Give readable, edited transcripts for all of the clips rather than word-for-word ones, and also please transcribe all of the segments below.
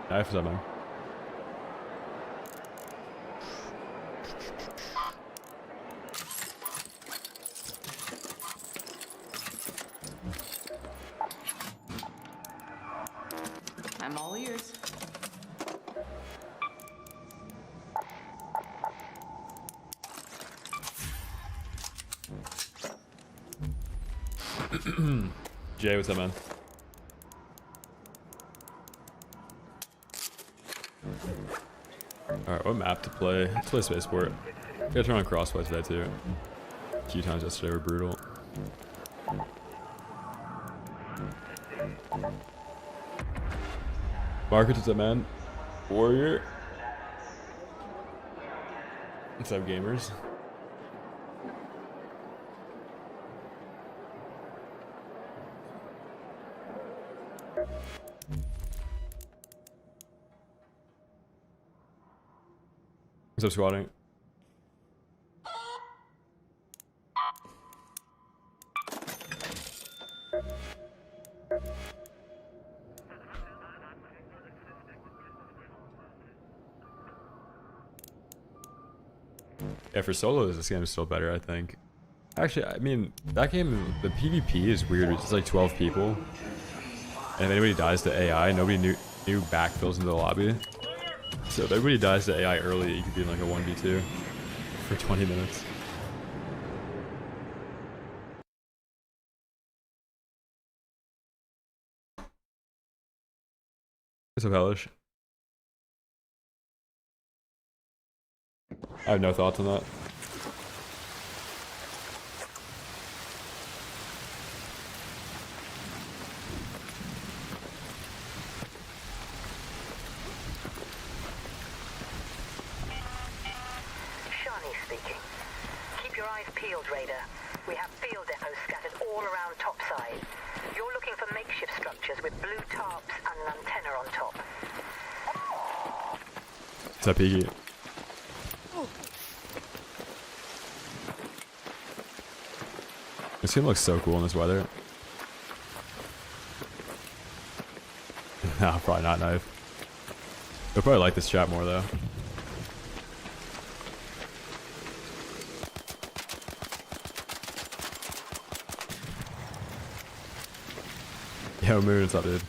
Knife is up, man. I'm all ears. Jay, what's up, man? Alright, what map to play? Let's play Spaceport. Gotta turn on crossplay today, too. Queue times yesterday were brutal. Market, what's up, man? Warrior. What's up, gamers? What's up, squatting? Yeah, for solos, this game is still better, I think. Actually, I mean, that game, the PvP is weird. It's just like 12 people. And if anybody dies to AI, nobody new backfills into the lobby. So if everybody dies to AI early, you could be in like a 1v2 for 20 minutes. What's up, Hellish? I have no thoughts on that. Speaking. Keep your eyes peeled, Raider. We have field depots scattered all around topside. You're looking for makeshift structures with blue tarps and an antenna on top. What's up, Piggy? This game looks so cool in this weather. Nah, probably not knife. They'll probably like this chat more though. Yo, Moon, what's up, dude?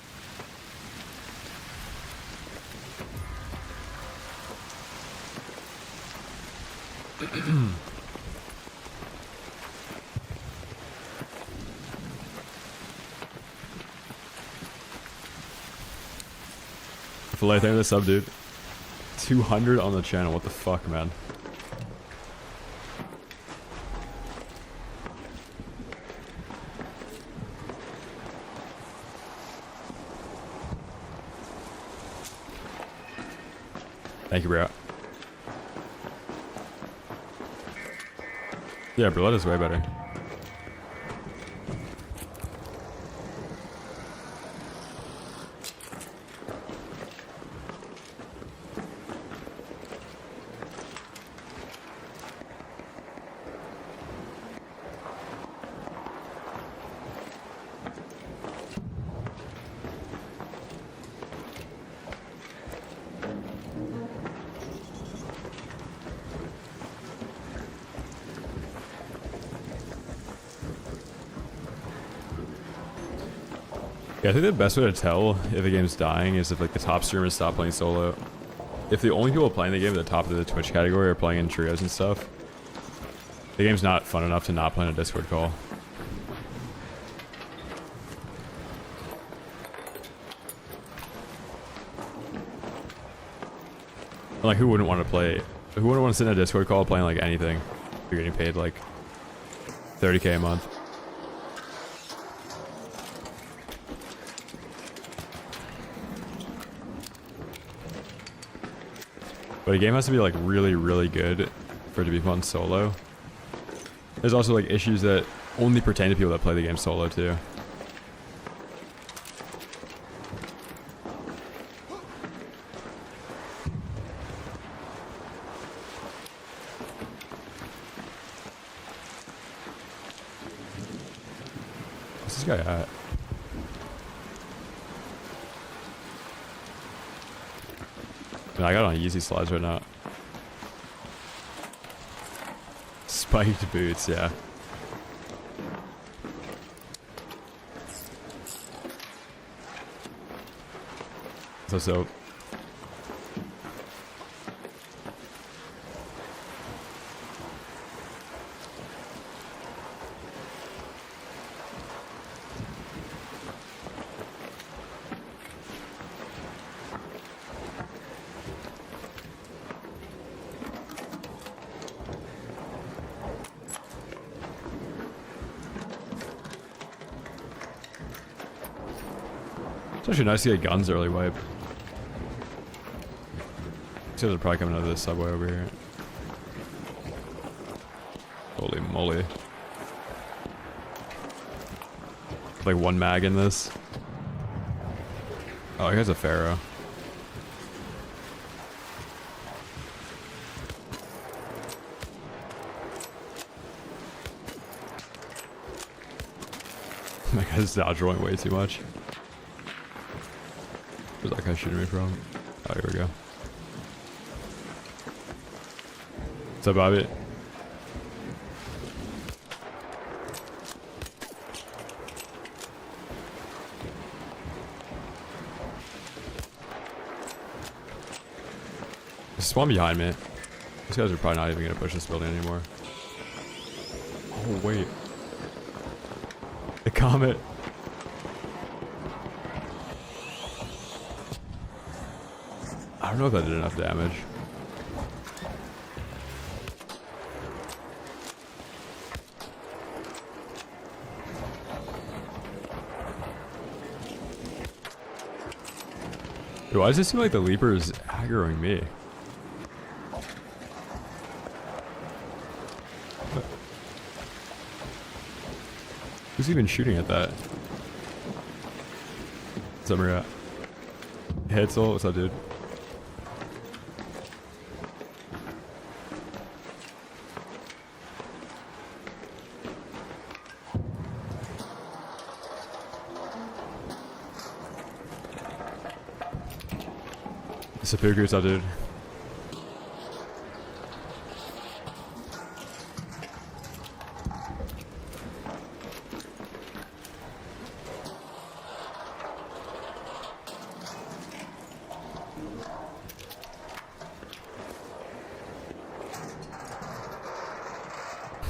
Filet, thank you for the sub, dude. 200 on the channel, what the fuck, man? Thank you, bro. Yeah, Brulette is way better. Yeah, I think the best way to tell if a game's dying is if like the top streamers stop playing solo. If the only people playing the game at the top of the Twitch category are playing in trios and stuff, the game's not fun enough to not play in a Discord call. And, like, who wouldn't want to play? Who wouldn't want to sit in a Discord call playing like anything? You're getting paid like 30K a month. But a game has to be like really, really good for it to be fun solo. There's also like issues that only pertain to people that play the game solo too. What's this guy at? And I got on easy slides right now. Spiked boots, yeah. So. It's actually nice to get guns early wipe. These guys are probably coming out of this subway over here. Holy moly. Like one mag in this. Oh, he has a Pharaoh. My guy's dodge rolling way too much. Where's that guy shooting me from? Oh, here we go. What's up, Bobby? There's one behind me. These guys are probably not even gonna push this building anymore. Oh, wait. The comet. I don't know if that did enough damage. Dude, why does it seem like the Leaper is aggroing me? Who's even shooting at that? What's up, Maria? Hetzel, what's up, dude? Seppuku, what's up, dude?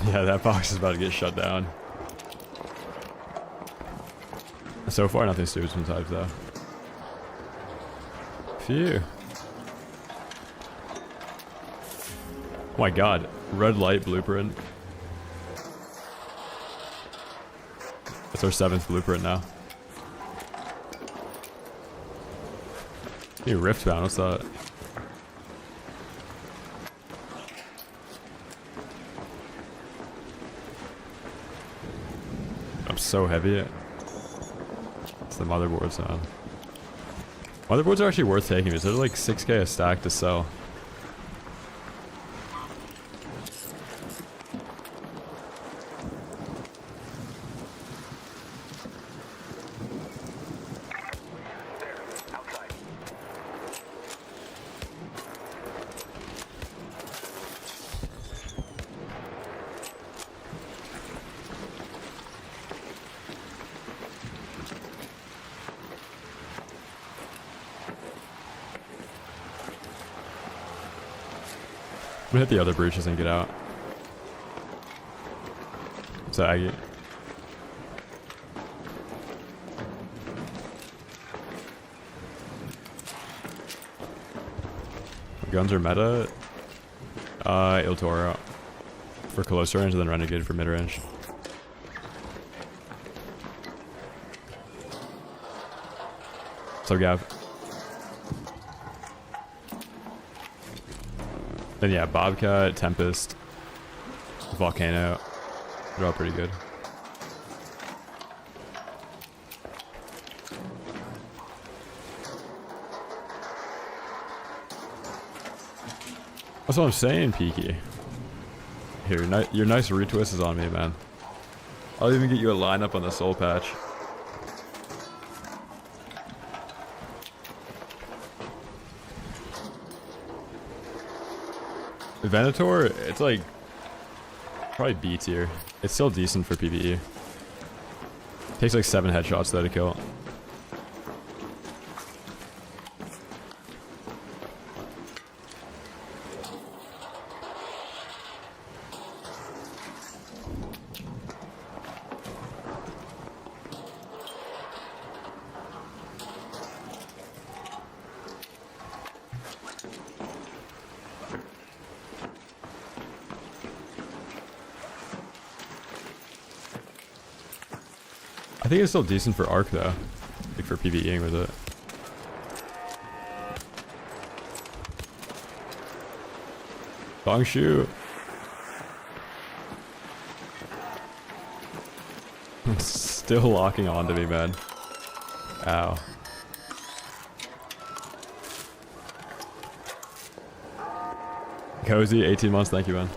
Yeah, that box is about to get shut down. So far, nothing stupid sometimes, though. Phew. Oh my god, red light blueprint. That's our 7th blueprint now. Hey, rift bound, what's that? I'm so heavy. It's the motherboard sound. Motherboards are actually worth taking because they're like 6k a stack to sell. I'm gonna hit the other breaches and get out. So Aggie. Guns are meta. Il Toro for close range and then Renegade for mid range. So Gav. Then yeah, Bobcat, Tempest, Volcano. They're all pretty good. That's what I'm saying, Peaky. Here, your nice retwist is on me, man. I'll even get you a lineup on the soul patch. Venator, it's like probably B tier. It's still decent for PvE. Takes like 7 headshots though to kill. I think it's still decent for Arc though, like for PvEing with it. Bong shoot. Still locking onto me, man. Ow. Cozy, 18 months, thank you, man.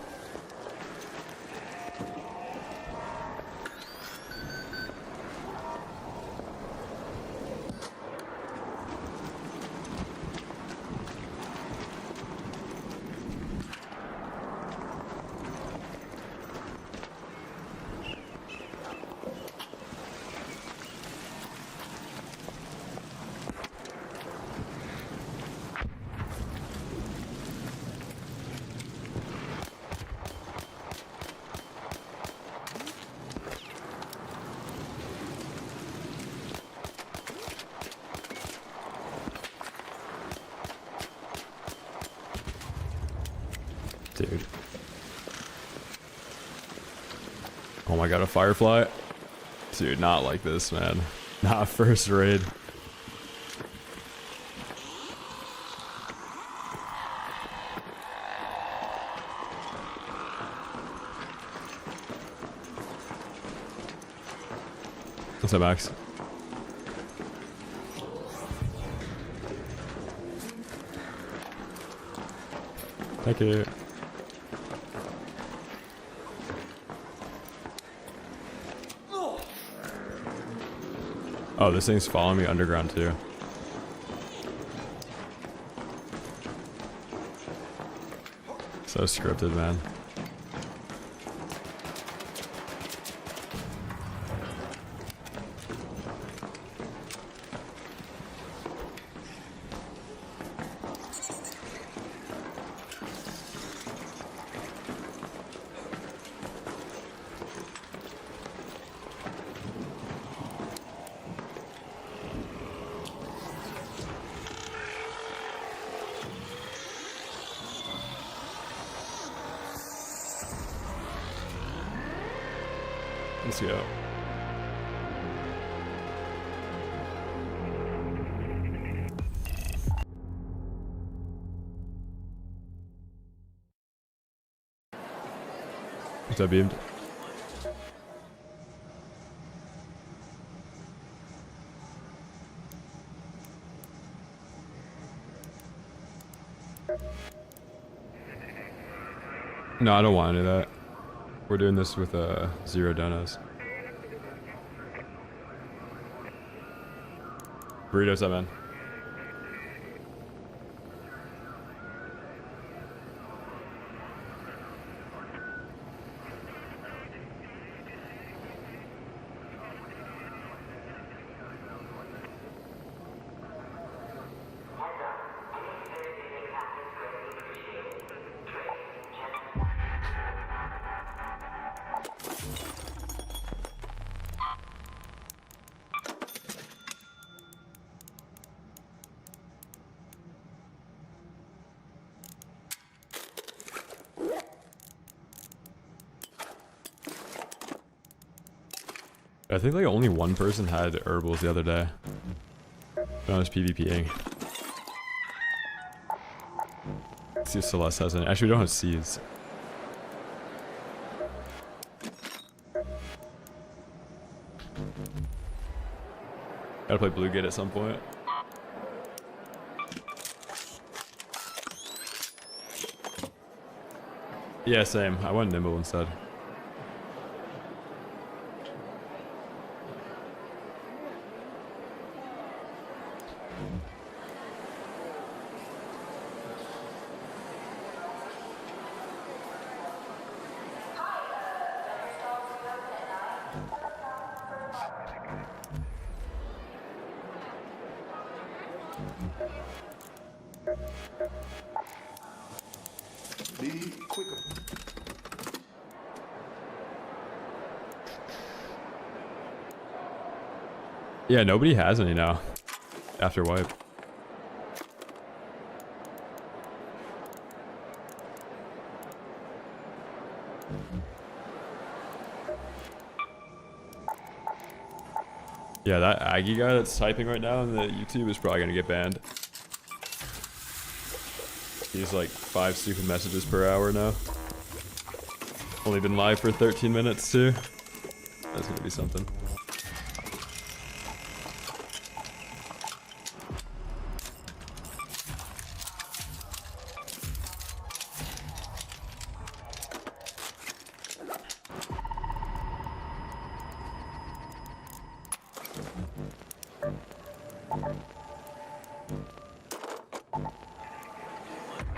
Dude. Oh my god, a firefly? Dude, not like this, man. Not first raid. What's up, Max? Thank you. Oh, this thing's following me underground too. So scripted, man. Let's go. What's that beamed? No, I don't want to do that. We're doing this with 0 donuts. Burritos up, man. I think like only one person had herbals the other day. I was PvPing. Let's see if Celeste has any. Actually, we don't have seeds. Gotta play Blue Gate at some point. Yeah, same. I went Nimble instead. Be quicker. Yeah, nobody has any now. After wipe. Yeah, that Aggie guy that's typing right now on the YouTube is probably gonna get banned. He's like 5 stupid messages per hour now. Only been live for 13 minutes too. That's gonna be something.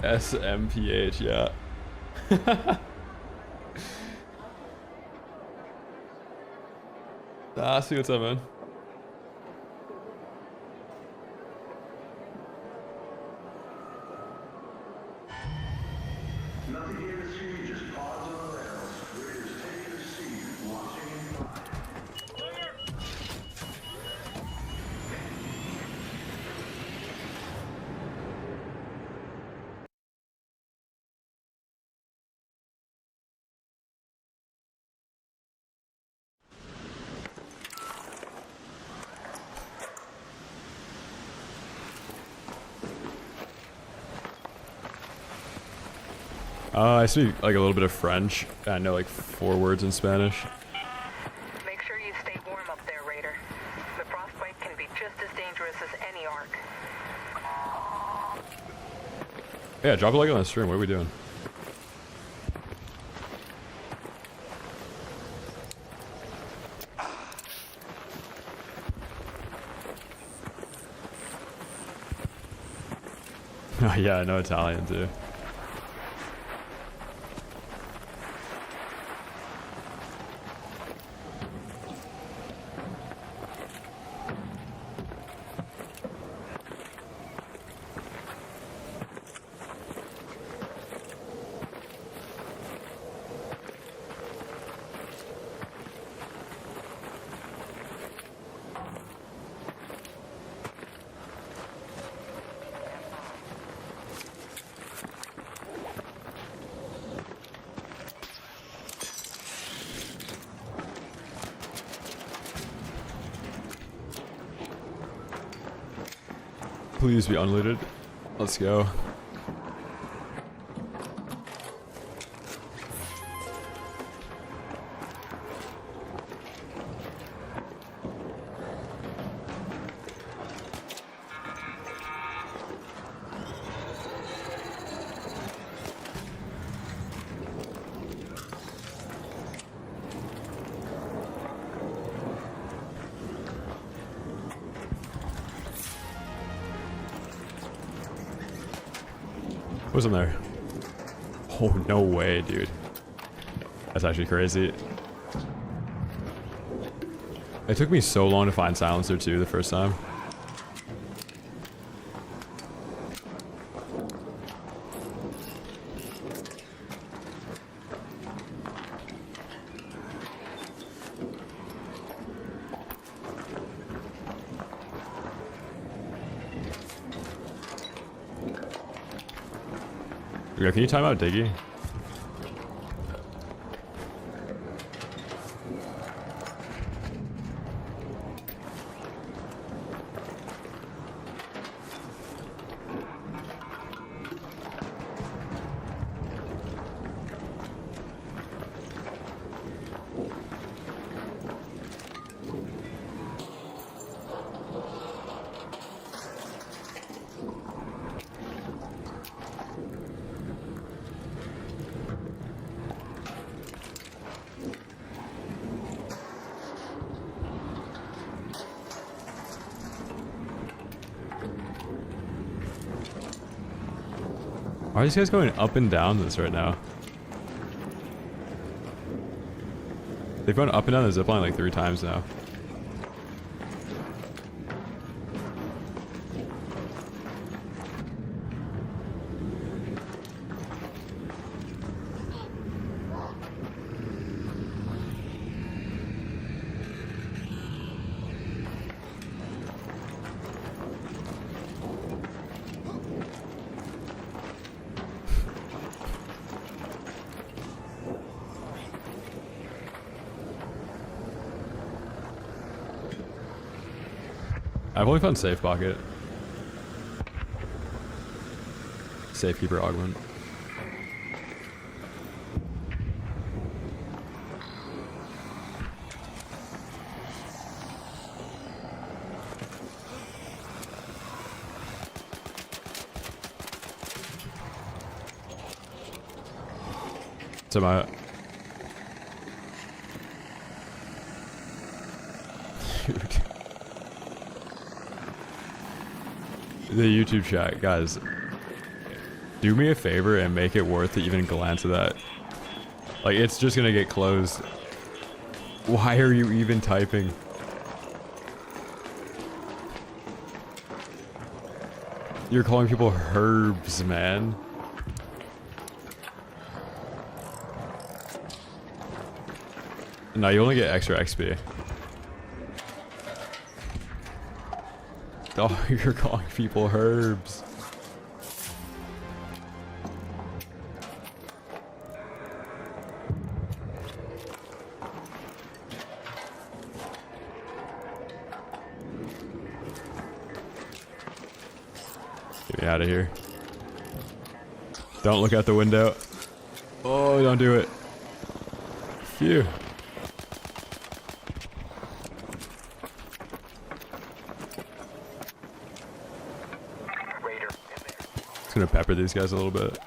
SMPH, yeah. See what's up, man. Nothing here to see, just pods on the rails. Raiders take your seat, watching in fire. I speak like a little bit of French. I know like 4 words in Spanish. Make sure you stay warm up there, Raider. The frostbite can be just as dangerous as any arc. Yeah, drop a like on the stream. What are we doing? Oh yeah, I know Italian too. Please be unlooted. Let's go. What's in there? Oh, no way, dude. That's actually crazy. It took me so long to find silencer too the first time. Can you time out Diggy? Why are these guys going up and down this right now? They've gone up and down the zipline like 3 times now. I've only found safe pocket. Safekeeper augment. So my dude. The YouTube chat, guys. Do me a favor and make it worth to even glance at that. Like, it's just gonna get closed. Why are you even typing? You're calling people herbs, man. No, you only get extra XP. Oh, you're calling people herbs. Get me out of here. Don't look out the window. Oh, don't do it. Phew. Just gonna pepper these guys a little bit.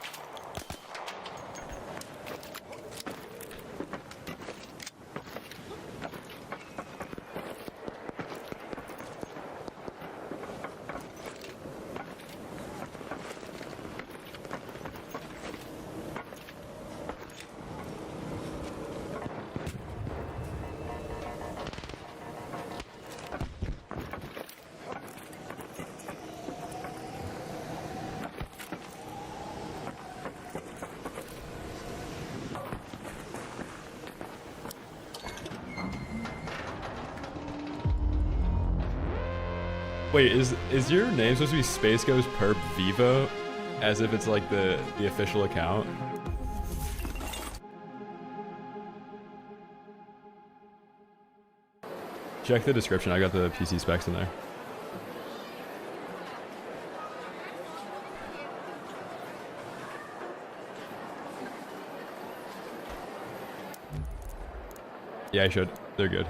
Wait, is your name supposed to be Space Ghost Perp Vivo? As if it's like the official account? Check the description, I got the PC specs in there. Yeah, I should. They're good.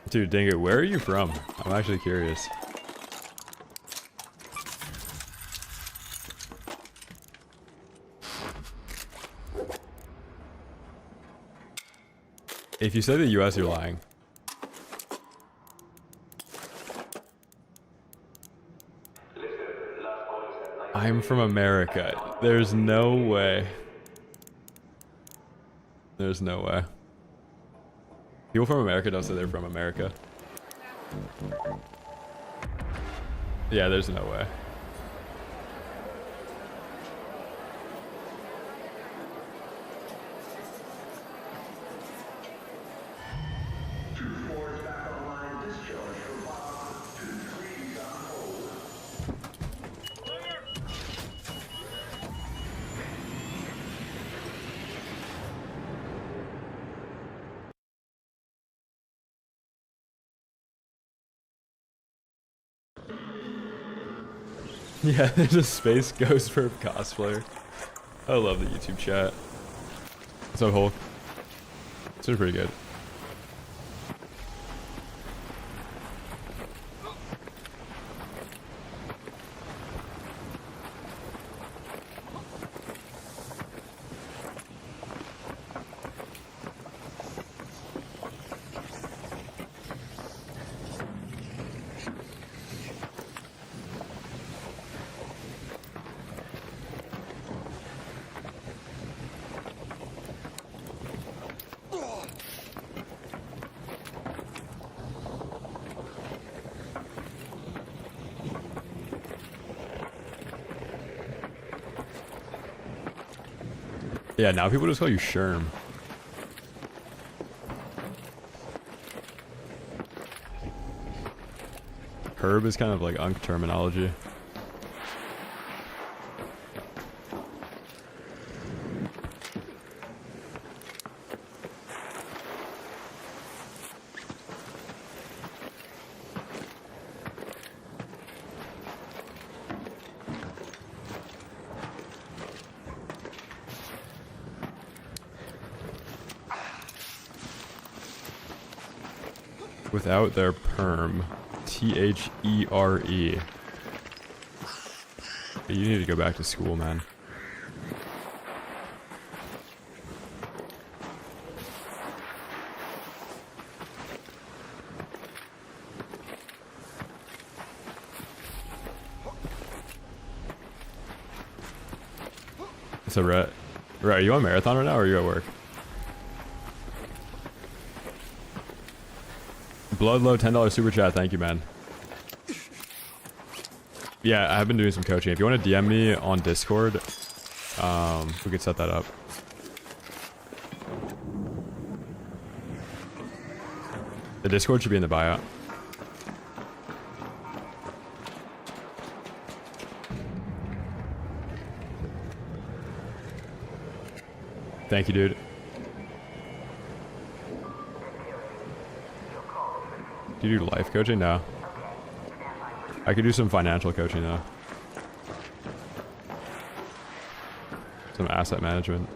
Dude, dang it, where are you from? I'm actually curious. If you say the US, you're lying. I'm from America. There's no way. There's no way. People from America don't say they're from America. Yeah, there's no way. Yeah, there's a Space Ghost Perp cosplayer. I love the YouTube chat. What's up, Hulk? It's pretty good. Yeah, now people just call you Sherm. Herb is kind of like Unk terminology. without their perm. T-H-E-R-E. You need to go back to school, man. So, Rhett, are you on marathon right now, or are you at work? Bloodlow, $10 super chat. Thank you, man. Yeah, I've been doing some coaching. If you want to DM me on Discord, we could set that up. The Discord should be in the bio. Thank you, dude. Do you do life coaching? No. I could do some financial coaching though. Some asset management.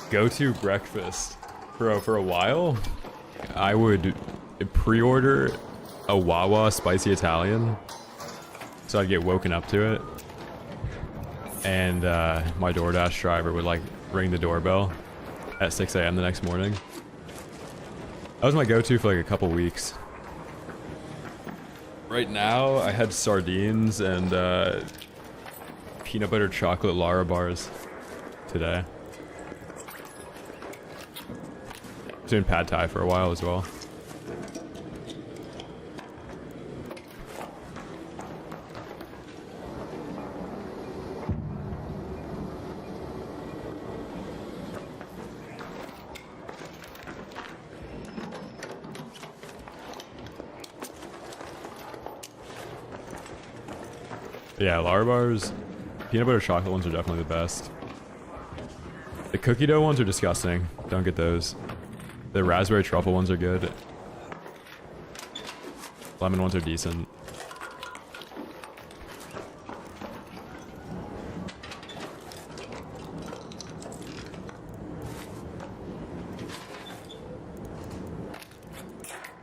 Go-to breakfast, bro. For a while, I would pre-order a Wawa spicy Italian, so I'd get woken up to it, and my DoorDash driver would like ring the doorbell at 6 a.m. the next morning. That was my go-to for like a couple weeks. Right now, I had sardines and peanut butter chocolate Lara bars today. Doing pad thai for a while as well. Yeah, Lara bars, peanut butter chocolate ones are definitely the best. The cookie dough ones are disgusting. Don't get those. The raspberry truffle ones are good. Lemon ones are decent.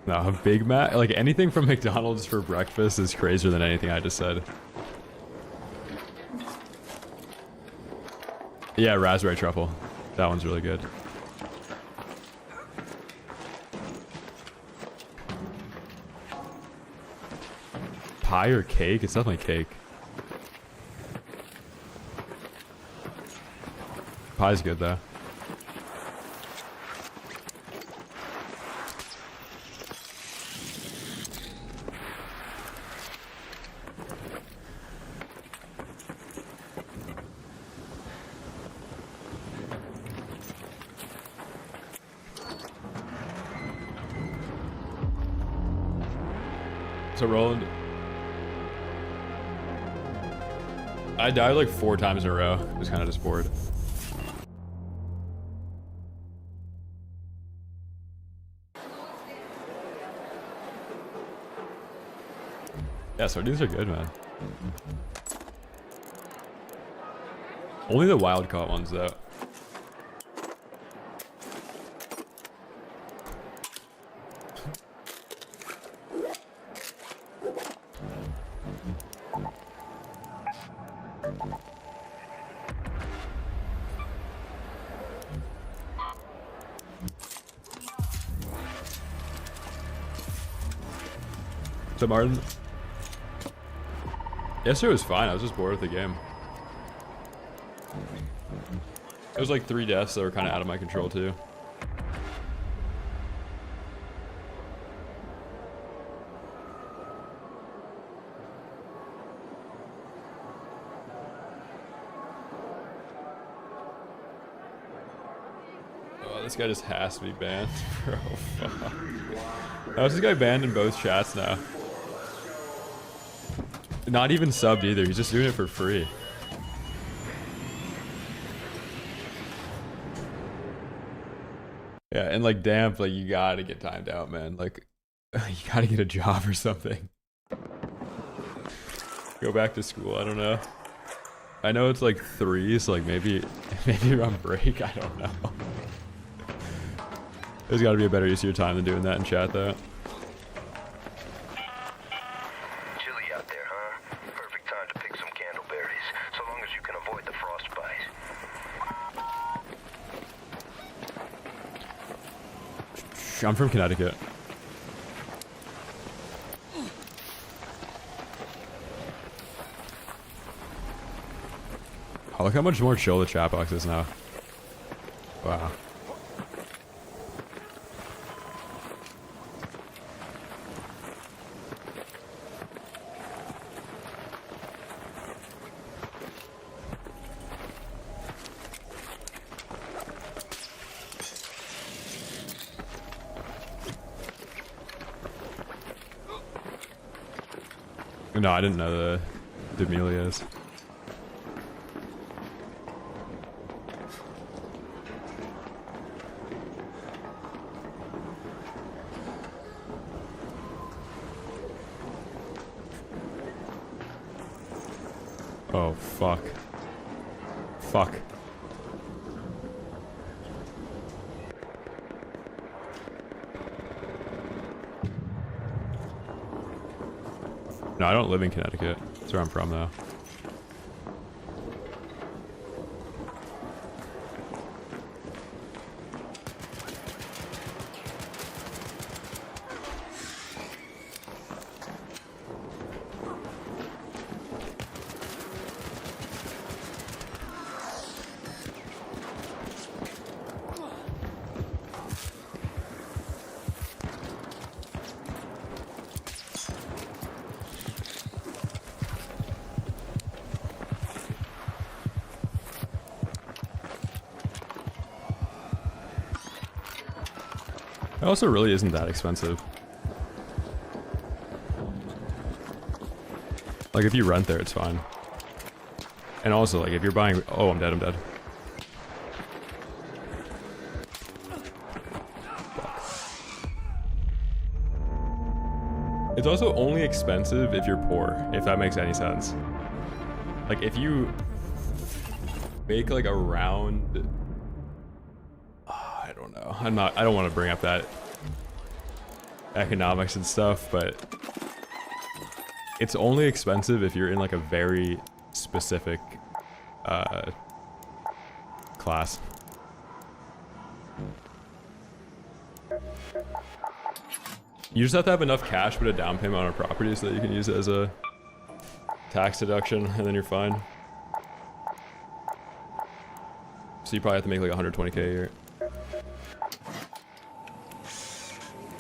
No, a Big Mac, like anything from McDonald's for breakfast is crazier than anything I just said. Yeah, raspberry truffle. That one's really good. Pie or cake? It's definitely cake. Pie's good though. So Roland, I died like 4 times in a row. I was kind of just bored. Yeah, sardines are good, man. Only the wild caught ones though. So Martin, yesterday was fine. I was just bored with the game. It was like 3 deaths that were kind of out of my control too. this guy just has to be banned, bro. Fuck. How is this guy banned in both chats now? Not even subbed either. He's just doing it for free. Yeah, and like Damp, like you gotta get timed out, man. Like you gotta get a job or something. Go back to school. I don't know. I know it's like 3, so like maybe you're on break. I don't know. There's got to be a better use of your time than doing that in chat, though. Chilly out there, huh? Perfect time to pick some candleberries, so long as you can avoid the frostbite. I'm from Connecticut. Oh, look how much more chill the chat box is now. Wow. No, I didn't know the D'Amelias. Oh, fuck. Fuck. No, I don't live in Connecticut. That's where I'm from, though. It also really isn't that expensive. Like if you rent there, it's fine. And also like if you're buying, oh, I'm dead. Fuck. It's also only expensive if you're poor, if that makes any sense. Like if you make like around, I don't know. I don't want to bring up that economics and stuff, but it's only expensive if you're in like a very specific class. You just have to have enough cash, put a down payment on a property so that you can use it as a tax deduction, and then you're fine. So you probably have to make like 120K a year.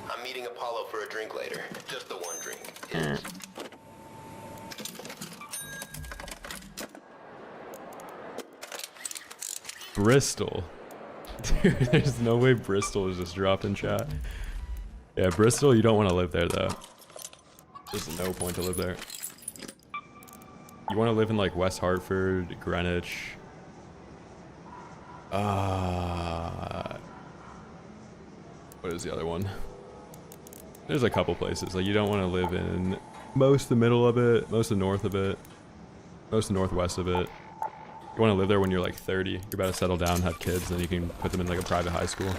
I'm meeting Apollo for a drink later. Just the one drink. It's Bristol. Dude, there's no way Bristol is just dropped in chat. Yeah, Bristol, you don't want to live there though. There's no point to live there. You want to live in like West Hartford, Greenwich. What is the other one? There's a couple places. Like you don't want to live in most of the middle of it, most of the north of it, most of the northwest of it. You want to live there when you're like 30. You're about to settle down, have kids, then you can put them in like a private high school.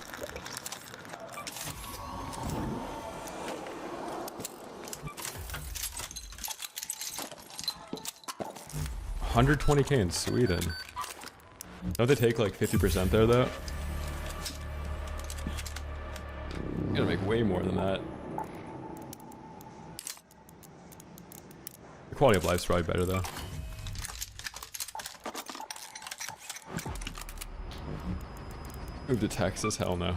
$120K in Sweden. Don't they take like 50% there though? You gotta make way more than that. The quality of life's probably better though. Move to Texas? Hell no.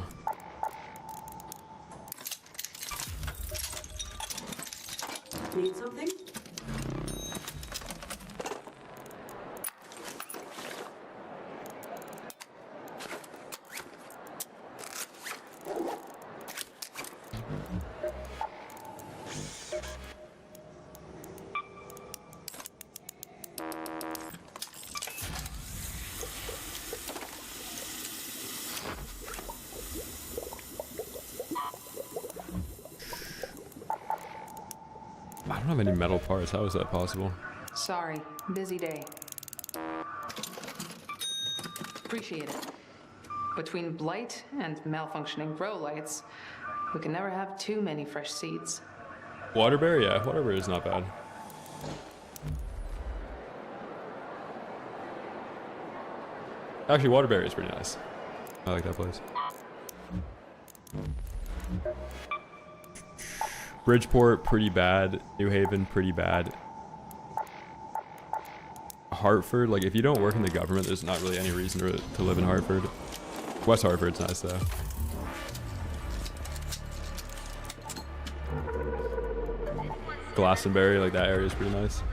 Need something? I don't have any metal parts. How is that possible? Sorry, busy day. Appreciate it. Between blight and malfunctioning grow lights, we can never have too many fresh seeds. Waterberry? Yeah, waterberry is not bad. Actually, Waterberry is pretty nice. I like that place. Bridgeport, pretty bad. New Haven, pretty bad. Hartford, like if you don't work in the government, there's not really any reason to live in Hartford. West Hartford's nice though. Glastonbury, like that area is pretty nice.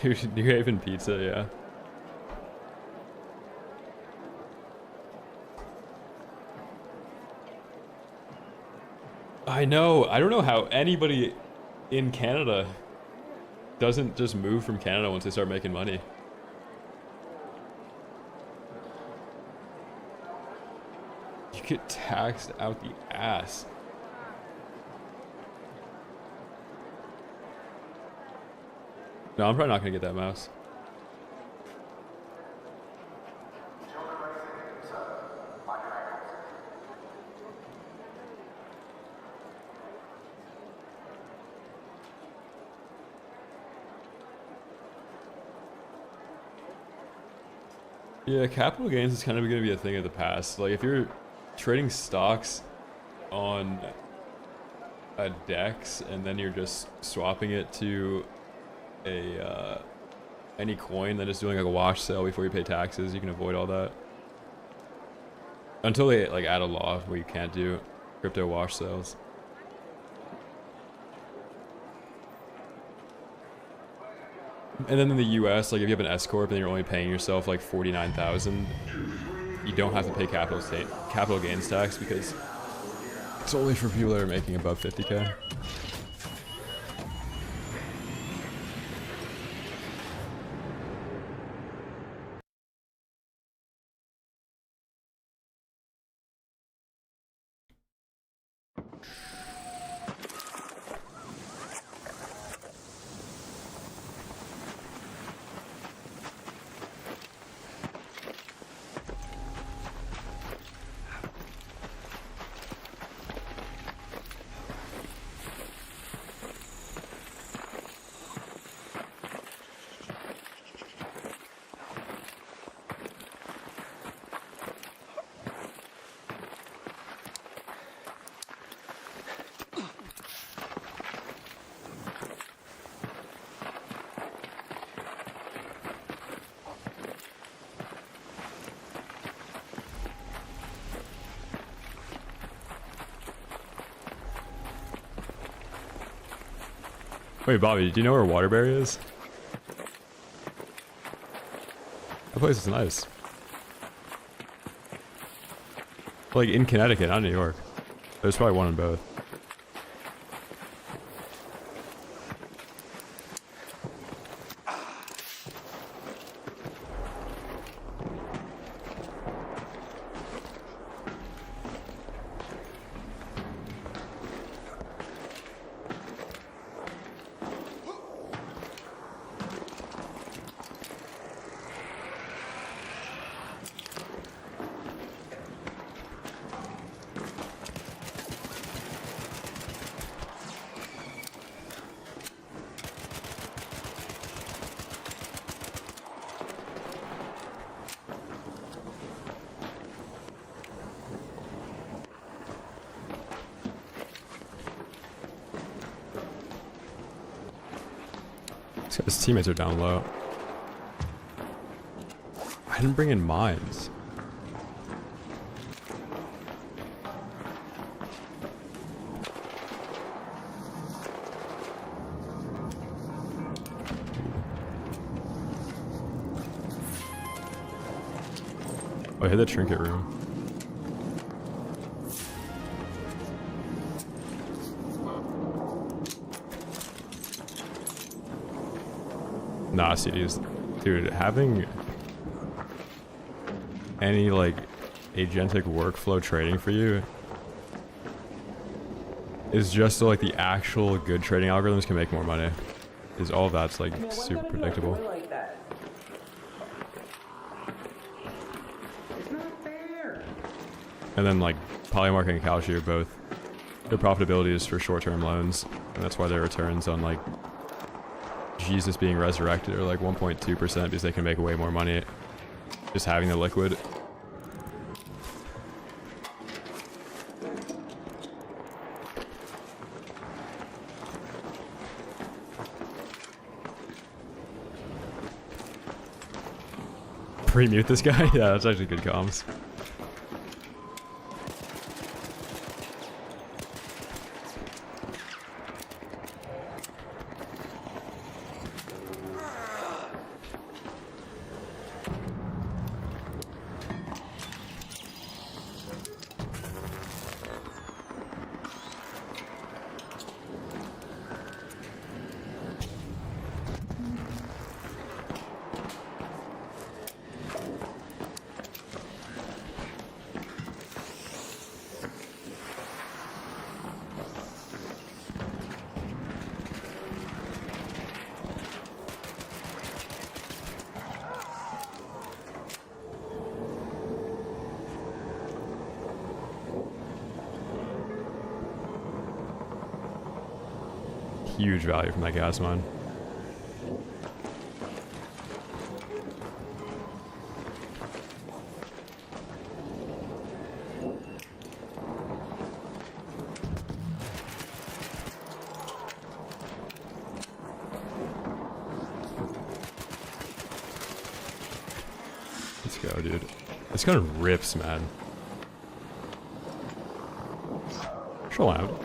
New Haven pizza, yeah. I know. I don't know how anybody in Canada doesn't just move from Canada once they start making money. You get taxed out the ass. No, I'm probably not gonna get that mouse. Yeah, capital gains is kind of going to be a thing of the past. Like, if you're trading stocks on a DEX and then you're just swapping it to a any coin, then just doing like a wash sale before you pay taxes, you can avoid all that. Until they like add a law where you can't do crypto wash sales. And then in the US, like if you have an S corp and you're only paying yourself like $49,000, you don't have to pay capital gains tax because it's only for people that are making above 50K. Wait, Bobby, do you know where Waterbury is? That place is nice. Like in Connecticut, not New York. There's probably one in both. His teammates are down low. I didn't bring in mines. Oh, I hit the trinket room. Nah, CDs. Dude, having any, like, agentic workflow trading for you is just so like the actual good trading algorithms can make more money. Is all of that's like super predictable. Like that? It's not fair. And then like Polymarket and Kalshi are both, their profitability is for short-term loans, and that's why their returns on like Jesus being resurrected are like 1.2% because they can make way more money just having the liquid. Pre-mute this guy? Yeah, that's actually good comms. Huge value from that gas mine. Let's go, dude. This gun rips, man. Chill out.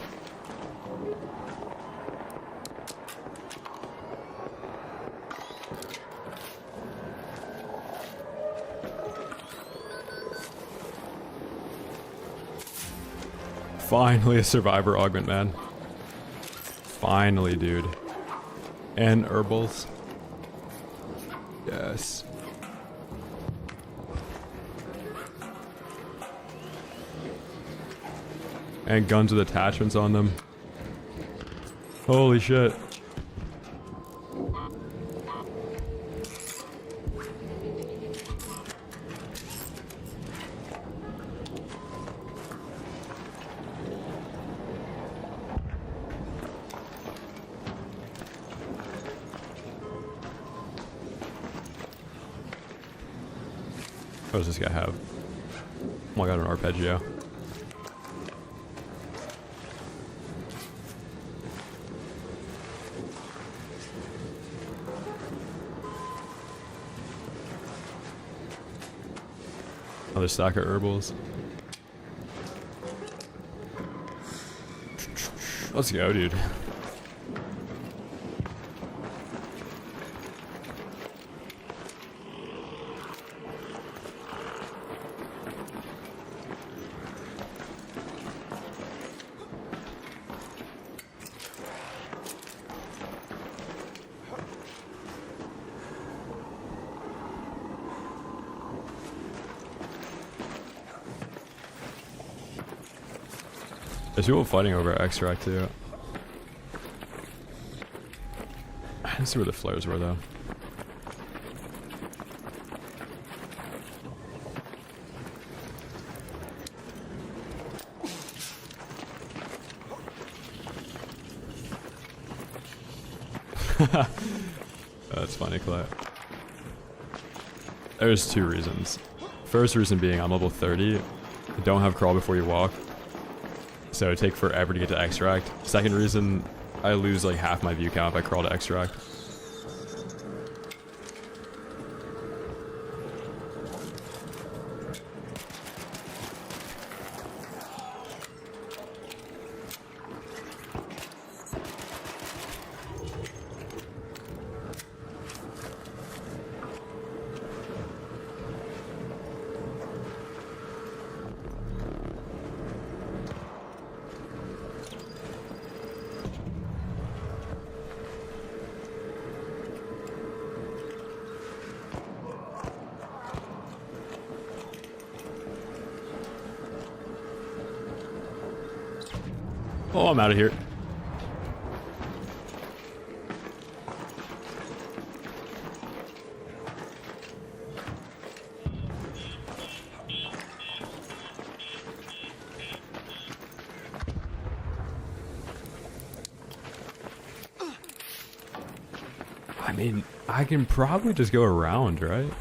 Finally a survivor augment, man. Finally, dude. And herbals. Yes. And guns with attachments on them. Holy shit. What does this guy have? Oh, I got an arpeggio. Another stack of herbals. Let's go, dude. There's people fighting over extract too. I didn't see where the flares were though. That's funny, Clay. There's two reasons. First reason being I'm level 30. I don't have crawl before you walk. So it'd take forever to get to extract. Second reason, I lose like half my view count if I crawl to extract. Oh, I'm out of here. I mean, I can probably just go around, right?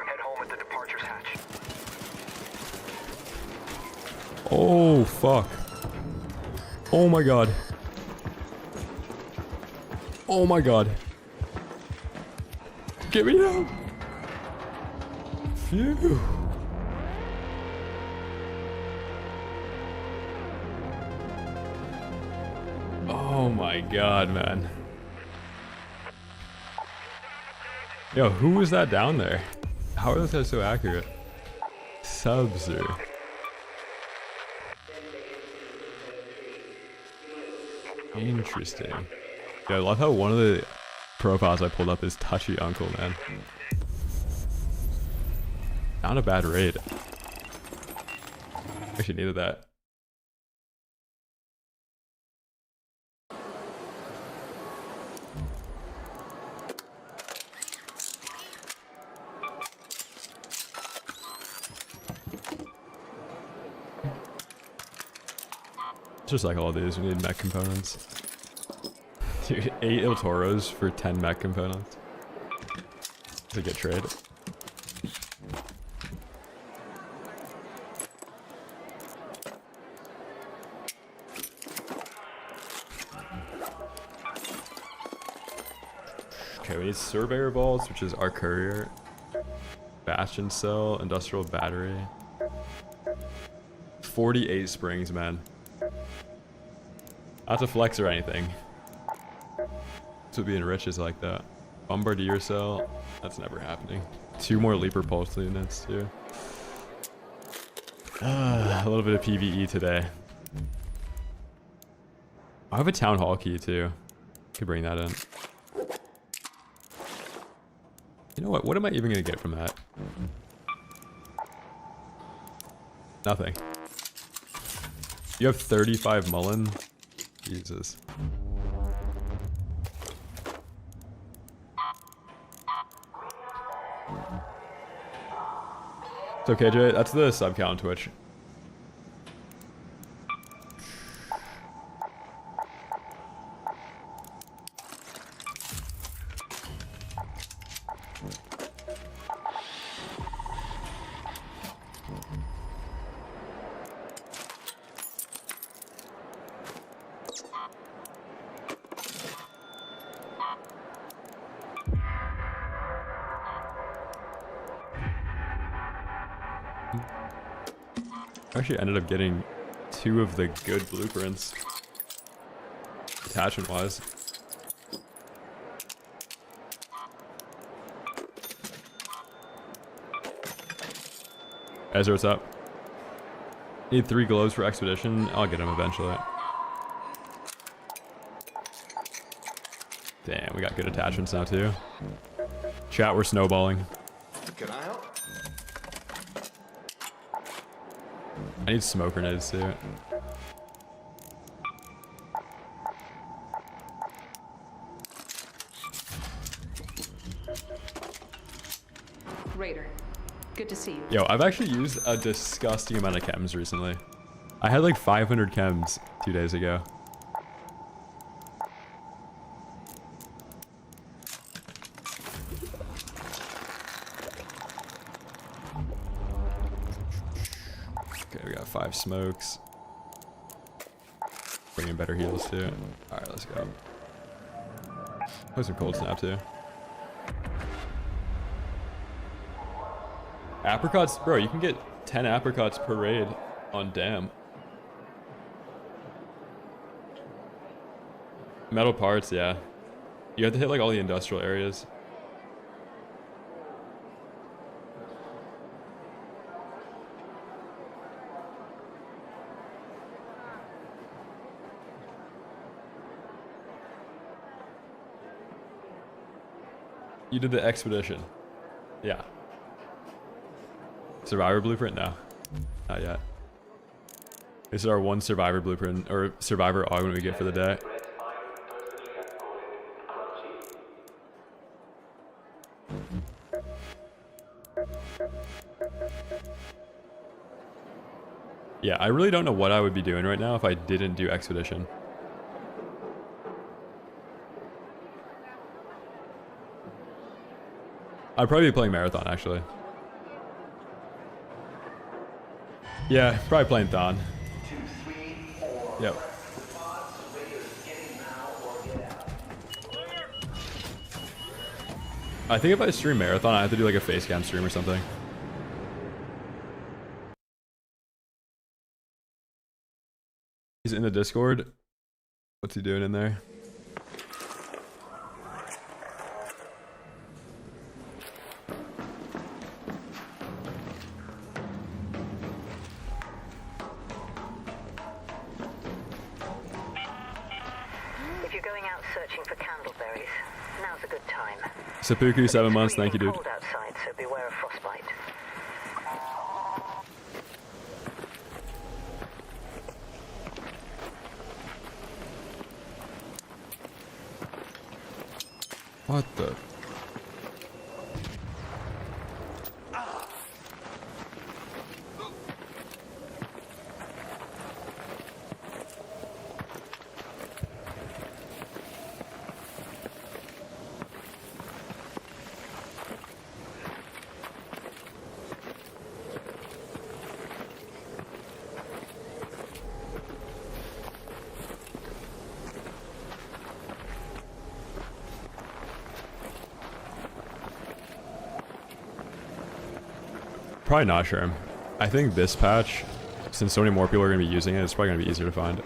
Head home at the departures hatch. Oh, fuck. Oh my god. Oh my god. Get me down. Phew. Oh my god, man. Yo, who was that down there? How are those guys so accurate? Sub-Zero. Interesting. Yeah, I love how one of the profiles I pulled up is Touchy Uncle, man. Not a bad raid. Actually needed that. Just like all these, we need mech components. Dude, 8 El Toros for 10 mech components. To get trade. Okay, we need Surveyor Bolts, which is our courier. Bastion Cell, Industrial Battery. 48 springs, man. Not to flex or anything. This would be in riches like that. Bombardier Cell, that's never happening. 2 more Leaper Pulse units, too. A little bit of PvE today. I have a Town Hall key, too. Could bring that in. You know what? What am I even going to get from that? Nothing. You have 35 Mullen? Jesus. It's okay, Jay. That's the sub count on Twitch. Actually ended up getting 2 of the good blueprints, attachment wise. Ezra, what's up? Need 3 gloves for expedition. I'll get them eventually. Damn, we got good attachments now too. Chat, we're snowballing. Can I help? I need smoke grenades too. Raider. Good to see you. Yo, I've actually used a disgusting amount of chems recently. I had like 500 chems 2 days ago. Okay, we got 5 smokes. Bringing better heals too. Alright, let's go. Play some cold snap too. Apricots, bro, you can get 10 apricots per raid on Dam. Metal parts, yeah. You have to hit like all the industrial areas. You did the expedition. Yeah. Survivor blueprint? No. Not yet. This is our one survivor blueprint, or survivor augment we get for the day. Yeah, I really don't know what I would be doing right now if I didn't do expedition. I'd probably be playing marathon actually. Yeah, probably playing Thon. Yep. I think if I stream marathon, I have to do like a face cam stream or something. He's in the Discord. What's he doing in there? If you're going out searching for candleberries, now's a good time. Seppuku, 7 months. Thank you, dude. Cold outside, so beware of frostbite. What the? Probably not sure. I think this patch, since so many more people are going to be using it, it's probably going to be easier to find.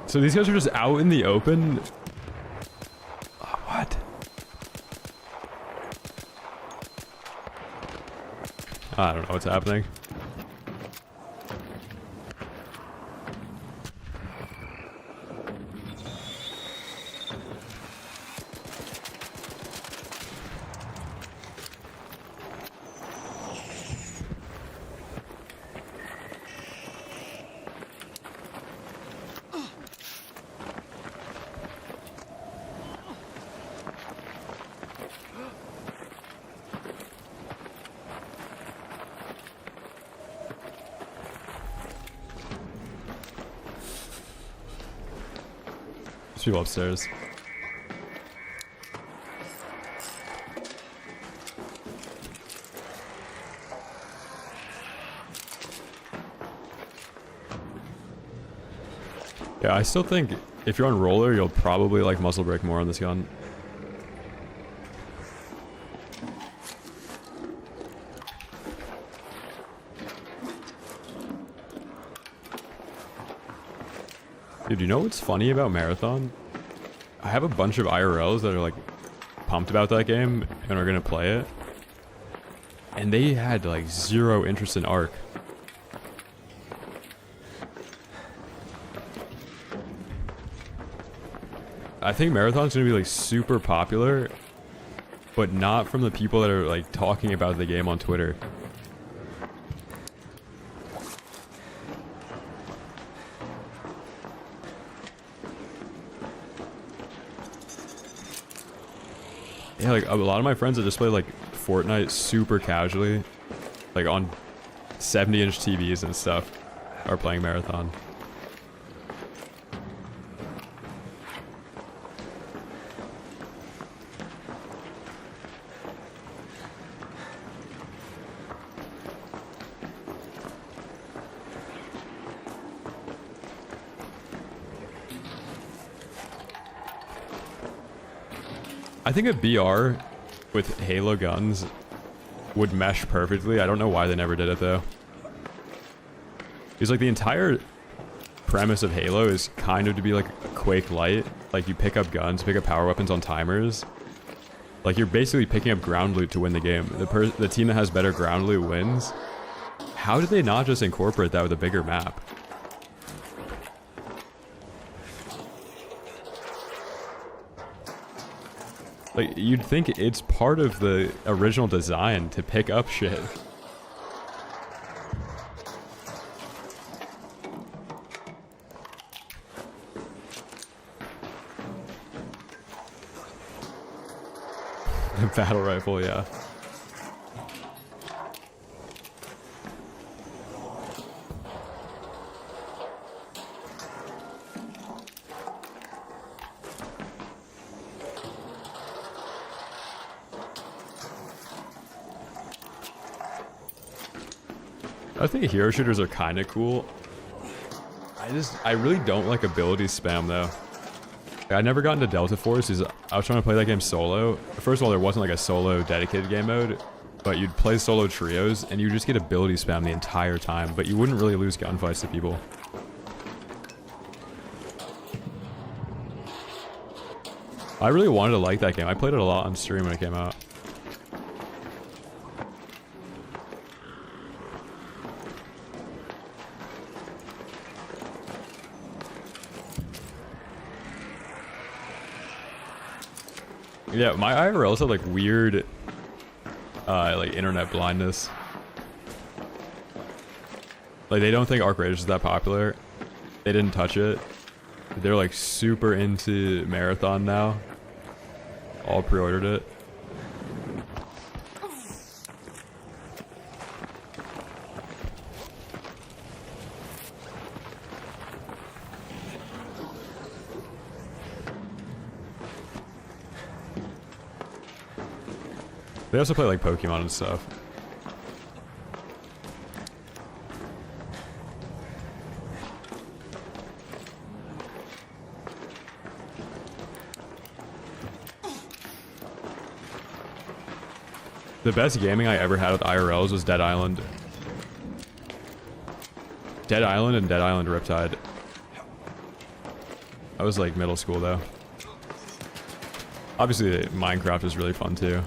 So these guys are just out in the open? What? I don't know what's happening. There's people upstairs. Yeah, I still think if you're on roller, you'll probably like muzzle brake more on this gun. Dude, you know what's funny about Marathon? I have a bunch of IRLs that are like pumped about that game and are gonna play it. And they had like zero interest in Arc. I think Marathon's gonna be like super popular, but not from the people that are like talking about the game on Twitter. Yeah, like a lot of my friends that just play like Fortnite super casually, like on 70-inch TVs and stuff, are playing Marathon. I think a BR with Halo guns would mesh perfectly. I don't know why they never did it though. Because like the entire premise of Halo is kind of to be like a Quake Light. Like you pick up guns, pick up power weapons on timers. Like you're basically picking up ground loot to win the game. The team that has better ground loot wins. How did they not just incorporate that with a bigger map? Like, you'd think it's part of the original design to pick up shit. The battle rifle, yeah. I think hero shooters are kind of cool. I really don't like ability spam though. I never got into Delta Force because I was trying to play that game solo. First of all, there wasn't like a solo dedicated game mode, but you'd play solo trios and you just get ability spam the entire time, but you wouldn't really lose gunfights to people. I really wanted to like that game. I played it a lot on stream when it came out. Yeah, my IRLs have like weird, like internet blindness. Like they don't think Arc Raiders is that popular. They didn't touch it. They're like super into Marathon now. All pre-ordered it. They also play like Pokemon and stuff. The best gaming I ever had with IRLs was Dead Island. Dead Island and Dead Island Riptide. I was like middle school though. Obviously Minecraft is really fun too.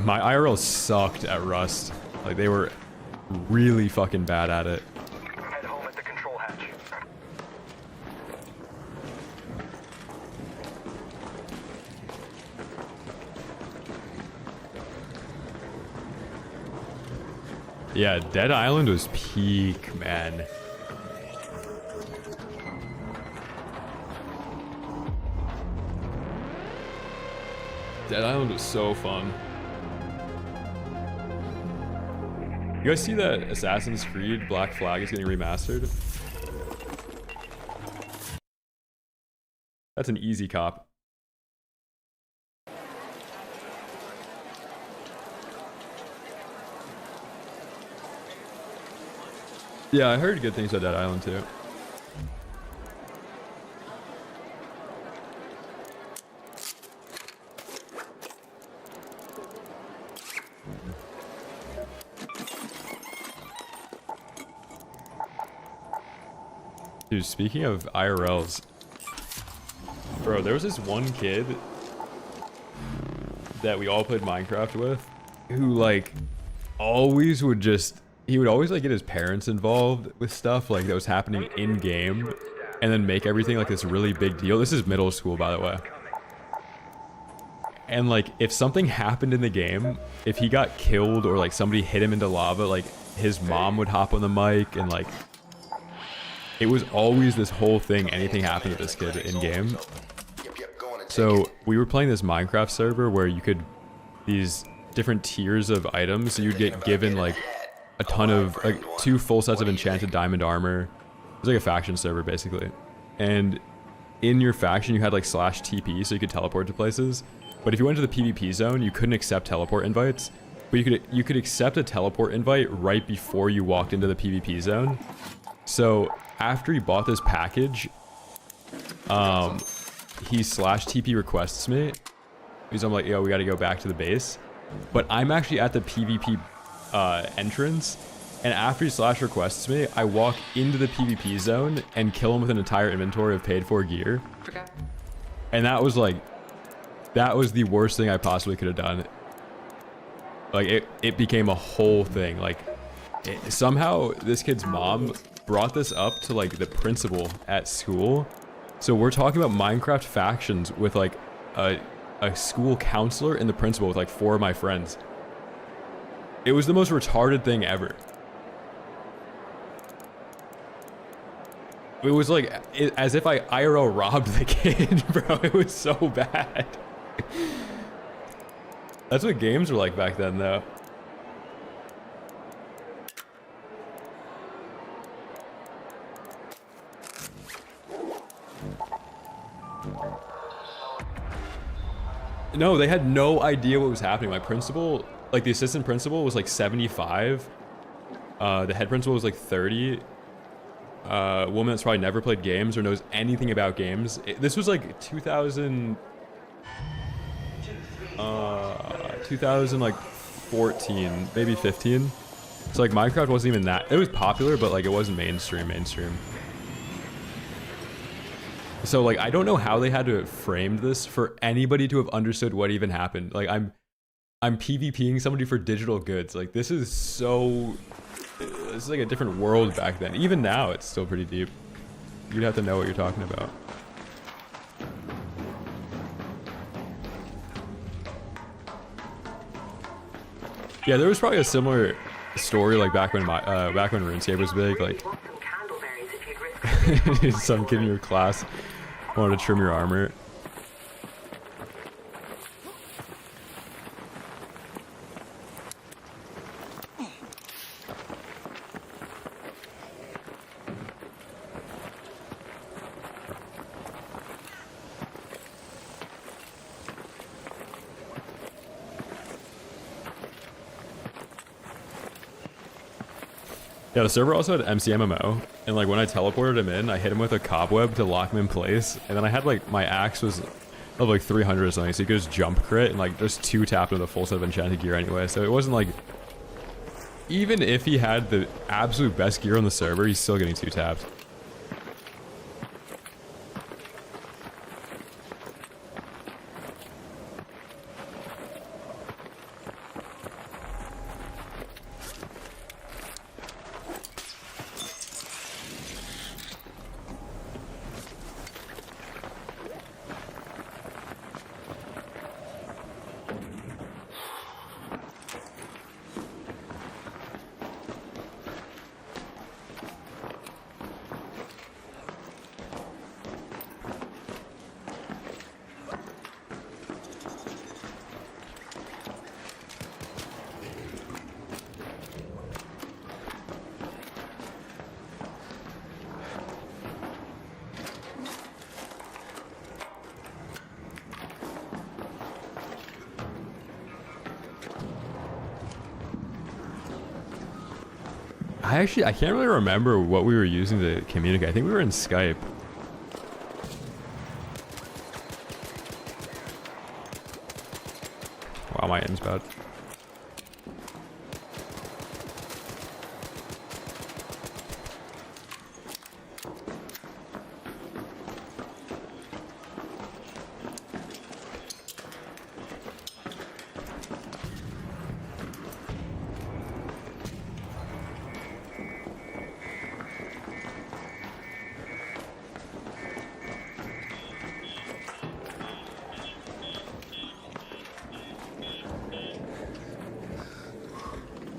My IRL sucked at Rust. Like they were really fucking bad at it. Head home at the control hatch. Yeah, Dead Island was peak, man. Dead Island was so fun. You guys see that Assassin's Creed Black Flag is getting remastered? That's an easy cop. Yeah, I heard good things about Dead Island too. Dude, speaking of IRLs, bro, there was this one kid that we all played Minecraft with who like always would just he would always like get his parents involved with stuff like that was happening in game, and then make everything like this really big deal. This is middle school, by the way. And like, if something happened in the game, if he got killed or like somebody hit him into lava, like his mom would hop on the mic, and like, it was always this whole thing. Anything happened to this kid in game. So we were playing this Minecraft server where you could, these different tiers of items, so you'd get given like a ton of, like 2 full sets of enchanted diamond armor. It was like a faction server basically. And in your faction you had like /TP, so you could teleport to places. But if you went to the PvP zone, you couldn't accept teleport invites. But you could accept a teleport invite right before you walked into the PvP zone. So after he bought this package, he /TP requests me. Because I'm like, yo, we gotta go back to the base. But I'm actually at the PvP entrance. And after he /requests me, I walk into the PvP zone and kill him with an entire inventory of paid for gear. Okay. And that was like, that was the worst thing I possibly could have done. Like, it became a whole thing. Like, somehow this kid's mom brought this up to like the principal at school. So we're talking about Minecraft factions with like a school counselor and the principal with like 4 of my friends. It was the most retarded thing ever. It was like, as if I IRL robbed the kid, bro. It was so bad. That's what games were like back then, though. No, they had no idea what was happening. My principal, like the assistant principal, was like 75. The head principal was like 30. A woman that's probably never played games or knows anything about games. This was like 2014, maybe 15. So like Minecraft wasn't even that. It was popular, but like it wasn't mainstream. So like I don't know how they had to have framed this for anybody to have understood what even happened. Like I'm PvPing somebody for digital goods. Like this is like a different world back then. Even now it's still pretty deep. You'd have to know what you're talking about. Yeah, there was probably a similar story like back when RuneScape was big. Like some kid in your class wanted to trim your armor. Yeah, the server also had MCMMO, and like when I teleported him in, I hit him with a cobweb to lock him in place, and then I had like, my axe was of like 300 or something, so you could just jump crit and like just 2-tap into the full set of enchanted gear anyway, so it wasn't like, even if he had the absolute best gear on the server, he's still getting 2-tapped. I can't really remember what we were using to communicate. I think we were in Skype. Wow, my end's bad.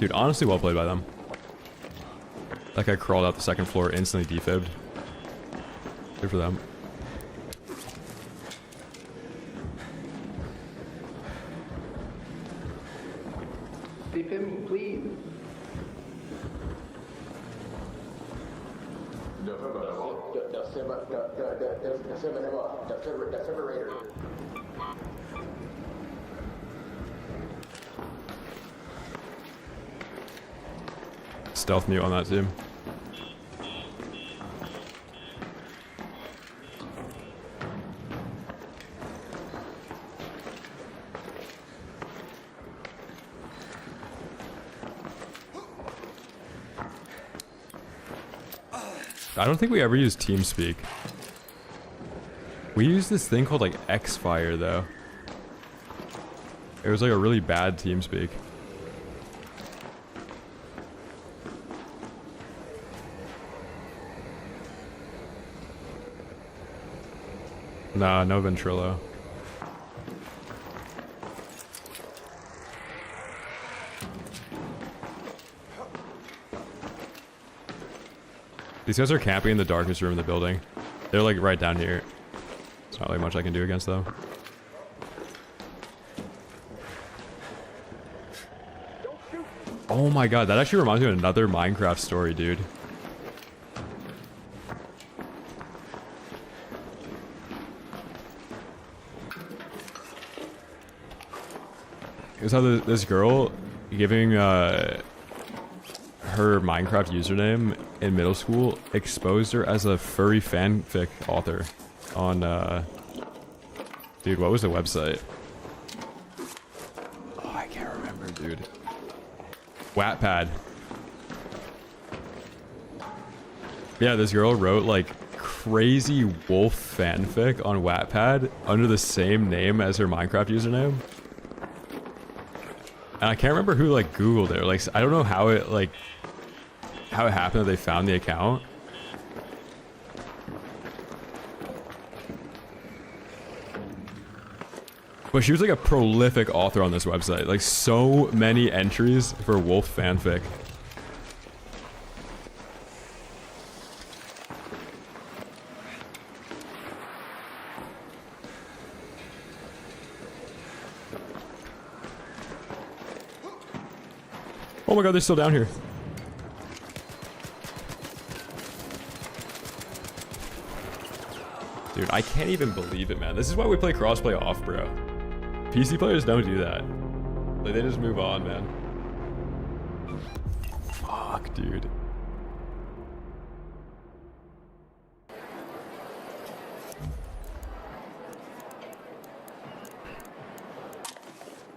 Dude, honestly, well played by them. That guy crawled out the second floor, instantly defibbed. Good for them. Defib me, please. Defibrillator. Stealth mute on that team. I don't think we ever used TeamSpeak. We used this thing called like X-Fire though. It was like a really bad TeamSpeak. Nah, no Ventrilo. These guys are camping in the darkest room in the building. They're like right down here. There's not really much I can do against them. Oh my god, that actually reminds me of another Minecraft story, dude. It was how this girl giving her Minecraft username in middle school exposed her as a furry fanfic author on dude, what was the website? Oh, I can't remember, dude. Wattpad. Yeah, this girl wrote like crazy wolf fanfic on Wattpad under the same name as her Minecraft username. And I can't remember who like Googled it. Like, I don't know how it happened that they found the account. But she was like a prolific author on this website. Like so many entries for wolf fanfic. Oh my god, they're still down here. Dude, I can't even believe it, man. This is why we play crossplay off, bro. PC players don't do that. Like, they just move on, man. Fuck, dude.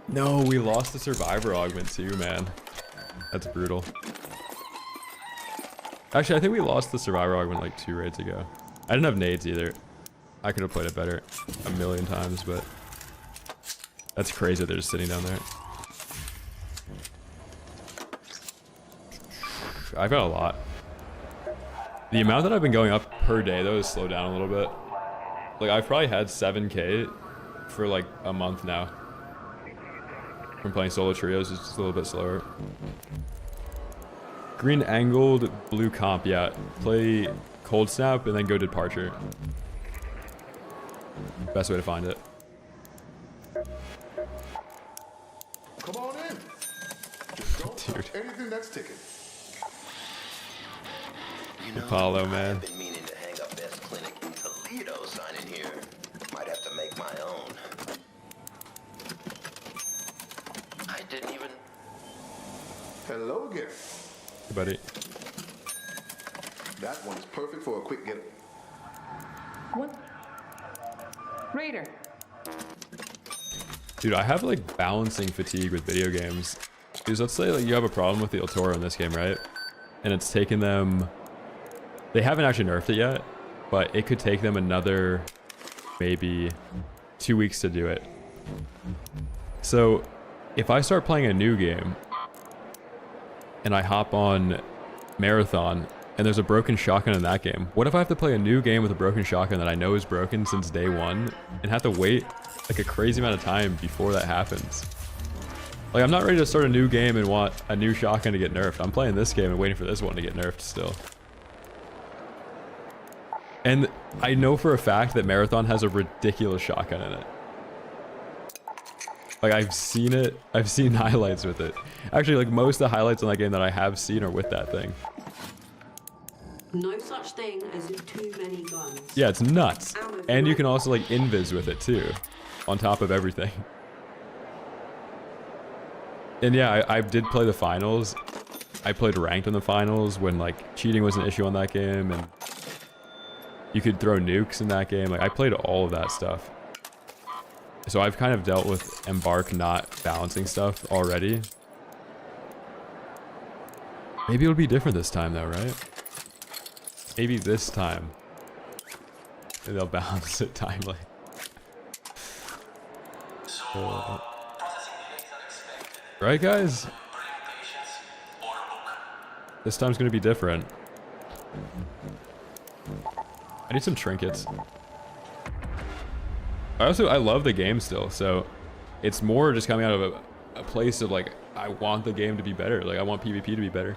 No, we lost the survivor augment too, man. That's brutal. Actually, I think we lost the survivor augment like 2 raids ago. I didn't have nades either. I could have played it better a million times, but that's crazy they're just sitting down there. I've got a lot. The amount that I've been going up per day though has slowed down a little bit. Like I've probably had 7k for like a month now. From playing solo trios, it's just a little bit slower. Green angled, blue comp, yeah. Play cold snap and then go departure. Best way to find it. Come on in. Just don't touch anything that's ticking. You know, Apollo, man. I've been meaning to hang up Best Clinic in Toledo sign in here. Might have to make my own. I didn't even... Hello again. Hey, buddy. That one is perfect for a quick get. What? Raider. Dude, I have like balancing fatigue with video games. Because let's say like you have a problem with the El Toro in this game, right? And it's taken them... They haven't actually nerfed it yet, but it could take them another maybe 2 weeks to do it. So if I start playing a new game and I hop on Marathon and there's a broken shotgun in that game, what if I have to play a new game with a broken shotgun that I know is broken since day one and have to wait like a crazy amount of time before that happens? Like, I'm not ready to start a new game and want a new shotgun to get nerfed. I'm playing this game and waiting for this one to get nerfed still. And I know for a fact that Marathon has a ridiculous shotgun in it. Like, I've seen it. I've seen highlights with it. Actually, like, most of the highlights in that game that I have seen are with that thing. No such thing as too many guns. Yeah, it's nuts. And you can also, like, invis with it, too. On top of everything. And yeah, I did play the finals. I played ranked in the finals when, like, cheating was an issue on that game. And you could throw nukes in that game. Like, I played all of that stuff. So I've kind of dealt with Embark not balancing stuff already. Maybe it'll be different this time though, right? Maybe this time they'll balance it timely. Right, guys? This time's gonna be different. I need some trinkets. I love the game still, so it's more just coming out of a place of like, I want the game to be better. Like, I want PvP to be better.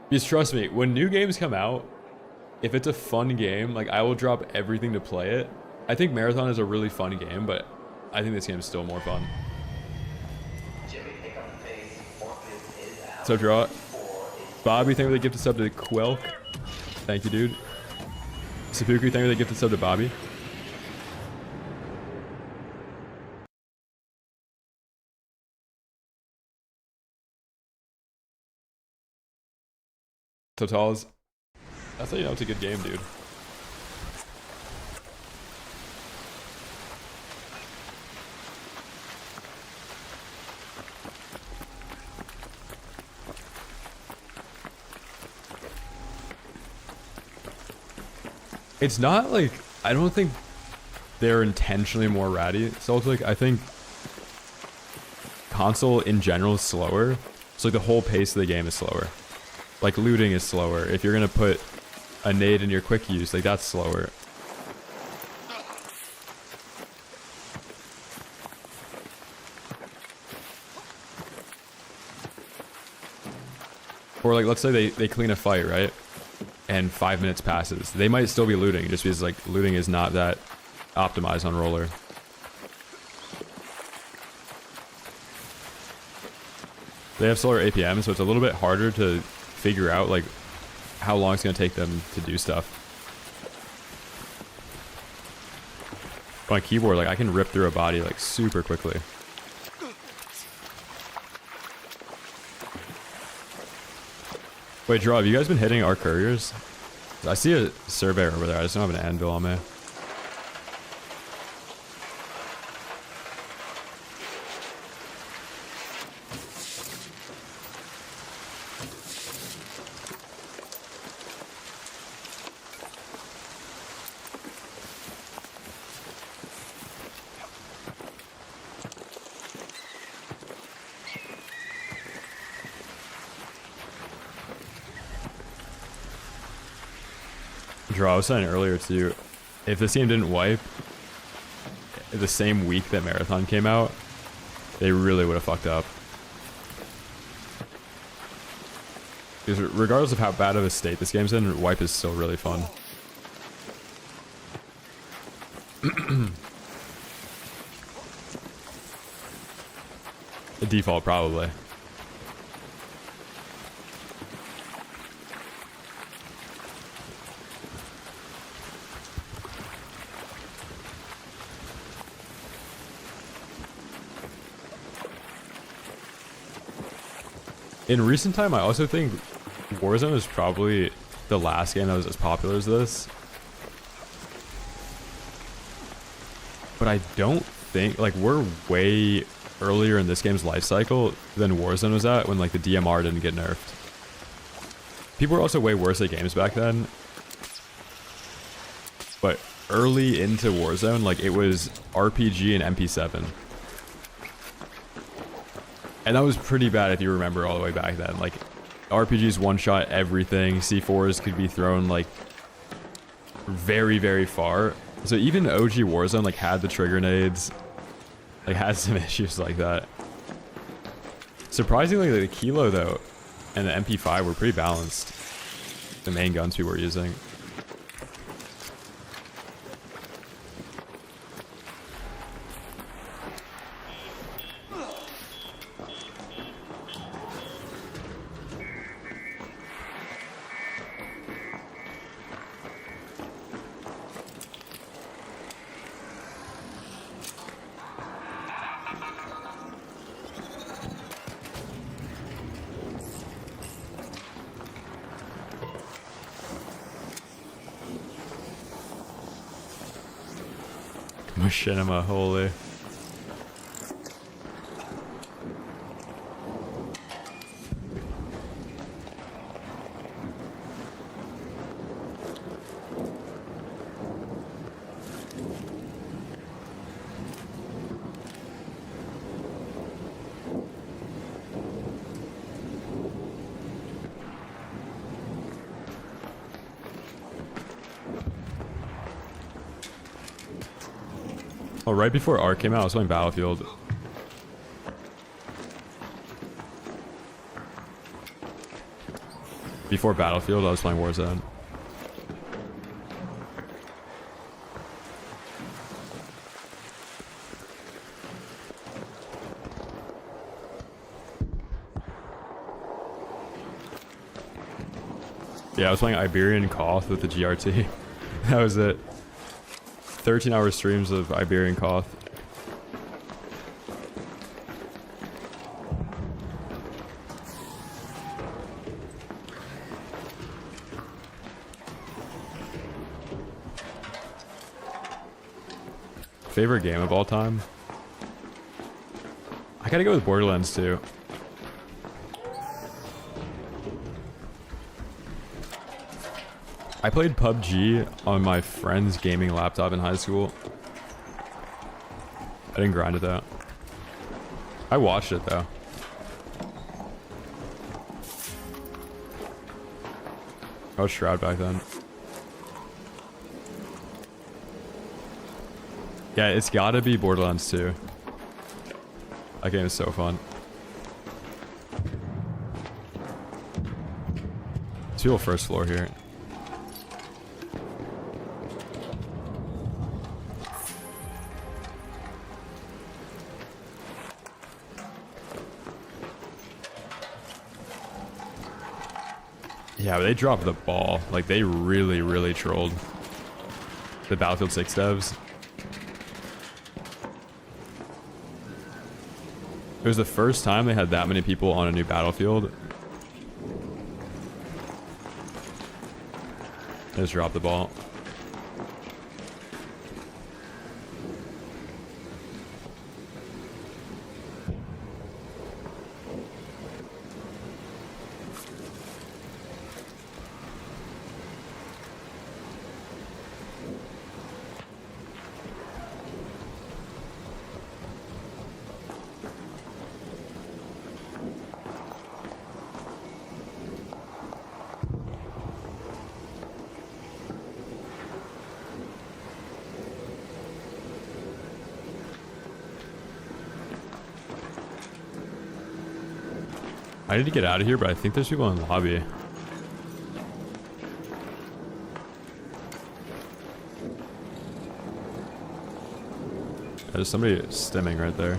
Because trust me, when new games come out, if it's a fun game, like, I will drop everything to play it. I think Marathon is a really fun game, but I think this game is still more fun. So draw. Bobby, thank you for the gifted sub to Quelk. Thank you, dude. Seppuku, thank you for the gifted sub to Bobby. Totals. That's how you know it's a good game, dude. It's not like, I don't think they're intentionally more ratty. So it's like, I think console in general is slower. So like the whole pace of the game is slower. Like looting is slower. If you're gonna put a nade in your quick use, like that's slower. Or like, let's say they clean a fight, right? And 5 minutes passes. They might still be looting, just because like looting is not that optimized on roller. They have slower APM, so it's a little bit harder to figure out like how long it's gonna take them to do stuff. On a keyboard, like I can rip through a body like super quickly. Wait, Draw, have you guys been hitting our couriers? I see a surveyor over there, I just don't have an anvil on me. I was saying earlier to you, if this game didn't wipe the same week that Marathon came out, they really would have fucked up. Because regardless of how bad of a state this game's in, wipe is still really fun. The default, probably. In recent time, I also think Warzone is probably the last game that was as popular as this. But I don't think, like, we're way earlier in this game's life cycle than Warzone was at when, like, the DMR didn't get nerfed. People were also way worse at games back then. But early into Warzone, like, it was RPG and MP7. And that was pretty bad if you remember all the way back then. Like, RPGs one-shot everything. C4s could be thrown, like, very, very far. So even OG Warzone, like, had the trigger nades. Like, had some issues like that. Surprisingly, the Kilo though, and the MP5 were pretty balanced. The main guns we were using. Machinima, holy. Oh, right before Ark came out, I was playing Battlefield. Before Battlefield, I was playing Warzone. Yeah, I was playing Iberian Koth with the GRT. That was it. 13-hour streams of Iberian Koth. Favorite game of all time? I gotta go with Borderlands 2. I played PUBG on my friend's gaming laptop in high school. I didn't grind it though. I watched it though. I was Shroud back then. Yeah, it's gotta be Borderlands 2. That game is so fun. Let's feel first floor here. Yeah, but they dropped the ball. Like, they really, really trolled the Battlefield 6 devs. It was the first time they had that many people on a new Battlefield. They just dropped the ball. I need to get out of here, but I think there's people in the lobby. There's somebody stimming right there.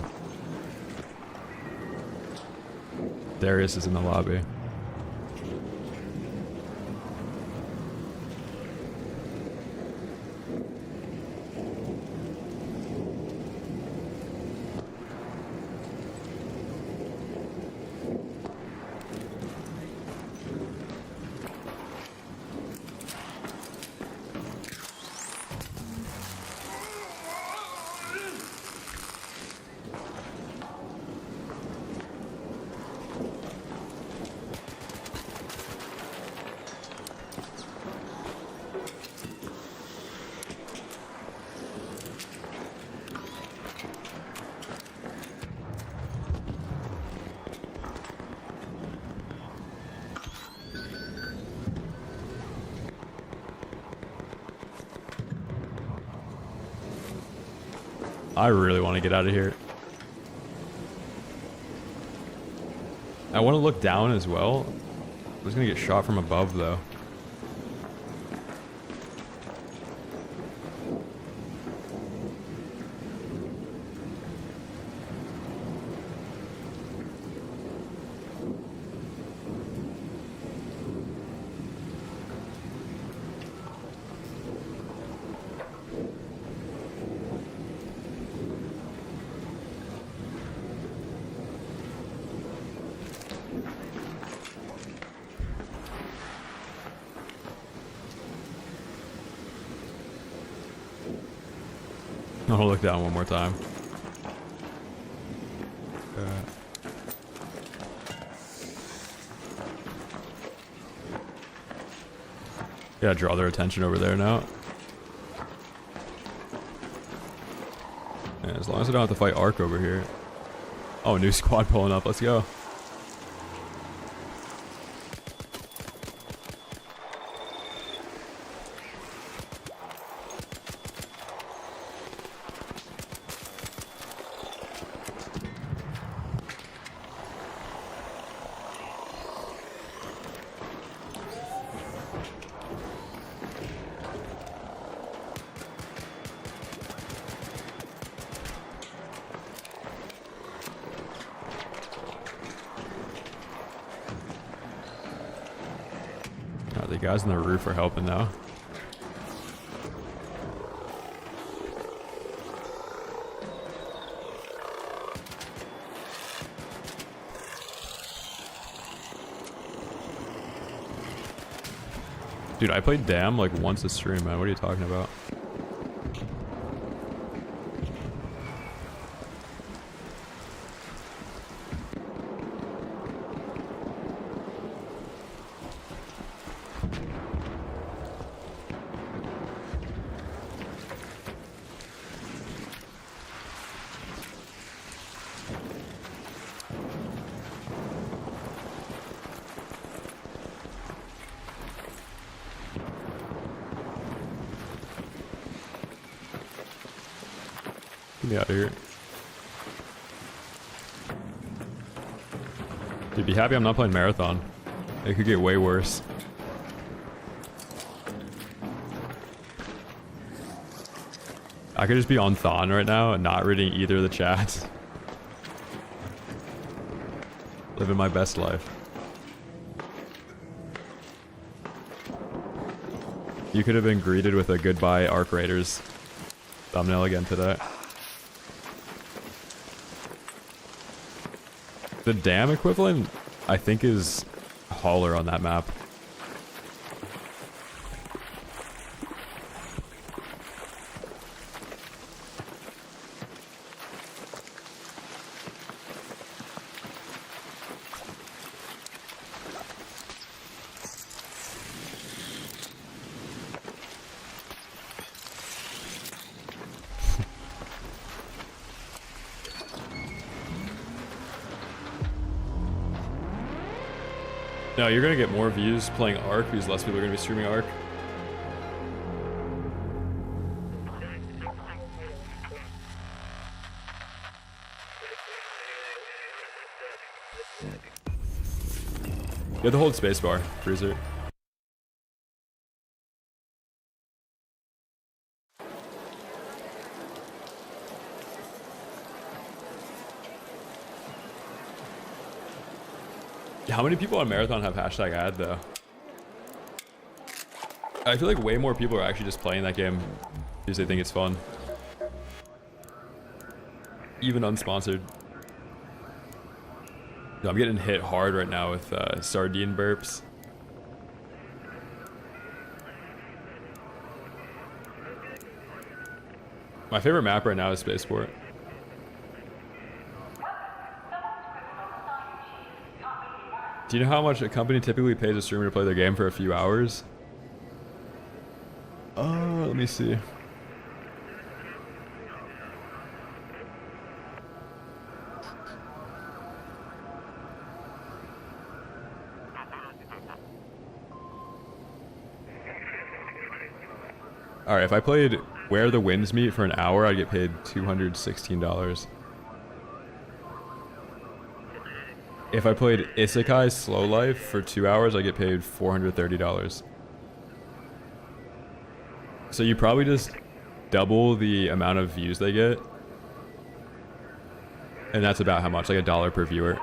Darius is in the lobby. I really want to get out of here. I want to look down as well. I was gonna get shot from above though. I'll look down one more time. Yeah, draw their attention over there now. Yeah, as long as I don't have to fight Ark over here. Oh, new squad pulling up. Let's go. The guys on the roof are helping now. Dude, I played Damn like once a stream, man. What are you talking about? Get me out of here. Dude, be happy I'm not playing Marathon. It could get way worse. I could just be on Thon right now and not reading either of the chats. Living my best life. You could have been greeted with a goodbye Arc Raiders thumbnail again today. The Dam equivalent, I think, is Hauler on that map. No, you're gonna get more views playing Ark because less people are gonna be streaming Ark. You have to hold spacebar, Bruiser. How many people on Marathon have hashtag ad though? I feel like way more people are actually just playing that game because they think it's fun. Even unsponsored. No, I'm getting hit hard right now with sardine burps. My favorite map right now is Spaceport. Do you know how much a company typically pays a streamer to play their game for a few hours? Let me see. Alright, if I played Where the Winds Meet for an hour, I'd get paid $216. if I played Isekai Slow Life for 2 hours, I get paid $430. So you probably just double the amount of views they get. And that's about how much, like $1 per viewer.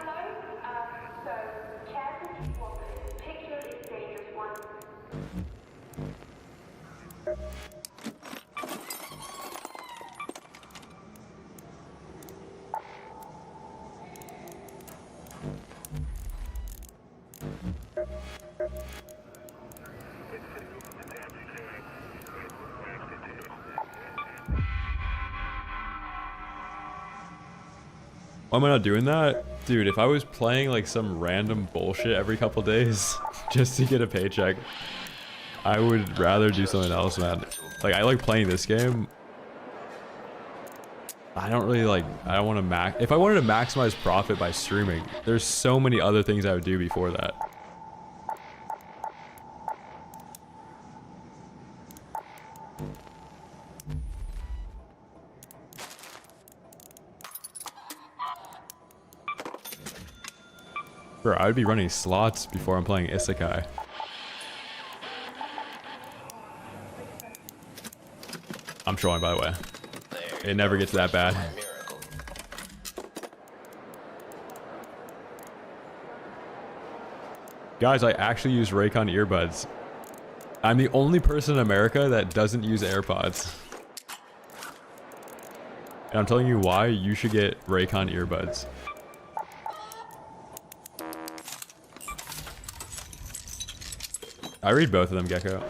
Why am I not doing that? Dude, if I was playing like some random bullshit every couple days just to get a paycheck, I would rather do something else, man. Like, I like playing this game. I don't really like, I don't want to if I wanted to maximize profit by streaming, there's so many other things I would do before that. Bro, I would be running slots before I'm playing Isekai. I'm trolling, by the way. It never gets that bad. Guys, I actually use Raycon earbuds. I'm the only person in America that doesn't use AirPods. And I'm telling you why you should get Raycon earbuds. I read both of them, Gecko.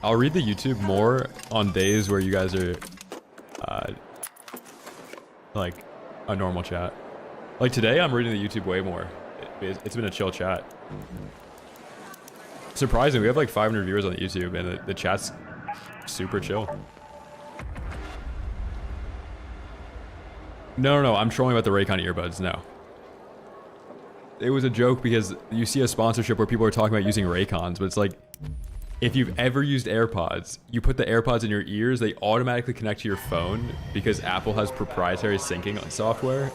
I'll read the YouTube more on days where you guys are, like, a normal chat. Like today, I'm reading the YouTube way more. It's been a chill chat. Surprising, we have like 500 viewers on the YouTube, and the chat's super chill. No, I'm trolling about the Raycon earbuds, no. It was a joke because you see a sponsorship where people are talking about using Raycons, but it's like, if you've ever used AirPods, you put the AirPods in your ears, they automatically connect to your phone because Apple has proprietary syncing software.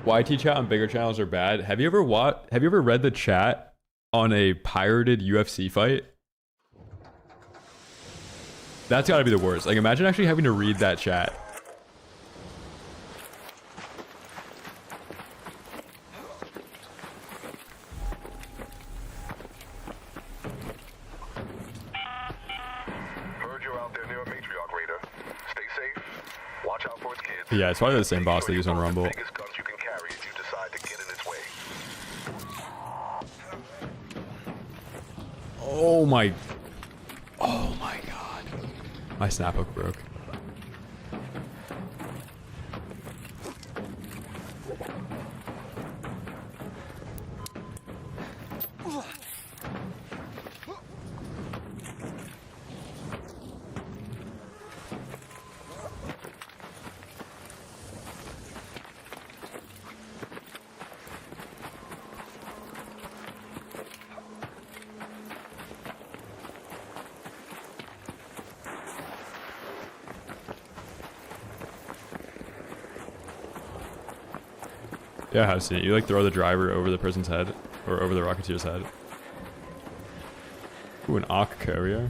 YT chat on bigger channels are bad. Have you ever read the chat on a pirated UFC fight? That's gotta be the worst. Like, imagine actually having to read that chat. Heard you're out there near a matriarch raider. Stay safe. Watch out for its kids. Yeah, it's probably the same boss they use on Rumble. Biggest guns you can carry if you decide to get in its way. Oh my god. My snap hook broke. Yeah, I've seen it. You like throw the driver over the person's head, or over the Rocketeer's head. Ooh, an Arc Courier.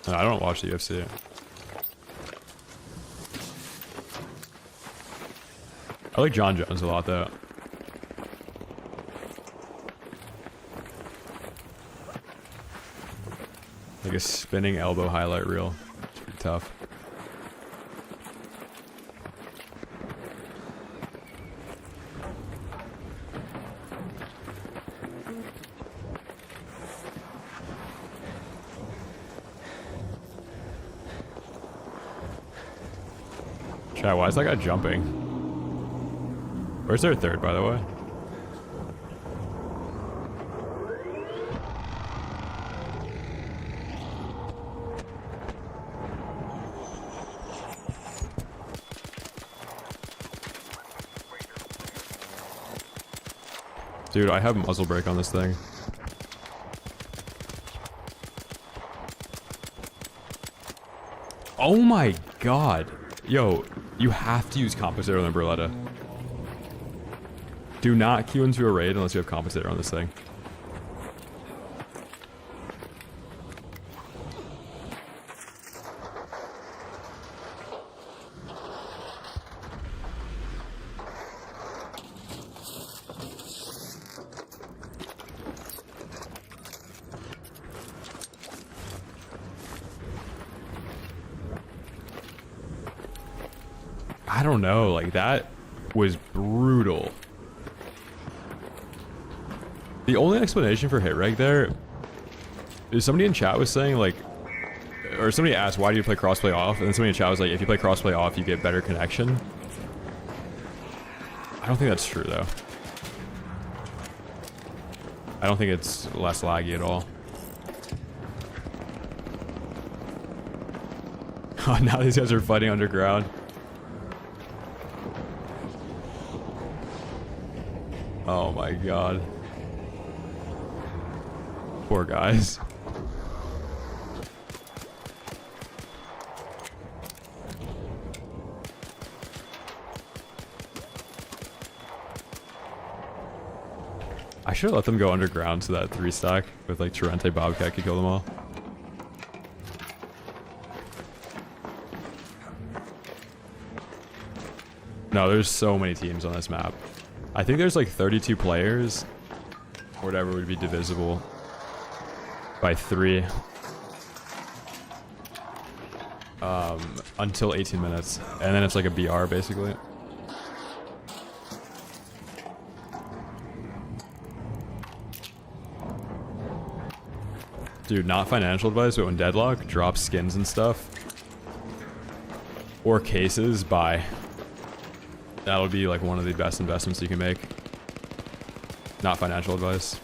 I don't watch the UFC. I like John Jones a lot, though. Like a spinning elbow highlight reel. It's pretty tough. Chat, why is that guy jumping? Where's their third, by the way? Dude, I have muzzle brake on this thing. Oh my god. Yo, you have to use compensator on the Berletta. Do not queue into a raid unless you have compensator on this thing. I don't know, like that was brutal. The only explanation for hit reg there is somebody in chat was saying like, or somebody asked why do you play crossplay off, and then somebody in chat was like, if you play crossplay off you get better connection. I don't think that's true though. I don't think it's less laggy at all. Oh, now these guys are fighting underground. Oh my god. Poor guys. I should have let them go underground so that 3-stack with like Torrente Bobcat could kill them all. No, there's so many teams on this map. I think there's like 32 players, or whatever would be divisible by 3 until 18 minutes, and then it's like a BR basically. Dude, not financial advice, but when Deadlock drops skins and stuff or cases, buy. That'll be like one of the best investments you can make. Not financial advice.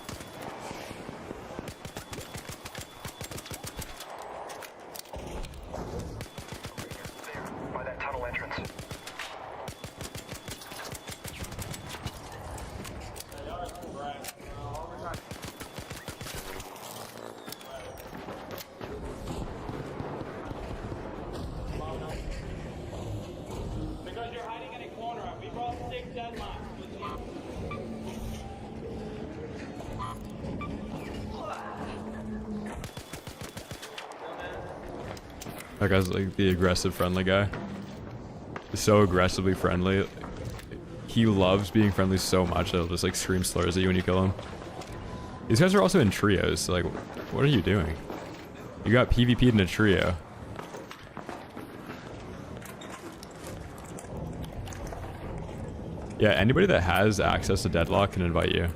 By that tunnel entrance. That guy's like the aggressive friendly guy. He's so aggressively friendly. He loves being friendly so much that he'll just like scream slurs at you when you kill him. These guys are also in trios, so like, what are you doing? You got PvP'd in a trio. Yeah, anybody that has access to Deadlock can invite you.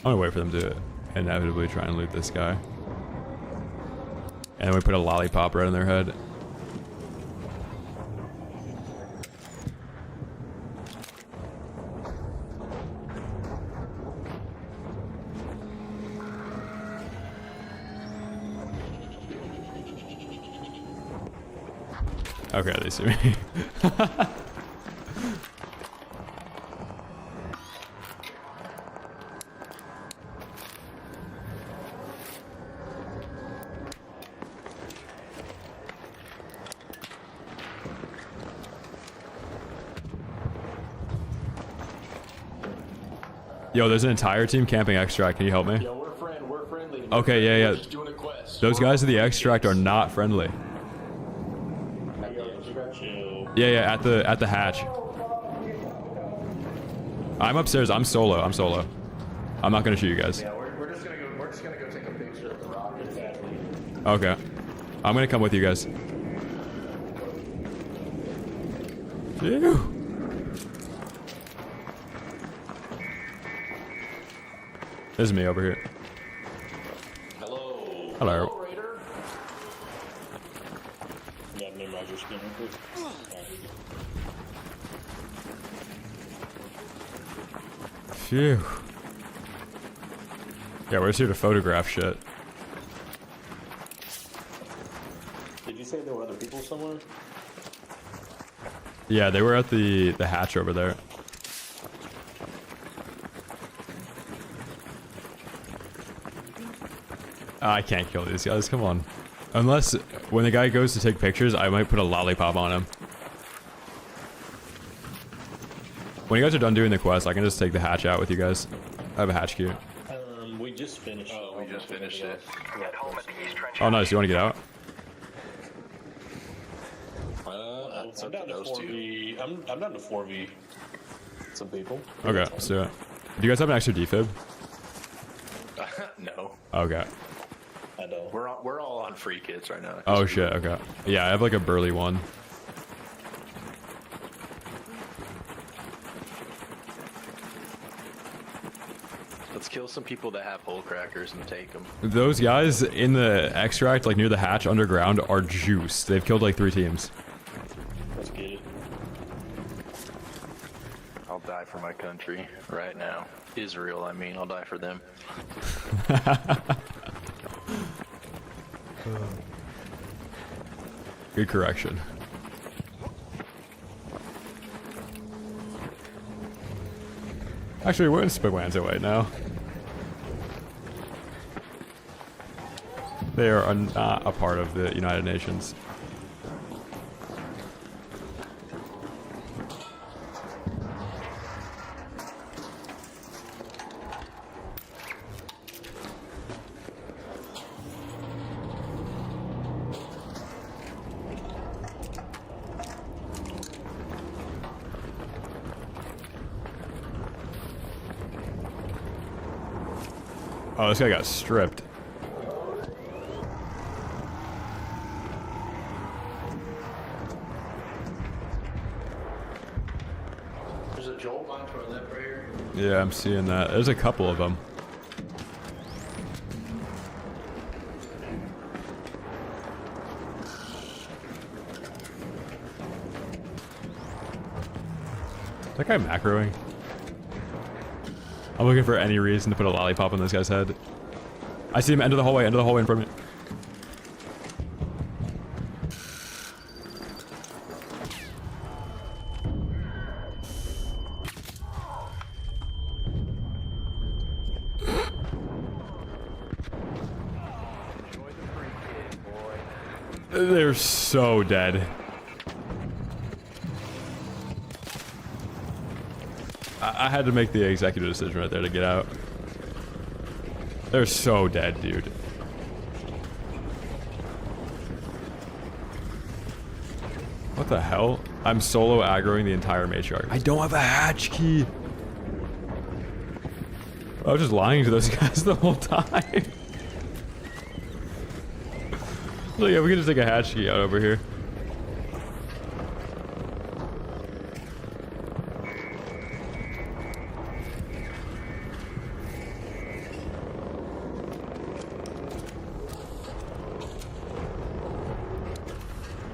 I'm gonna wait for them to inevitably try and loot this guy. And then we put a lollipop right in their head. Okay, they see me. Yo, there's an entire team camping extract. Can you help me? Yo, we're friendly. Okay, yeah, yeah. Just doing a quest. Those guys at the extract are not friendly. Yeah, yeah, at the hatch. I'm upstairs. I'm solo. I'm not gonna shoot you guys. Yeah, we're just gonna go take a picture of the rocket. Okay. I'm gonna come with you guys. Phew. This is me over here. Hello. Hello. Raider. Yeah, name Roger skin real quick. Alright, here you go. Phew. Yeah, we're just here to photograph shit. Did you say there were other people somewhere? Yeah, they were at the hatch over there. I can't kill these guys, come on. Unless, when the guy goes to take pictures, I might put a lollipop on him. When you guys are done doing the quest, I can just take the hatch out with you guys. I have a hatch key. We just finished. Oh, we just finished it. Head home at the East Trench. Oh, nice. You want to get out? I'm down to 4v. I'm down to 4v. Some people. Okay, let's do it. Do you guys have an extra defib? No. Okay. I don't. We're all on free kits right now. Oh shit, okay. Yeah, I have like a burly one. Let's kill some people that have hole crackers and take them. Those guys in the extract, like near the hatch underground, are juiced. They've killed like 3 teams. Let's get it. I'll die for my country right now. Israel, I mean. I'll die for them. Good correction. Actually, we're in Spagwanza right now. They are not a part of the United Nations. Oh, this guy got stripped. There's a jolt onto our lip right here. Yeah, I'm seeing that. There's a couple of them. Is that guy macroing? I'm looking for any reason to put a lollipop on this guy's head. I see him end of the hallway in front of me. They're so dead. I had to make the executive decision right there to get out. They're so dead, dude. What the hell? I'm solo aggroing the entire matriarch. I don't have a hatch key. I was just lying to those guys the whole time. So yeah, we can just take a hatch key out over here.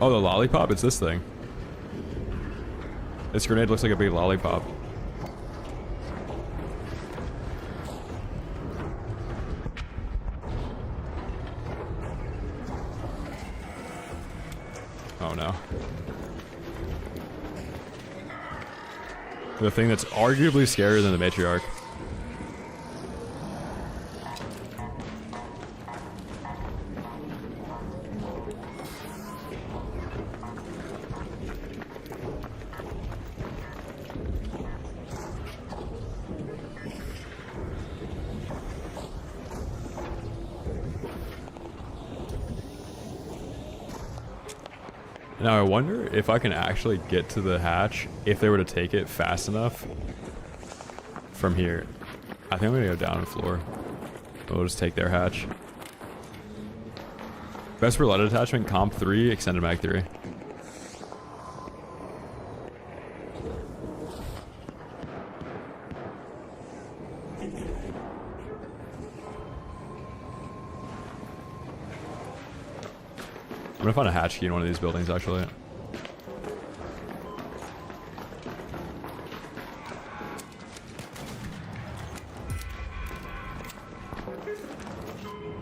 Oh, the lollipop? It's this thing. This grenade looks like a big lollipop. Oh no. The thing that's arguably scarier than the matriarch. Now I wonder if I can actually get to the hatch if they were to take it fast enough from here. I think I'm gonna go down the floor. We'll just take their hatch. Best roulette attachment, comp 3, extended mag 3. I'm gonna find a hatch key in one of these buildings, actually.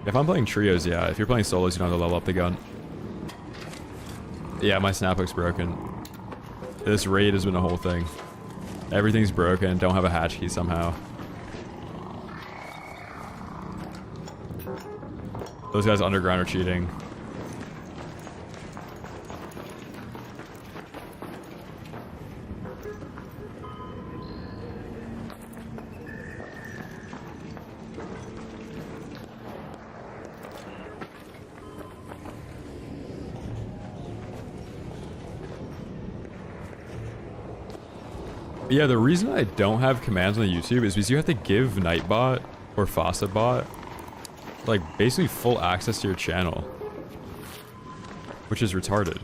If I'm playing trios, yeah. If you're playing solos, you don't have to level up the gun. Yeah, my snap hook's broken. This raid has been a whole thing. Everything's broken. Don't have a hatch key somehow. Those guys underground are cheating. Yeah, the reason I don't have commands on the YouTube is because you have to give Nightbot or FaucetBot like basically full access to your channel, which is retarded.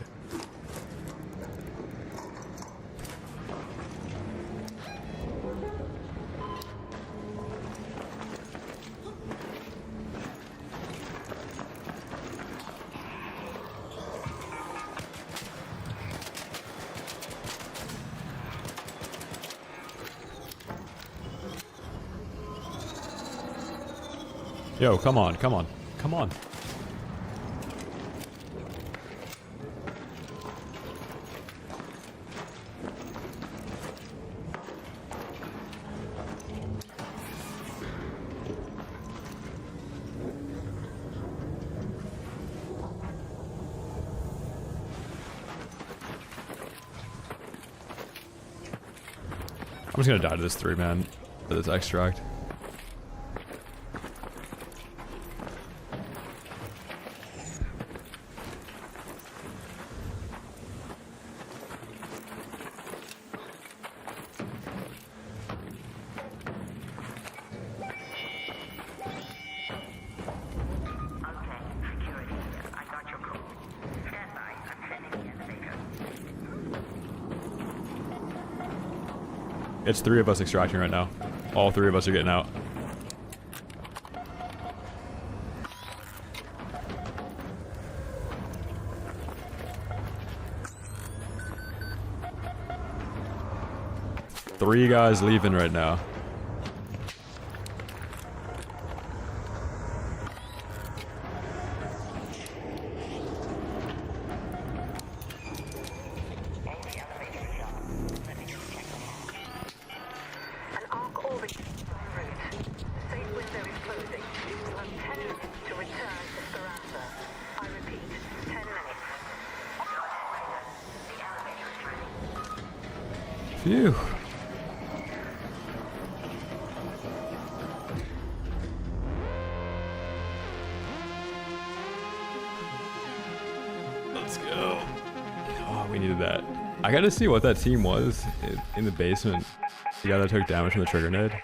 Yo, come on, come on, come on. I'm just gonna die to this 3-man, to this extract. It's 3 of us extracting right now. All 3 of us are getting out. Three guys leaving right now. Phew. Let's go. Oh, we needed that. I gotta see what that team was in the basement. The guy that took damage from the trigger nade.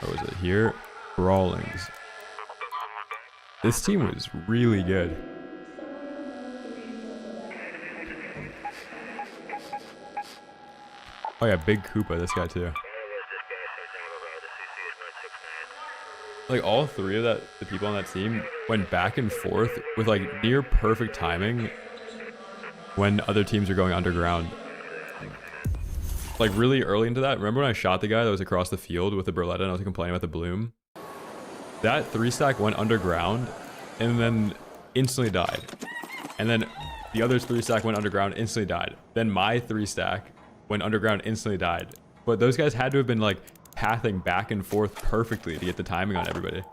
Or was it here? Brawlings. This team was really good. Oh yeah, big Koopa, this guy too. Like all 3 of the people on that team went back and forth with like near perfect timing when other teams are going underground. Like really early into that, remember when I shot the guy that was across the field with the Berletta and I was complaining about the bloom? That 3-stack went underground and then instantly died. And then the other's 3-stack went underground, instantly died. Then my 3-stack went underground, instantly died. But those guys had to have been like pathing back and forth perfectly to get the timing on everybody.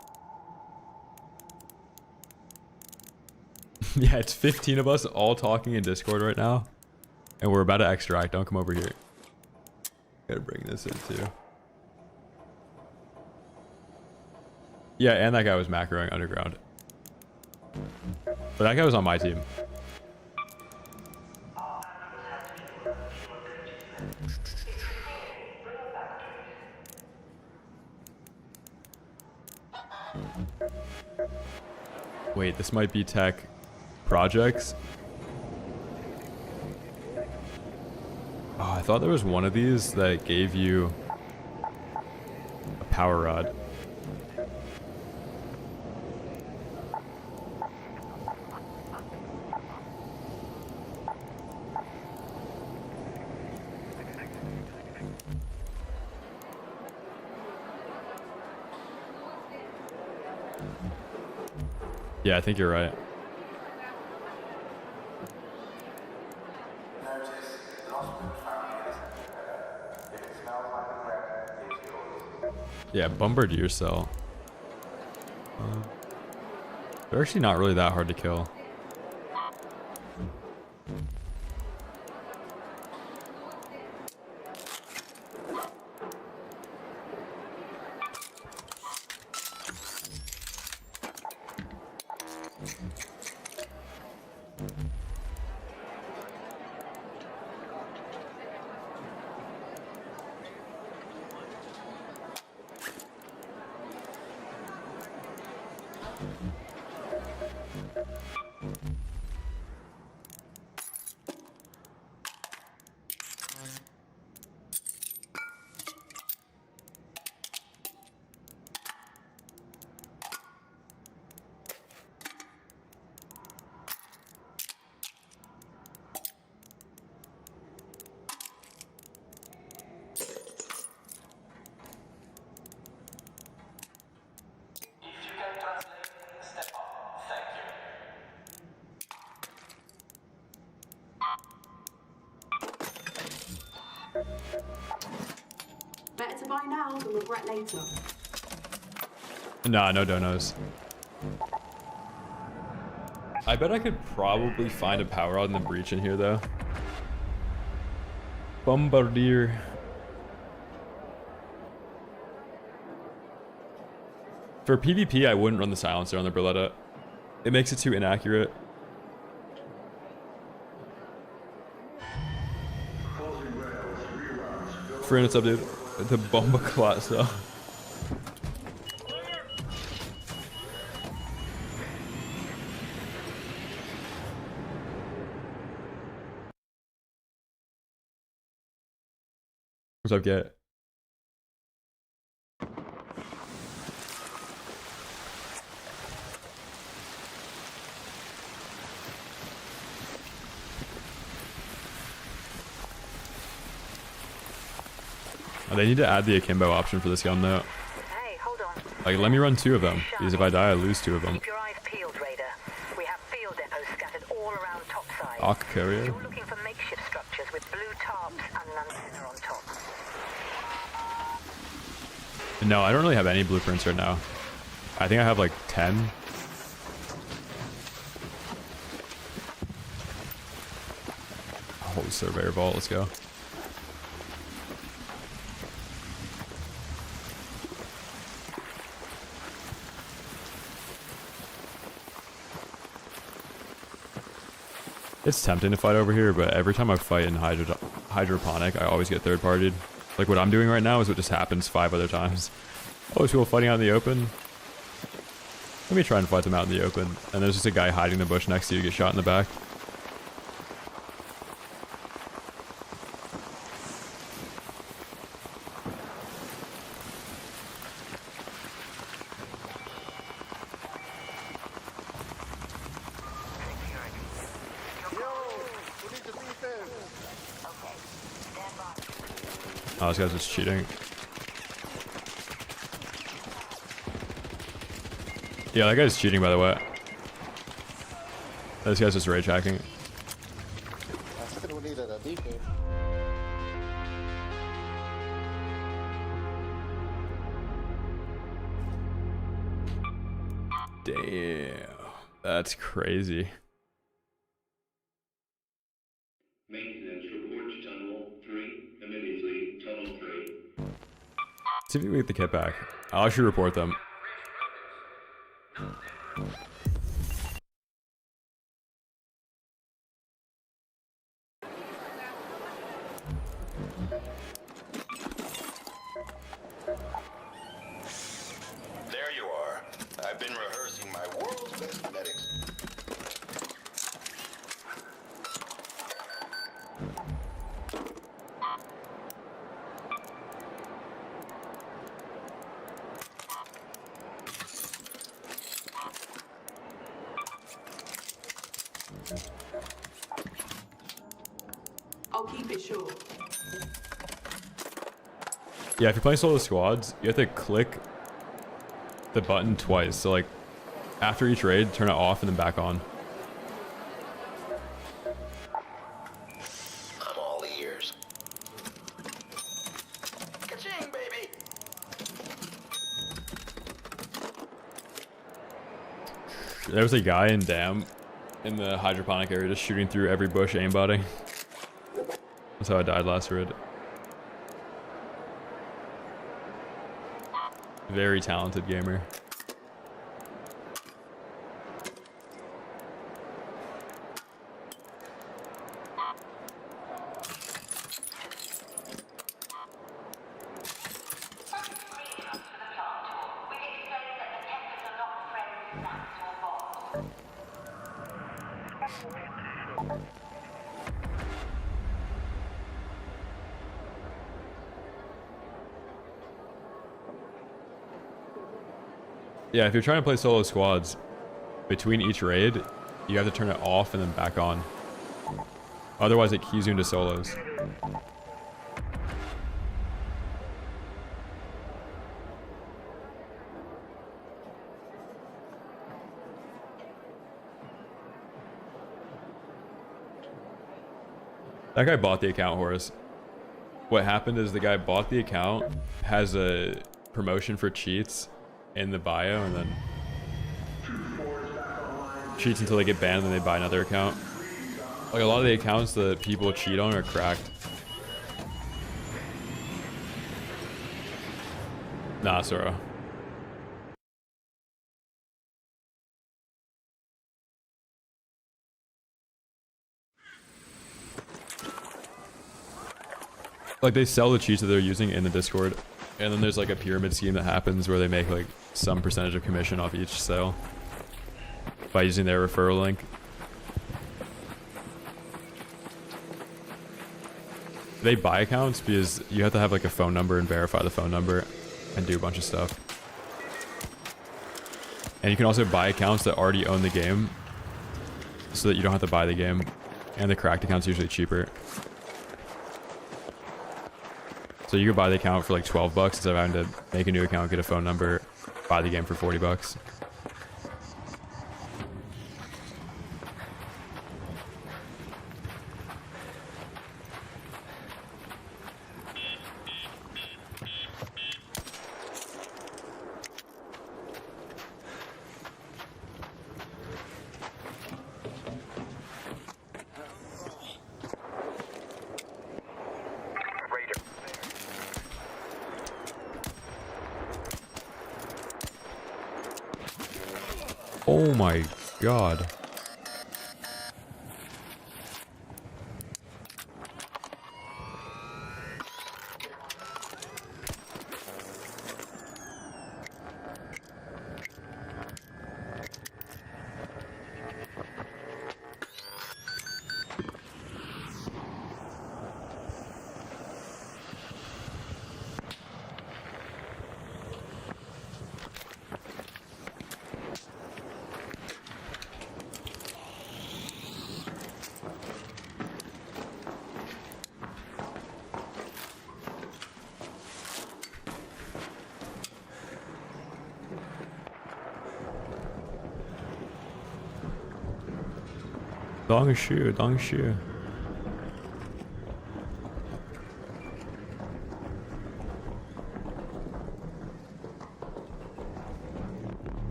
Yeah, it's 15 of us all talking in Discord right now. And we're about to extract. Don't come over here. Gotta bring this in too. Yeah, and that guy was macroing underground. But that guy was on my team. Wait, this might be tech projects. Oh, I thought there was one of these that gave you a power rod. Yeah, I think you're right. Yeah, bombardier cell. They're actually not really that hard to kill. Better to buy now than regret later. Nah, no donos. I bet I could probably find a power rod in the breach in here though. Bombardier. For PvP, I wouldn't run the silencer on the Berletta. It makes it too inaccurate. Friend, what's up, dude? The bomba clot cell. What's up, Get? Oh, they need to add the akimbo option for this gun though. Hey, hold on. Like, let me run 2 of them, because if I die, I lose 2 of them. Keep your eyes peeled, Raider. We have field depots scattered all around topside. Arc carrier. You're looking for makeshift structures with blue tarps and an antenna on top. No, I don't really have any blueprints right now. I think I have like 10. Holy surveyor vault, let's go. It's tempting to fight over here, but every time I fight in hydroponic, I always get third-partied. Like what I'm doing right now is what just happens 5 other times. Oh, it's people fighting out in the open. Let me try and fight them out in the open. And there's just a guy hiding in the bush next to you, get shot in the back. Oh, this guy's just cheating. Yeah, that guy's cheating, by the way. This guy's just rage hacking. Damn. That's crazy. Maintenance report to Tunnel 3. Immediately, Tunnel 3. See if we can get the kit back. I'll actually report them. There you are. I've been rehearsing my world's best medics. I'll keep it short. Yeah, if you're playing solo squads, you have to click the button twice. So like, after each raid, turn it off and then back on. I'm all ears. Ka-ching, baby! There was a guy in Dam in the hydroponic area just shooting through every bush aimbotting. That's how I died last raid. Very talented gamer. Yeah, if you're trying to play solo squads, between each raid, you have to turn it off and then back on. Otherwise, it keys you into solos. That guy bought the account, Horace. What happened is the guy bought the account, has a promotion for cheats in the bio, and then cheats until they get banned and then they buy another account. Like a lot of the accounts that people cheat on are cracked. Nah, Sora. Like they sell the cheats that they're using in the Discord, and then there's like a pyramid scheme that happens where they make like some percentage of commission off each sale by using their referral link. They buy accounts because you have to have like a phone number and verify the phone number and do a bunch of stuff. And you can also buy accounts that already own the game so that you don't have to buy the game, and the cracked account's usually cheaper. So you could buy the account for like 12 bucks instead of having to make a new account, get a phone number, buy the game for 40 bucks. Oh my god. Long shoe.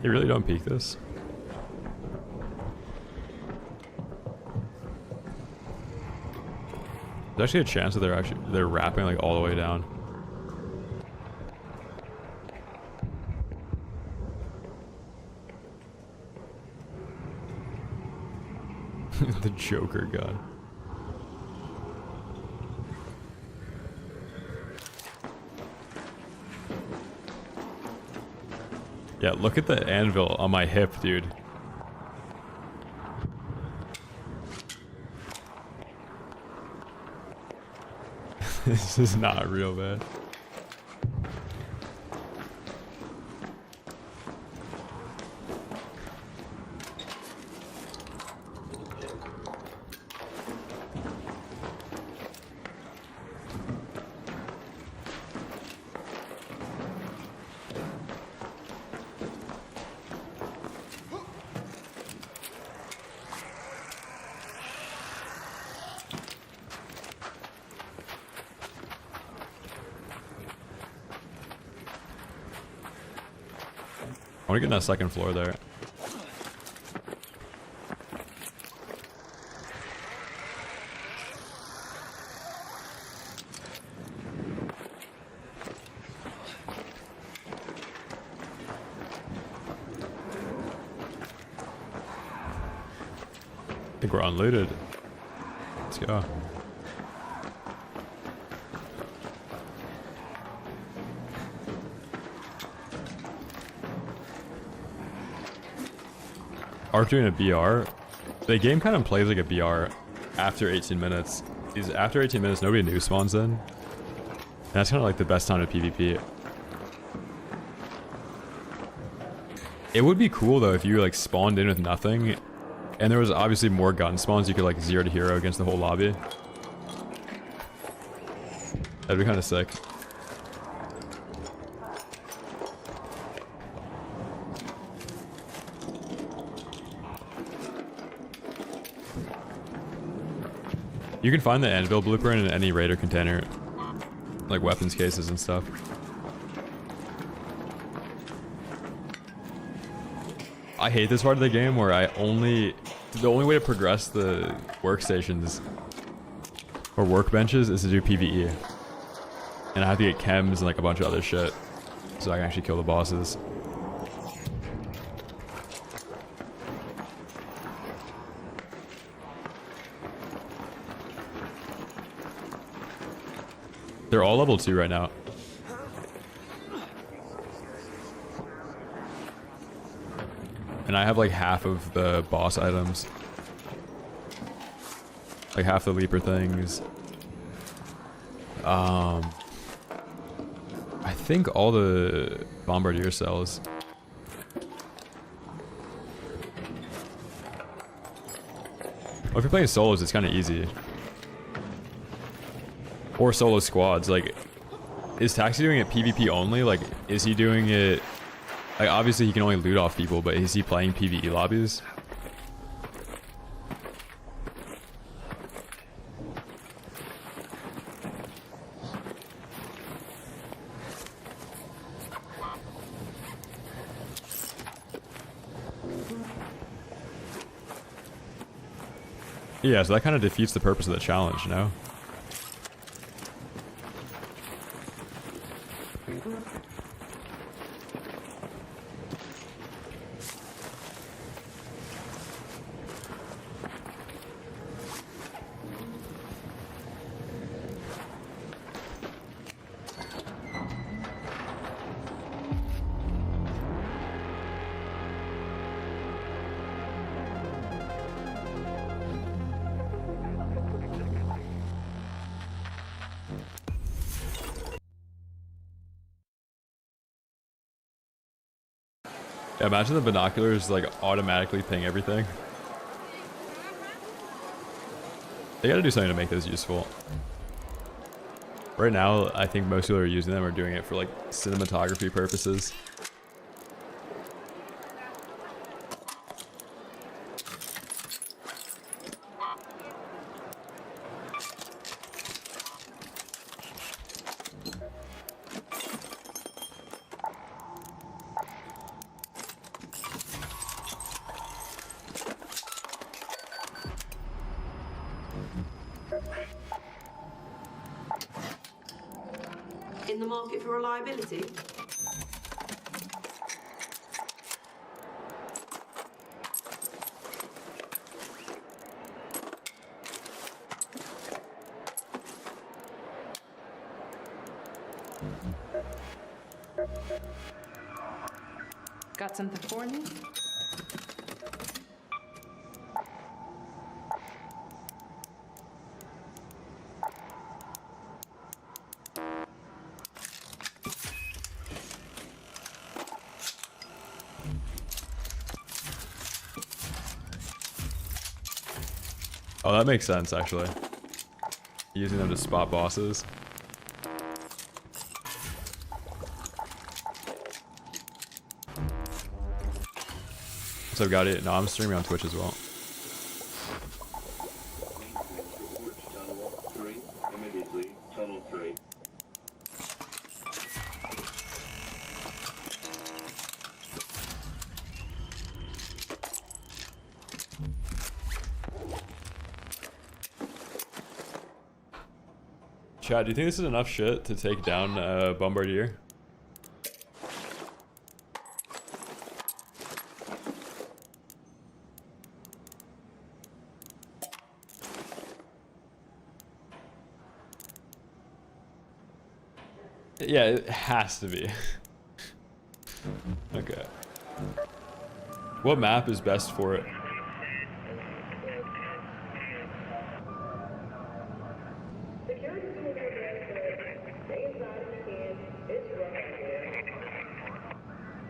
You really don't peek this? There's actually a chance that they're wrapping like all the way down. The Joker gun. Yeah, look at the anvil on my hip, dude. This is not real bad. want to get in that second floor there. I think we're unlooted. Let's go. Arc doing a BR. The game kind of plays like a BR after 18 minutes. Because after 18 minutes, nobody new spawns in. And that's kind of like the best time to PvP. It would be cool though if you like spawned in with nothing, and there was obviously more gun spawns. You could like 0 to hero against the whole lobby. That'd be kind of sick. You can find the anvil blueprint in any raider container, like weapons cases and stuff. I hate this part of the game where the only way to progress the workstations or workbenches is to do PvE. And I have to get chems and like a bunch of other shit so I can actually kill the bosses. They're all level 2 right now. And I have like half of the boss items. Like half the leaper things. I think all the bombardier cells. Well, if you're playing solos, it's kind of easy. Or solo squads. Like, is Taxi doing it PvP only? Like, is he doing it... Like, obviously he can only loot off people, but is he playing PvE lobbies? Yeah, so that kind of defeats the purpose of the challenge, no? Yeah, imagine the binoculars like automatically ping everything. They gotta do something to make those useful. Right now, I think most people who are using them are doing it for like cinematography purposes. In the market for reliability? Got something for me? Oh, that makes sense, actually. Using them to spot bosses. So I've got it. No, I'm streaming on Twitch as well. Chad, do you think this is enough shit to take down Bombardier? Yeah, it has to be. Okay. What map is best for it?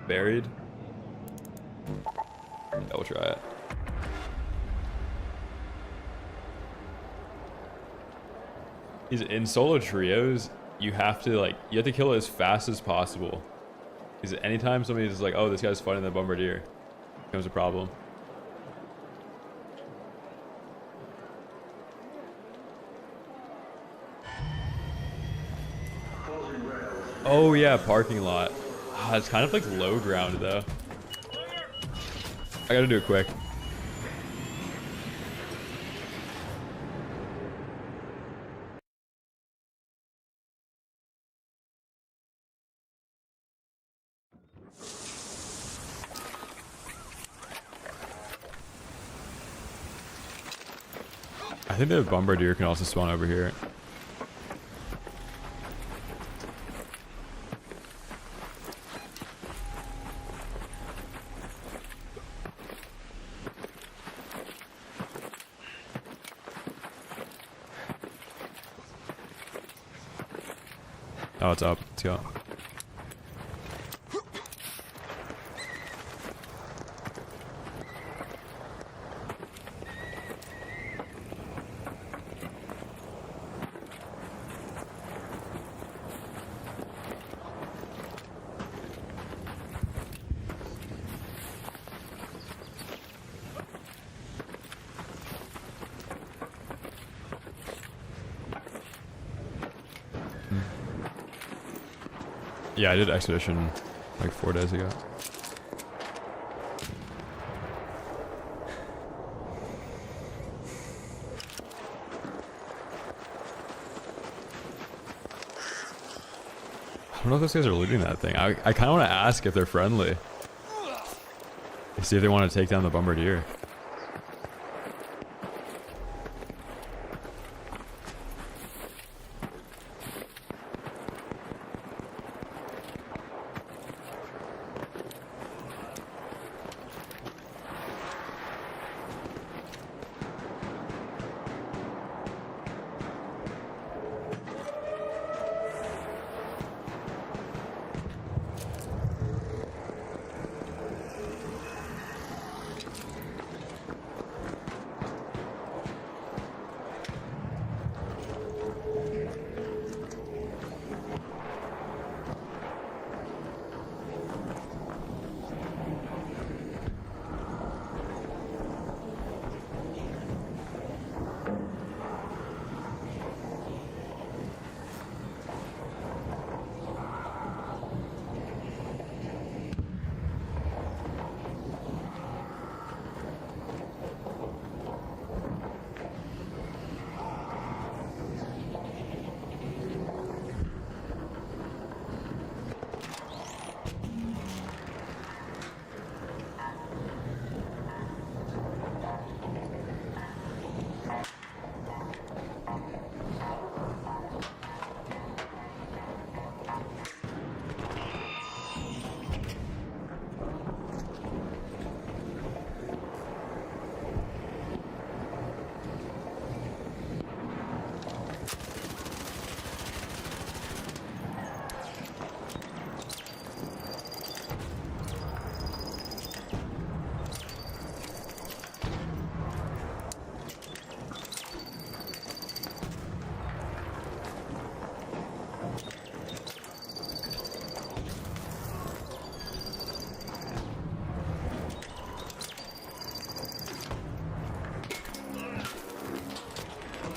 Buried? Yeah, we'll try it. He's in solo trios. You have to kill it as fast as possible. Because anytime somebody's like, oh, this guy's fighting the Bombardier, becomes a problem. Oh yeah, parking lot. Ah, it's kind of like low ground though. I gotta do it quick. I think the Bombardier can also spawn over here. Oh, it's up. Let's go. Yeah, I did Expedition like 4 days ago. I don't know if those guys are looting that thing. I kind of want to ask if they're friendly. See if they want to take down the Bombardier.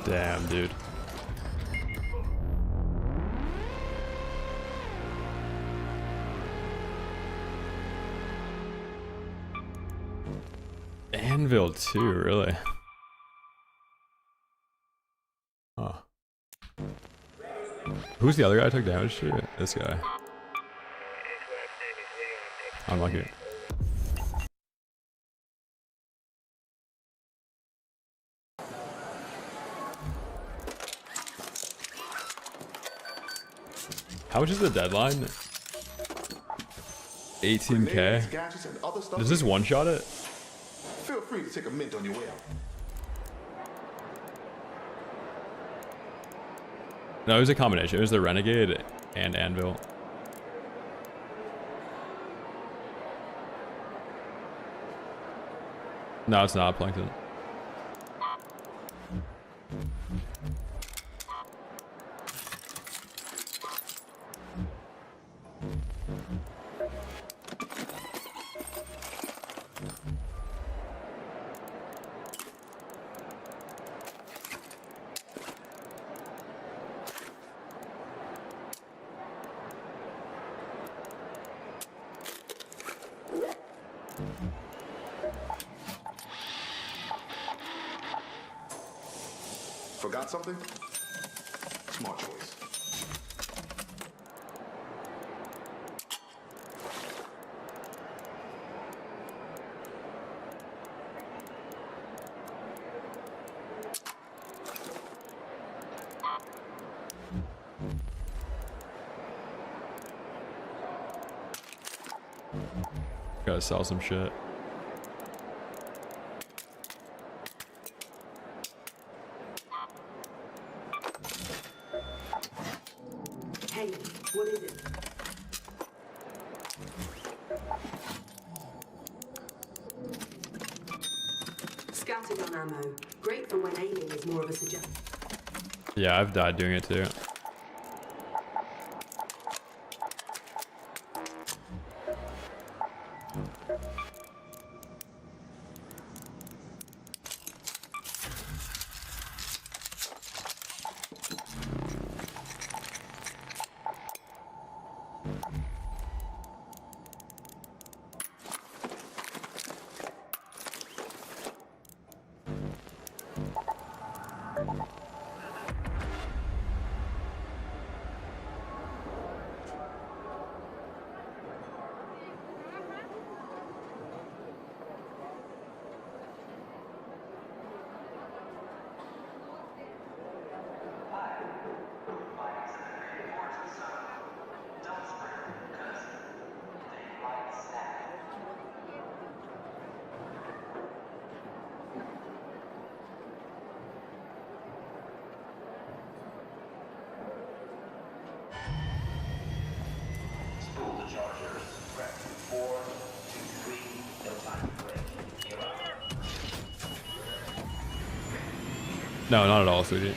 Damn, dude. Anvil too, really? Huh. Who's the other guy I took damage to? This guy. Unlucky. How much is the deadline? 18k. Gadgets, and other stuff. Does this one-shot it? Feel free to take a mint on your way out. No, it was a combination. It was the Renegade and Anvil. No, it's not Plankton. Forgot something? Smart choice. Gotta sell some shit. Hey, what is it? Scattergun ammo. Great for when aiming is more of a suggestion. Yeah, I've died doing it too. No, not at all, sweetie.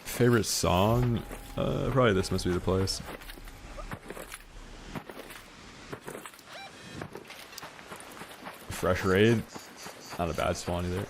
Favorite song? Probably This Must Be the Place. Fresh Raid. Not a bad spawn either.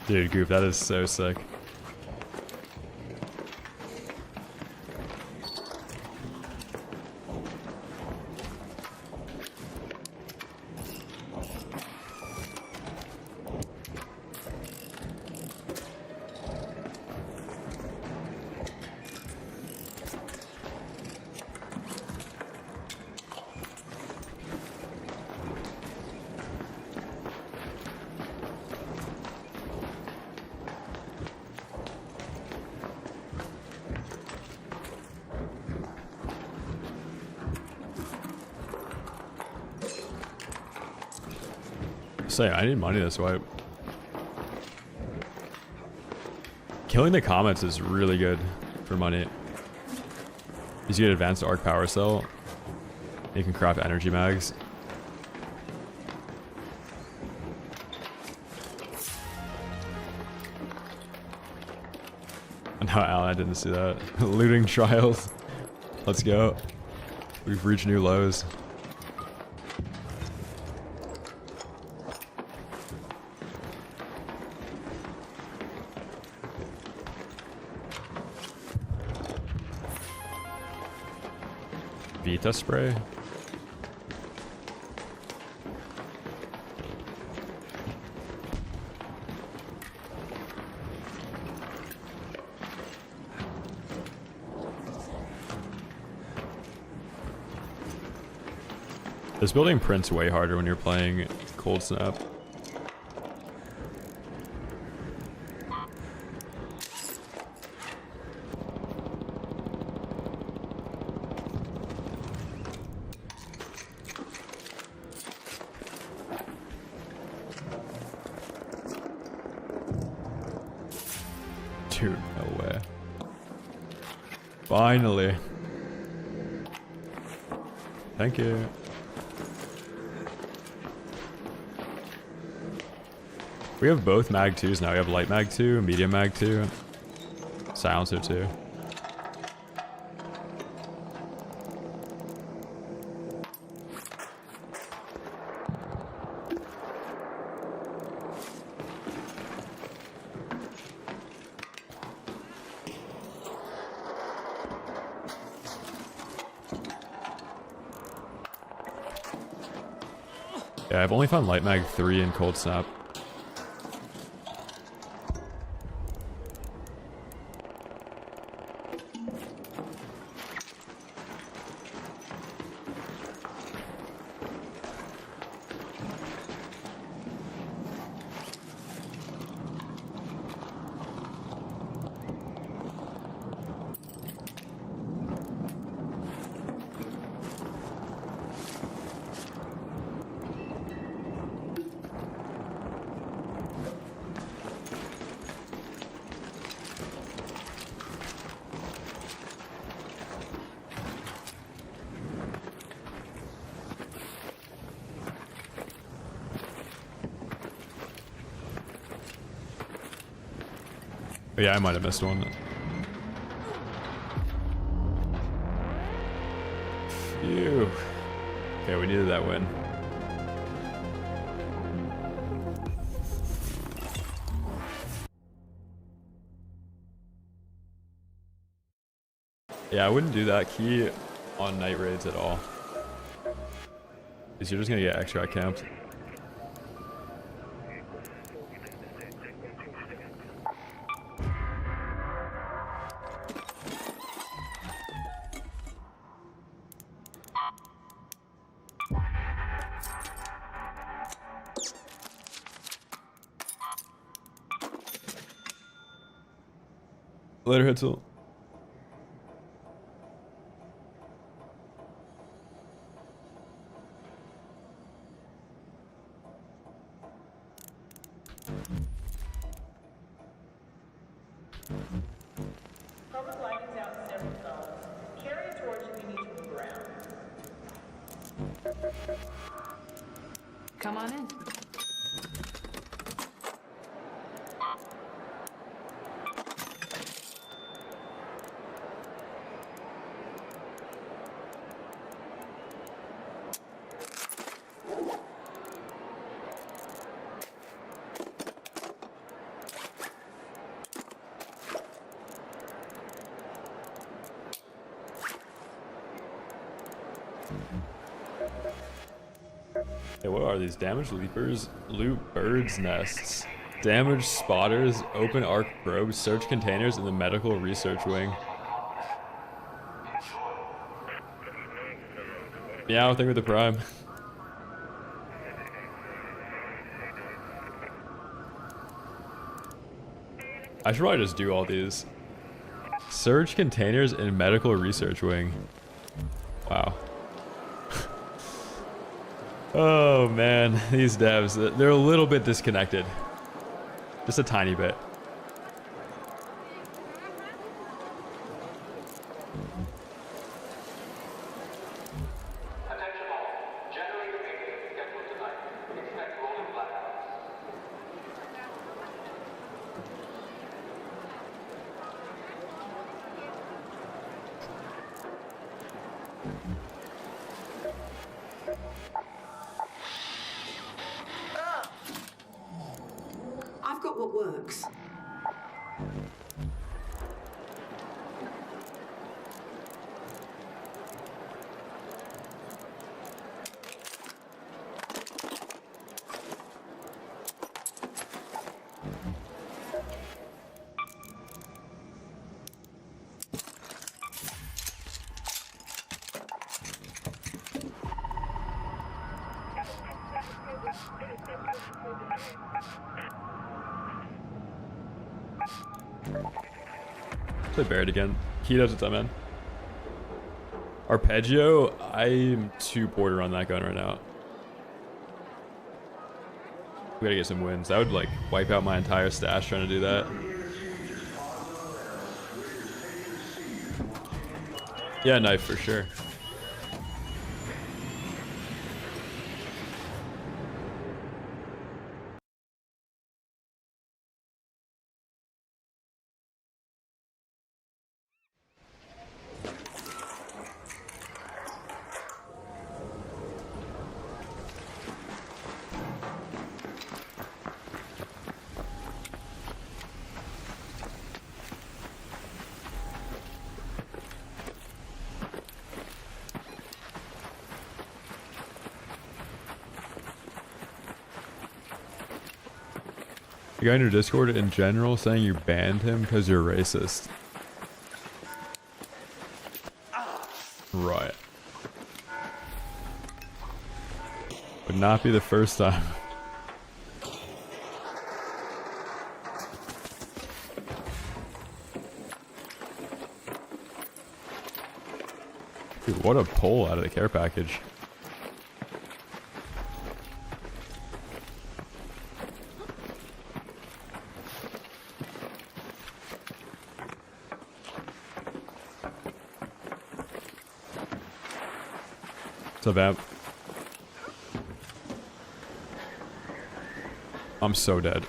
Dude, Goop, that is so sick. Say, I need money this wipe. Killing the comets is really good for money. Because you get advanced arc power cell. You can craft energy mags. No, Alan, I didn't see that. Looting trials. Let's go. We've reached new lows. Vita spray? This building prints way harder when you're playing Cold Snap. Dude, no way. Finally. Thank you. We have both mag 2s now. We have light mag 2, medium mag 2, silencer 2. Yeah, I've only found light mag 3 in Cold Snap. Oh, yeah, I might have missed one. Phew. Okay, we needed that win. Yeah, I wouldn't do that key on night raids at all. Because you're just gonna get extra camped. Later, Hitzel. Public lighting is out in several zones. Carry a torch if you need to move around. Come on in. Hey, what are these? Damaged leapers, loot birds' nests, damaged spotters, open arc probes, search containers in the medical research wing. Yeah, I don't think with the prime. I should probably just do all these. Search containers in medical research wing. Wow. Oh man, these devs, they're a little bit disconnected. Just a tiny bit. Attention all. Generator meeting scheduled tonight. Expect rolling blackouts. I've got what works. Play Barrett again. He does it, man. Arpeggio, I'm too poor to run that gun right now. We gotta get some wins. That would like wipe out my entire stash trying to do that. Yeah, knife for sure. The guy in your Discord in general saying you banned him because you're racist. Right. Would not be the first time. Dude, what a pull out of the care package. What's up, Amp? I'm so dead.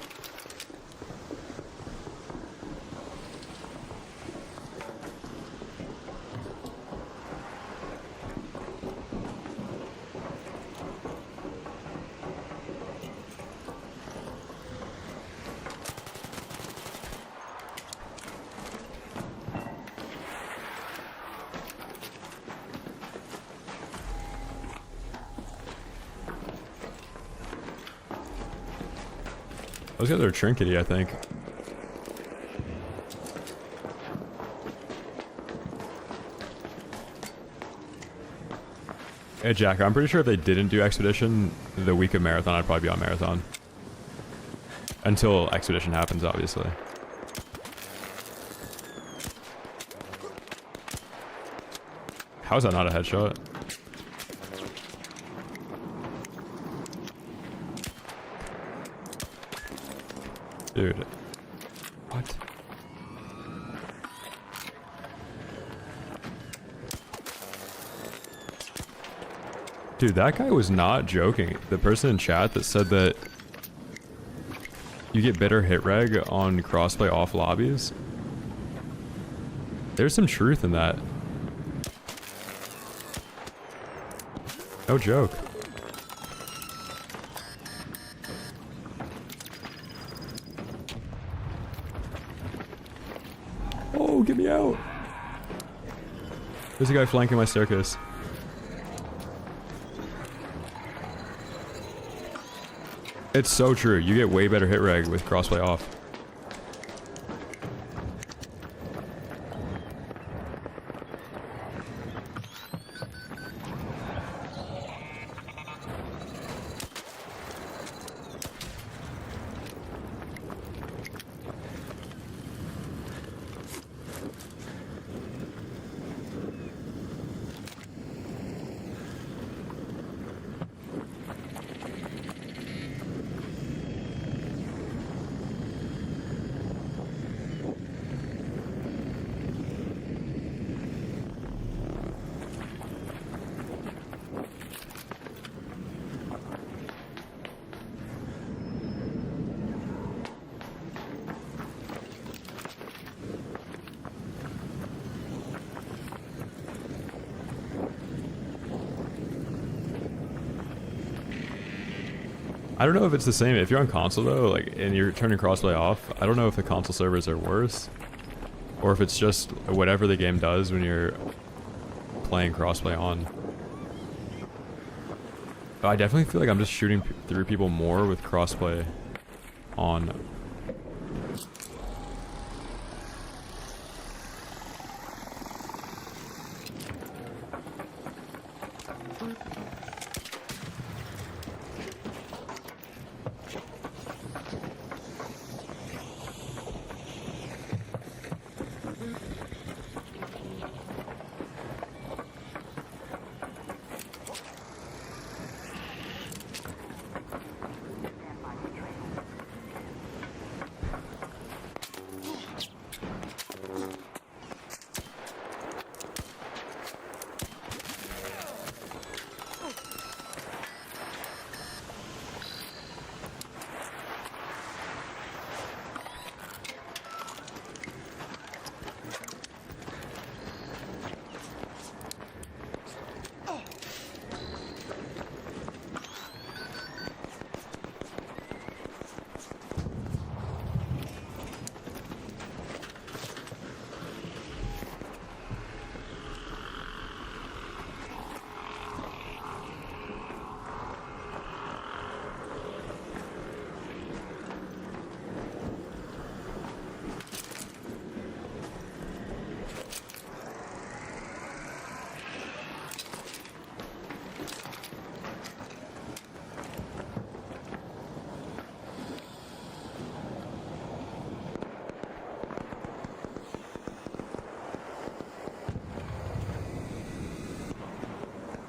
Those guys are trinkety, I think. Hey Jack, I'm pretty sure if they didn't do Expedition the week of Marathon, I'd probably be on Marathon. Until Expedition happens, obviously. How is that not a headshot? Dude. What? Dude, that guy was not joking. The person in chat that said that you get better hit reg on crossplay off lobbies. There's some truth in that. No joke. Oh, get me out. There's a guy flanking my staircase. It's so true. You get way better hit reg with crossplay off. I don't know if it's the same. If you're on console though, like, and you're turning crossplay off, I don't know if the console servers are worse, or if it's just whatever the game does when you're playing crossplay on. But I definitely feel like I'm just shooting through people more with crossplay on.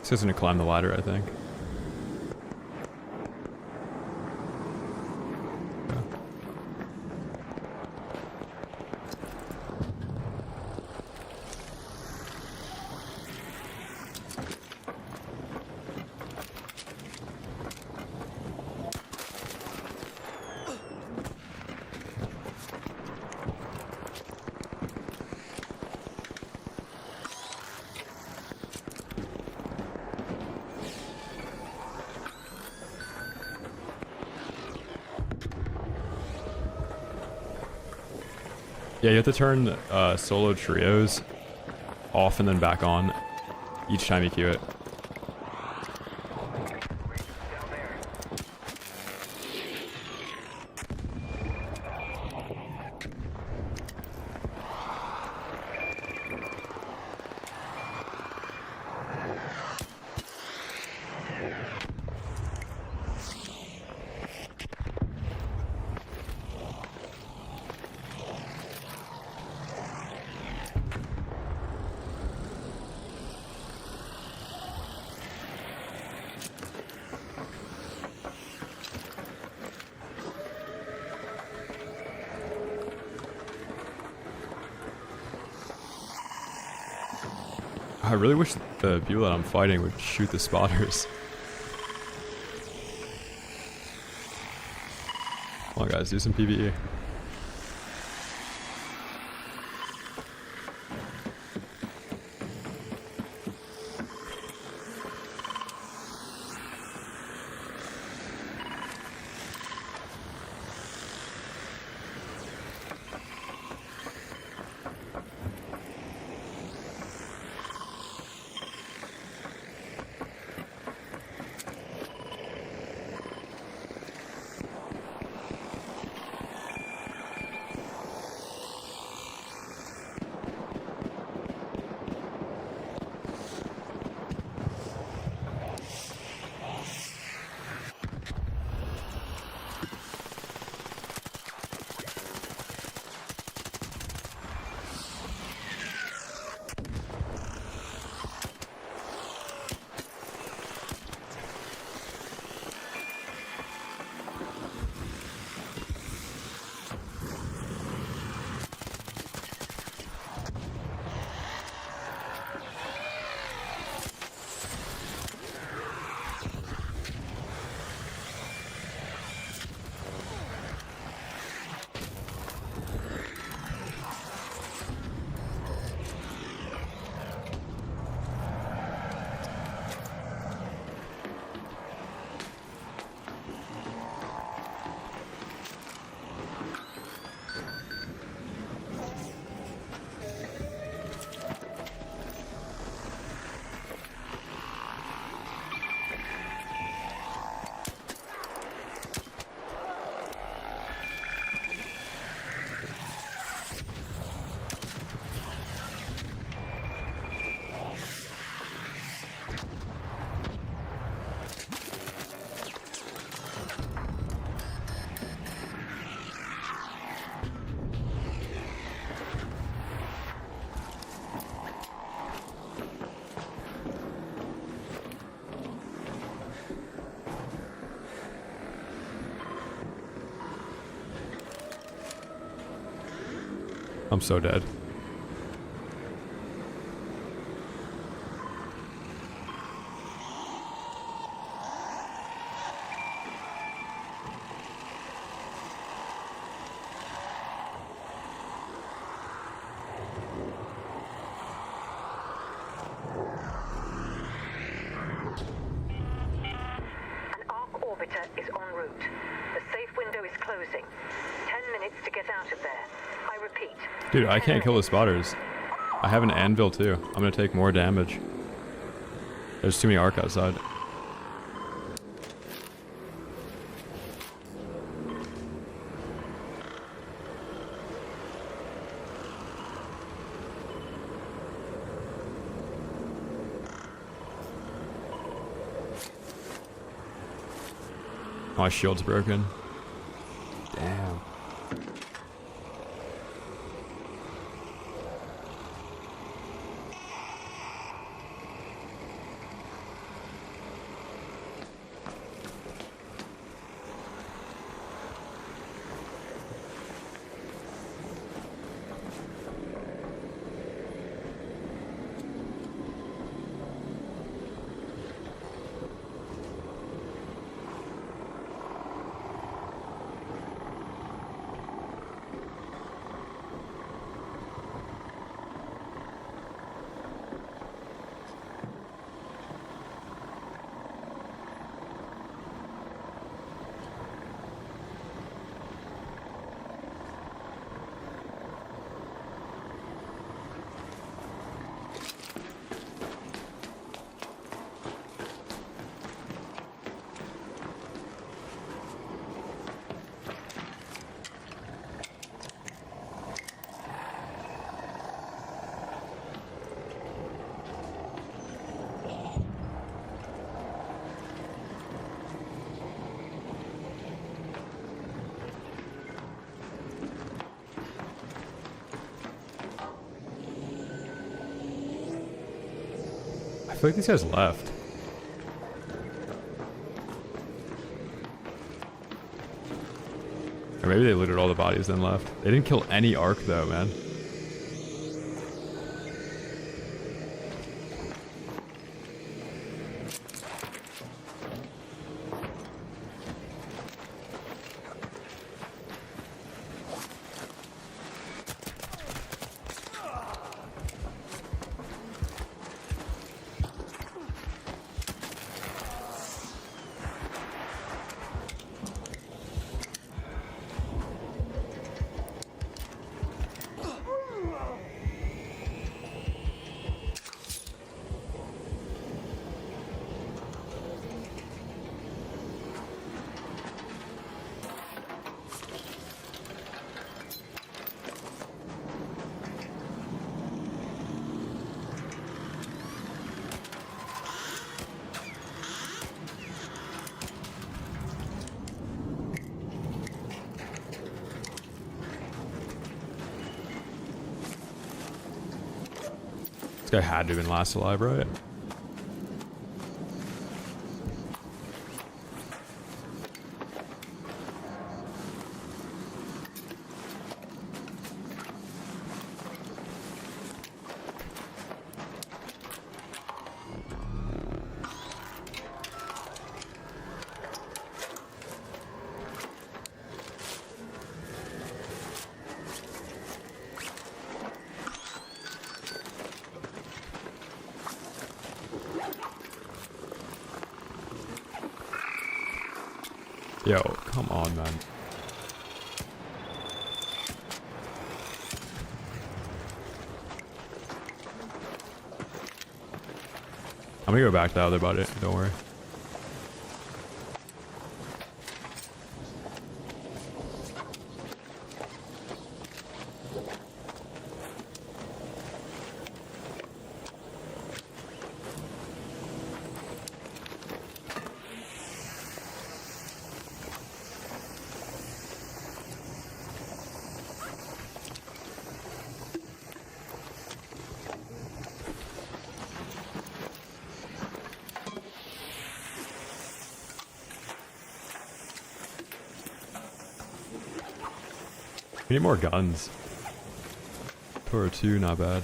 He's just gonna climb the ladder, I think. Yeah, you have to turn solo trios off and then back on each time you queue it. I really wish the people that I'm fighting would shoot the spotters. Come on guys, do some PvE. I'm so dead. An arc orbiter is en route. The safe window is closing. 10 minutes to get out of there. I repeat. Dude, I 10 can't kill the minutes. spotters. I have an anvil too. I'm gonna take more damage. There's too many arc outside. My shield's broken. Damn. I feel like these guys left. Or maybe they looted all the bodies then left. They didn't kill any arc though, man. This guy had to have been last alive, right? Yo, come on, man. I'm gonna go back to the other body, don't worry. We need more guns. Toro 2, not bad.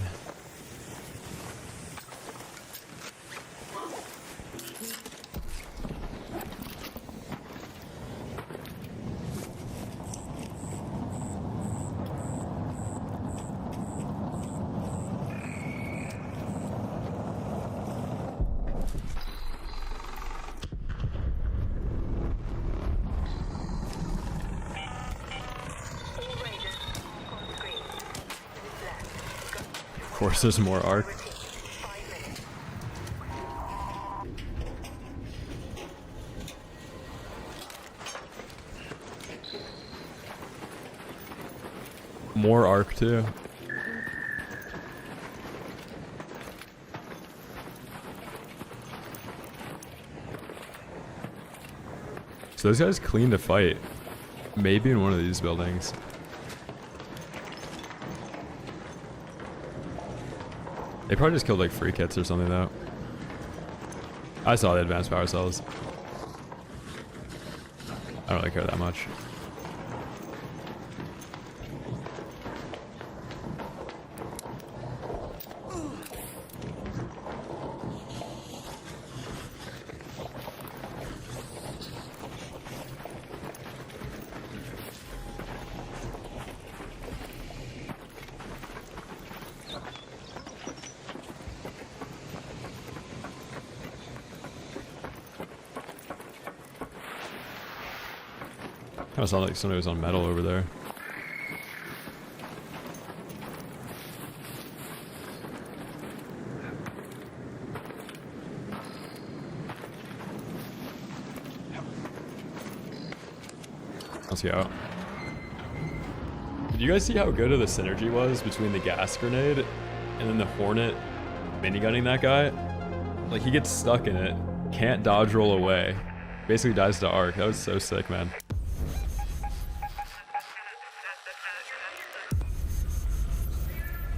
Of course, there's more arc. More arc too. So those guys clean to fight. Maybe in one of these buildings. They probably just killed like free kits or something though. I saw the advanced power cells. I don't really care that much. I saw like somebody was on metal over there. Let's go. Did you guys see how good of the synergy was between the gas grenade and then the Hornet minigunning that guy? Like he gets stuck in it, can't dodge roll away, basically dies to arc. That was so sick, man.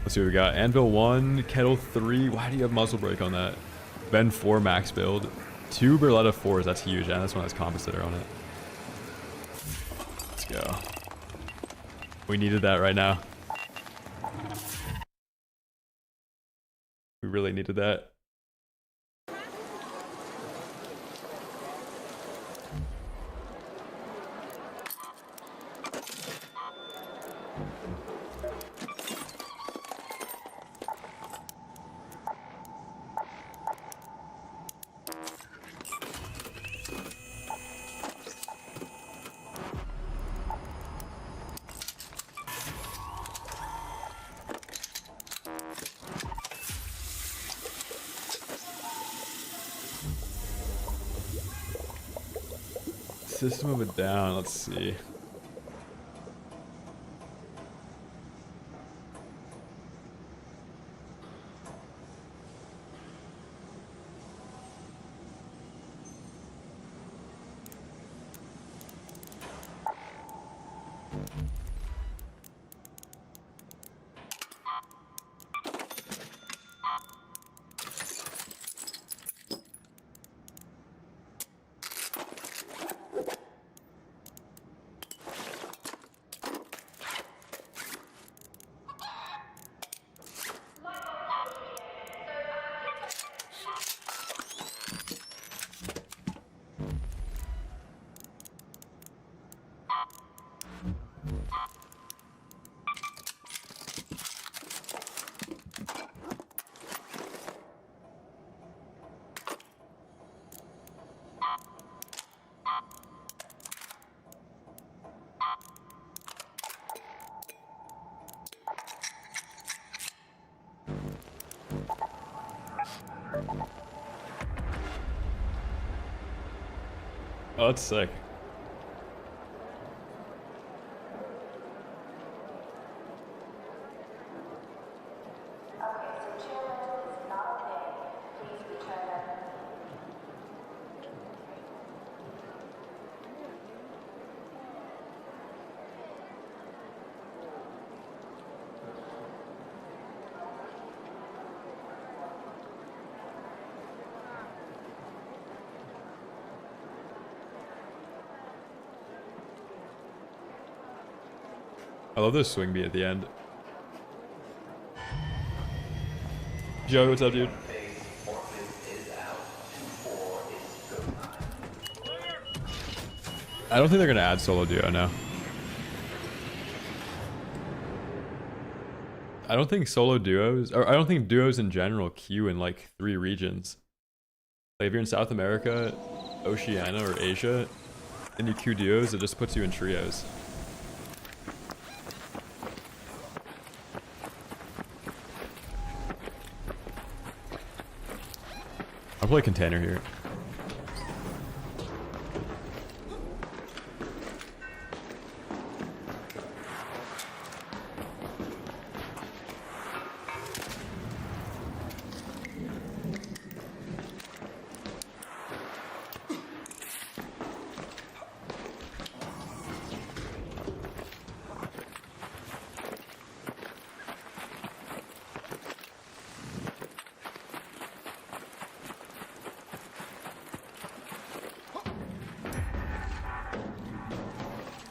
Let's see what we got. Anvil 1, Kettle 3. Why do you have muzzle brake on that? Ben 4 max build. 2 Berletta 4s. That's huge. And this one has compositor on it. Let's go. We needed that right now. We really needed that. System of a Down, let's see. Oh, that's sick. I love this swing beat at the end. Joey, what's up, dude? I don't think they're gonna add solo duo now. I don't think solo duos, or I don't think duos in general queue in like 3 regions. Like if you're in South America, Oceania, or Asia, and you queue duos, it just puts you in trios. I'll play container here.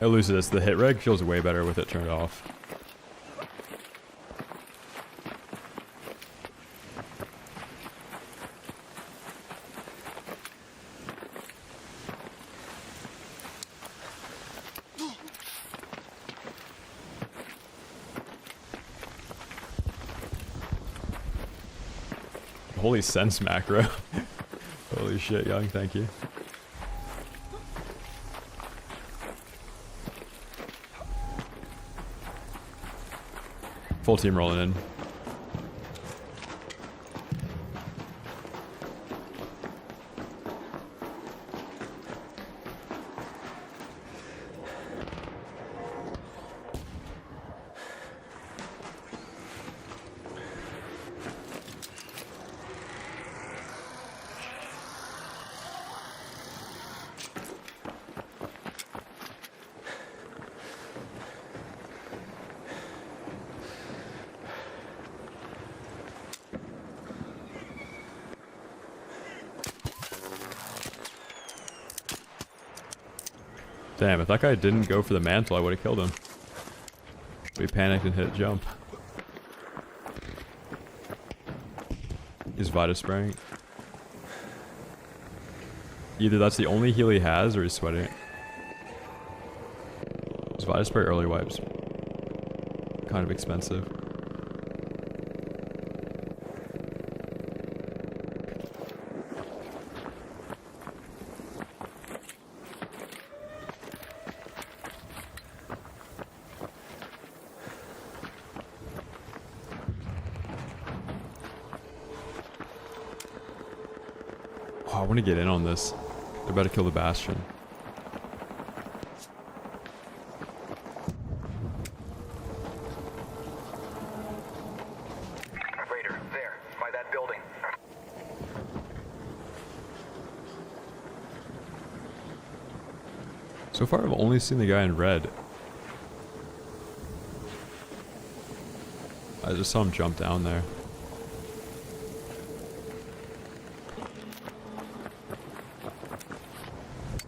Elucidus, the hit reg feels way better with it turned off. Holy sense macro. Holy shit, Young, thank you. Full team rolling in. Damn, if that guy didn't go for the mantle, I would have killed him. We panicked and hit jump. Is Vita spraying? Either that's the only heal he has, or he's sweating. Is Vita spray early wipes? Kind of expensive. Oh, I want to get in on this. They're about to kill the Bastion. Raider, there, by that building. So far, I've only seen the guy in red. I just saw him jump down there.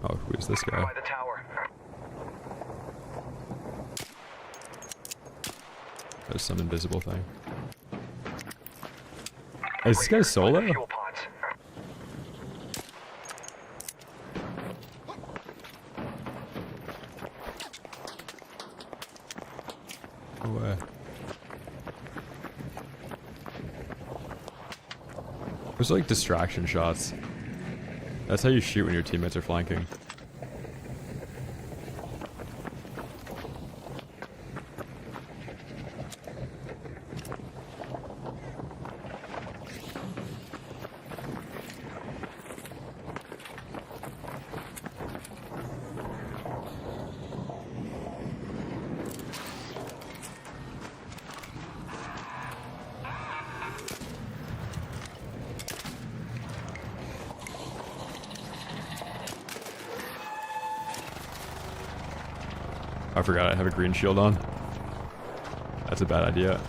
Oh, who is this guy? By the tower. There's some invisible thing. Is this guy solo? Fuel pods. No way. There's like distraction shots. That's how you shoot when your teammates are flanking. I forgot I have a green shield on. That's a bad idea.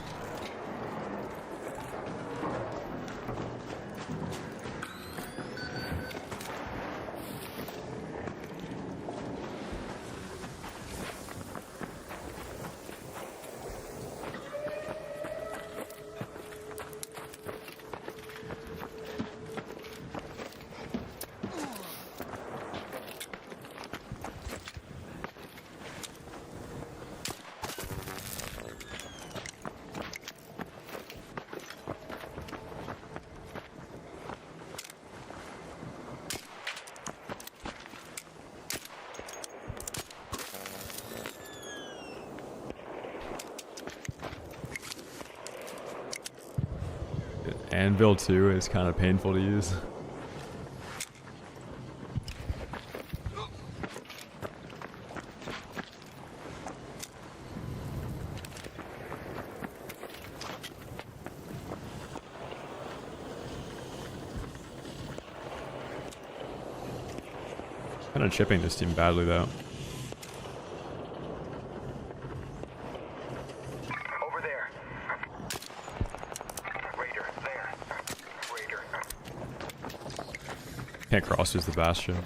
Anvil too is kind of painful to use. Kind of chipping this team badly though. Over there. Raider, there. Raider. Can't cross through the bastion.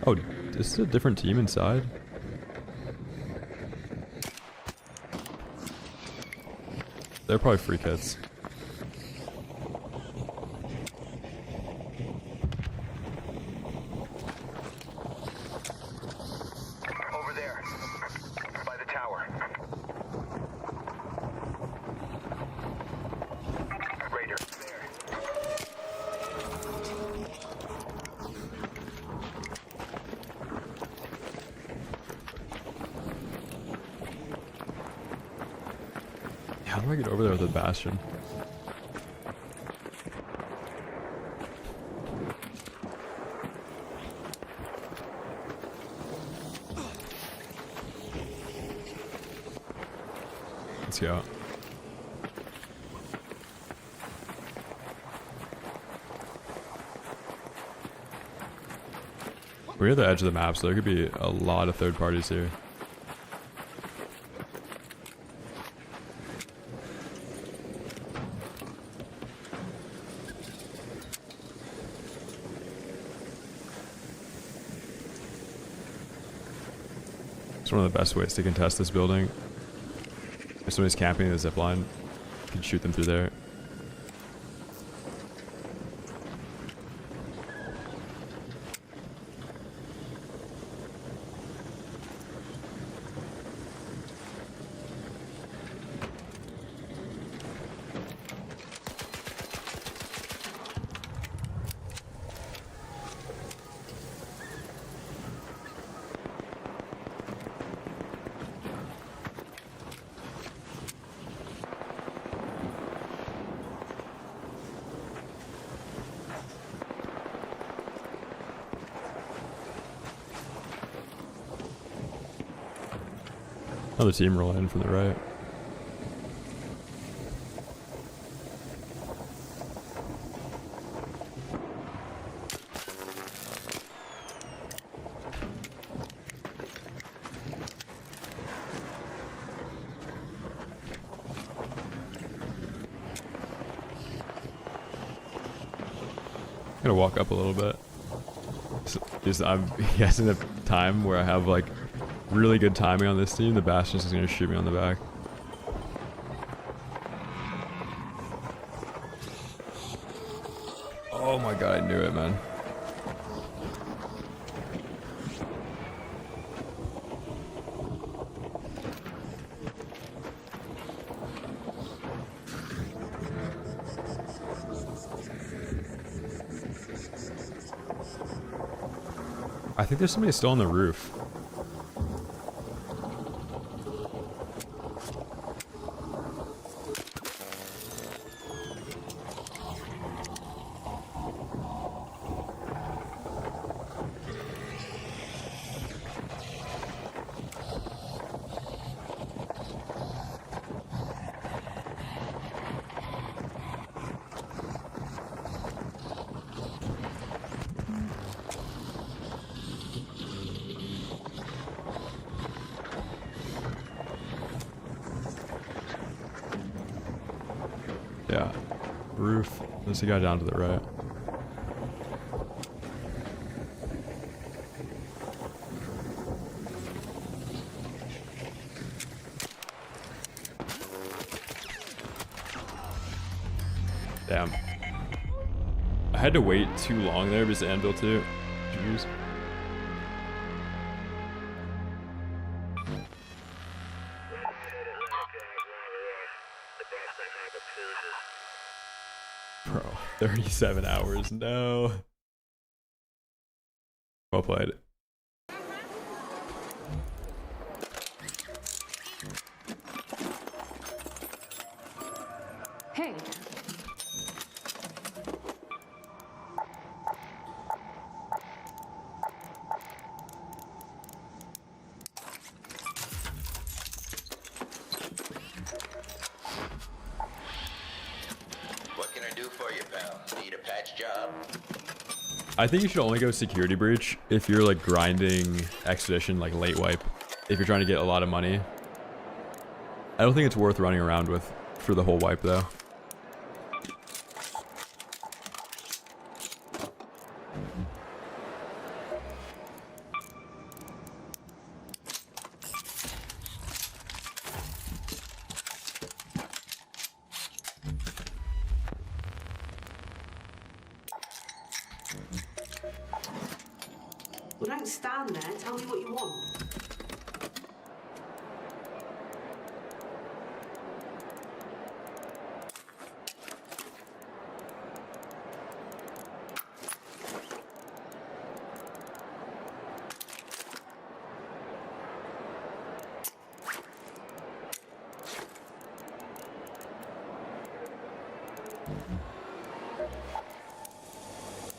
Oh, this is a different team inside? They're probably free kids. Over there. By the tower. Raider, there. How do I get over there with the bastion? Let's go. We're at the edge of the map, so there could be a lot of third parties here. It's one of the best ways to contest this building. If somebody's camping the zip line, you can shoot them through there. Another team roll in from the right. I'm gonna walk up a little bit. So, I'm guessing the time where I have like really good timing on this team, the Bastion's just gonna shoot me on the back. Oh my god, I knew it, man. I think there's somebody still on the roof. Yeah, roof. There's a guy down to the right. Damn. I had to wait too long there because the anvil too. Jeez. Bro, 37 hours, no. Well played. Hey. What can I do for you, pal? Need a patch job? I think you should only go security breach if you're like grinding expedition, like late wipe. If you're trying to get a lot of money. I don't think it's worth running around with for the whole wipe though. Well, don't stand there. Tell me what you want.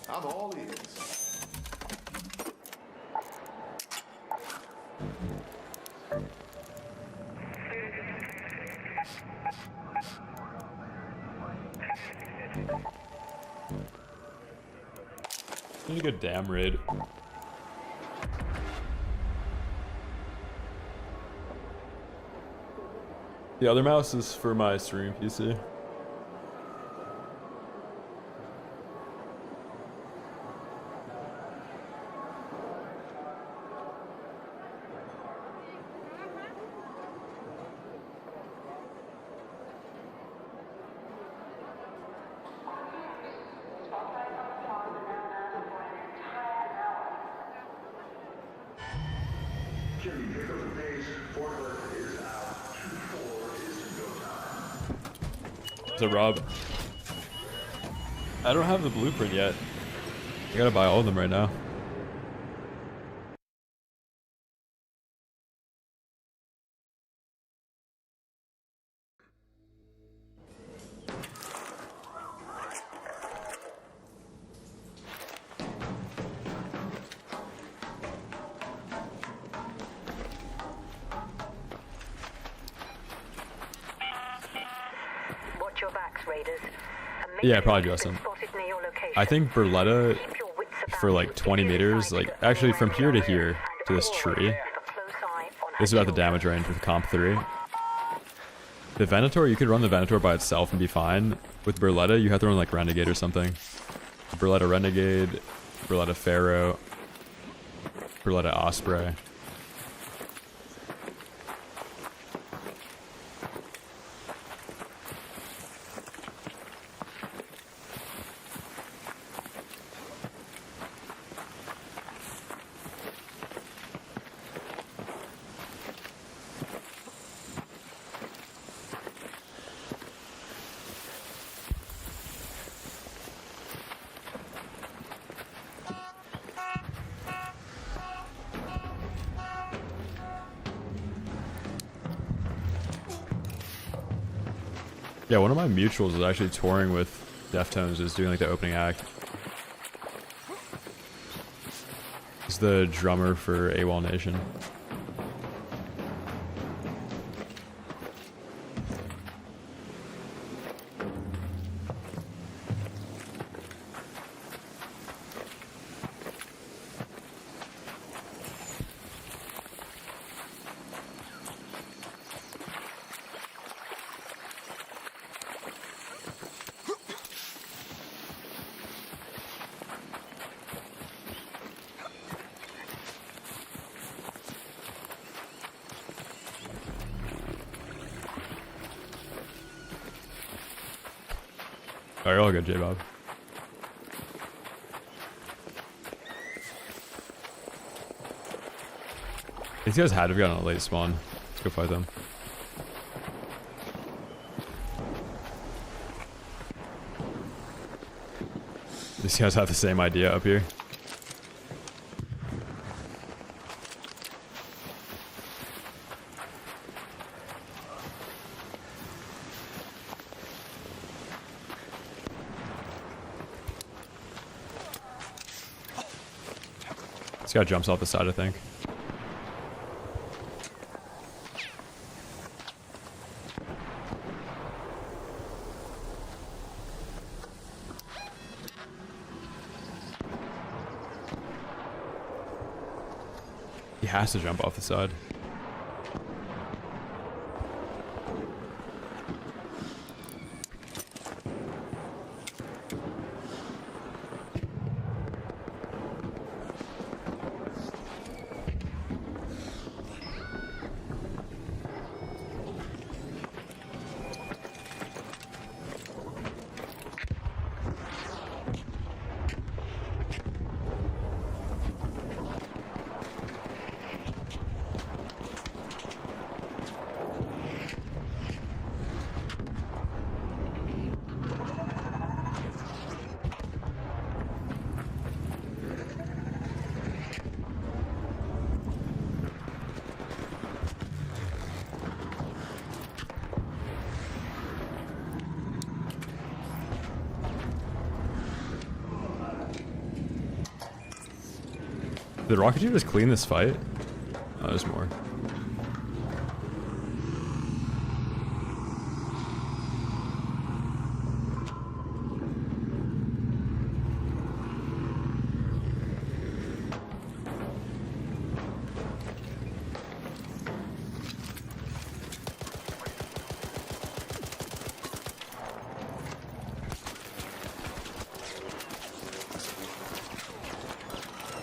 I'm all ears. Need a good damn raid. The other mouse is for my streaming PC. Jimmy, pick up the pace. Forklift is out. 2-4 is to go time. So Rob, I don't have the blueprint yet. I gotta buy all of them right now. Watch your backs, Raiders. Yeah, probably Justin. I think Berletta for like 20 meters, like actually from here to here to this tree. This is about the damage range with comp 3. The Venator, you could run the Venator by itself and be fine. With Berletta, you have to run like Renegade or something. Berletta Renegade, Berletta Pharaoh, Berletta Osprey. Yeah, one of my mutuals is actually touring with Deftones, is doing like the opening act. He's the drummer for AWOL Nation. Alright, all good, J-Bob. These guys had to have gotten a late spawn. Let's go fight them. These guys have the same idea up here. This guy jumps off the side, I think. He has to jump off the side. Did the Rocketeer just clean this fight? Oh, there's more.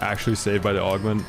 Actually saved by the augment.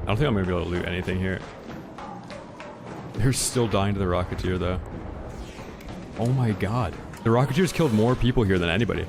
I don't think I'm gonna be able to loot anything here. They're still dying to the Rocketeer though. Oh my god. The Rocketeer's killed more people here than anybody.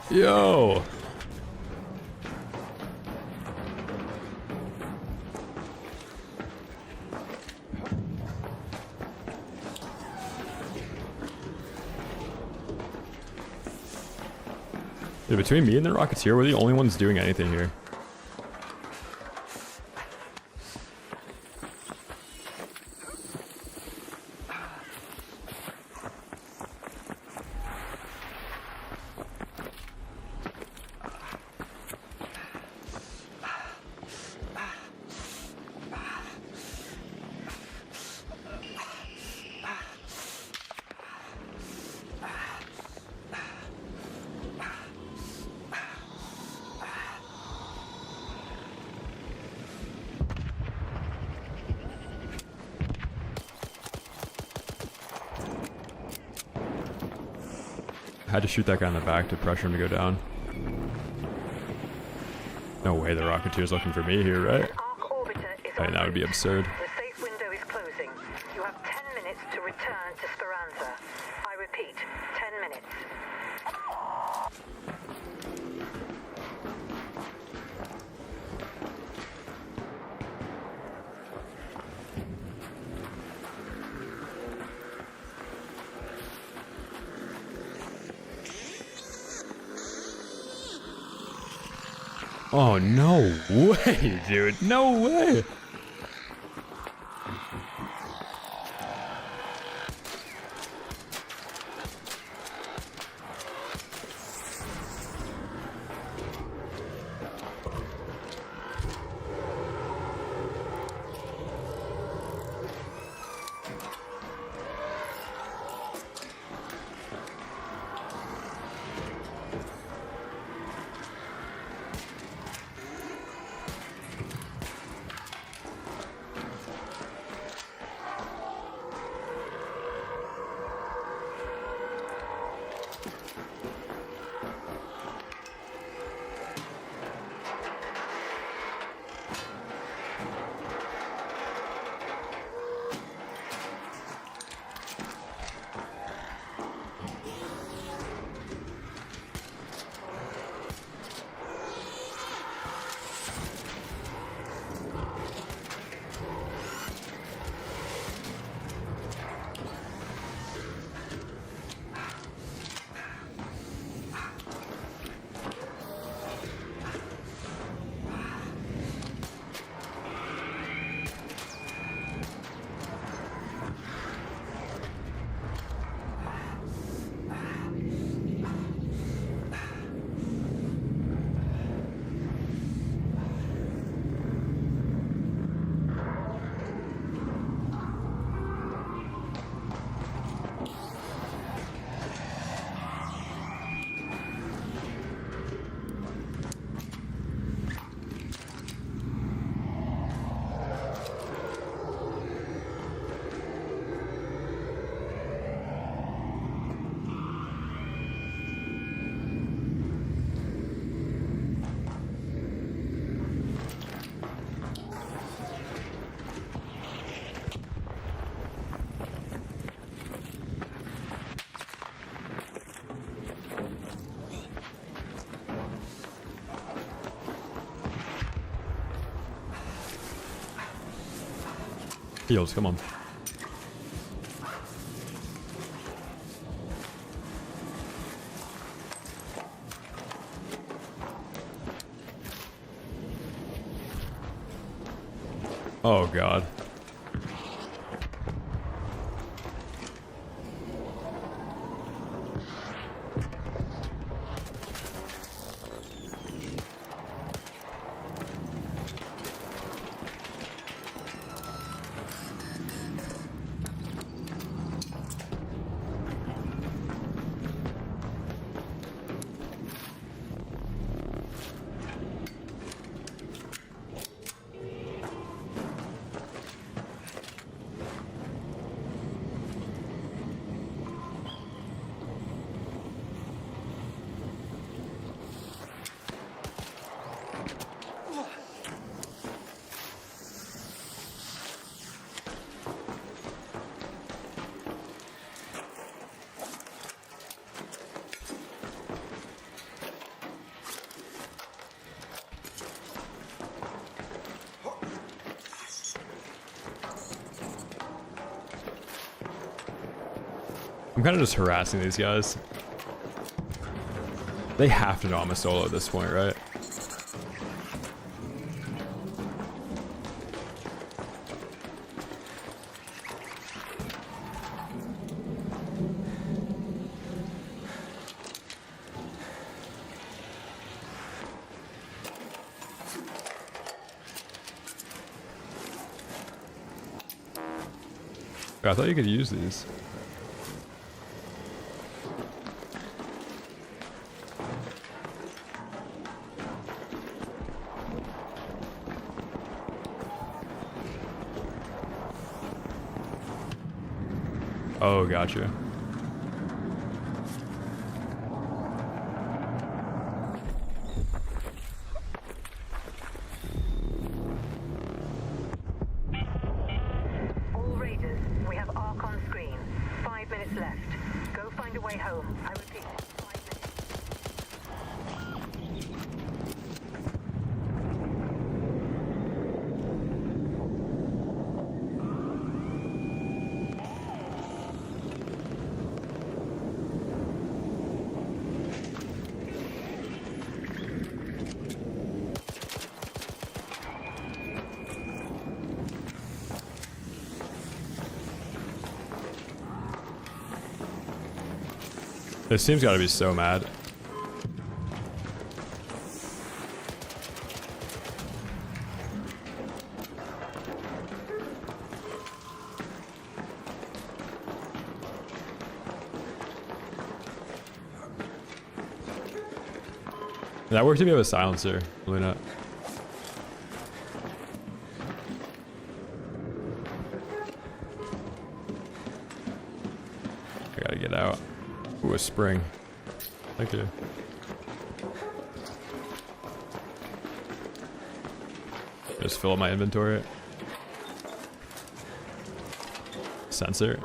Yo! Dude, between me and the Rocketeer, we're the only ones doing anything here. I had to shoot that guy in the back to pressure him to go down. No way the Rocketeer's looking for me here, right? Right, that would be absurd. The safe window is closing. You have 10 minutes to return to Speranza. I repeat, 10 minutes. Oh, no way, dude. No way. Heals, come on. Oh god. I'm kind of just harassing these guys. They have to know I'm a solo at this point, right? I thought you could use these. Oh, gotcha. All Raiders, we have Arc on screen. 5 minutes left. Go find a way home. I repeat, 5 minutes. This team's gotta be so mad. That works if you have a silencer, Luna. I gotta get out. Ooh, a spring. Thank you. Just fill up my inventory. Sensor.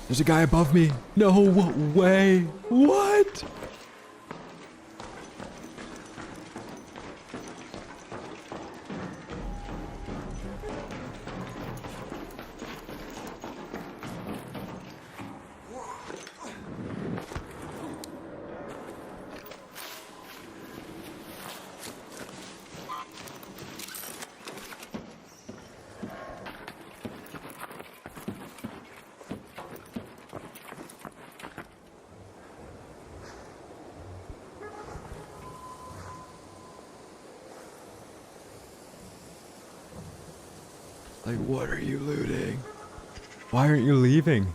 There's a guy above me. No way. What? Like, what are you looting? Why aren't you leaving?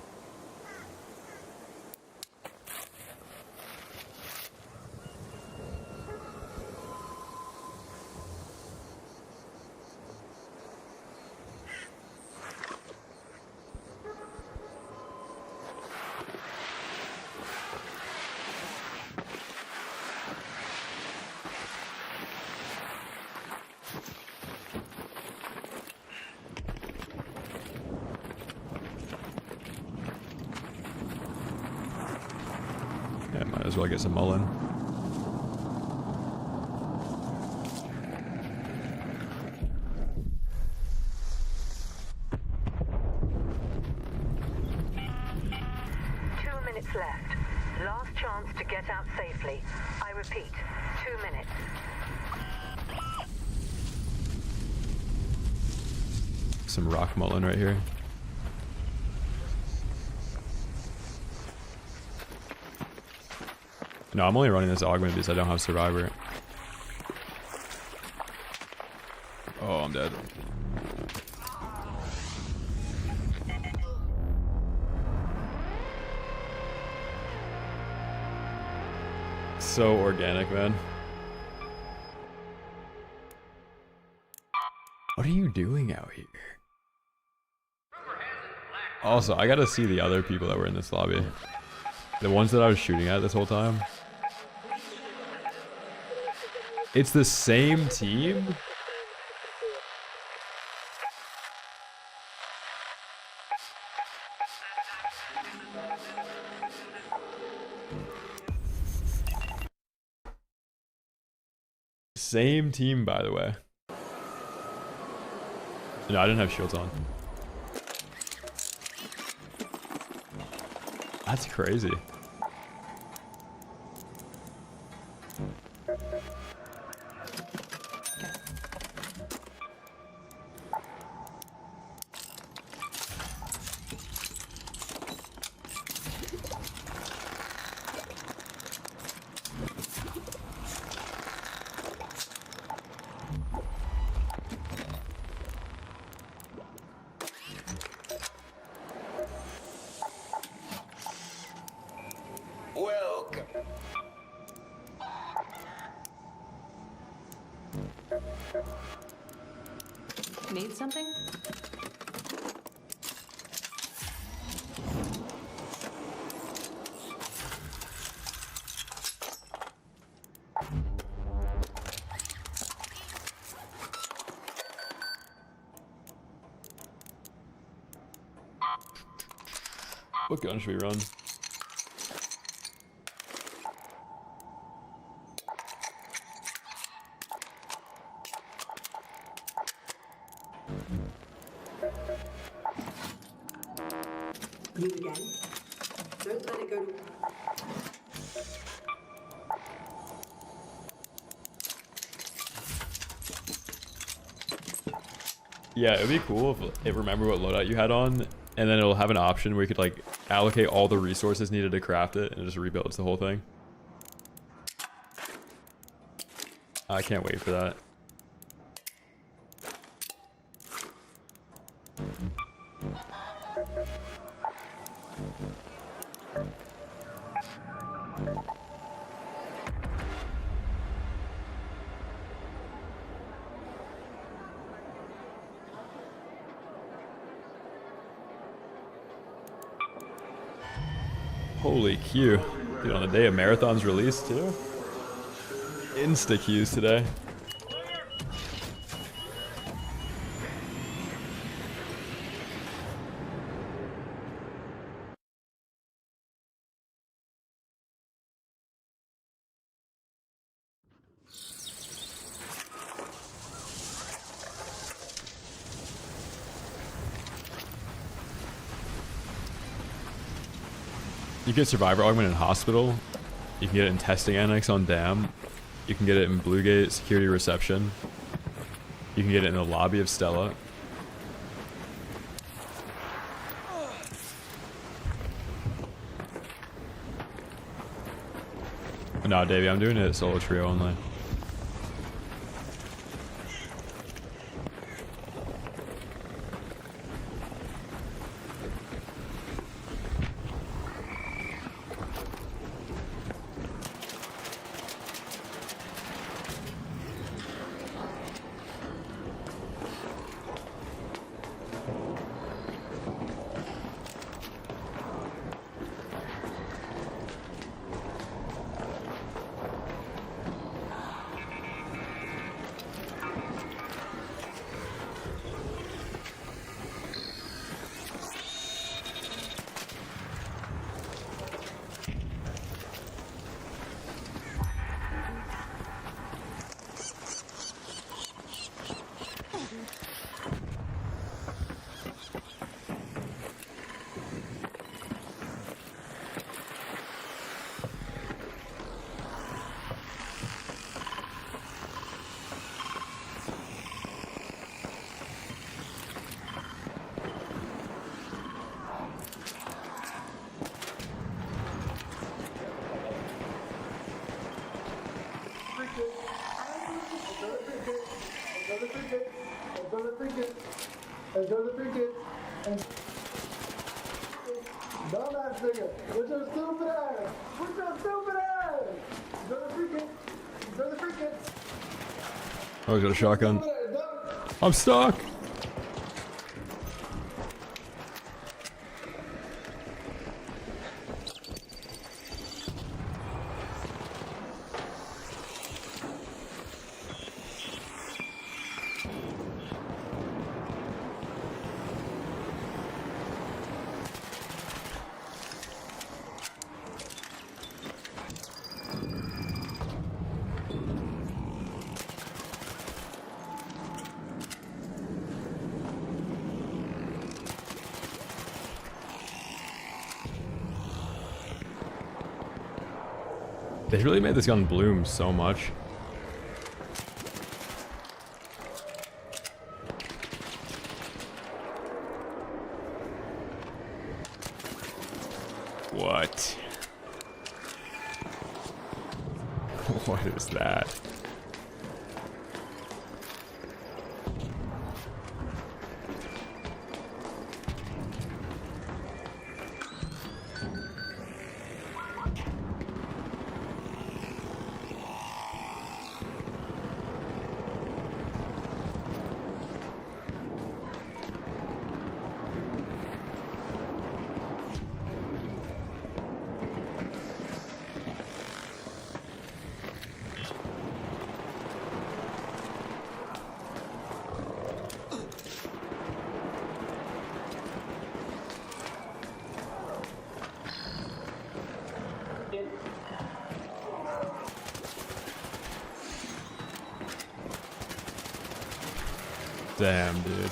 Yeah, might as well get some mullen. Left. Last chance to get out safely. I repeat, 2 minutes. Some rock mullen right here. No, I'm only running this augment because I don't have survivor. Oh, I'm dead. So organic, man. What are you doing out here? Also, I gotta see the other people that were in this lobby. The ones that I was shooting at this whole time. It's the same team? same team, by the way. No, I didn't have shields on. That's crazy. Welcome. Need something? What gun should we run? You again. Don't let it go. Yeah, it'd be cool if it remembered what loadout you had on, and then it'll have an option where you could like allocate all the resources needed to craft it, and it just rebuilds the whole thing. I can't wait for that. Holy Q. Dude, on the day of Marathon's release too? Insta Qs today. You get Survivor Augment in Hospital. You can get it in Testing Annex on Dam. You can get it in Bluegate Security Reception. You can get it in the lobby of Stella. No, Davey, I'm doing it solo trio only. Oh, he's got a shotgun. I'm stuck. They really made this gun bloom so much. What? What is that? Damn, dude.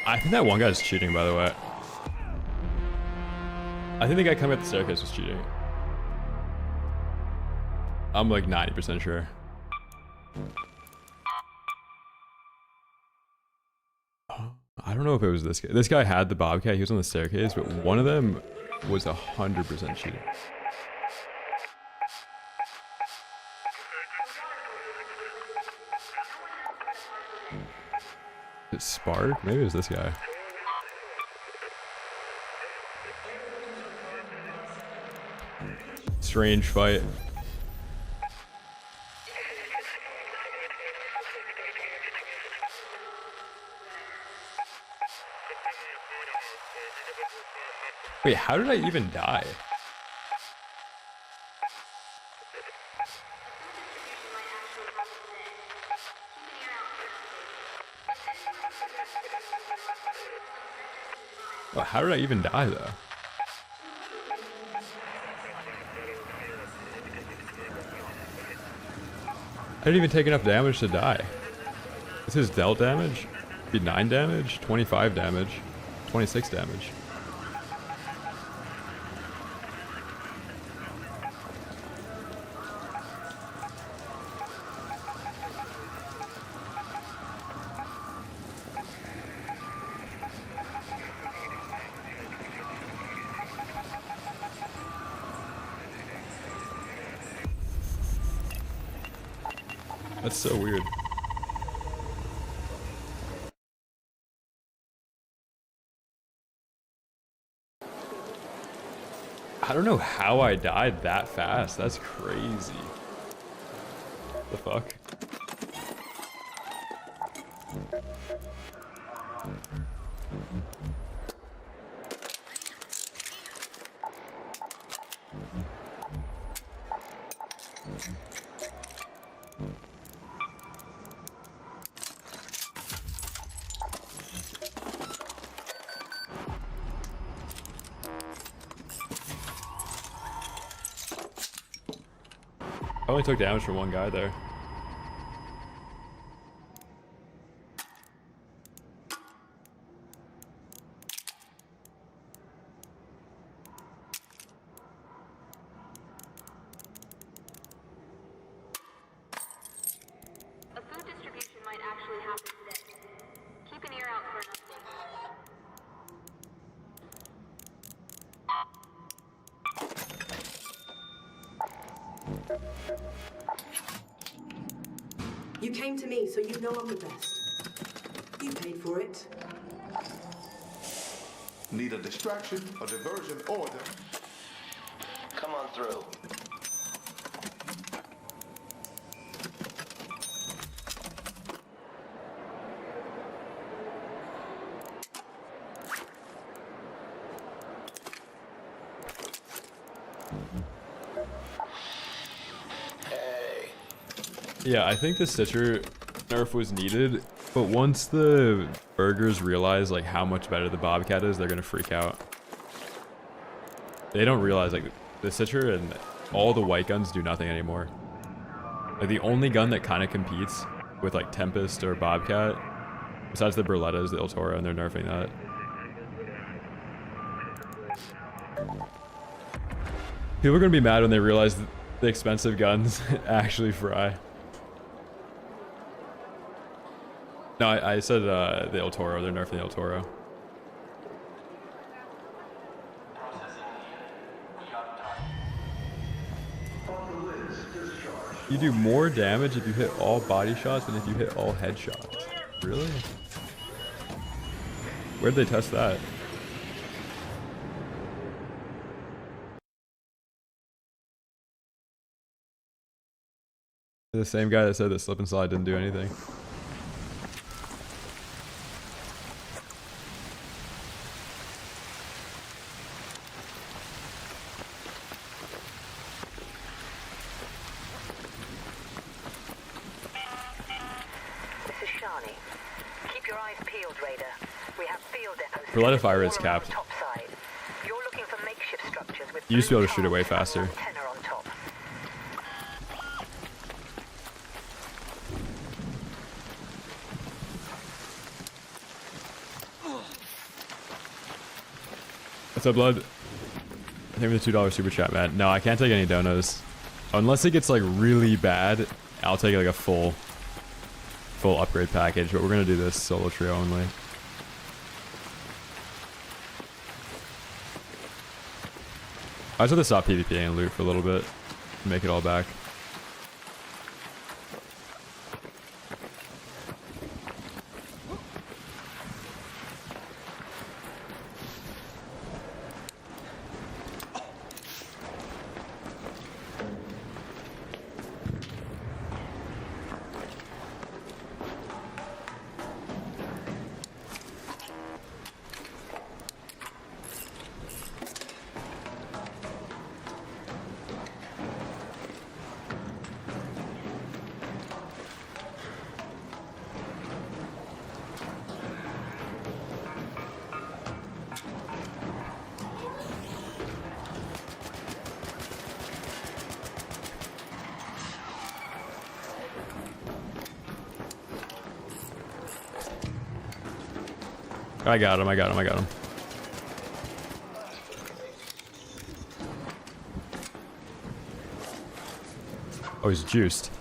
I think that one guy's cheating, by the way. I think the guy coming up the staircase was cheating. I'm like 90% sure. I don't know if it was this guy. This guy had the Bobcat, he was on the staircase, but one of them was 100% cheating. Is it Spark? Maybe it was this guy. Strange fight. Wait, how did I even die? Oh, how did I even die though? I didn't even take enough damage to die. This is dealt damage? Be 9 damage, 25 damage, 26 damage. That's so weird. I don't know how I died that fast. That's crazy. The fuck? I only took damage from one guy there. A food distribution might actually happen today. Keep an ear out for an You came to me, so you know I'm the best. You paid for it. Need a distraction, a diversion order. Come on through. Yeah, I think the Stitcher nerf was needed, but once the burgers realize like how much better the Bobcat is, they're gonna freak out. They don't realize like the Stitcher and all the white guns do nothing anymore. Like the only gun that kind of competes with like Tempest or Bobcat, besides the Beretta, is the El Toro, and they're nerfing that. People are gonna be mad when they realize that the expensive guns actually fry. No, I said the El Toro. They're nerfing the El Toro. You do more damage if you hit all body shots than if you hit all headshots. Really? Where'd they test that? The same guy that said that slip and slide didn't do anything. This is Shani. Keep your eyes peeled, Raider. We have field depots. Roulette fire is capped. Topside. You're looking for makeshift structures with You used to be able to shoot it way faster. tenor on top. What's up, blood? Thank you for the $2 super chat, man. No, I can't take any donos. Unless it gets like really bad, I'll take like a full upgrade package, but we're gonna do this solo trio only. I just have to stop PvP and loot for a little bit, make it all back. I got him, I got him, I got him. Oh, he's juiced.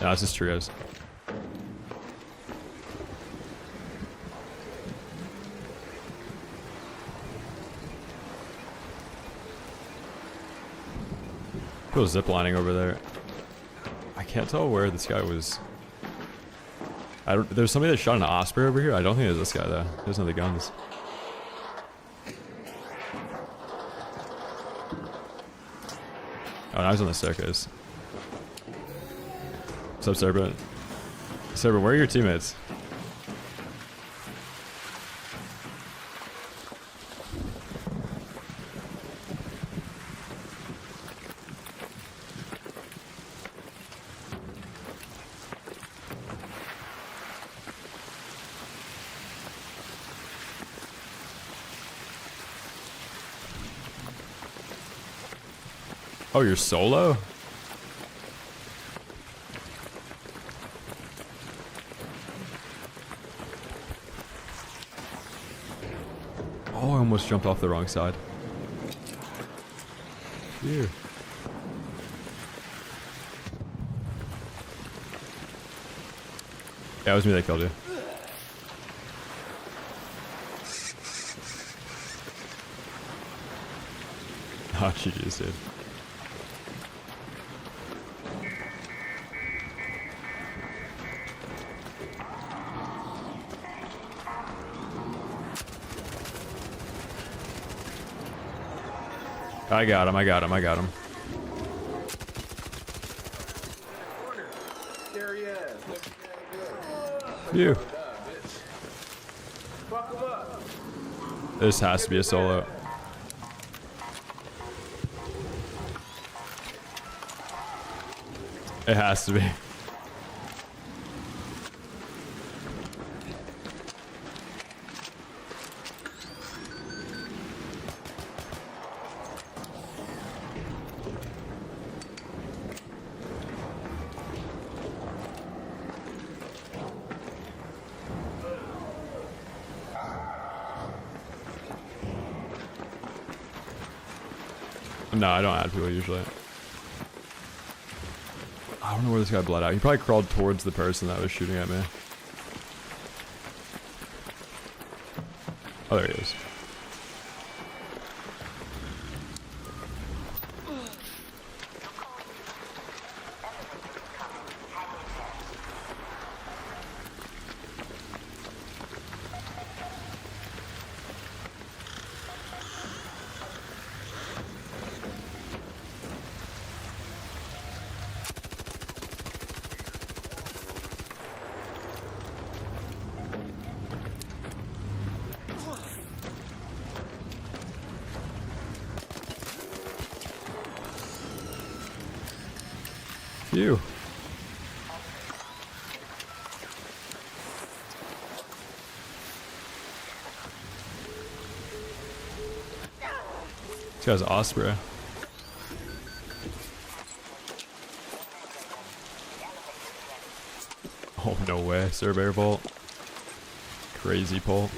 No, it's just trios. People ziplining over there. I can't tell where this guy was. There's somebody that shot an Osprey over here. I don't think it was this guy though. He doesn't have the guns. Oh, now he's on the staircase. What's up, Serpent? Serpent, where are your teammates? Oh, you're solo? Oh, I almost jumped off the wrong side. Here. Yeah, it was me that killed you. Oh, GG's, dude. I got him, I got him, I got him. Phew. This has to be a solo. It has to be. No, I don't add people usually. I don't know where this guy bled out. He probably crawled towards the person that was shooting at me. Oh, there he is. Phew. This guy's Osprey. Oh, no way. Surveyor bolt. Crazy pull.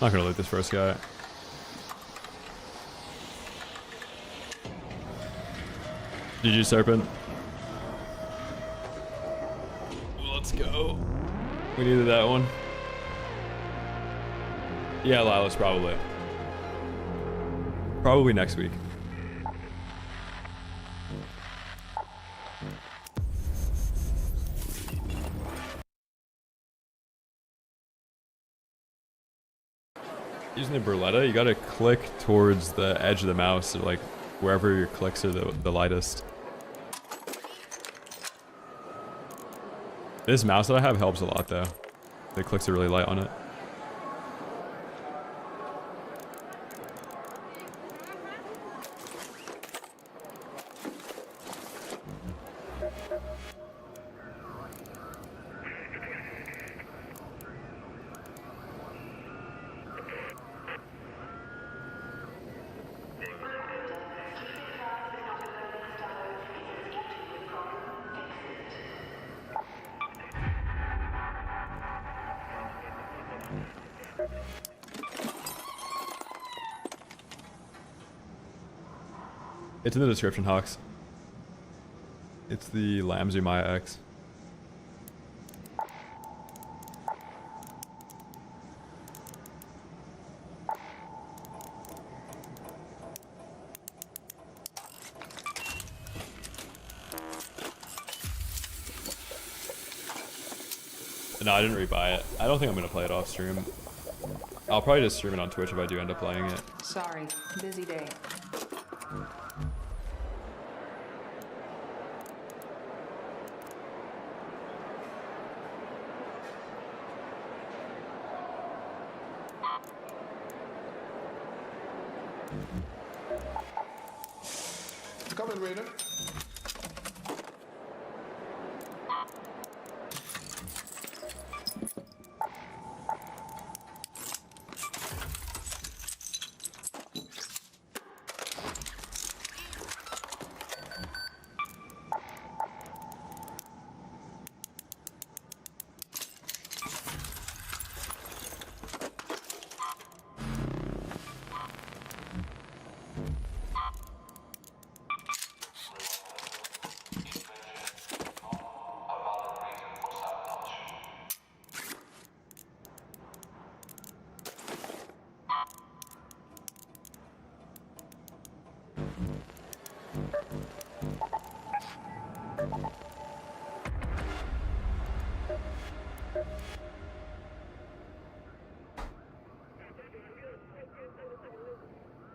Not gonna loot this first guy. GG Serpent. Let's go. We needed that one. Yeah, Lilas probably. Probably next week. Using the Berletta, you gotta click towards the edge of the mouse, or like wherever your clicks are the lightest. This mouse that I have helps a lot though. The clicks are really light on it. It's in the description, Hawks. It's the Lamsey Maya X. No, I didn't rebuy it. I don't think I'm gonna play it off stream. I'll probably just stream it on Twitch if I do end up playing it. Sorry, busy day. Come in, Raider.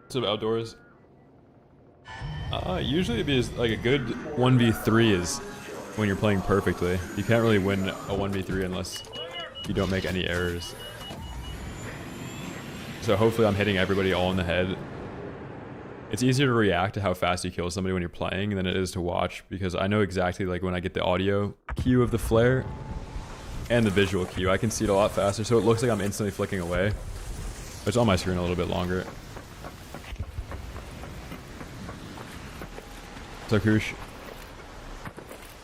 Some outdoors. Usually it'd be like a good 1v3 is when you're playing perfectly. You can't really win a 1v3 unless you don't make any errors. So hopefully I'm hitting everybody all in the head. It's easier to react to how fast you kill somebody when you're playing than it is to watch, because I know exactly like when I get the audio cue of the flare and the visual cue, I can see it a lot faster, so it looks like I'm instantly flicking away. It's on my screen a little bit longer. So Kush.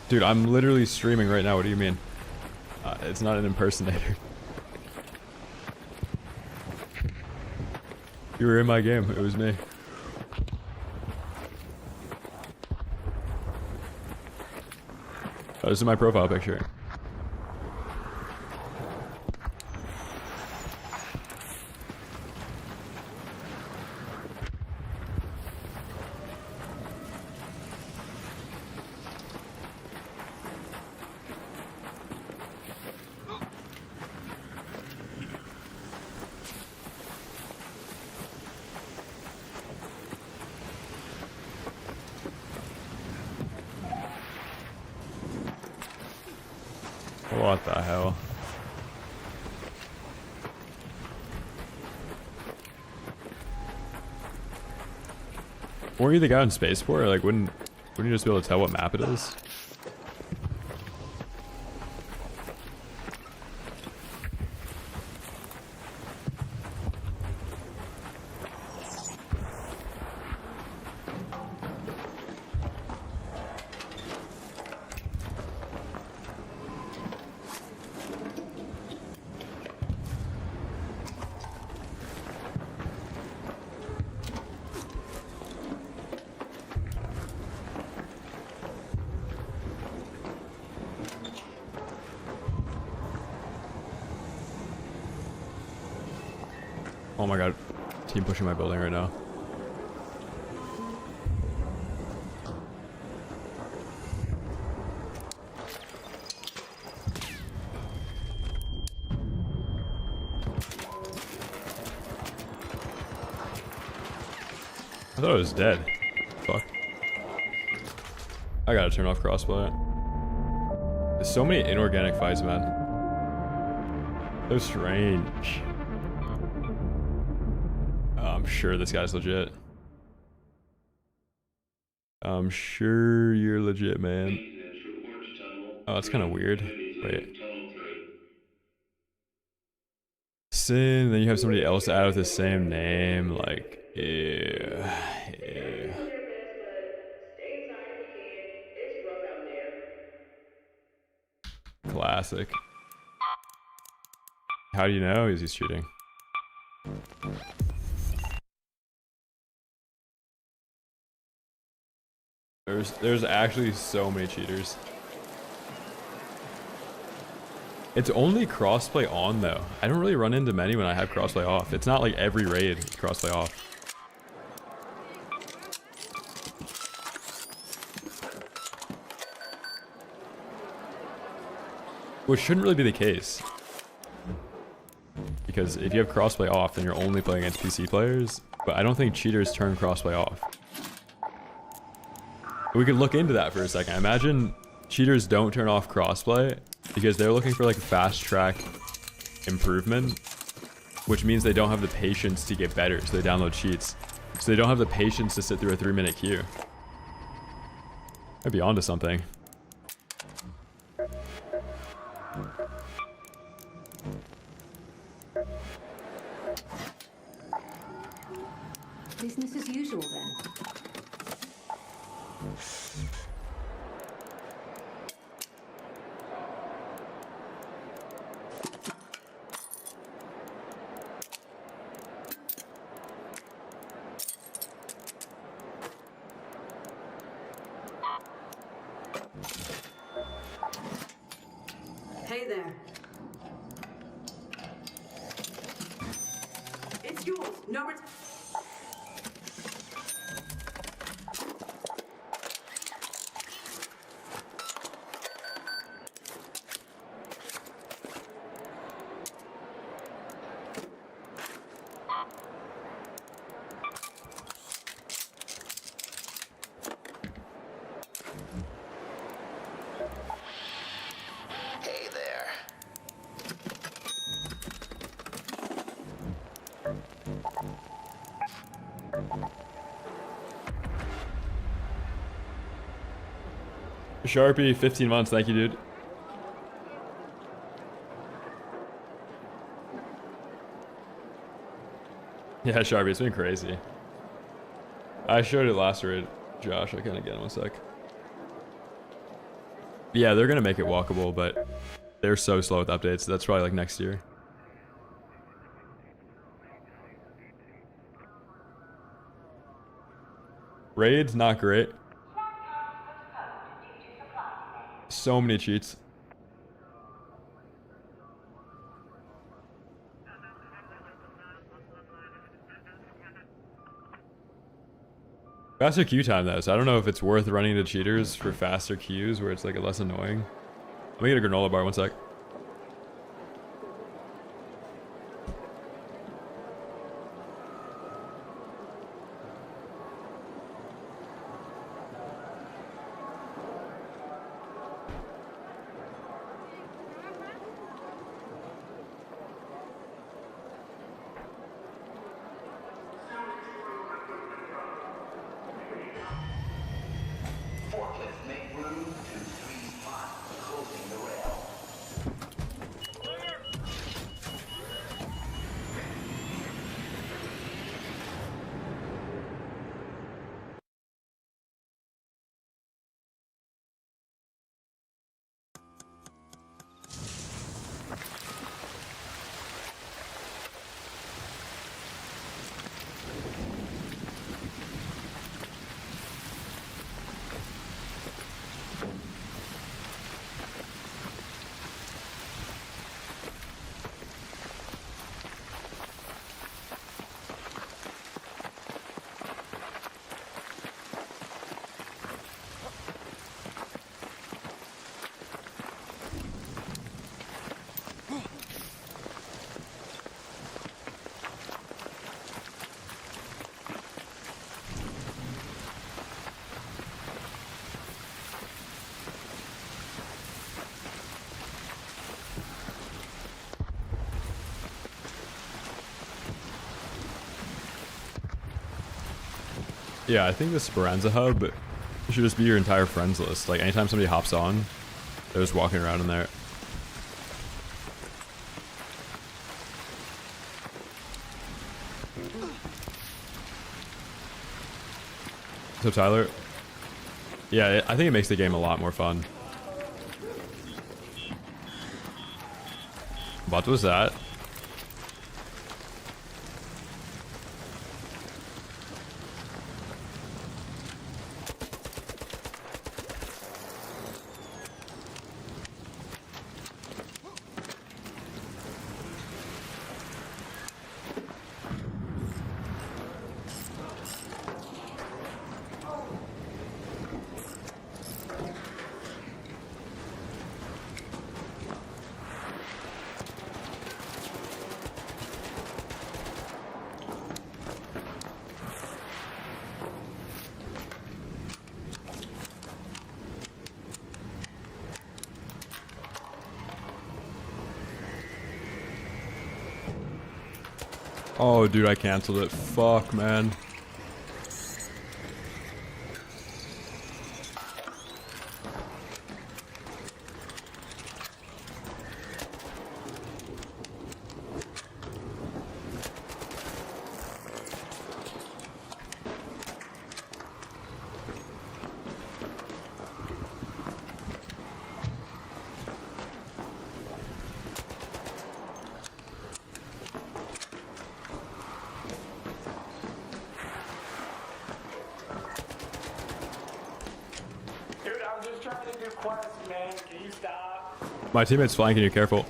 Dude, I'm literally streaming right now, what do you mean? It's not an impersonator. You were in my game, it was me. Oh, this is my profile picture. What the hell? Weren't you the guy in Spaceport? Like, wouldn't you just be able to tell what map it is? Oh my god, team pushing my building right now. I thought it was dead. Fuck. I gotta turn off crossplay. There's so many inorganic fights, man. So strange. I'm sure this guy's legit. I'm sure you're legit, man. Oh, that's kind of weird. Wait. Sin, then you have somebody else add with the same name. Like, ew. Ew. Classic. How do you know he's cheating? There's actually so many cheaters. It's only crossplay on though. I don't really run into many when I have crossplay off. It's not like every raid is crossplay off. Which shouldn't really be the case. Because if you have crossplay off, then you're only playing against PC players. But I don't think cheaters turn crossplay off. We could look into that for a second. Imagine cheaters don't turn off crossplay because they're looking for like a fast track improvement, which means they don't have the patience to get better, so they download cheats. So they don't have the patience to sit through a 3-minute queue. Might be onto something. Business as usual then. Hey there. It's yours. No, it's... Sharpie, 15 months. Thank you, dude. Yeah, Sharpie, it's been crazy. I showed it last raid, Josh. I can again, one sec. Yeah, they're gonna make it walkable, but they're so slow with updates. That's probably like next year. Raid's not great. So many cheats. Faster queue time though, so I don't know if it's worth running the cheaters for faster queues where it's like less annoying. Let me get a granola bar, one sec. Yeah, I think the Speranza hub should just be your entire friends list. Like anytime somebody hops on, they're just walking around in there. So Tyler, yeah, I think it makes the game a lot more fun. What was that? Oh, dude, I canceled it. Fuck, man. My teammate's flanking you, careful.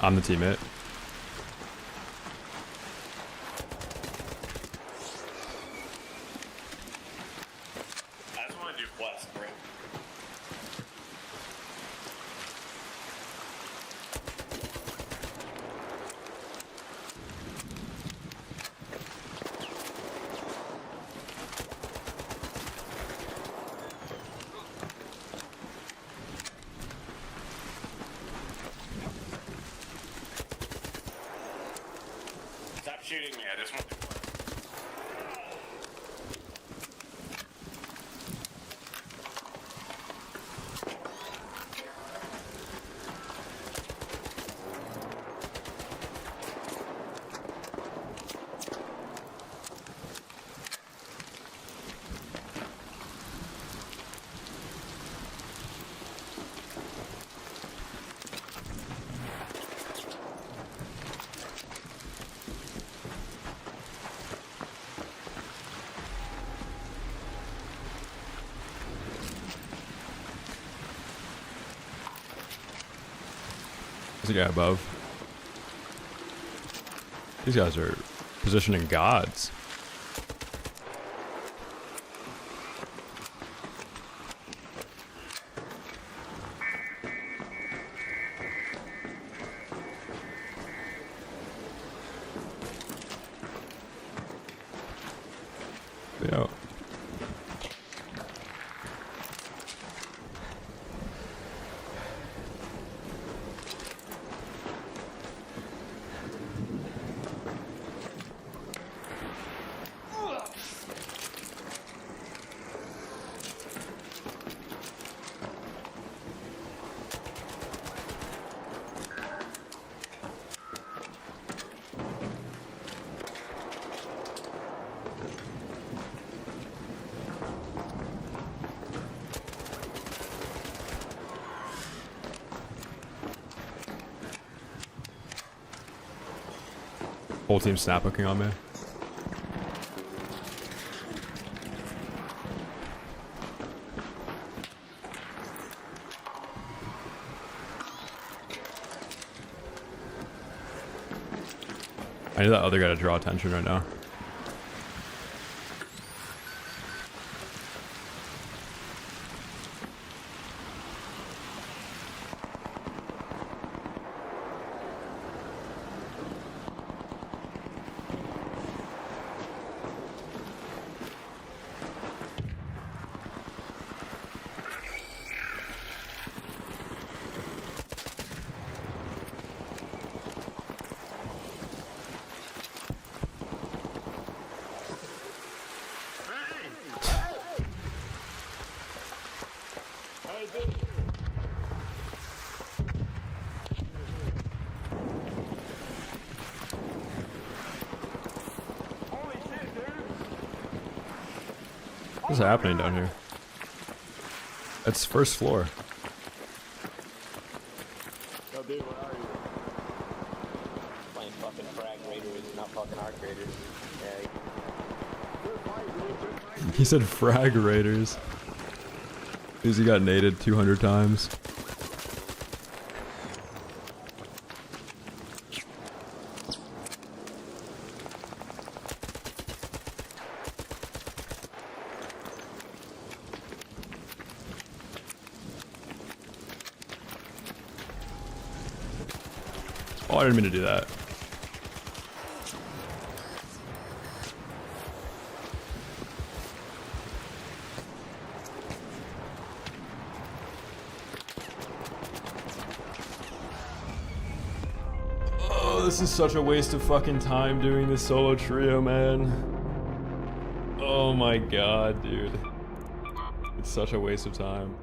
I'm the teammate. I just want to do quest, bro. There's a guy above. These guys are positioning gods. Yeah. Whole team snap hooking on me. I need that other guy to draw attention right now. What's happening down here? It's first floor. Yo, dude, where are you? Playing fucking frag raiders, not fucking arc raiders. Yeah. He said frag raiders. Because he got naded 200 times. Oh, I didn't mean to do that. Oh, this is such a waste of fucking time doing this solo trio, man. Oh my god, dude. It's such a waste of time.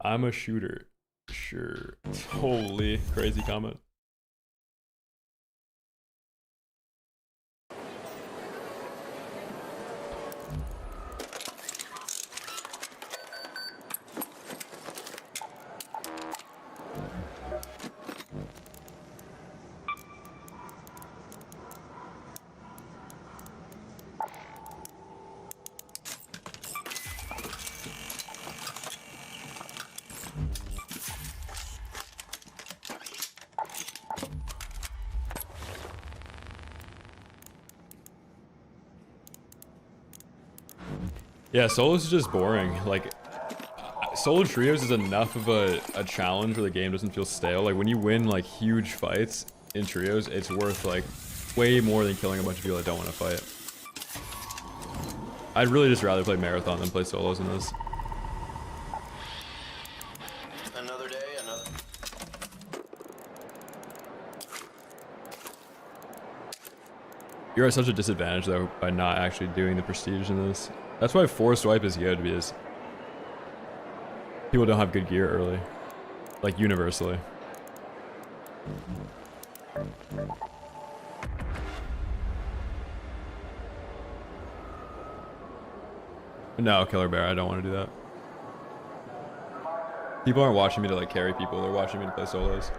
I'm a shooter. Sure. Holy crazy comment. Yeah, solos is just boring. Like, solo trios is enough of a challenge where the game doesn't feel stale. Like, when you win, like, huge fights in trios, it's worth, like, way more than killing a bunch of people that don't want to fight. I'd really just rather play Marathon than play solos in this. Another day, another... You're at such a disadvantage, though, by not actually doing the prestige in this. That's why forced wipe is good, because people don't have good gear early. Like, universally. No, Killer Bear, I don't want to do that. People aren't watching me to, like, carry people, they're watching me to play solos.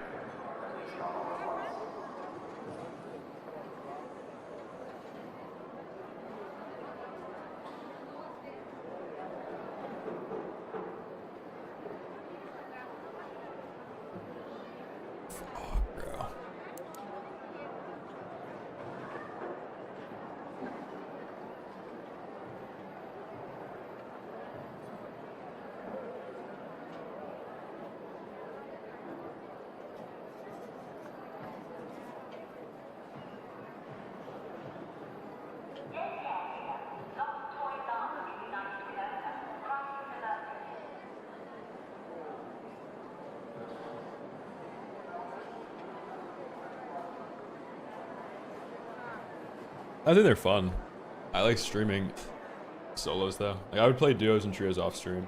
I think they're fun. I like streaming solos though. Like I would play duos and trios off stream.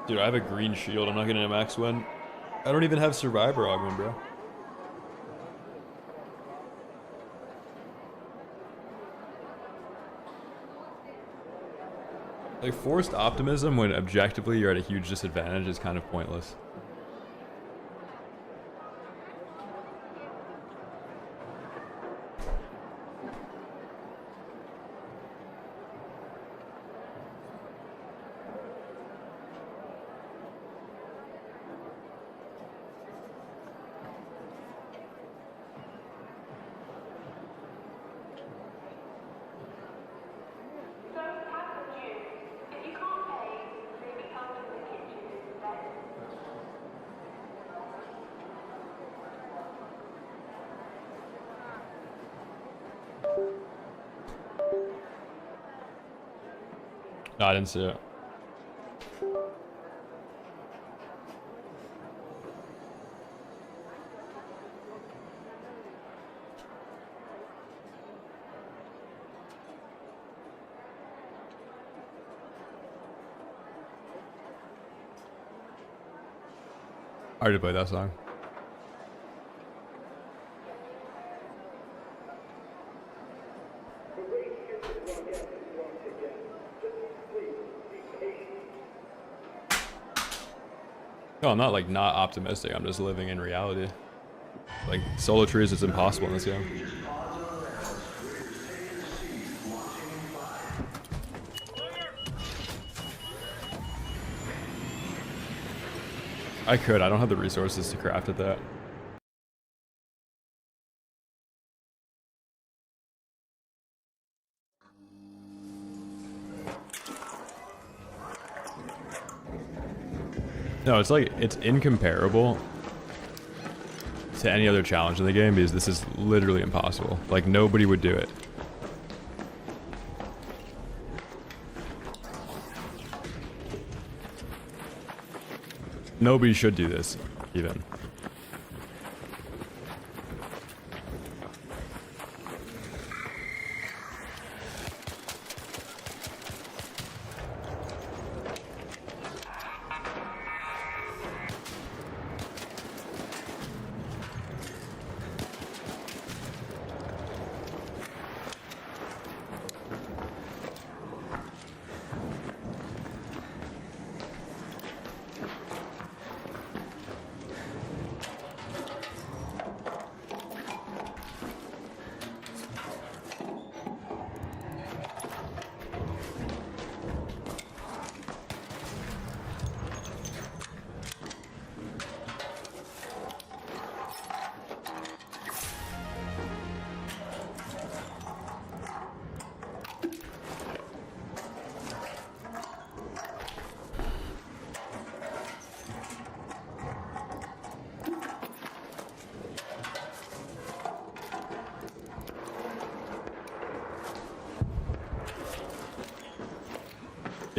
Dude, I have a green shield. I'm not getting a max win. I don't even have survivor augment, bro. Like forced optimism when objectively you're at a huge disadvantage is kind of pointless. No, I didn't see it. I already played that song. No, I'm not like not optimistic. I'm just living in reality. Like solo trees, it's impossible in this game. I could. I don't have the resources to craft at that. No, it's like, it's incomparable to any other challenge in the game because this is literally impossible. Like, nobody would do it. Nobody should do this, even.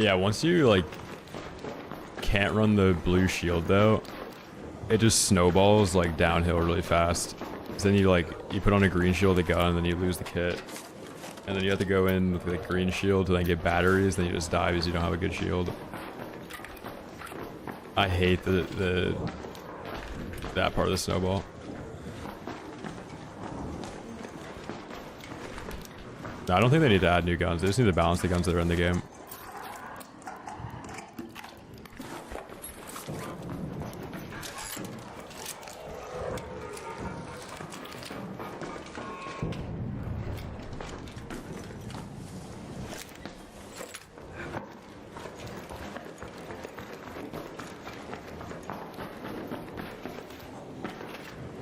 Yeah, once you like can't run the blue shield though, it just snowballs like downhill really fast. So then you put on a green shield, the gun, and then you lose the kit. And then you have to go in with the green shield to then get batteries, then you just die because you don't have a good shield. I hate that part of the snowball. No, I don't think they need to add new guns. They just need to balance the guns that are in the game.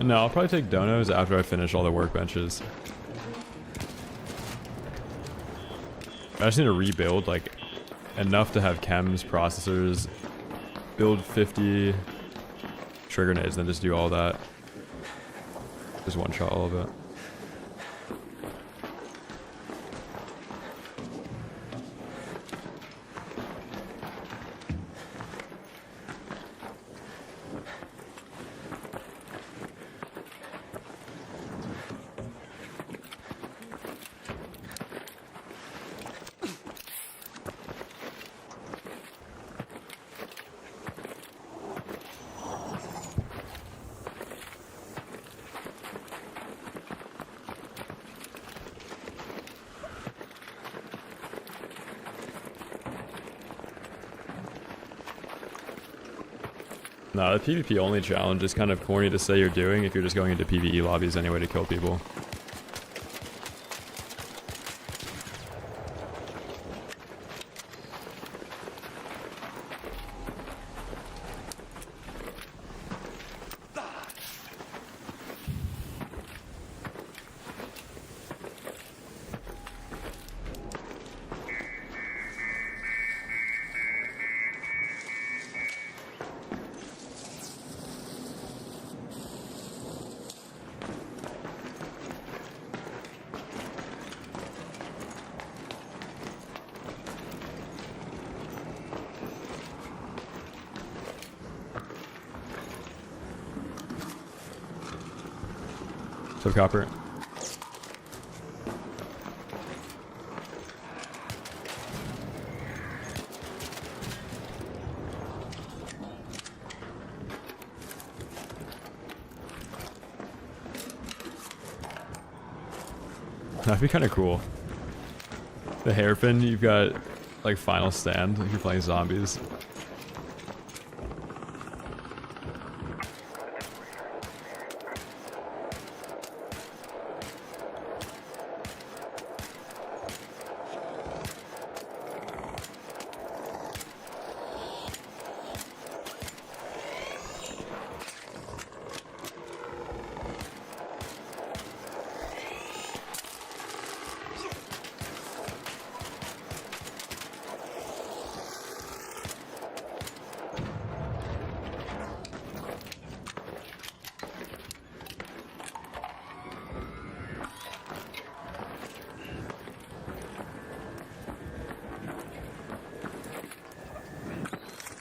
No, I'll probably take donos after I finish all the workbenches. I just need to rebuild, like, enough to have chems, processors, build 50 trigger nades, and then just do all that. Just one shot all of it. No, the PvP only challenge is kind of corny to say you're doing if you're just going into PvE lobbies anyway to kill people. So copper. That'd be kind of cool. The hairpin, you've got like final stand if you're playing zombies.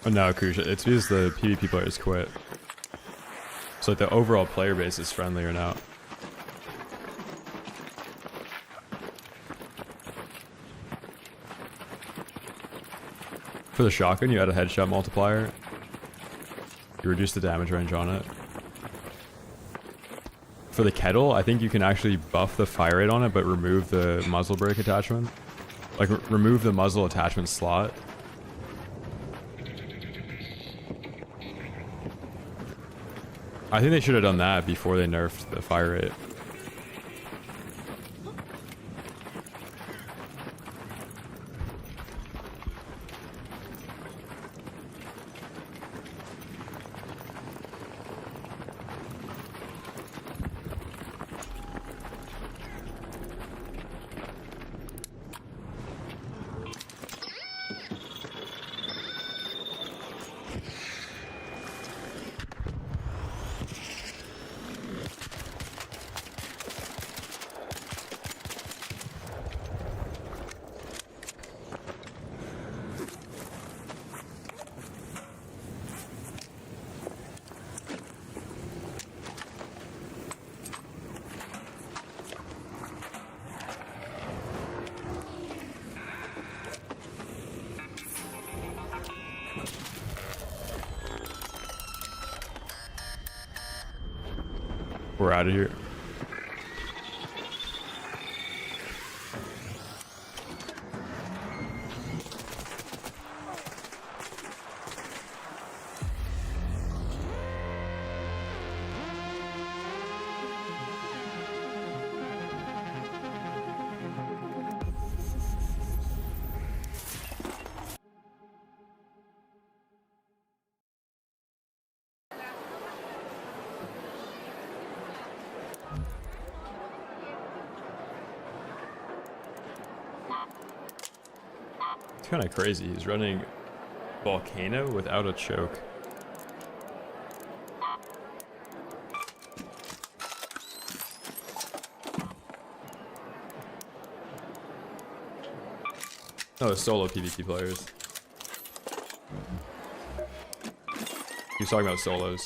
Oh, no, Crucial. It's because the PvP players quit. So like the overall player base is friendlier now. For the shotgun, you add a headshot multiplier. You reduce the damage range on it. For the kettle, I think you can actually buff the fire rate on it, but remove the muzzle brake attachment. Like, remove the muzzle attachment slot. I think they should have done that before they nerfed the fire rate. We're out of here. It's kind of crazy. He's running Volcano without a choke. Oh, solo PvP players. He's talking about solos.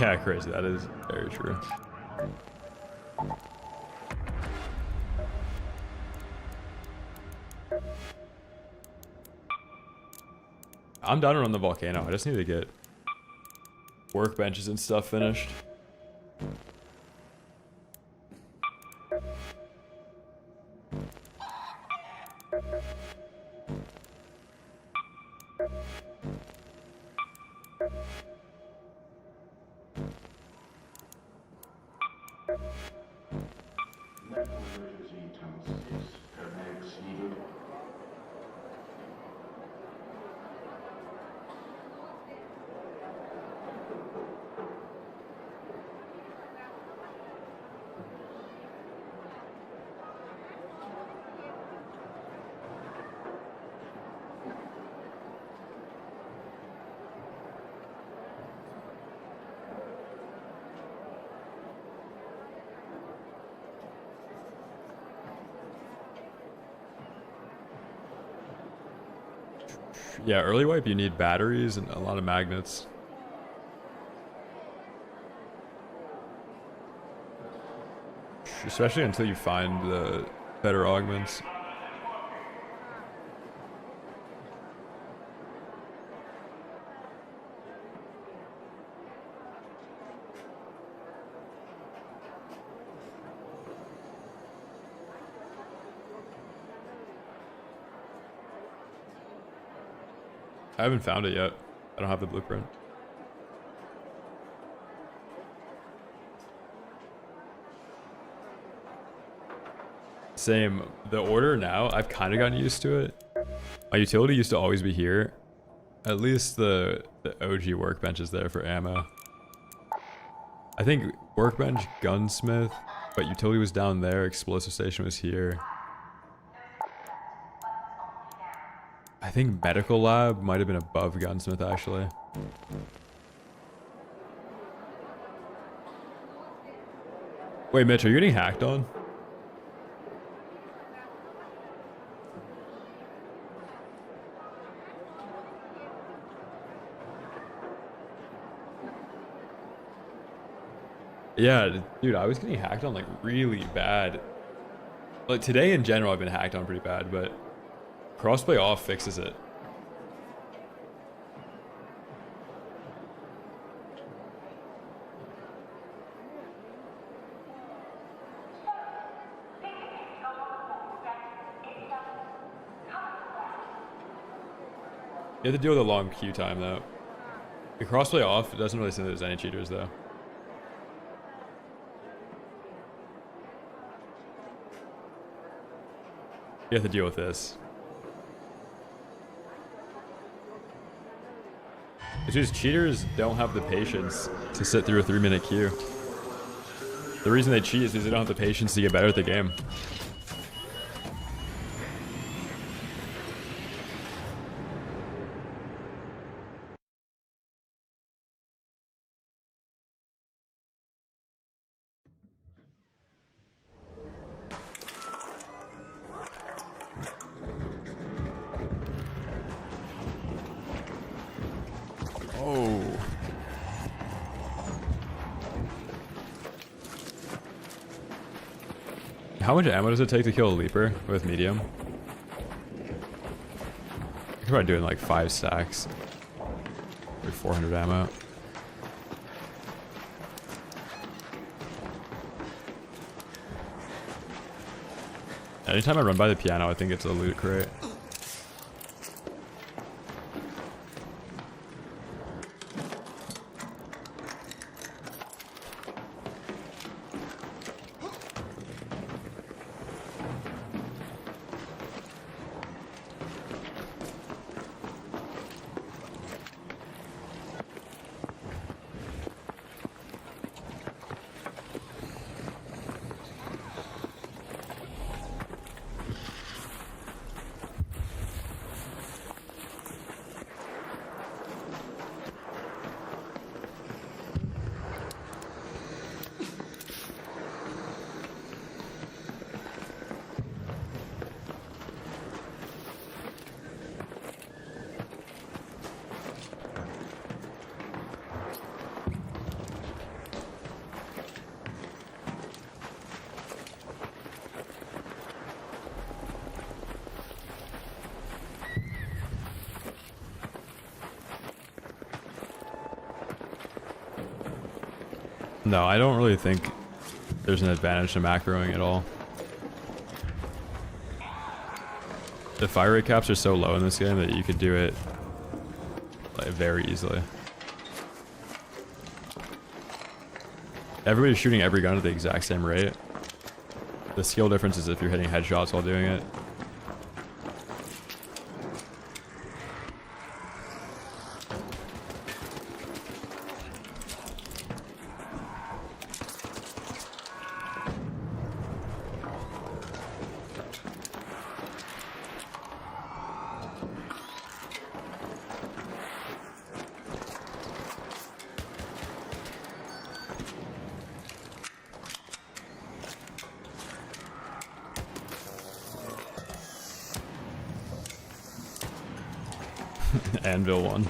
Yeah, crazy. That is very true. I'm down on the volcano. I just need to get workbenches and stuff finished. Yeah, early wipe you need batteries and a lot of magnets. Especially until you find the better augments. I haven't found it yet. I don't have the blueprint. Same. The order now, I've kind of gotten used to it. My utility used to always be here. At least the OG workbench is there for ammo. I think workbench, gunsmith, but utility was down there, explosive station was here. I think medical lab might have been above gunsmith actually. Wait, Mitch, are you getting hacked on? Yeah, dude, I was getting hacked on like really bad. Like today in general, I've been hacked on pretty bad, but crossplay off fixes it. You have to deal with a long queue time though. The crossplay off, it doesn't really say there's any cheaters though. You have to deal with this. It's just cheaters don't have the patience to sit through a 3-minute queue. The reason they cheat is because they don't have the patience to get better at the game. How much ammo does it take to kill a leaper with medium? I'm probably doing like 5 stacks. Or 400 ammo. Anytime I run by the piano, I think it's a loot crate. No, I don't really think there's an advantage to macroing at all. The fire rate caps are so low in this game that you could do it like very easily. Everybody's shooting every gun at the exact same rate. The skill difference is if you're hitting headshots while doing it. Anvil one.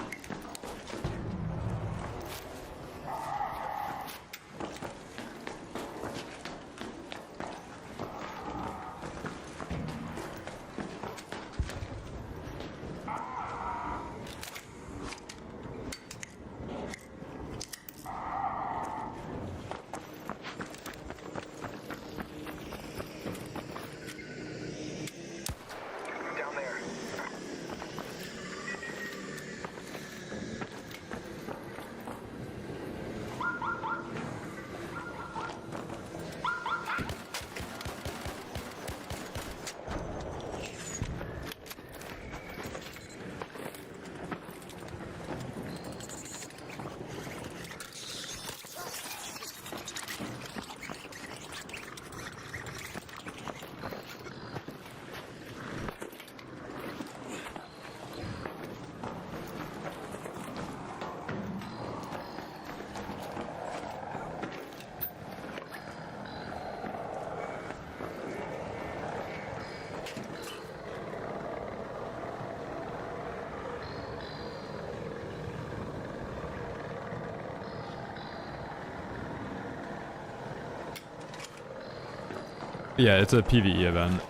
Yeah, it's a PvE event.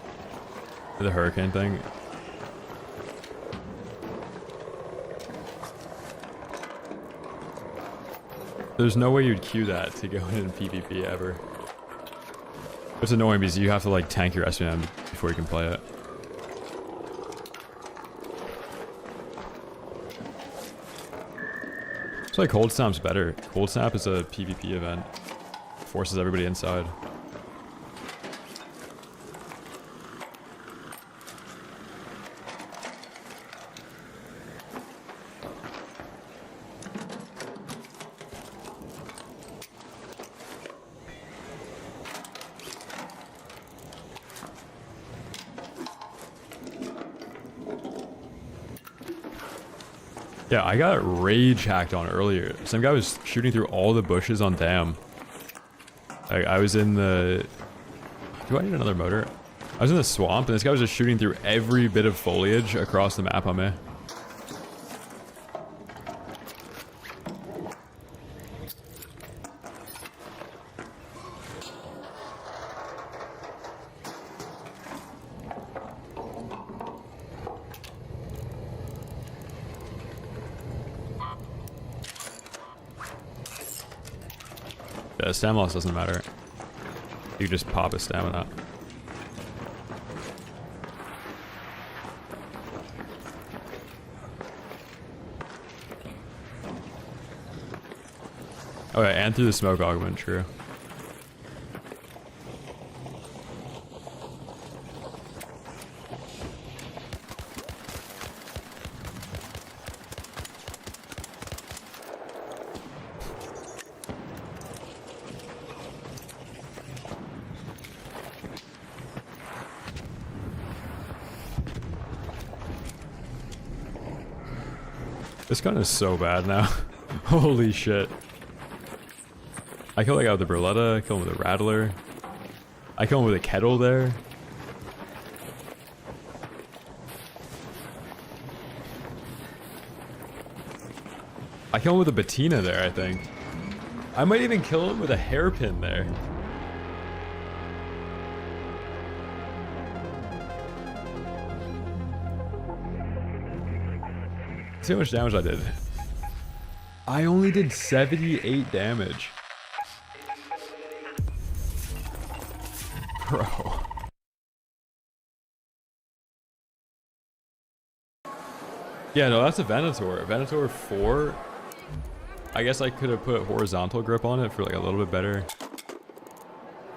The hurricane thing. There's no way you'd queue that to go in PvP ever. It's annoying because you have to like tank your SVM before you can play it. It's like Cold Snap's better. Cold Snap is a PvP event. Forces everybody inside. Yeah, I got rage hacked on earlier. Some guy was shooting through all the bushes on Dam. I was in the... Do I need another motor? I was in the swamp and this guy was just shooting through every bit of foliage across the map on me. Yeah, stam loss doesn't matter. You just pop a stamina. Oh yeah, and through the smoke augment, true. This gun is so bad now. Holy shit. I kill the guy with the Berletta, I kill him with a Rattler. I kill him with a kettle there. I kill him with a Bettina there, I think. I might even kill him with a hairpin there. See how much damage I did. I only did 78 damage. Bro. Yeah, no, that's a Venator. A Venator 4. I guess I could have put horizontal grip on it for like a little bit better.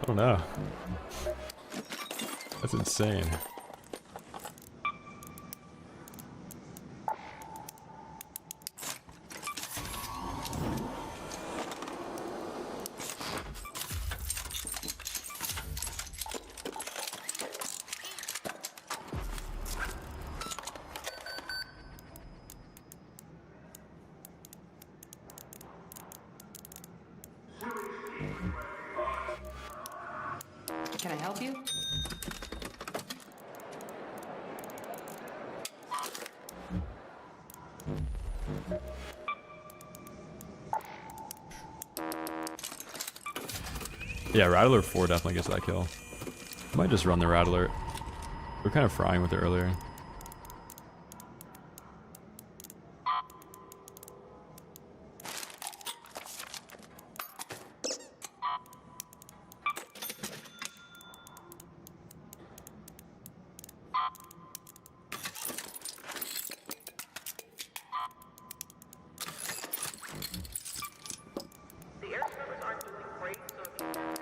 I don't know. That's insane. Can I help you? Yeah, Rattler 4 definitely gets that kill. Might just run the Rattler. We're kind of frying with it earlier. The air servers aren't doing great, so if you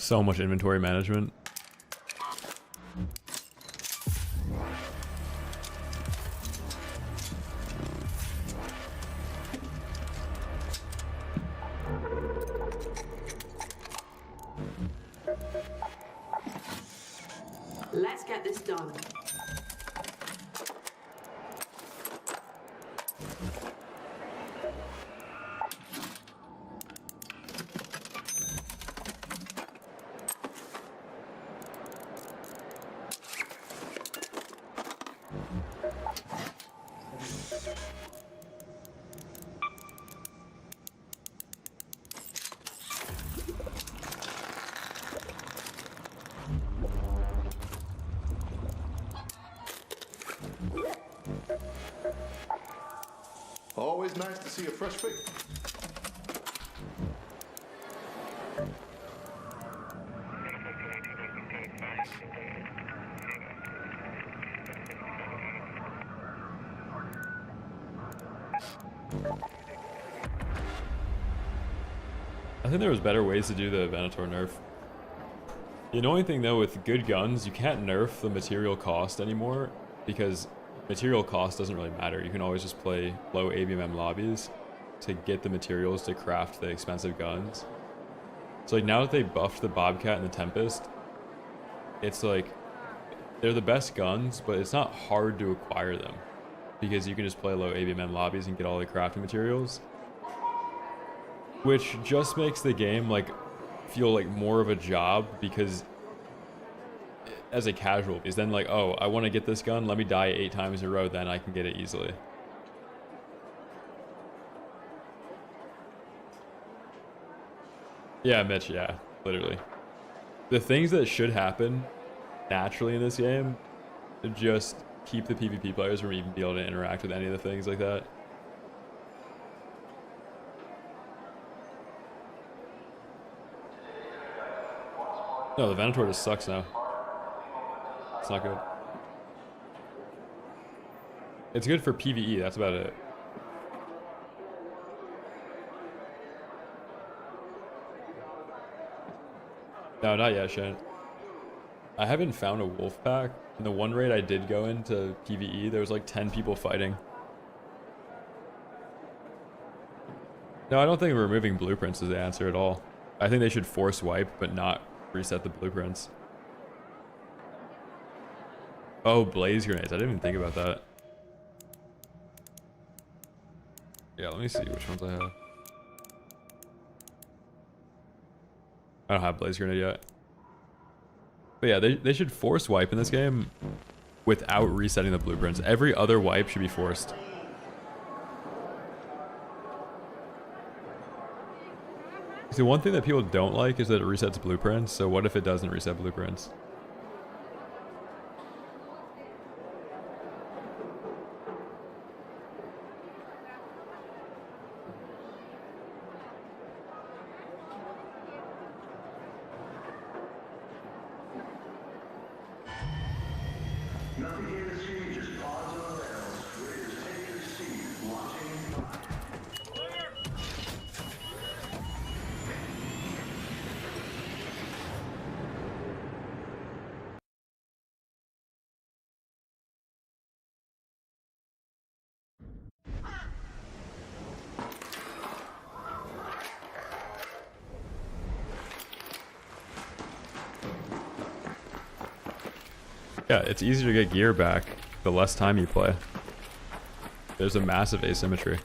So much inventory management. Let's get this done. Always nice to see a fresh face. I think there was better ways to do the Venator nerf. The annoying thing though with good guns, you can't nerf the material cost anymore because material cost doesn't really matter. You can always just play low ABMM lobbies to get the materials to craft the expensive guns. So like now that they buffed the Bobcat and the Tempest, it's like they're the best guns, but it's not hard to acquire them because you can just play low ABMM lobbies and get all the crafting materials, which just makes the game like feel like more of a job because as a casual, because then like, oh, I want to get this gun, let me die 8 times in a row, then I can get it easily. Yeah, Mitch, yeah, literally. The things that should happen naturally in this game just keep the PvP players from even being able to interact with any of the things like that. No, the Venator just sucks now. It's not good. It's good for PvE, that's about it. No, not yet, Shane. I haven't found a wolf pack. In the one raid I did go into PvE, there was like 10 people fighting. No, I don't think removing blueprints is the answer at all. I think they should force wipe, but not reset the blueprints. Oh, blaze grenades. I didn't even think about that. Yeah, let me see which ones I have. I don't have blaze grenade yet. But yeah, they should force wipe in this game without resetting the blueprints. Every other wipe should be forced. The one thing that people don't like is that it resets blueprints, so what if it doesn't reset blueprints? Nothing here to see, just pause on the rails. Raiders, take your seat. Launching in 5. Yeah, it's easier to get gear back the less time you play. There's a massive asymmetry.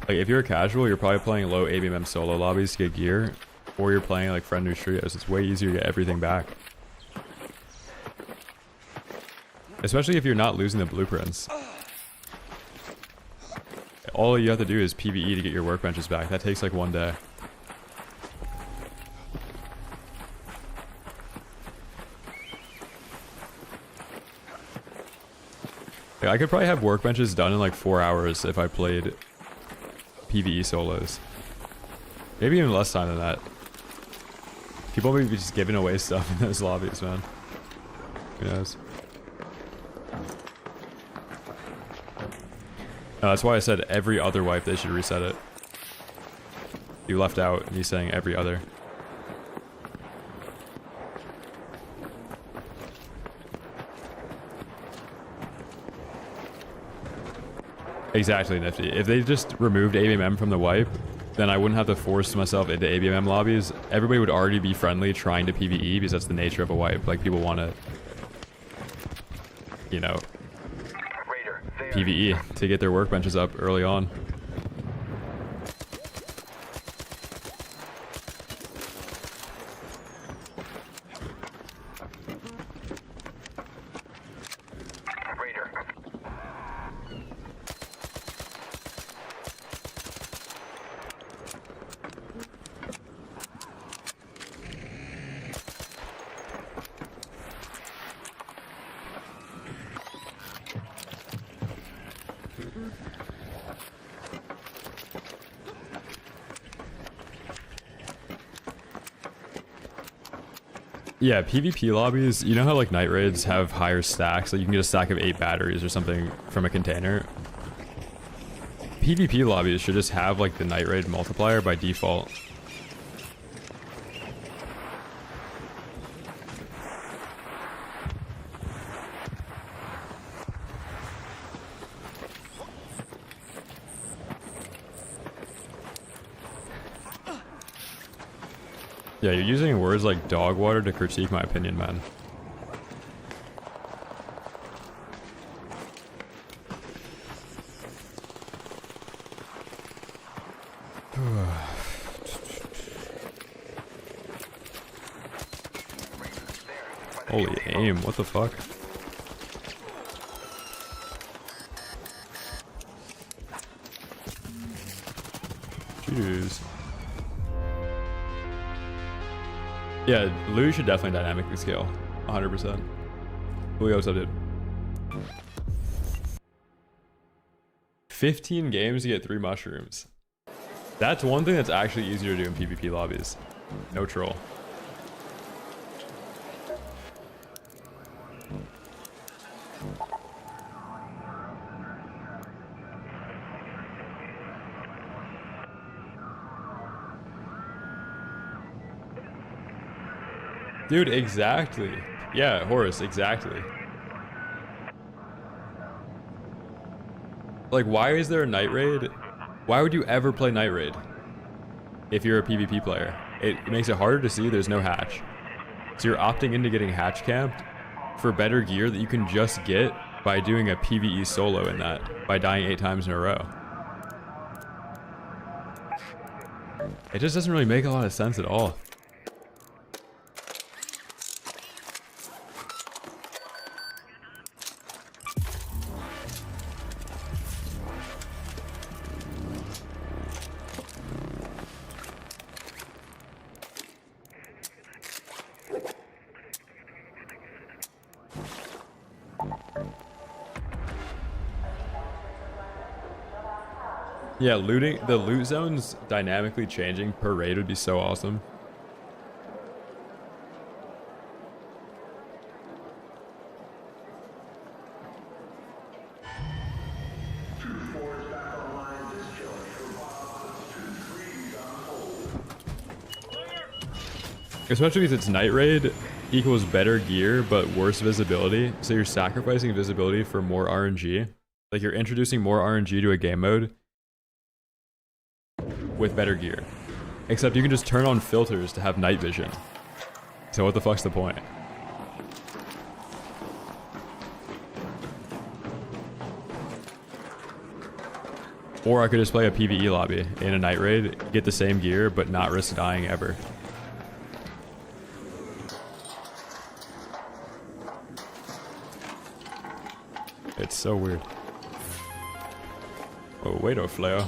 Like, if you're a casual, you're probably playing low ABMM solo lobbies to get gear, or you're playing like friend neutral trios. It's way easier to get everything back. Especially if you're not losing the blueprints. All you have to do is PvE to get your workbenches back. That takes like 1 day. I could probably have workbenches done in like 4 hours if I played PvE solos. Maybe even less time than that. People may be just giving away stuff in those lobbies, man. Who knows? No, that's why I said every other wipe they should reset it. You left out me saying every other. Exactly, Nifty. If they just removed ABMM from the wipe, then I wouldn't have to force myself into ABMM lobbies. Everybody would already be friendly trying to PvE because that's the nature of a wipe. Like, people want to, you know, PvE to get their workbenches up early on. Yeah, PvP lobbies, you know how like night raids have higher stacks? Like you can get a stack of 8 batteries or something from a container. PvP lobbies should just have like the night raid multiplier by default. Yeah, you're using words like dog water to critique my opinion, man. Holy aim, what the fuck? Jeez. Yeah, Lou should definitely dynamically scale. 100%. Julio, what's up, dude? 15 games to get 3 mushrooms. That's one thing that's actually easier to do in PvP lobbies. No troll. Dude, exactly. Yeah, Horace, exactly. Like, why is there a night raid? Why would you ever play night raid if you're a PvP player? It makes it harder to see. There's no hatch. So you're opting into getting hatch camped for better gear that you can just get by doing a PvE solo in that, by dying 8 times in a row. It just doesn't really make a lot of sense at all. Yeah, looting, the loot zones dynamically changing per raid would be so awesome. Especially because it's night raid equals better gear but worse visibility, so you're sacrificing visibility for more RNG. Like you're introducing more RNG to a game mode with better gear. Except you can just turn on filters to have night vision. So what the fuck's the point? Or I could just play a PvE lobby in a night raid, get the same gear, but not risk dying ever. It's so weird. Oh, wait a flare.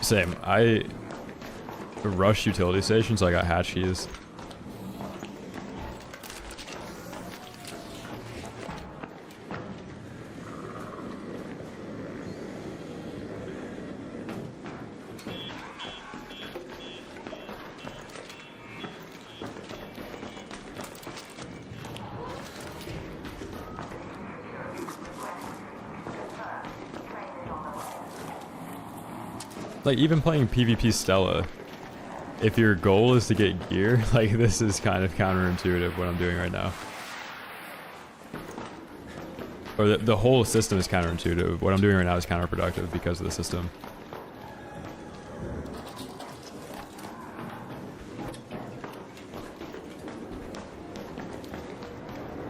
Same. I rush utility stations, so I got hatch keys. Like, even playing PvP Stella, if your goal is to get gear, like, this is kind of counterintuitive what I'm doing right now. Or the whole system is counterintuitive. What I'm doing right now is counterproductive because of the system.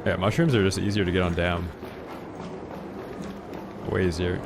Yeah, mushrooms are just easier to get on dam. Way easier.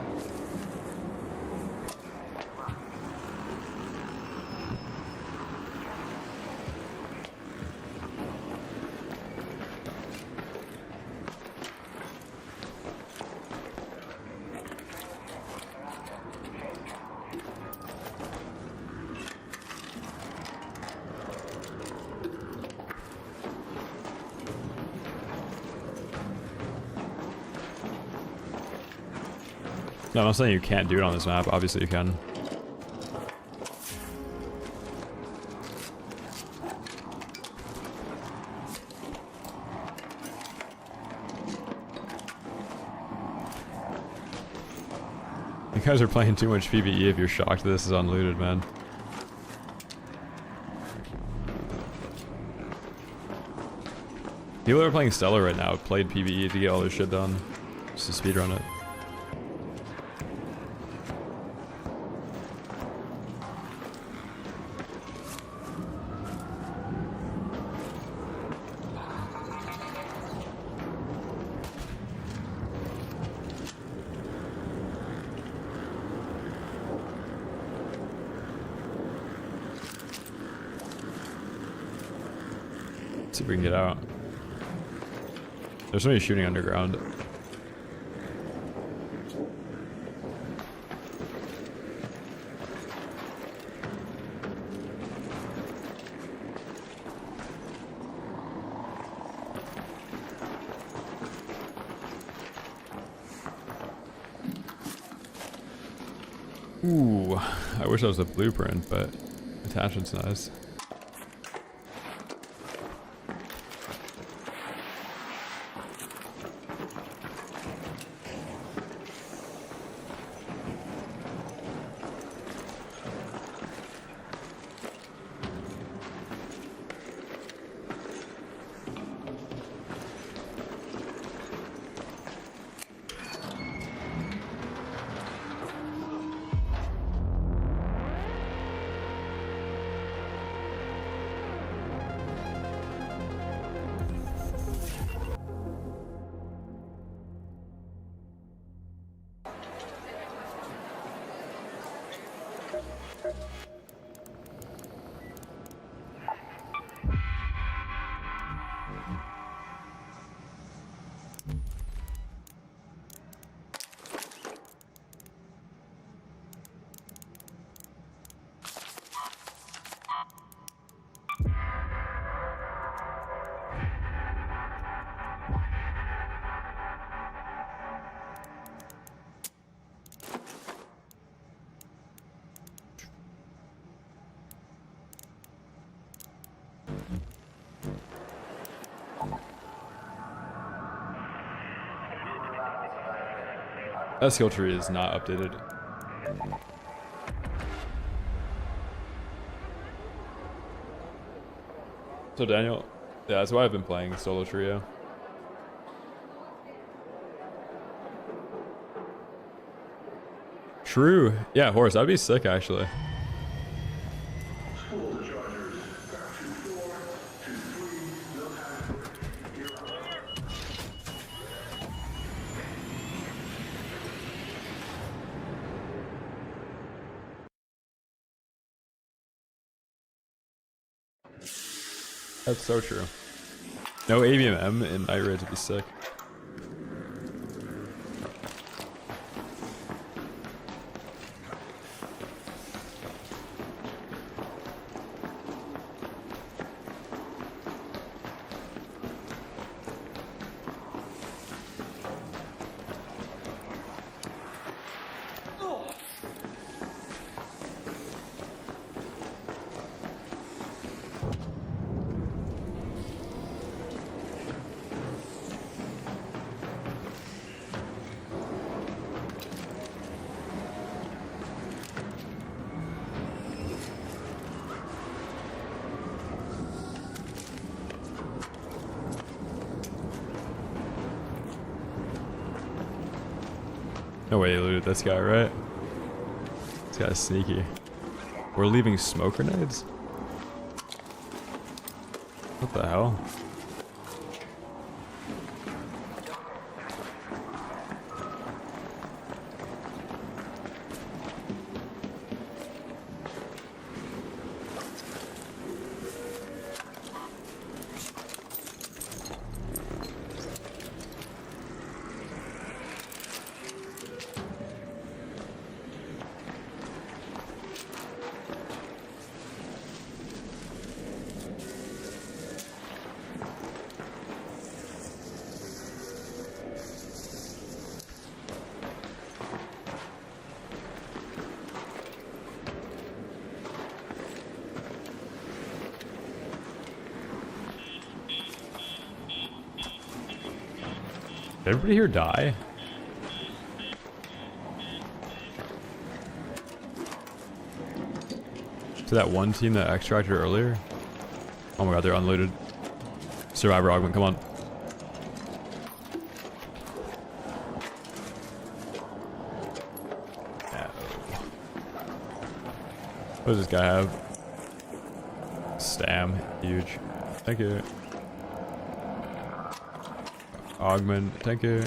No, I'm not saying you can't do it on this map. Obviously you can. You guys are playing too much PvE if you're shocked this is unlooted, man. People that are playing Stellar right now played PvE to get all their shit done. Just to speedrun it. See if we can get out. There's somebody shooting underground. Ooh, I wish that was a blueprint, but attachment's nice. That skill tree is not updated. So Daniel, yeah, that's why I've been playing solo trio. True. Yeah, horse. That'd be sick, actually. That's so true. No AVMM in night raids would be sick. No way you looted this guy, right? This guy's sneaky. We're leaving smoke grenades? What the hell? Did everybody here die? To that one team that extracted earlier? Oh my god, they're unlooted. Survivor augment, come on. What does this guy have? Stam, huge. Thank you. Augment, thank you.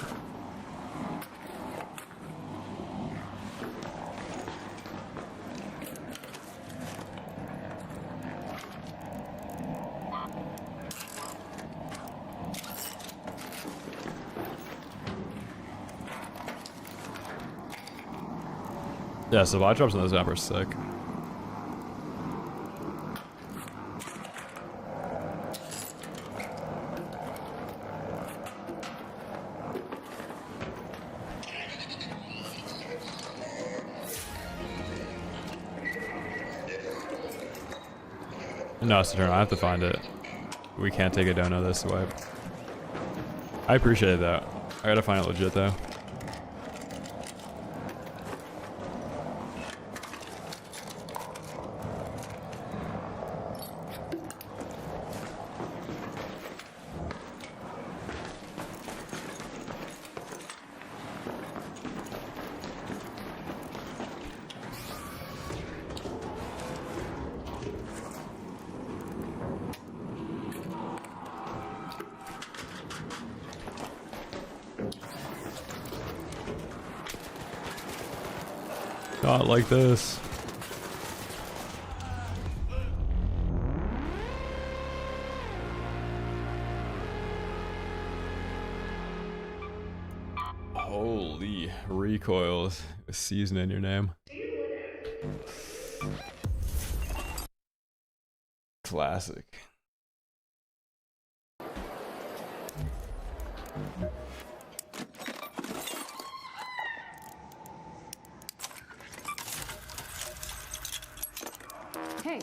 Yeah, supply drops on this map are sick. No, it's a turn. I have to find it. We can't take it down on this wipe. I appreciate that. I gotta find it legit though. Not like this. Holy recoils. A season in your name. Classic. Hey.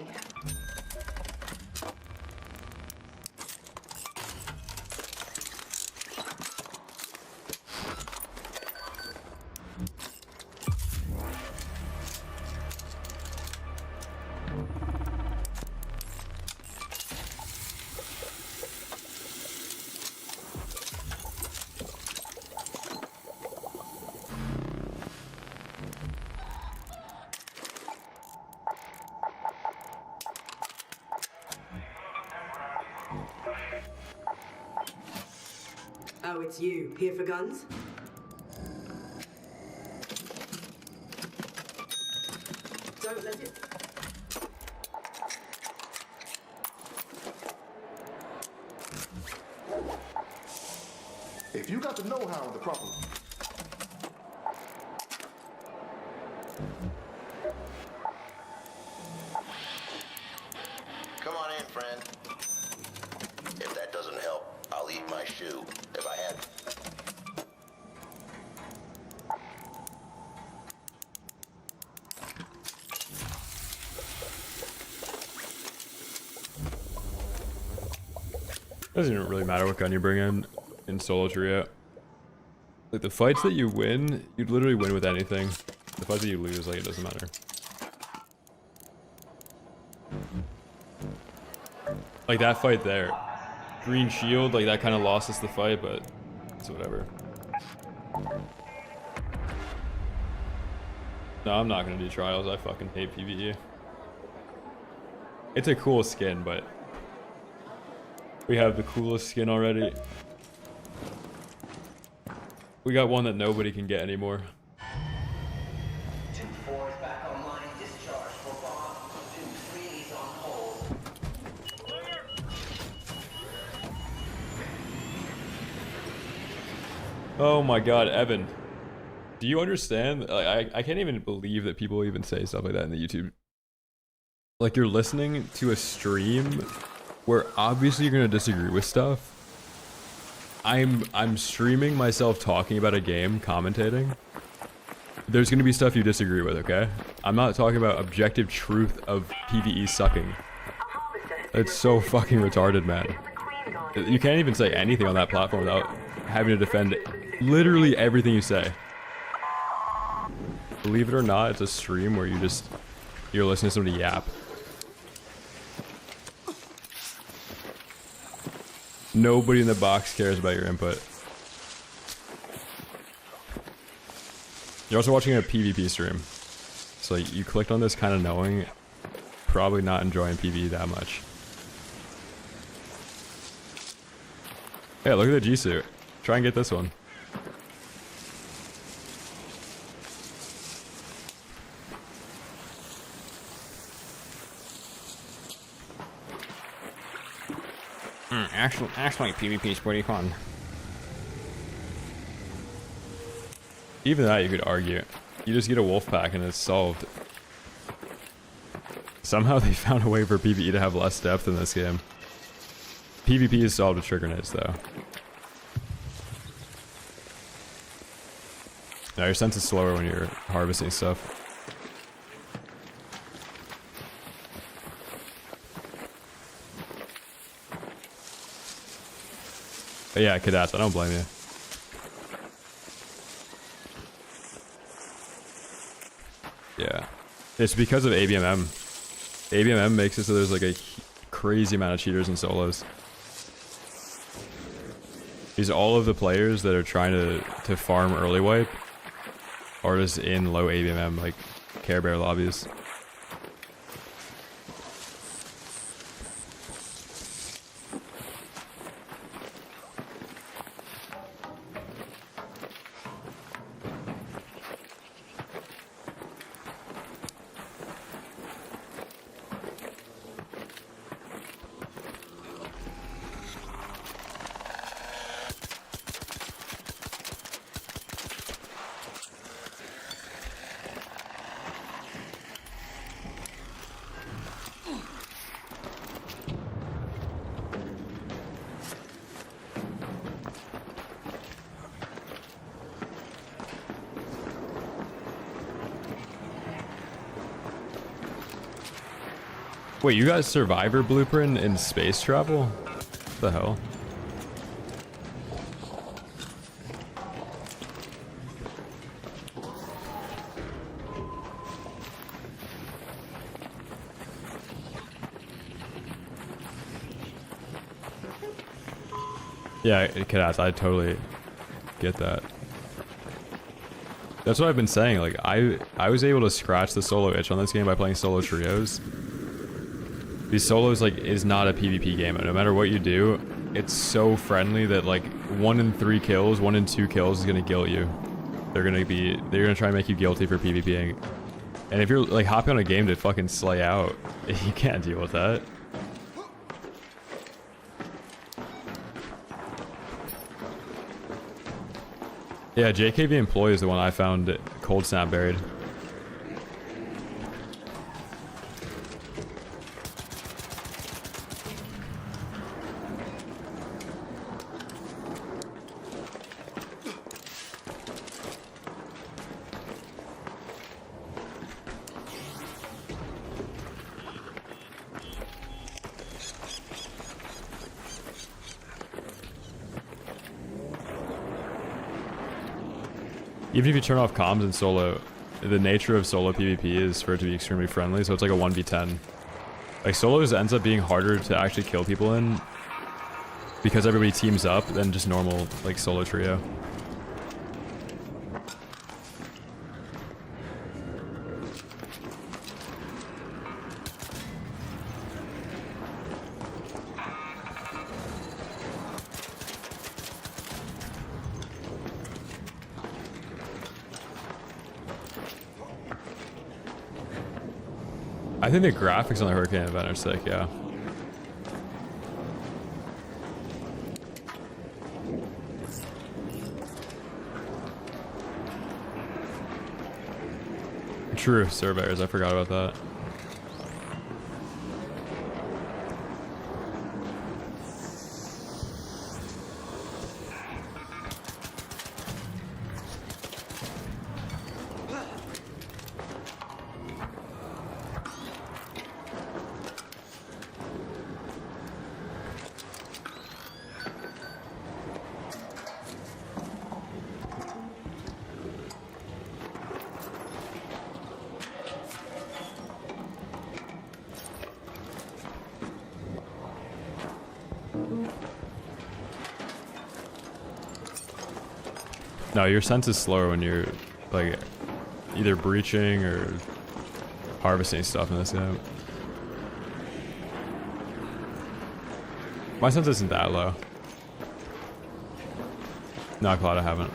Oh, it's you. Here for guns? Don't let it... If you got the know-how and the proper... Come on in, friend. If that doesn't help, I'll eat my shoe. If I had... Doesn't even really matter what gun you bring in solo trio. Like the fights that you win, you'd literally win with anything. The fights that you lose, like it doesn't matter. Like that fight there, green shield, like that kind of lost us the fight, but it's whatever. No, I'm not gonna do trials. I fucking hate PvE. It's a cool skin, but we have the coolest skin already. We got one that nobody can get anymore. 2-4 is back online. Discharge for bomb. 2-3 is on hold. Oh my god, Evan. Do you understand? Like, I can't even believe that people even say stuff like that in the YouTube. Like you're listening to a stream where obviously you're gonna disagree with stuff. I'm streaming myself talking about a game, commentating. There's gonna be stuff you disagree with, okay? I'm not talking about objective truth of PvE sucking. It's so fucking retarded, man. You can't even say anything on that platform without having to defend literally everything you say. Believe it or not, it's a stream where you're listening to somebody yap. Nobody in the box cares about your input. You're also watching a PvP stream. So you clicked on this kind of knowing, probably not enjoying PvE that much. Hey, look at the G-suit. Try and get this one. Actually, PvP is pretty fun. Even that you could argue. You just get a wolf pack and it's solved. Somehow they found a way for PvE to have less depth in this game. PvP is solved with trigger nades though. Now your sense is slower when you're harvesting stuff. But yeah, cadets, I don't blame you. Yeah. It's because of ABMM. ABMM makes it so there's like a crazy amount of cheaters and solos. Because all of the players that are trying to farm early wipe are just in low ABMM, like Care Bear lobbies. Wait, you got Survivor Blueprint in space travel? What the hell? Yeah, Cadats, I totally get that. That's what I've been saying. Like, I was able to scratch the solo itch on this game by playing solo trios. These solos like is not a PvP game. No matter what you do, it's so friendly that like 1 in 3 kills, 1 in 2 kills is gonna guilt you. They're gonna try and make you guilty for PvPing. And if you're like hopping on a game to fucking slay out, you can't deal with that. Yeah, JKV Employee is the one I found cold snap buried. Even if you turn off comms in solo, the nature of solo PvP is for it to be extremely friendly, so it's like a 1v10. Like solos ends up being harder to actually kill people in because everybody teams up than just normal like solo trio. I think the graphics on the Hurricane event are sick, yeah. True, surveyors, I forgot about that. No, your sense is slower when you're like either breaching or harvesting stuff in this game. My sense isn't that low. No, Cloud, I haven't.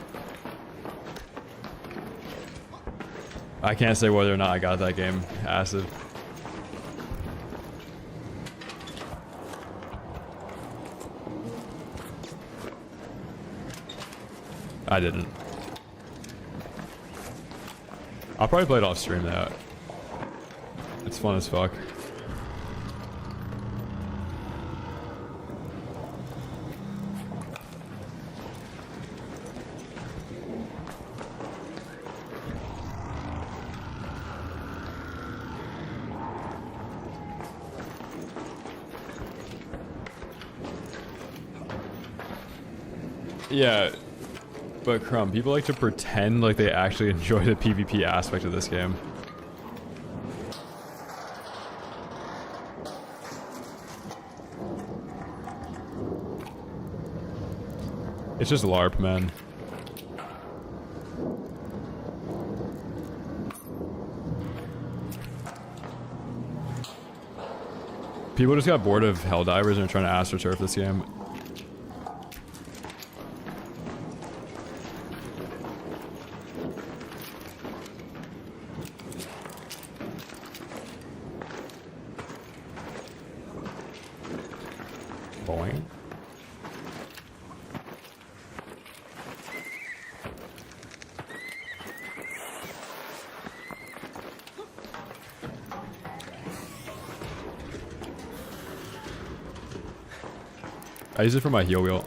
I can't say whether or not I got that game acid. I didn't. I'll probably play it off stream though. It's fun as fuck. Yeah. But Crumb, people like to pretend like they actually enjoy the PvP aspect of this game. It's just LARP, man. People just got bored of Helldivers and are trying to AstroTurf this game. I use it for my heel wheel.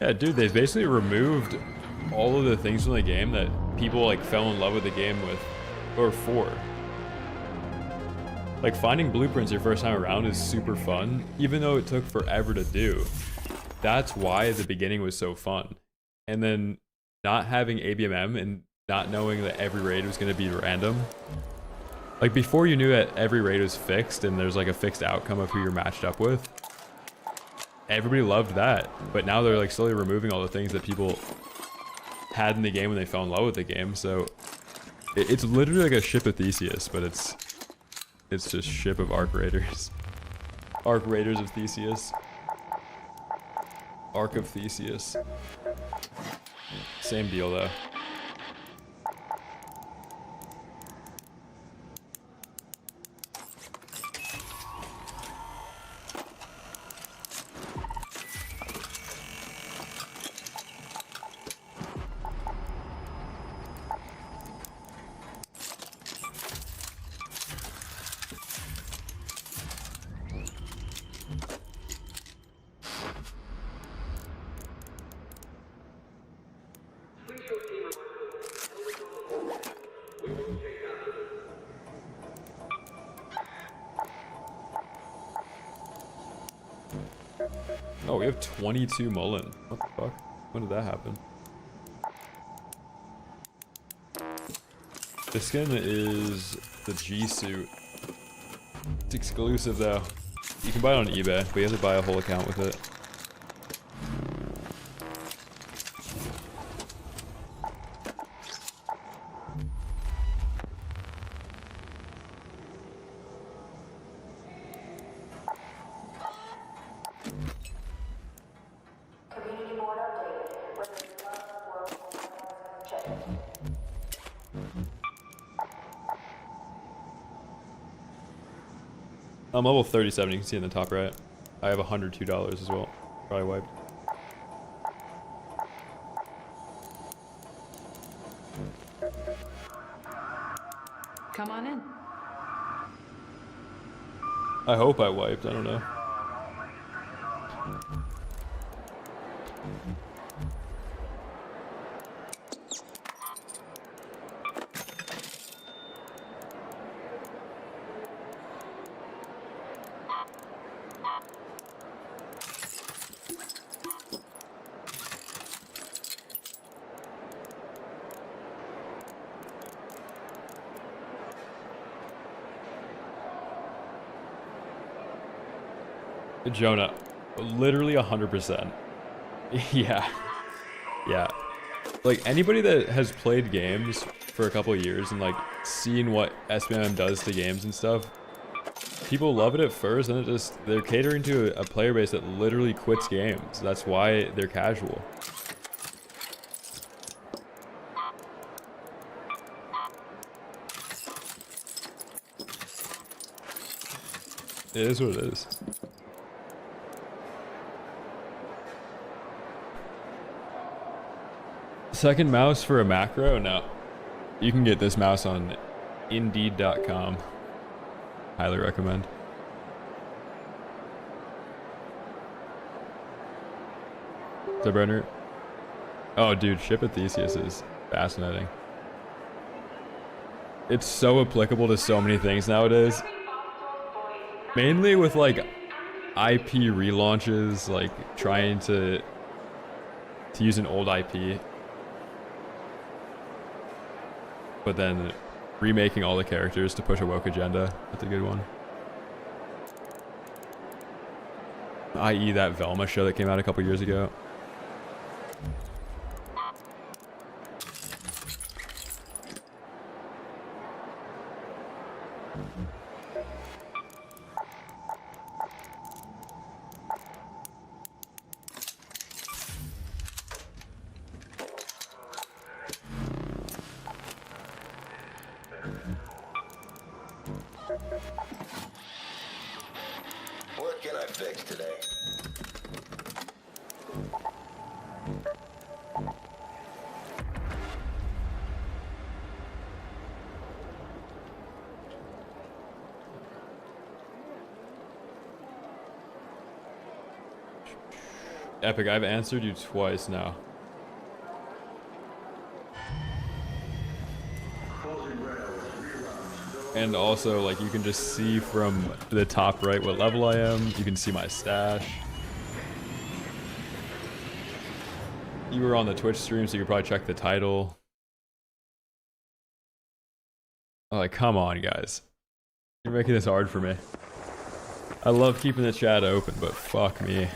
Yeah, dude, they've basically removed all of the things from the game that people like fell in love with the game with, or for. Like finding blueprints your first time around is super fun, even though it took forever to do. That's why the beginning was so fun. And then not having ABMM and not knowing that every raid was going to be random. Like before you knew that every raid was fixed and there's like a fixed outcome of who you're matched up with. Everybody loved that. But now they're like slowly removing all the things that people had in the game when they fell in love with the game. So it's literally like a ship of Theseus, but it's just ship of Arc Raiders. Arc Raiders of Theseus. Arc of Theseus. Same deal though. Oh, we have 22 Mullen. What the fuck? When did that happen? The skin is the G suit. It's exclusive though. You can buy it on eBay, but you have to buy a whole account with it. I'm level 37, you can see in the top right. I have $102 as well. Probably wiped. Come on in. I hope I wiped, I don't know. Jonah, literally 100%. Yeah. Yeah. Like, anybody that has played games for a couple of years and, like, seen what SBMM does to games and stuff, people love it at first, and they're catering to a player base that literally quits games. That's why they're casual. It is what it is. Second mouse for a macro? No. You can get this mouse on Indeed.com. Highly recommend. The burner. Oh, dude, Ship of Theseus is fascinating. It's so applicable to so many things nowadays. Mainly with like IP relaunches, like trying to use an old IP. But then remaking all the characters to push a woke agenda. That's a good one. I.e. that Velma show that came out a couple years ago. What can I fix today? Epic, I've answered you twice now. Closing rails, reroutes, go And also, like, you can just see from the top right what level I am. You can see my stash. You were on the Twitch stream, so you could probably check the title. Oh, like, come on, guys. You're making this hard for me. I love keeping the chat open, but fuck me.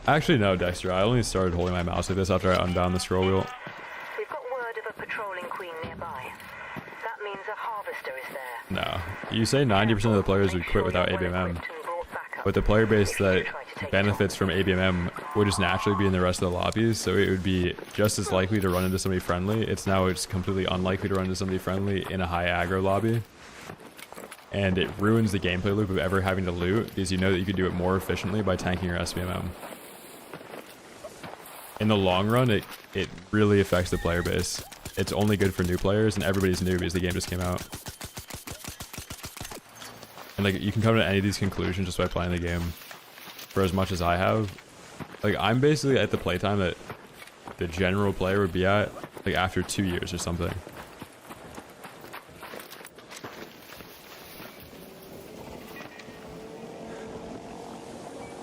Actually, no, Dexter. I only started holding my mouse like this after I unbound the scroll wheel. We've got word of a patrolling queen nearby. That means a harvester is there. No. You say 90% of the players would quit without ABMM. But the player base that benefits from ABMM would just naturally be in the rest of the lobbies, so it would be just as likely to run into somebody friendly. It's completely unlikely to run into somebody friendly in a high aggro lobby. And it ruins the gameplay loop of ever having to loot, because you know that you could do it more efficiently by tanking your SBMM. In the long run, it really affects the player base. It's only good for new players, and everybody's new because the game just came out. And like, you can come to any of these conclusions just by playing the game for as much as I have. Like, I'm basically at the playtime that the general player would be at, like, after 2 years or something.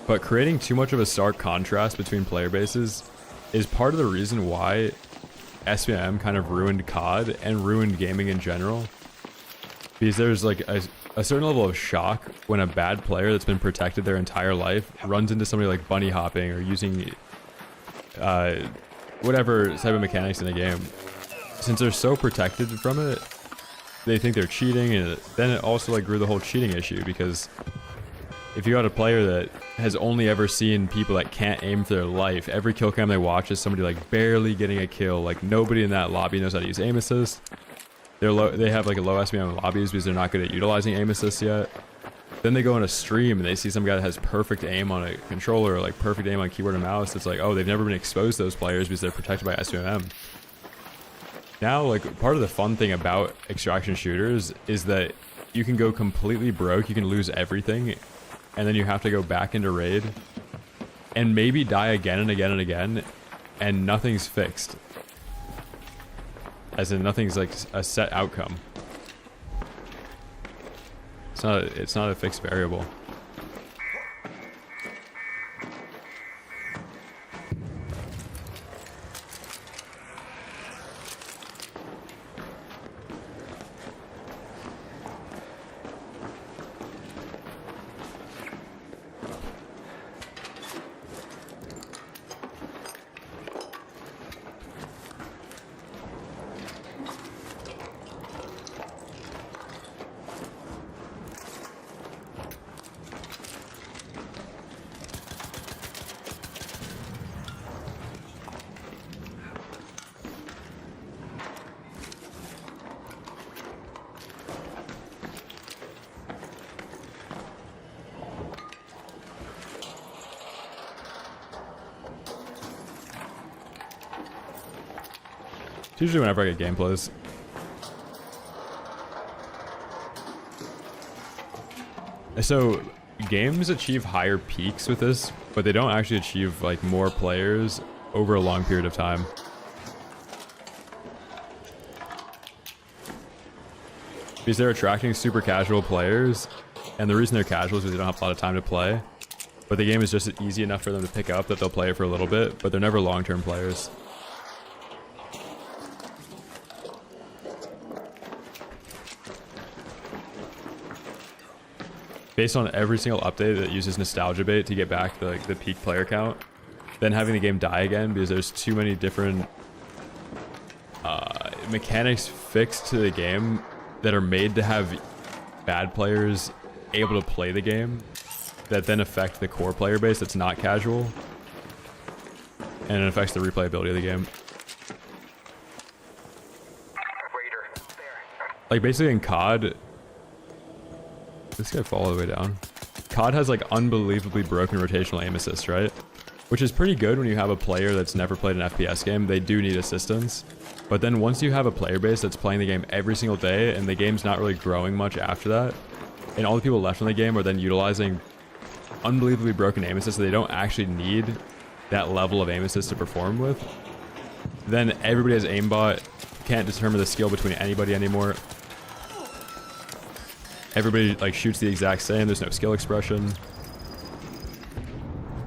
But creating too much of a stark contrast between player bases is part of the reason why SBM kind of ruined COD and ruined gaming in general. Because there's like a certain level of shock when a bad player that's been protected their entire life runs into somebody like bunny hopping or using whatever type of mechanics in a game. Since they're so protected from it, they think they're cheating, and then it also like grew the whole cheating issue, because if you got a player that has only ever seen people that can't aim for their life, every kill cam they watch is somebody like barely getting a kill, like nobody in that lobby knows how to use aim assist. They have like a low SBM lobbies because they're not good at utilizing aim assist yet. Then they go on a stream and they see some guy that has perfect aim on a controller, or like perfect aim on keyboard and mouse. It's like, oh, they've never been exposed to those players because they're protected by SBM. Now, like, part of the fun thing about extraction shooters is that you can go completely broke, you can lose everything, and then you have to go back into raid and maybe die again and again and again, and nothing's fixed. As in, nothing's like a set outcome. It's not a fixed variable. It's usually whenever I get gameplays. So games achieve higher peaks with this, but they don't actually achieve like more players over a long period of time. Because they're attracting super casual players, and the reason they're casual is because they don't have a lot of time to play. But the game is just easy enough for them to pick up that they'll play it for a little bit, but they're never long-term players. Based on every single update that uses nostalgia bait to get back the peak player count, then having the game die again because there's too many different mechanics fixed to the game that are made to have bad players able to play the game, that then affect the core player base that's not casual, and it affects the replayability of the game. Like basically in COD, this guy fall all the way down. COD has like unbelievably broken rotational aim assist, right? Which is pretty good when you have a player that's never played an FPS game. They do need assistance. But then once you have a player base that's playing the game every single day and the game's not really growing much after that, and all the people left in the game are then utilizing unbelievably broken aim assist that they don't actually need that level of aim assist to perform with, then everybody has aimbot, can't determine the skill between anybody anymore. Everybody like shoots the exact same, there's no skill expression.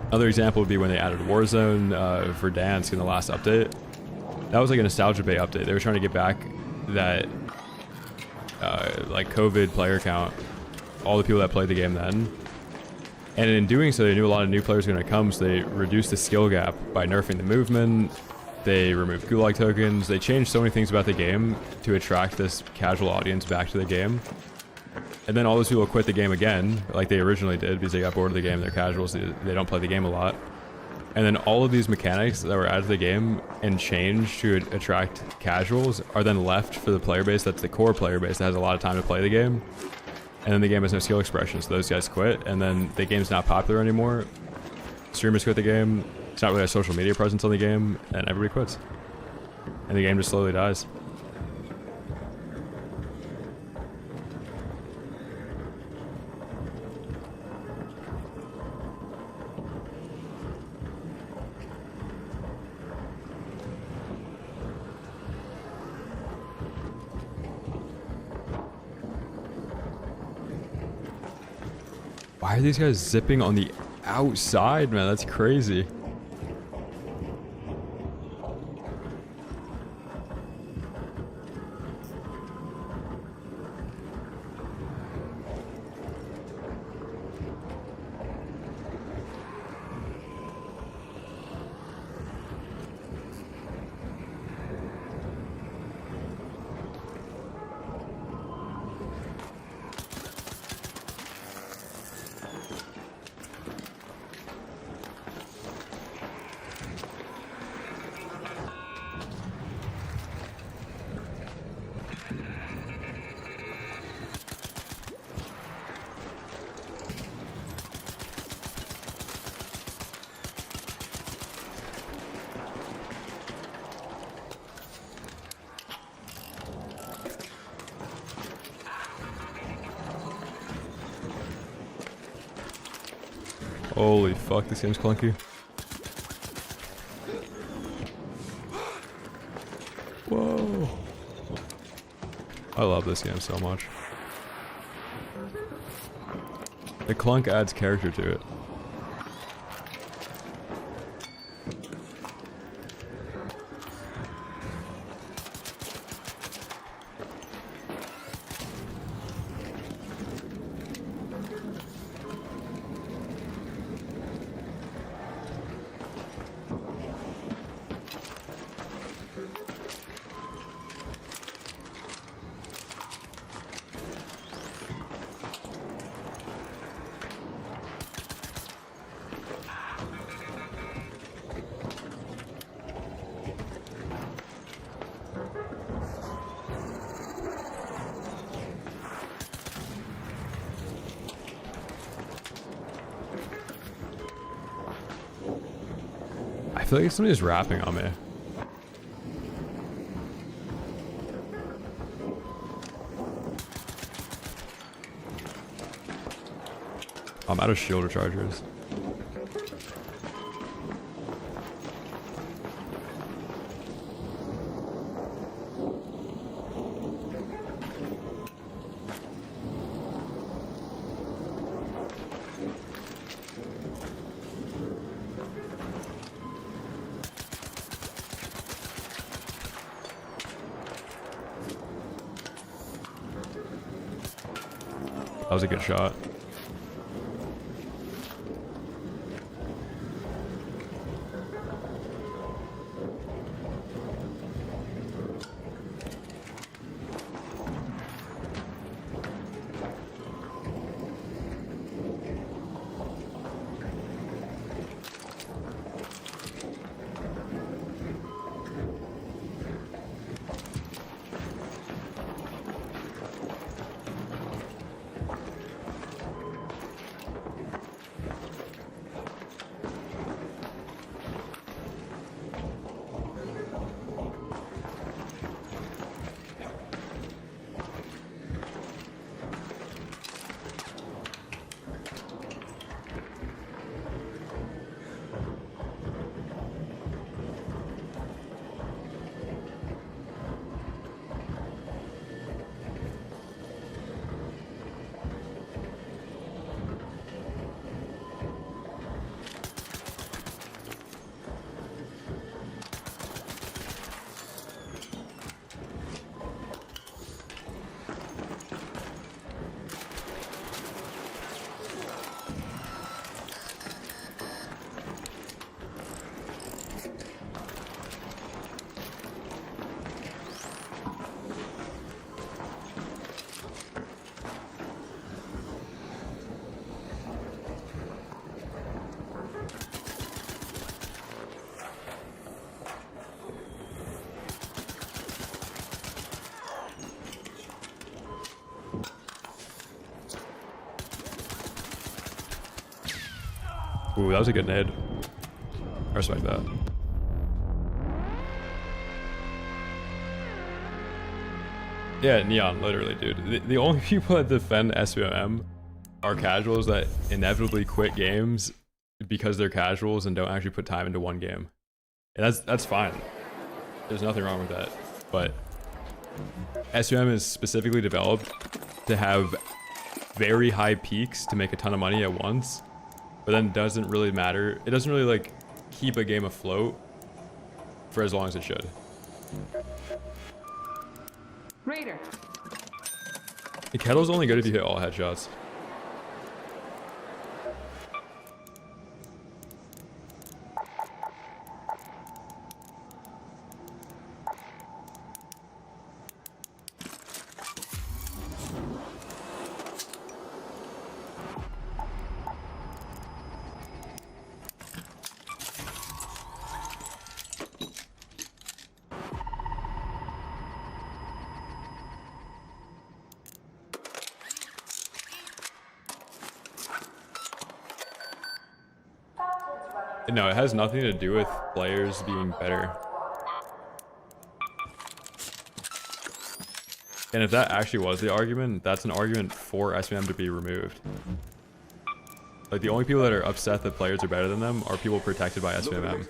Another example would be when they added Warzone for Dansk in the last update. That was like a nostalgia bait update. They were trying to get back that like COVID player count, all the people that played the game then. And in doing so, they knew a lot of new players were going to come, so they reduced the skill gap by nerfing the movement. They removed gulag tokens. They changed so many things about the game to attract this casual audience back to the game. And then all those people quit the game again, like they originally did, because they got bored of the game. They're casuals. They don't play the game a lot. And then all of these mechanics that were added to the game and changed to attract casuals are then left for the player base that's the core player base that has a lot of time to play the game. And then the game has no skill expression, so those guys quit. And then the game's not popular anymore. Streamers quit the game. It's not really a social media presence on the game, and everybody quits. And the game just slowly dies. Why are these guys zipping on the outside, man? That's crazy. Holy fuck, this game's clunky. Whoa. I love this game so much. The clunk adds character to it. I feel like somebody's rapping on me. I'm out of shield rechargers. That was a good shot. Ooh, that was a good nade. I respect that. Yeah, Neon, literally, dude. The only people that defend SBMM are casuals that inevitably quit games because they're casuals and don't actually put time into one game. And that's fine. There's nothing wrong with that. But SBMM is specifically developed to have very high peaks to make a ton of money at once, but then doesn't really matter. It doesn't really like keep a game afloat for as long as it should. Raider. The kettle's only good if you hit all headshots. No, it has nothing to do with players being better. And if that actually was the argument, that's an argument for SBM to be removed. Like, the only people that are upset that players are better than them are people protected by SBMM.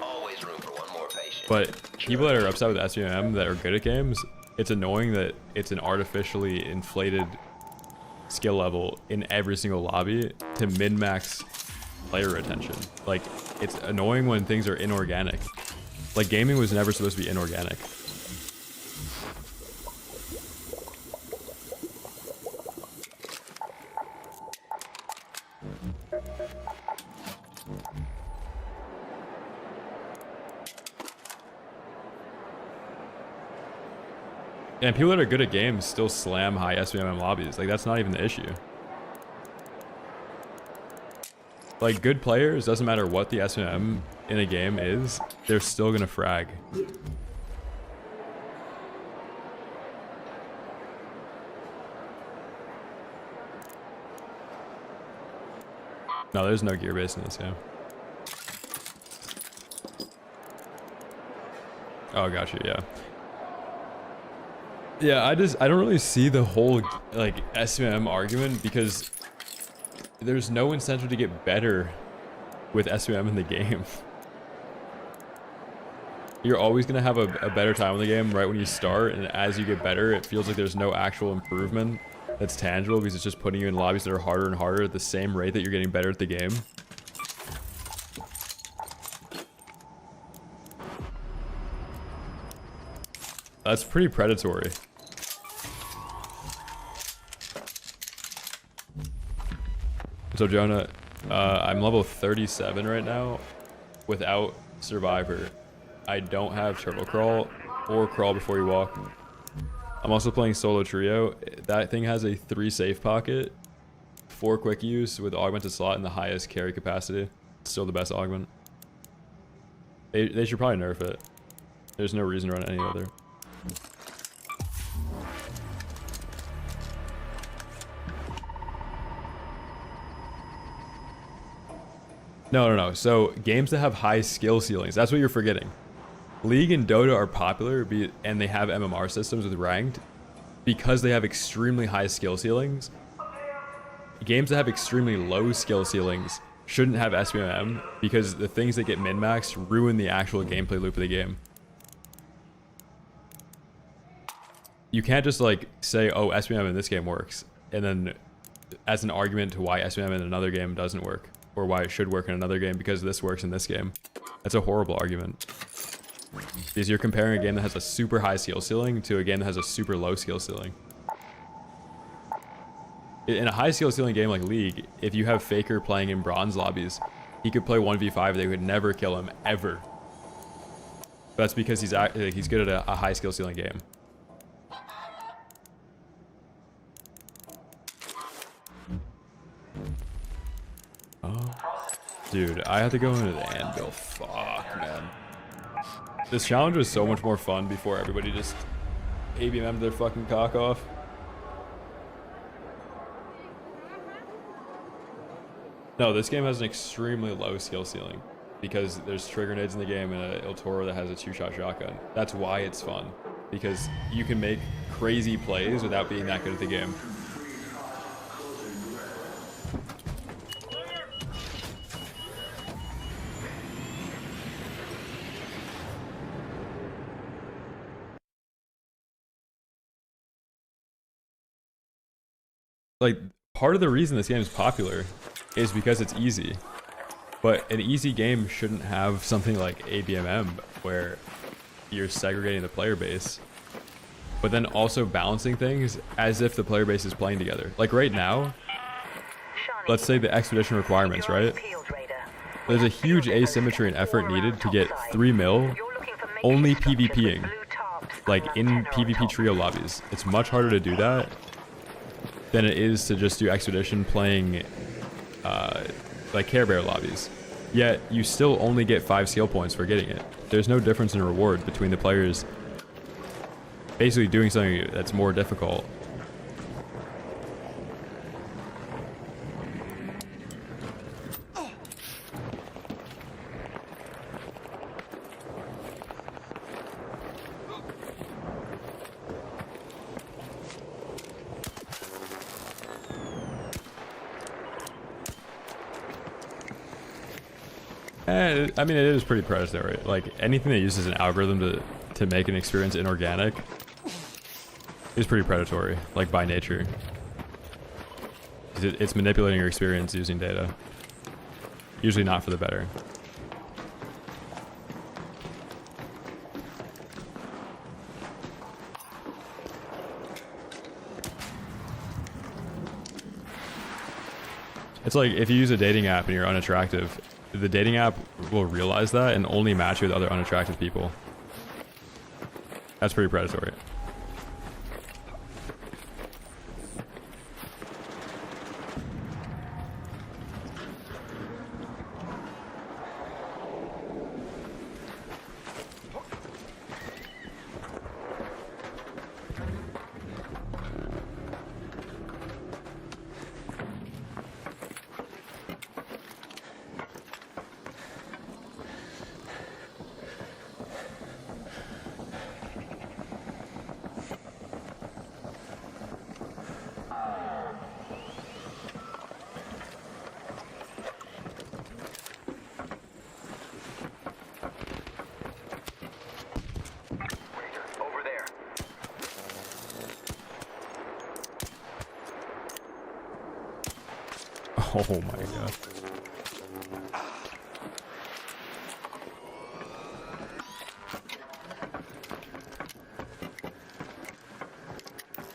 Always room for one more patient. But people that are upset with SBMM that are good at games, it's annoying that it's an artificially inflated skill level in every single lobby to min-max player retention. Like, it's annoying when things are inorganic. Like, gaming was never supposed to be inorganic. And people that are good at games still slam high SBMM lobbies. Like, that's not even the issue. Like, good players, doesn't matter what the SBMM in a game is, they're still gonna frag. No, there's no gear base in this game. Oh, gotcha, yeah. Yeah, I don't really see the whole, like, SBMM argument because there's no incentive to get better with SBMM in the game. You're always going to have a better time in the game right when you start, and as you get better, it feels like there's no actual improvement that's tangible because it's just putting you in lobbies that are harder and harder at the same rate that you're getting better at the game. That's pretty predatory. So Jonah, I'm level 37 right now without Survivor. I don't have Turbo Crawl or Crawl Before You Walk. I'm also playing Solo Trio. That thing has a 3 safe pocket, 4 quick use with augmented slot and the highest carry capacity. It's still the best augment. They should probably nerf it. There's no reason to run any other. No. So games that have high skill ceilings, that's what you're forgetting. League and Dota are popular and they have MMR systems with ranked because they have extremely high skill ceilings. Games that have extremely low skill ceilings shouldn't have SBMM because the things that get min-maxed ruin the actual gameplay loop of the game. You can't just like say, oh, SBMM in this game works, and then as an argument to why SBMM in another game doesn't work, or why it should work in another game because this works in this game. That's a horrible argument. Because you're comparing a game that has a super high skill ceiling to a game that has a super low skill ceiling. In a high skill ceiling game like League, if you have Faker playing in bronze lobbies, he could play 1v5, they would never kill him, ever. That's because he's good at a high skill ceiling game. Oh, dude, I have to go into the anvil. Fuck, man. This challenge was so much more fun before everybody just ABM'd their fucking cock off. No, this game has an extremely low skill ceiling because there's trigger nades in the game and a Il Toro that has a 2-shot shotgun. That's why it's fun, because you can make crazy plays without being that good at the game. Like, part of the reason this game is popular is because it's easy. But an easy game shouldn't have something like ABMM where you're segregating the player base, but then also balancing things as if the player base is playing together. Like right now, let's say the expedition requirements, right? There's a huge asymmetry and effort needed to get 3 mil only PvPing, like in PvP trio lobbies. It's much harder to do that than it is to just do expedition playing like Care Bear lobbies. Yet you still only get 5 skill points for getting it. There's no difference in reward between the players basically doing something that's more difficult. I mean, it is pretty predatory. Like, anything that uses an algorithm to make an experience inorganic is pretty predatory, like, by nature. It's manipulating your experience using data. Usually not for the better. It's like, if you use a dating app and you're unattractive, the dating app will realize that and only match you with other unattractive people. That's pretty predatory. Oh my god.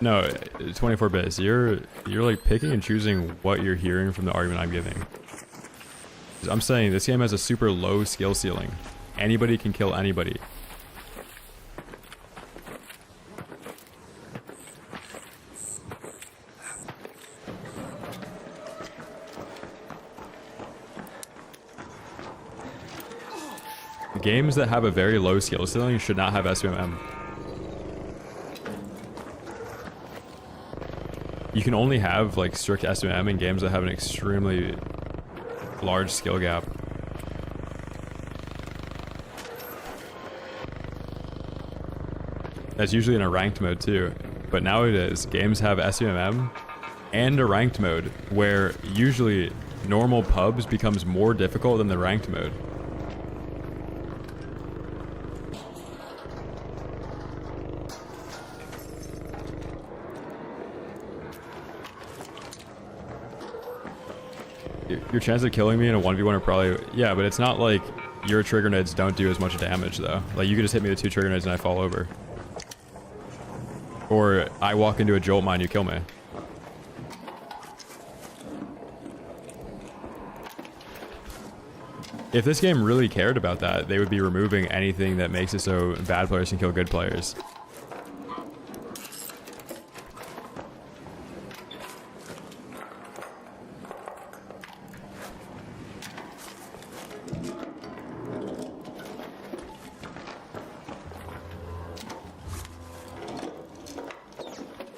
No, 24 bits. You're like picking and choosing what you're hearing from the argument I'm giving. I'm saying this game has a super low skill ceiling. Anybody can kill anybody. Games that have a very low skill ceiling should not have SBMM. You can only have like strict SBMM in games that have an extremely large skill gap. That's usually in a ranked mode too. But nowadays, games have SBMM and a ranked mode where usually normal pubs becomes more difficult than the ranked mode. Your chance of killing me in a 1v1 are probably... Yeah, but it's not like your trigger nades don't do as much damage, though. Like, you could just hit me with 2 trigger nades and I fall over. Or I walk into a jolt mine, you kill me. If this game really cared about that, they would be removing anything that makes it so bad players can kill good players.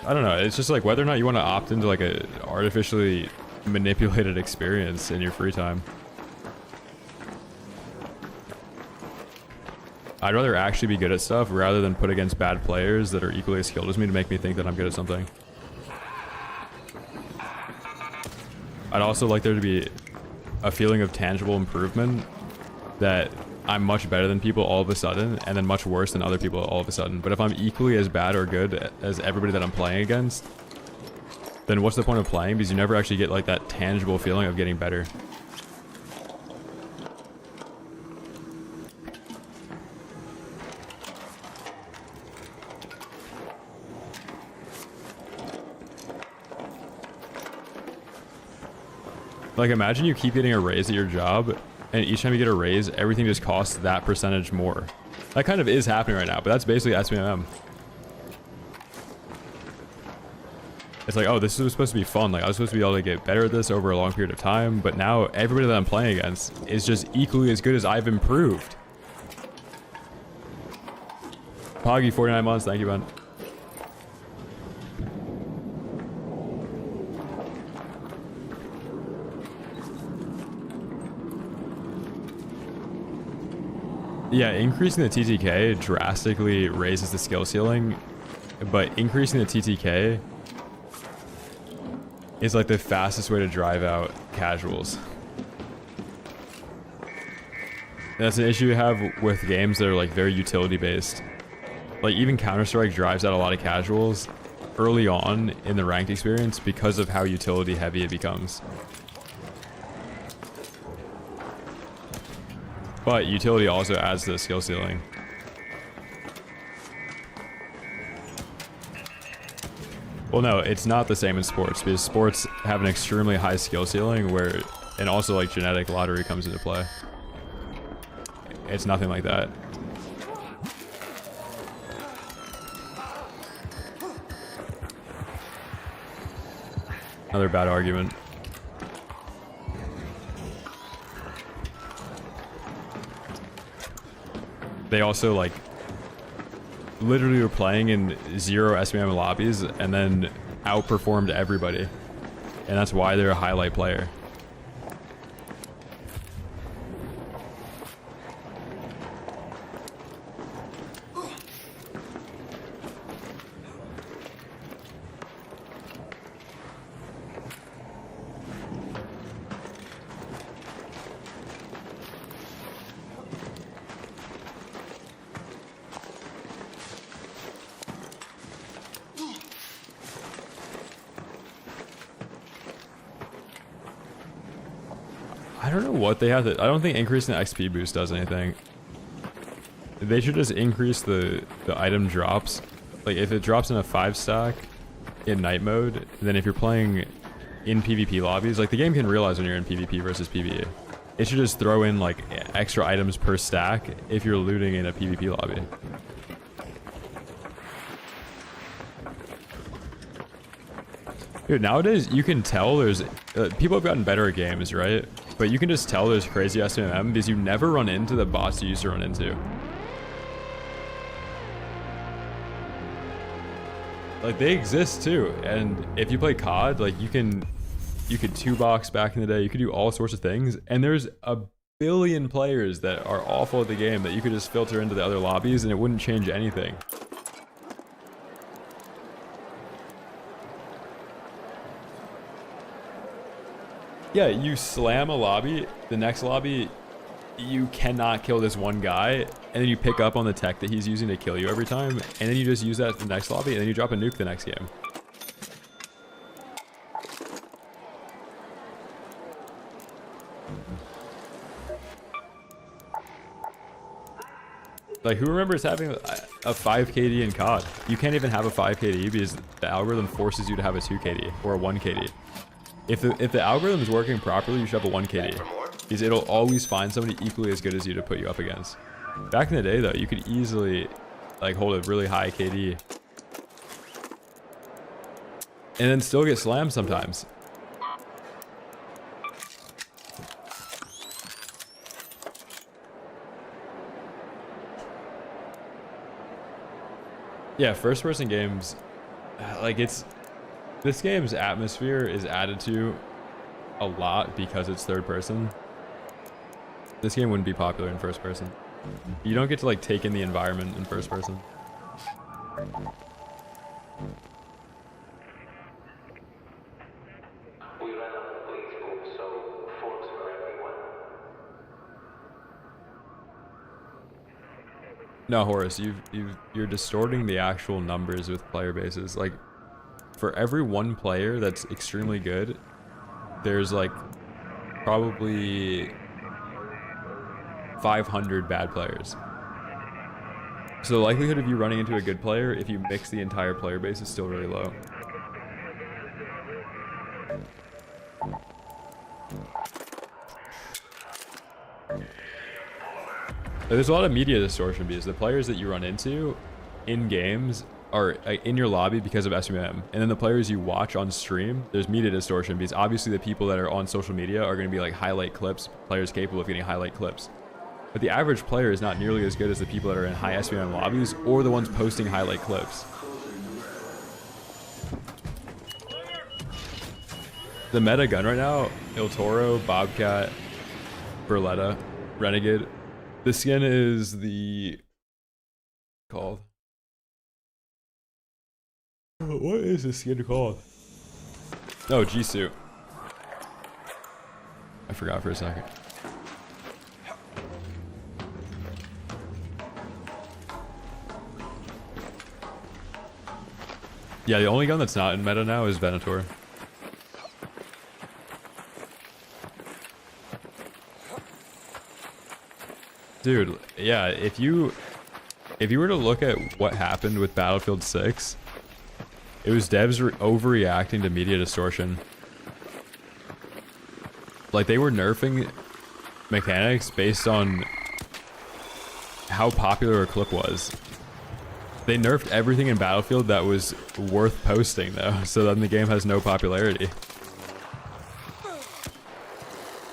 I don't know, it's just like whether or not you want to opt into like a artificially manipulated experience in your free time. I'd rather actually be good at stuff rather than put against bad players that are equally as skilled as me to make me think that I'm good at something. I'd also like there to be a feeling of tangible improvement, that I'm much better than people all of a sudden and then much worse than other people all of a sudden. But if I'm equally as bad or good as everybody that I'm playing against, then what's the point of playing? Because you never actually get like that tangible feeling of getting better. Like, imagine you keep getting a raise at your job, and each time you get a raise, everything just costs that percentage more. That kind of is happening right now, but that's basically SBMM. It's like, oh, this was supposed to be fun. Like, I was supposed to be able to get better at this over a long period of time, but now everybody that I'm playing against is just equally as good as I've improved. Poggy, 49 months. Thank you, man. Yeah, increasing the TTK drastically raises the skill ceiling, but increasing the TTK is like the fastest way to drive out casuals. And that's an issue you have with games that are like very utility based. Like even Counter-Strike drives out a lot of casuals early on in the ranked experience because of how utility heavy it becomes. But utility also adds to the skill ceiling. Well, no, it's not the same in sports, because sports have an extremely high skill ceiling where, and also like genetic lottery comes into play. It's nothing like that. Another bad argument. They also like literally were playing in 0 SBM lobbies and then outperformed everybody. And that's why they're a highlight player. I don't know what they have to... I don't think increasing the XP boost does anything. They should just increase the item drops. Like, if it drops in a 5-stack in night mode, then if you're playing in PvP lobbies, like, the game can realize when you're in PvP versus PvE. It should just throw in, like, extra items per stack if you're looting in a PvP lobby. Dude, nowadays, you can tell there's... people have gotten better at games, right? But you can just tell there's crazy SMM because you never run into the bots you used to run into. Like, they exist too. And if you play COD, like, you could 2-box back in the day. You could do all sorts of things. And there's a billion players that are awful at the game that you could just filter into the other lobbies and it wouldn't change anything. Yeah, you slam a lobby, the next lobby, you cannot kill this one guy, and then you pick up on the tech that he's using to kill you every time, and then you just use that at the next lobby, and then you drop a nuke the next game. Like, who remembers having a 5 KD in COD? You can't even have a 5 KD because the algorithm forces you to have a 2 KD or a 1 KD. If the algorithm is working properly, you should have a 1 KD. Because it'll always find somebody equally as good as you to put you up against. Back in the day, though, you could easily, like, hold a really high KD. And then still get slammed sometimes. Yeah, first-person games, like, this game's atmosphere is added to a lot because it's third person. This game wouldn't be popular in first person. You don't get to like take in the environment in first person. No, Horace, you're distorting the actual numbers with player bases. Like, for every one player that's extremely good, there's like probably 500 bad players. So the likelihood of you running into a good player, if you mix the entire player base, is still really low. There's a lot of media distortion because the players that you run into in games are in your lobby because of SUM, and then the players you watch on stream, there's media distortion because obviously the people that are on social media are going to be like highlight clips, players capable of getting highlight clips. But the average player is not nearly as good as the people that are in high SUM lobbies or the ones posting highlight clips. The meta gun right now, Il Toro, Bobcat, Berletta, Renegade. The skin is the called. What is this skin called? Oh, G-Suit. I forgot for a second. Yeah, the only gun that's not in meta now is Venator. Dude, yeah, if you were to look at what happened with Battlefield 6, it was devs overreacting to media distortion. Like, they were nerfing mechanics based on how popular a clip was. They nerfed everything in Battlefield that was worth posting, though, so then the game has no popularity.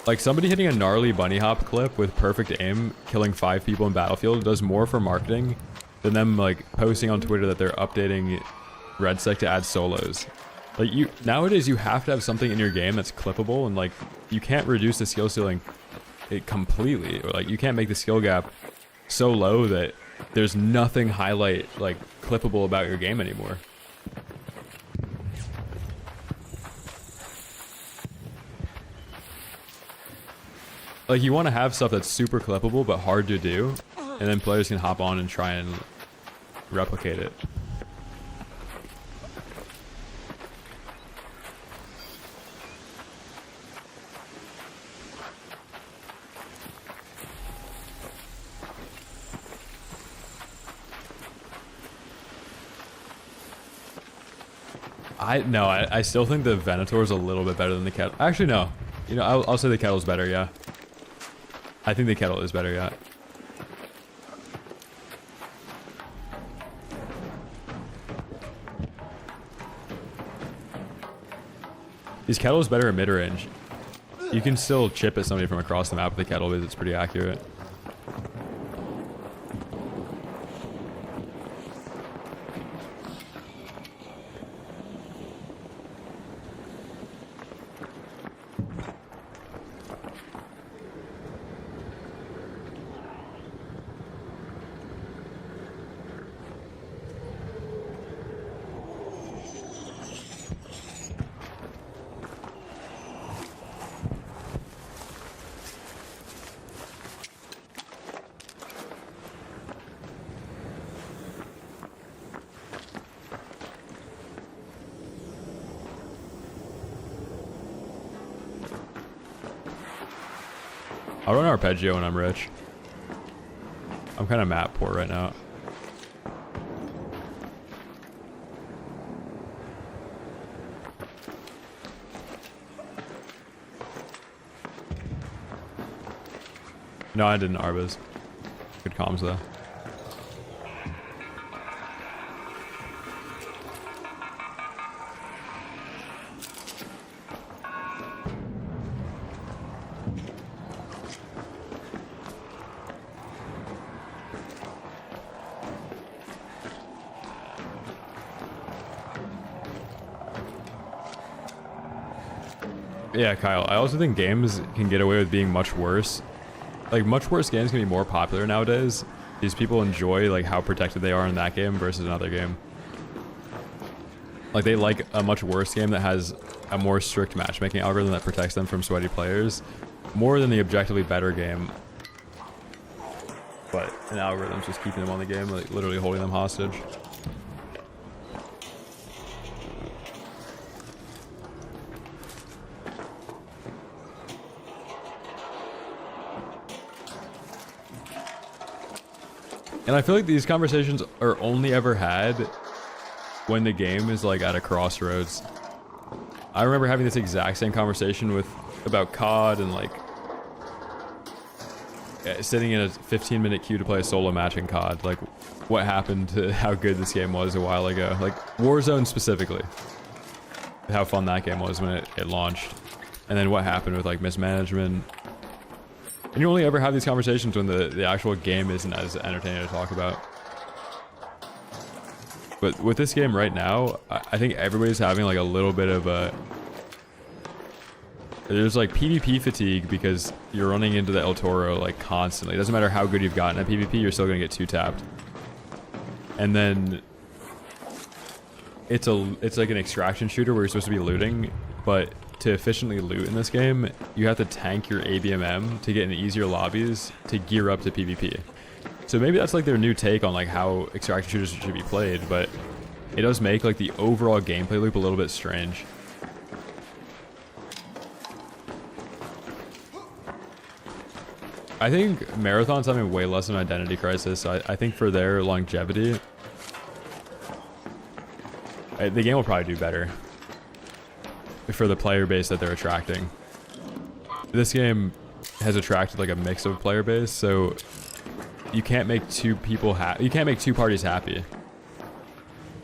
Like, somebody hitting a gnarly bunny hop clip with perfect aim, killing 5 people in Battlefield, does more for marketing than them, like, posting on Twitter that they're updating RedSec to add solos. Like, nowadays you have to have something in your game that's clippable, and, like, you can't reduce the skill ceiling completely. Or, like, you can't make the skill gap so low that there's nothing highlight, like, clippable about your game anymore. Like, you want to have stuff that's super clippable but hard to do, and then players can hop on and try and replicate it. I still think the Venator is a little bit better than the Kettle. Actually, no. You know, I'll say the Kettle's better, yeah. I think the Kettle is better, yeah. These Kettle's better at mid-range. You can still chip at somebody from across the map with the Kettle because it's pretty accurate. I'll run Arpeggio when I'm rich. I'm kind of map poor right now. No, I didn't Arbas. Good comms though. Yeah, Kyle, I also think games can get away with being much worse. Like, much worse games can be more popular nowadays. These people enjoy, like, how protected they are in that game versus another game. Like, they like a much worse game that has a more strict matchmaking algorithm that protects them from sweaty players more than the objectively better game. But an algorithm's just keeping them on the game, like, literally holding them hostage. And I feel like these conversations are only ever had when the game is like at a crossroads. I remember having this exact same conversation about COD and like sitting in a 15-minute queue to play a solo match in COD. Like, what happened to how good this game was a while ago? Like Warzone specifically, how fun that game was when it launched, and then what happened with like mismanagement. And you only ever have these conversations when the actual game isn't as entertaining to talk about. But with this game right now, I think everybody's having like a little bit of a... There's like PvP fatigue because you're running into the El Toro like constantly. It doesn't matter how good you've gotten at PvP, you're still going to get 2-tapped. And then it's like an extraction shooter where you're supposed to be looting, but to efficiently loot in this game, you have to tank your ABMM to get in easier lobbies to gear up to PvP. So maybe that's like their new take on like how extraction shooters should be played, but it does make like the overall gameplay loop a little bit strange. I think Marathon's having way less of an identity crisis. I think for their longevity, the game will probably do better for the player base that they're attracting. This game has attracted like a mix of player base, so you can't make two parties happy.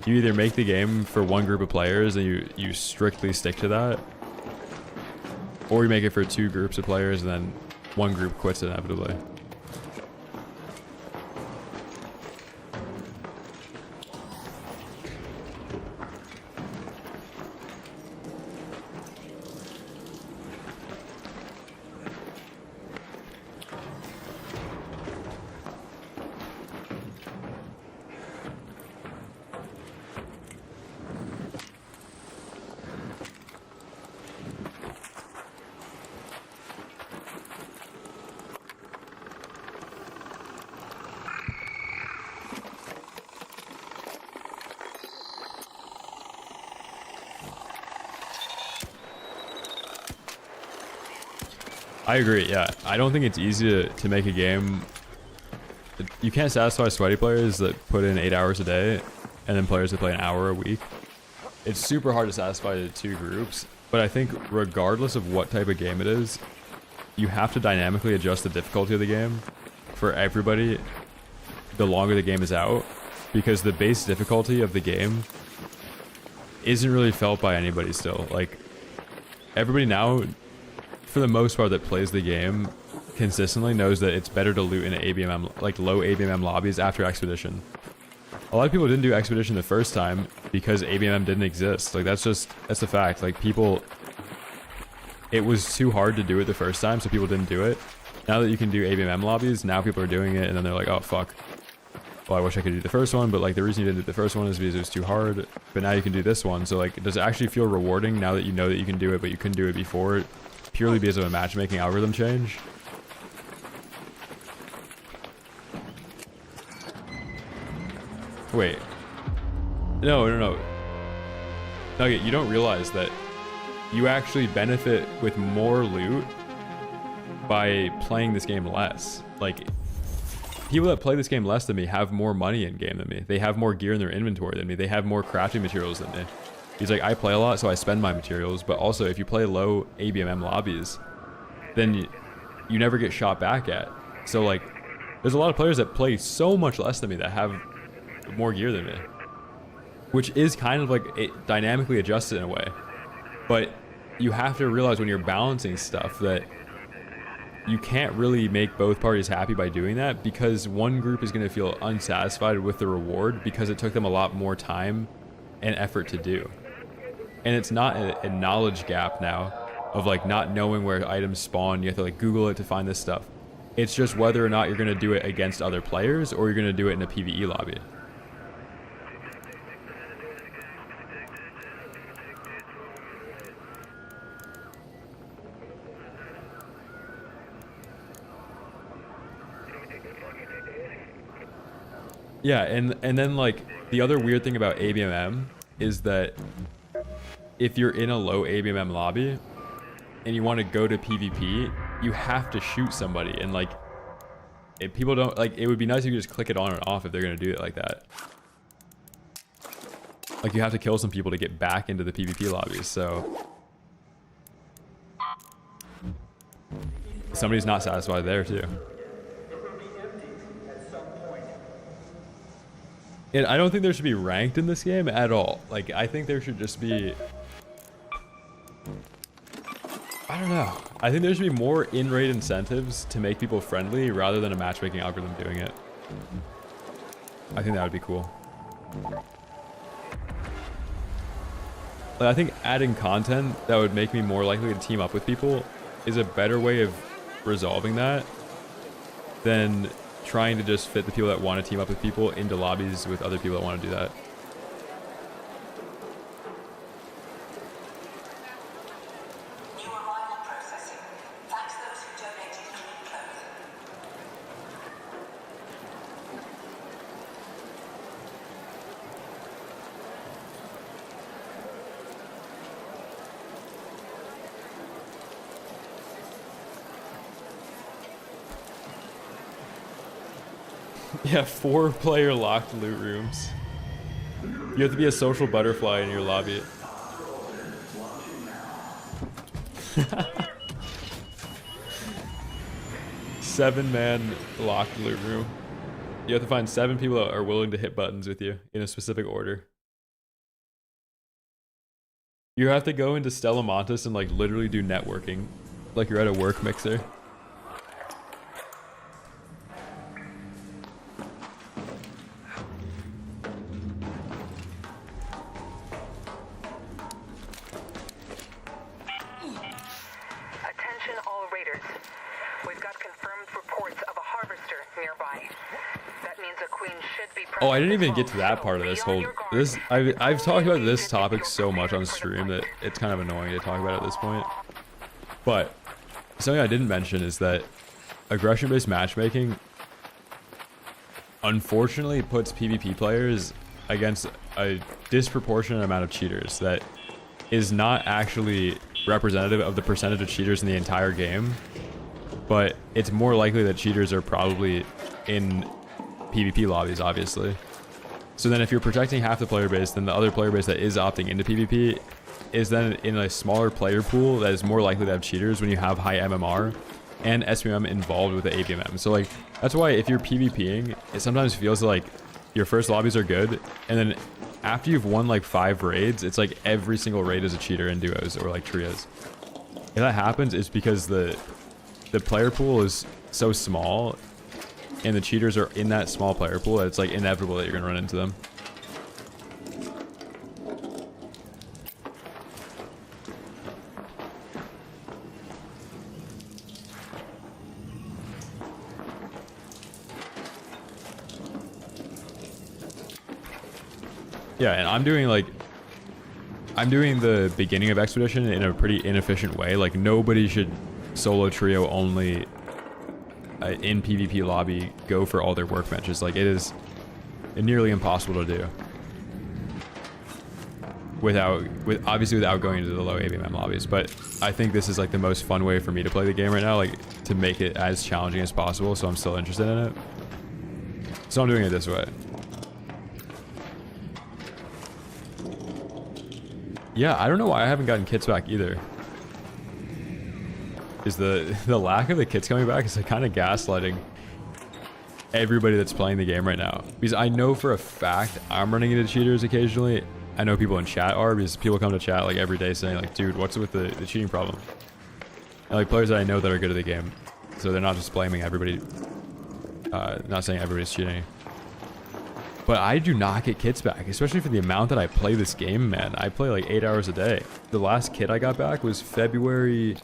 You either make the game for one group of players and you strictly stick to that, or you make it for two groups of players and then one group quits inevitably. I agree, yeah. I don't think it's easy to make a game. You can't satisfy sweaty players that put in 8 hours a day and then players that play an hour a week. It's super hard to satisfy the two groups, but I think regardless of what type of game it is, you have to dynamically adjust the difficulty of the game for everybody the longer the game is out, because the base difficulty of the game isn't really felt by anybody still. Like, everybody now, for the most part, that plays the game consistently knows that it's better to loot in ABMM, like low ABMM lobbies after Expedition. A lot of people didn't do Expedition the first time because ABMM didn't exist. Like, that's the fact. Like, it was too hard to do it the first time, so people didn't do it. Now that you can do ABMM lobbies, now people are doing it, and then they're like, oh fuck, well, I wish I could do the first one, but like the reason you didn't do the first one is because it was too hard, but now you can do this one. So like, does it actually feel rewarding now that you know that you can do it, but you couldn't do it before, purely because of a matchmaking algorithm change? Wait. No. Nugget, you don't realize that you actually benefit with more loot by playing this game less. Like, people that play this game less than me have more money in game than me. They have more gear in their inventory than me. They have more crafting materials than me. He's like, I play a lot, so I spend my materials, but also if you play low ABMM lobbies, then you never get shot back at. So like, there's a lot of players that play so much less than me that have more gear than me, which is kind of like it dynamically adjusted in a way. But you have to realize when you're balancing stuff that you can't really make both parties happy by doing that, because one group is going to feel unsatisfied with the reward because it took them a lot more time and effort to do. And it's not a knowledge gap now. of like not knowing where items spawn. You have to like Google it to find this stuff. It's just whether or not you're going to do it against other players or you're going to do it in a PvE lobby. Yeah, and then like the other weird thing about ABMM is that if you're in a low ABMM lobby and you want to go to PvP, you have to shoot somebody, and like if people don't like, it would be nice if you could just click it on and off if they're gonna do it like that. Like you have to kill some people to get back into the PvP lobbies, so somebody's not satisfied there too. And I don't think there should be ranked in this game at all. Like, I think there should just be... I don't know. I think there should be more in-raid incentives to make people friendly rather than a matchmaking algorithm doing it. I think that would be cool. Like, I think adding content that would make me more likely to team up with people is a better way of resolving that than trying to just fit the people that want to team up with people into lobbies with other people that want to do that. Yeah, 4-player locked loot rooms. You have to be a social butterfly in your lobby. Seven-man locked loot room. You have to find 7 people that are willing to hit buttons with you in a specific order. You have to go into Stella Montis and like literally do networking, like you're at a work mixer. Oh, I didn't even get to that part of this whole... I've talked about this topic so much on stream that it's kind of annoying to talk about at this point. But something I didn't mention is that aggression-based matchmaking unfortunately puts PvP players against a disproportionate amount of cheaters that is not actually representative of the percentage of cheaters in the entire game. But it's more likely that cheaters are probably in PvP lobbies, obviously. So then if you're protecting half the player base, then the other player base that is opting into PvP is then in a smaller player pool that is more likely to have cheaters when you have high MMR and SPM involved with the ABMM. So like, that's why if you're PvPing, it sometimes feels like your first lobbies are good, and then after you've won like 5 raids, it's like every single raid is a cheater in duos or like trios. If that happens, it's because the player pool is so small and the cheaters are in that small player pool that it's like inevitable that you're gonna run into them. Yeah, and I'm doing the beginning of Expedition in a pretty inefficient way. Like, nobody should solo trio only in PvP lobby go for all their workbenches. Like, it is nearly impossible to do obviously without going into the low ABMM lobbies. But I think this is like the most fun way for me to play the game right now, like to make it as challenging as possible, so I'm still interested in it. So I'm doing it this way. Yeah, I don't know why I haven't gotten kits back either. Is the lack of the kits coming back is like kind of gaslighting everybody that's playing the game right now. Because I know for a fact I'm running into cheaters occasionally. I know people in chat are, because people come to chat like every day saying like, dude, what's with the cheating problem? And like players that I know that are good at the game. So they're not just blaming everybody, not saying everybody's cheating. But I do not get kits back, especially for the amount that I play this game, man. I play like 8 hours a day. The last kit I got back was February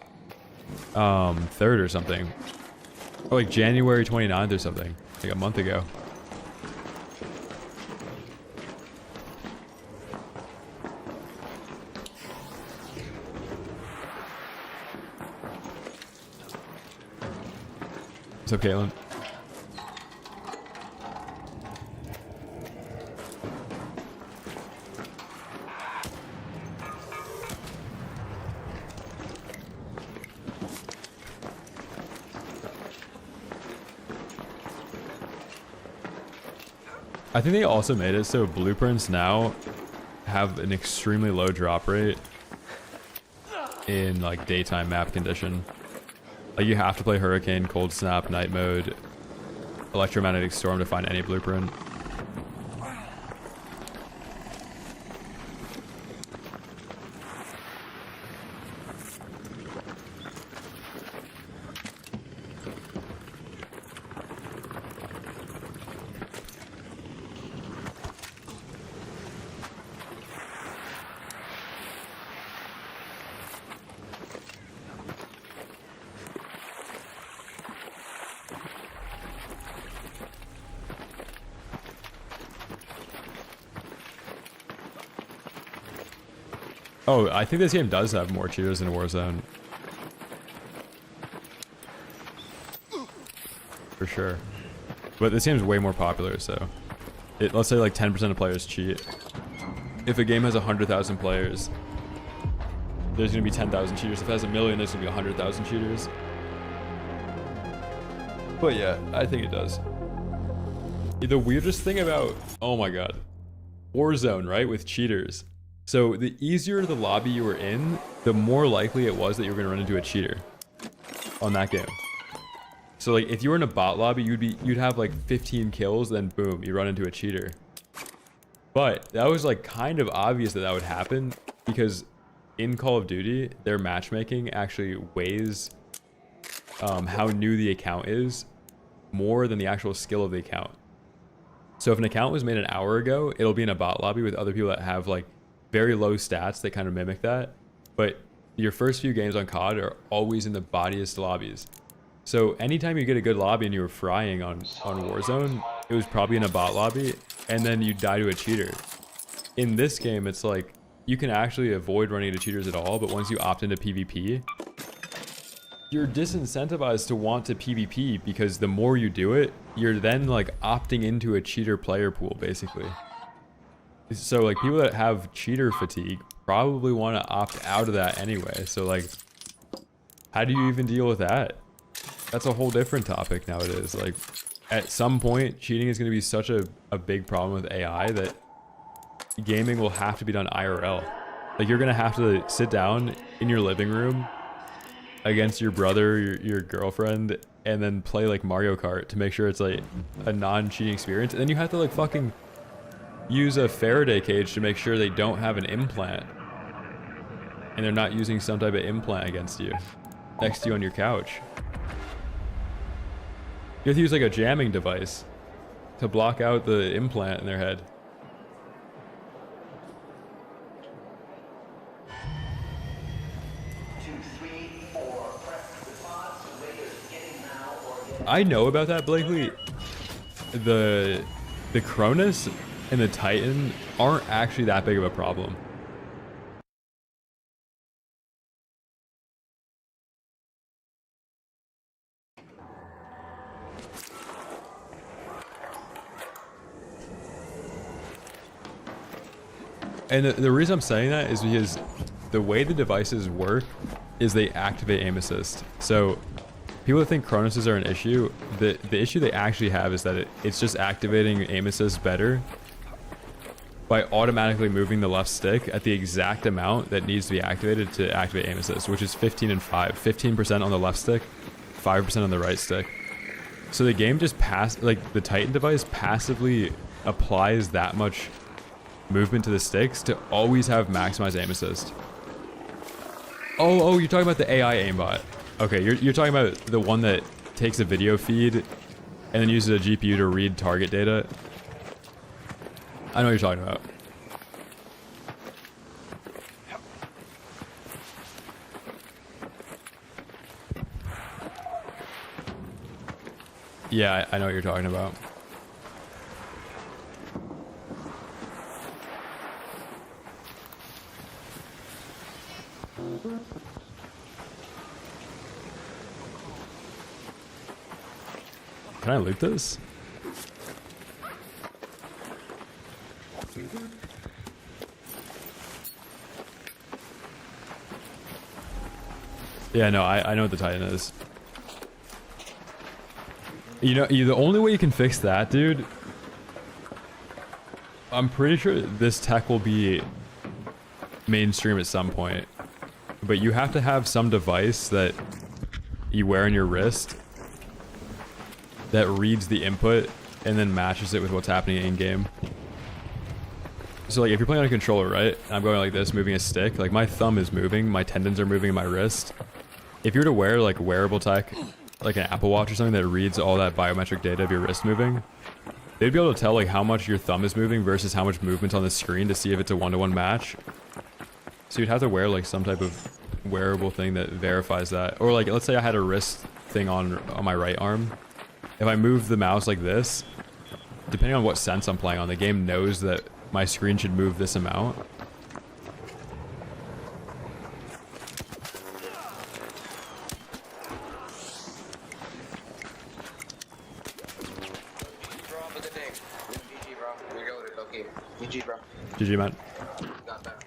3rd or something. Or like January 29th or something. Like a month ago. What's up, Caitlin? I think they also made it so blueprints now have an extremely low drop rate in like daytime map condition. Like you have to play Hurricane, Cold Snap, Night Mode, Electromagnetic Storm to find any blueprint. Oh, I think this game does have more cheaters than Warzone. For sure. But this game's way more popular, so... let's say like 10% of players cheat. If a game has 100,000 players, there's gonna be 10,000 cheaters. If it has 1 million, there's gonna be 100,000 cheaters. But yeah, I think it does. The weirdest thing about... oh my god. Warzone, right? With cheaters. So the easier the lobby you were in, the more likely it was that you were gonna run into a cheater on that game. So like if you were in a bot lobby, you'd have like 15 kills, then boom, you run into a cheater. But that was like kind of obvious that that would happen because in Call of Duty, their matchmaking actually weighs how new the account is more than the actual skill of the account. So if an account was made an hour ago, it'll be in a bot lobby with other people that have like very low stats that kind of mimic that, but your first few games on COD are always in the bottiest lobbies. So anytime you get a good lobby and you were frying on Warzone, it was probably in a bot lobby, and then you die to a cheater. In this game, it's like you can actually avoid running into cheaters at all, but once you opt into PvP, you're disincentivized to want to PvP because the more you do it, you're then like opting into a cheater player pool, basically. So like people that have cheater fatigue probably want to opt out of that anyway. So like, how do you even deal with that? That's a whole different topic nowadays. Like at some point, cheating is going to be such a big problem with AI that gaming will have to be done IRL. Like you're going to have to sit down in your living room against your brother, your girlfriend, and then play like Mario Kart to make sure it's like a non-cheating experience. And then you have to like fucking use a Faraday cage to make sure they don't have an implant and they're not using some type of implant against you next to you on your couch. You have to use like a jamming device to block out the implant in their head. I know about that, Blakely. The Cronus and the Titan aren't actually that big of a problem. And the reason I'm saying that is because the way the devices work is they activate aim assist. So people that think Cronuses are an issue, the issue they actually have is that it's just activating aim assist better by automatically moving the left stick at the exact amount that needs to be activated to activate aim assist, which is 15 and 5. 15% on the left stick, 5% on the right stick. So the game just like the Titan device passively applies that much movement to the sticks to always have maximized aim assist. Oh, you're talking about the AI aimbot. Okay, you're talking about the one that takes a video feed and then uses a GPU to read target data. I know what you're talking about. Yeah, I know what you're talking about. Can I loot this? Yeah, no, I know what the Titan is. You know, the only way you can fix that, dude, I'm pretty sure this tech will be mainstream at some point, but you have to have some device that you wear on your wrist that reads the input and then matches it with what's happening in game. So like if you're playing on a controller, right, and I'm going like this, moving a stick, like my thumb is moving, my tendons are moving in my wrist. If you were to wear like wearable tech, like an Apple Watch or something that reads all that biometric data of your wrist moving, they'd be able to tell like how much your thumb is moving versus how much movement's on the screen to see if it's a one-to-one match. So you'd have to wear like some type of wearable thing that verifies that. Or like, let's say I had a wrist thing on my right arm. If I move the mouse like this, depending on what sense I'm playing on, the game knows that my screen should move this amount. GG, bro. GG, man. Got that.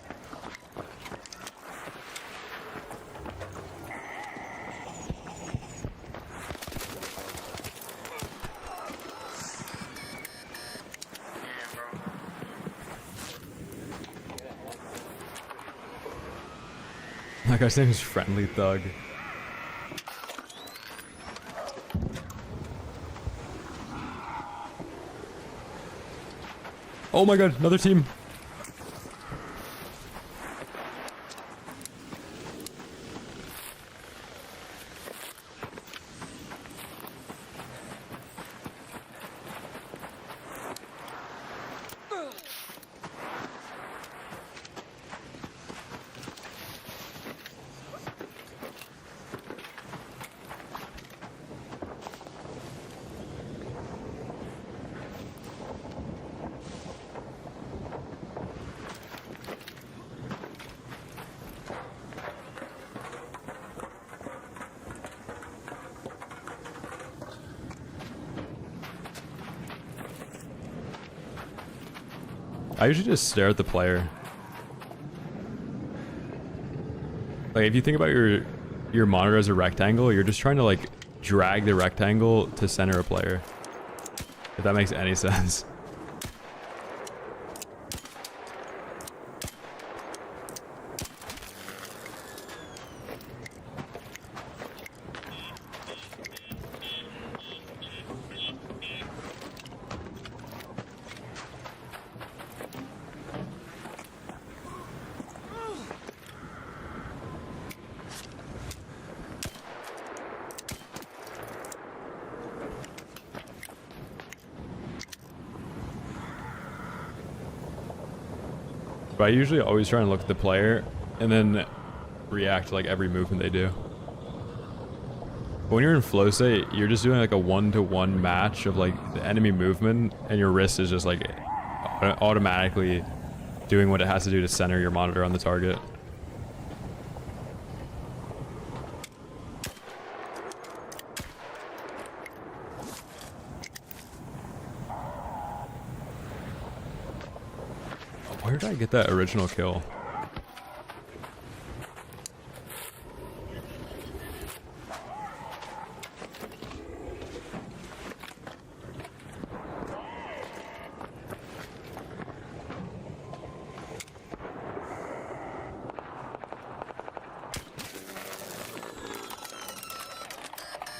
That guy's name is Friendly Thug. Oh my god, another team. I usually just stare at the player. Like if you think about your monitor as a rectangle, you're just trying to like drag the rectangle to center a player. If that makes any sense. But I usually always try and look at the player and then react to like every movement they do. But when you're in flow state, you're just doing like a one-to-one match of like the enemy movement, and your wrist is just like automatically doing what it has to do to center your monitor on the target. Where did I get that original kill?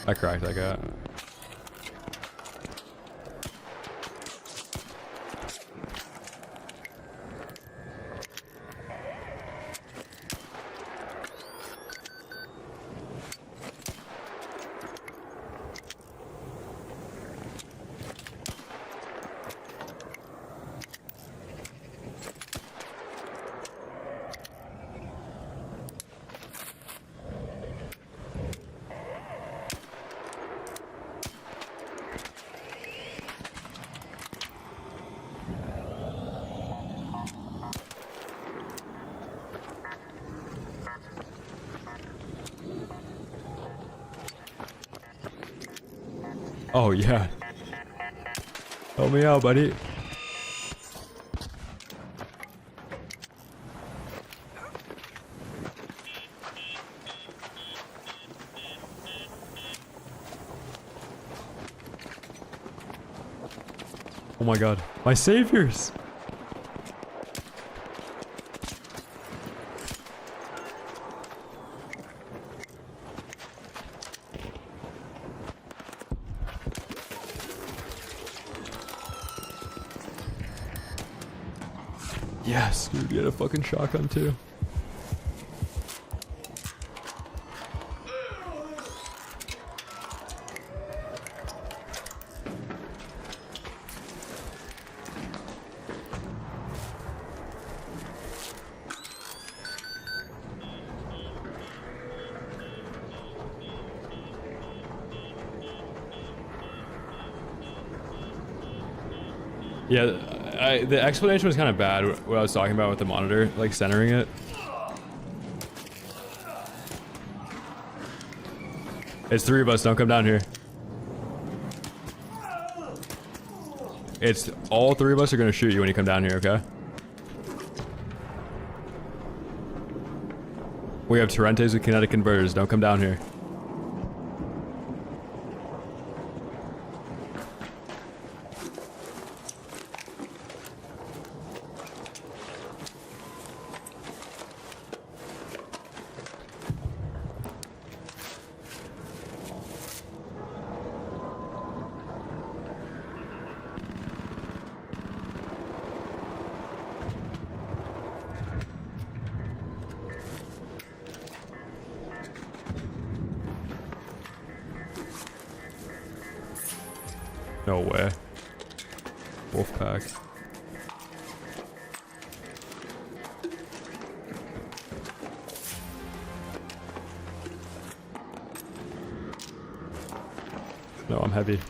I cracked that guy. Oh yeah. Help me out, buddy. Oh my god. My saviors! Yes, dude, we had a fucking shotgun too. Yeah, the explanation was kind of bad, what I was talking about with the monitor, like centering it. It's 3 of us, don't come down here. It's all 3 of us are gonna shoot you when you come down here, okay? We have Torrentes with kinetic converters, don't come down here. No way. Wolfpack. No, I'm heavy.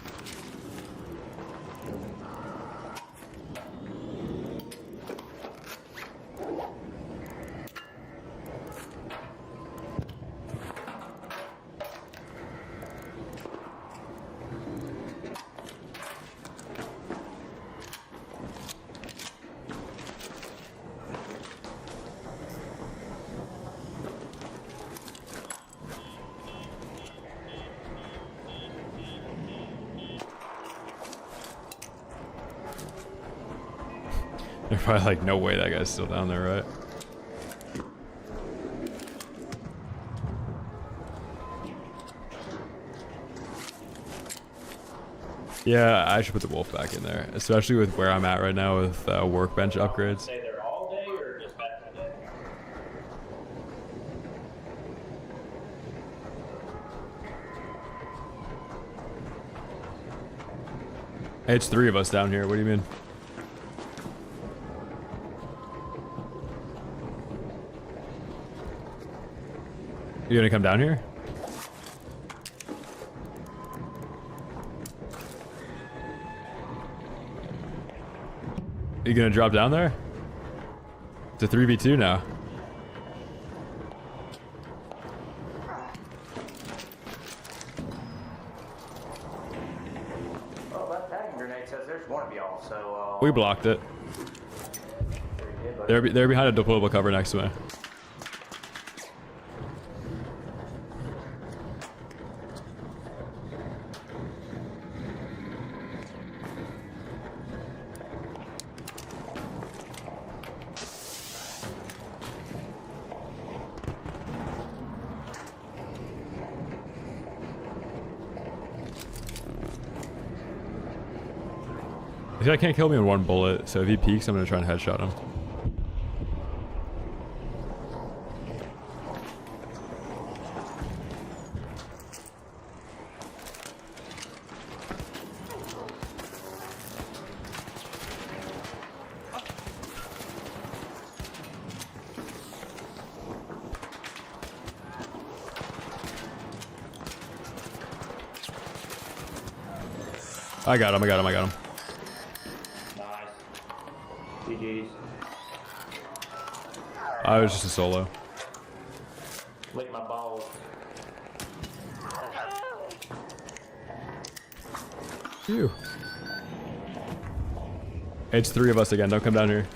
They're probably like, no way that guy's still down there, right? Yeah, I should put the wolf back in there, especially with where I'm at right now with workbench upgrades. Stay there all day or just back in the day? Hey, it's 3 of us down here, what do you mean? You gonna come down here? You gonna drop down there? It's a 3v2 now. Well, that tagging grenade says there's one of y'all, so We blocked it. They're behind a deployable cover next to me. This guy can't kill me in 1 bullet, so if he peeks, I'm gonna try and headshot him. I got him, I got him, I got him. GG's. I was just a solo. Lick my balls. Phew. It's 3 of us again. Don't come down here.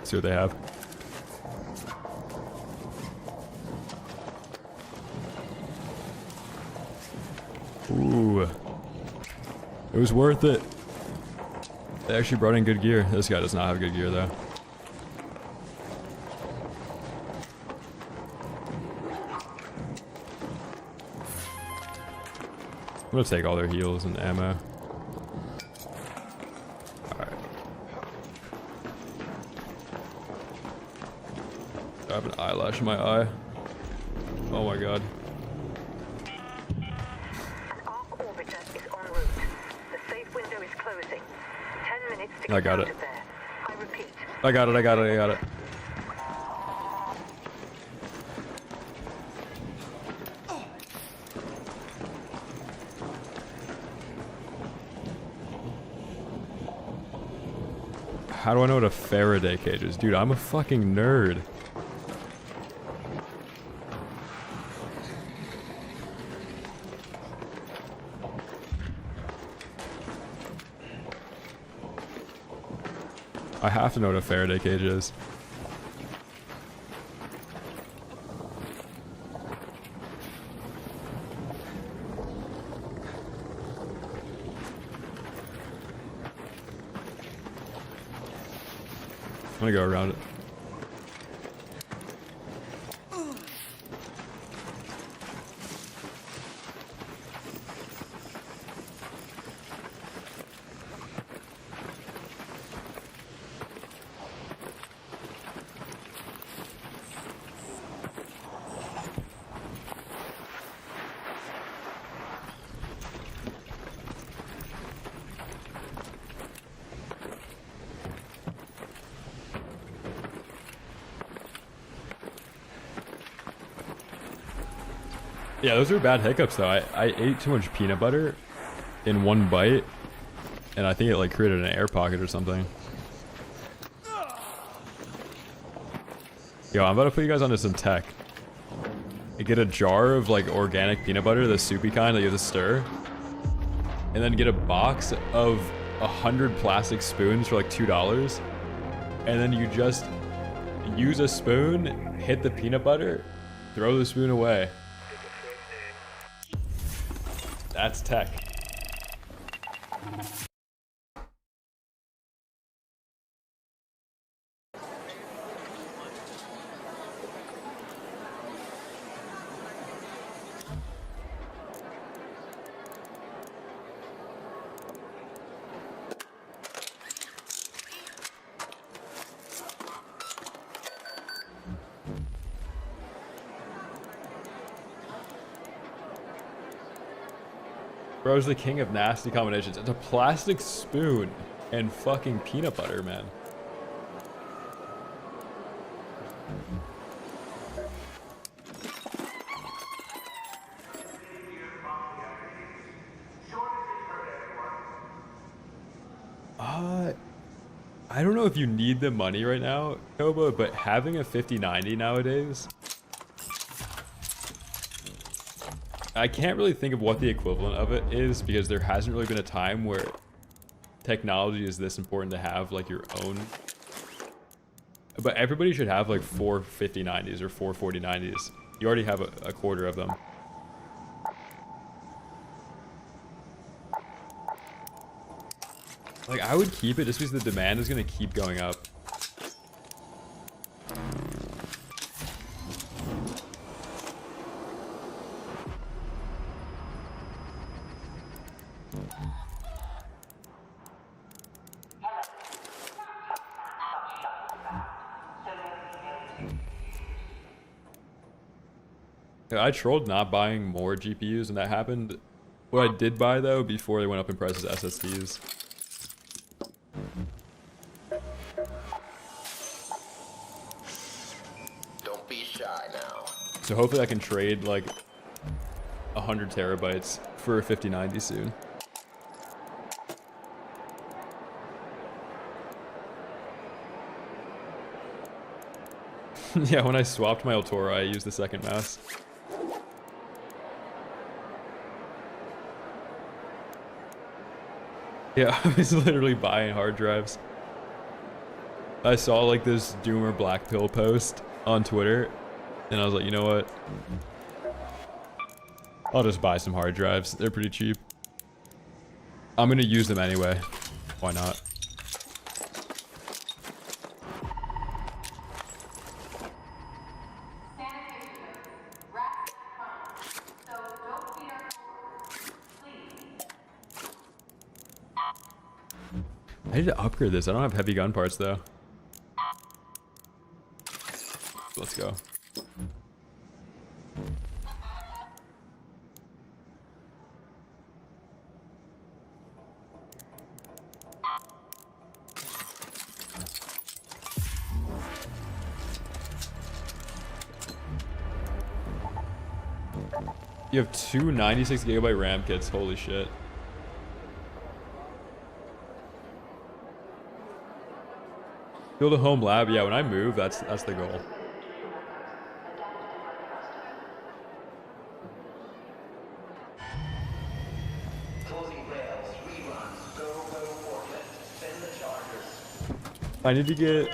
See what they have. Ooh. It was worth it. They actually brought in good gear. This guy does not have good gear though. I'm gonna take all their heals and ammo. Alright. I have an eyelash in my eye. Oh my god. I got it. I got it, I got it, I got it. How do I know what a Faraday cage is? Dude, I'm a fucking nerd. I have to know what a Faraday cage is. I'm gonna go around it. Yeah, those are bad hiccups though. I ate too much peanut butter in one bite, and I think it like created an air pocket or something. Yo, I'm about to put you guys onto some tech. You get a jar of like organic peanut butter, the soupy kind that you have to stir, and then get a box of 100 plastic spoons for like $2, and then you just use a spoon, hit the peanut butter, throw the spoon away. That's tech. Bro's the king of nasty combinations. It's a plastic spoon and fucking peanut butter, man. I don't know if you need the money right now, Koba, but having a 5090 nowadays, I can't really think of what the equivalent of it is because there hasn't really been a time where technology is this important to have like your own. But everybody should have like 4 5090s or 4 4090s. You already have a quarter of them. Like I would keep it just because the demand is going to keep going up. I trolled not buying more GPUs when that happened. What I did buy though before they went up in prices, SSDs. Don't be shy now. So hopefully I can trade like 100 terabytes for a 5090 soon. Yeah, when I swapped my Altora, I used the second mouse. Yeah, I was literally buying hard drives. I saw like this Doomer Black Pill post on Twitter, and I was like, you know what? I'll just buy some hard drives. They're pretty cheap. I'm gonna use them anyway. Why not? I need to upgrade this. I don't have heavy gun parts though. Let's go. You have two 96 gigabyte RAM kits. Holy shit. Build a home lab. Yeah, when I move, that's the goal. I need to get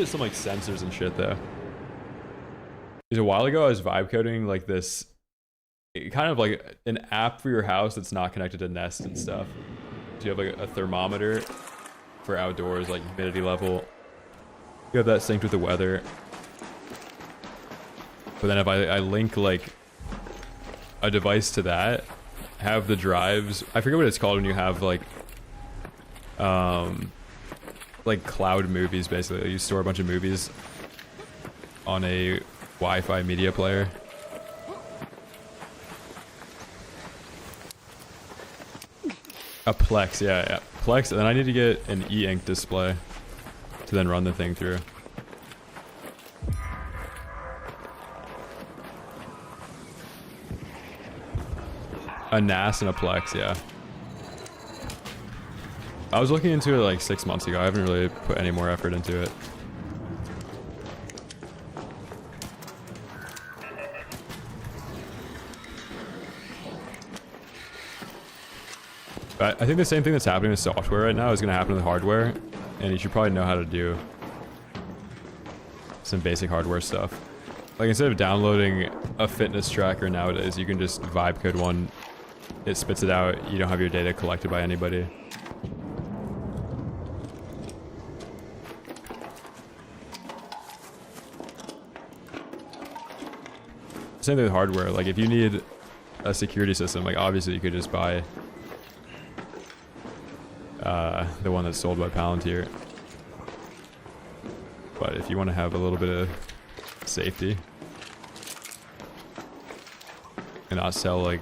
some like sensors and shit though. Because a while ago I was vibe coding like this kind of like an app for your house that's not connected to Nest and stuff. So you have like a thermometer for outdoors, like humidity level. You have that synced with the weather. But then if I link like a device to that, have the drives, I forget what it's called when you have like cloud movies basically. You store a bunch of movies on a Wi-Fi media player. A Plex, yeah. Plex, and then I need to get an e-ink display to then run the thing through. A NAS and a Plex, yeah. I was looking into it like 6 months ago. I haven't really put any more effort into it. But I think the same thing that's happening with software right now is going to happen with hardware, and you should probably know how to do some basic hardware stuff. Like instead of downloading a fitness tracker nowadays, you can just vibe code one, it spits it out, you don't have your data collected by anybody. Same thing with hardware, like if you need a security system, like obviously you could just buy the one that's sold by Palantir. But if you want to have a little bit of safety and not sell like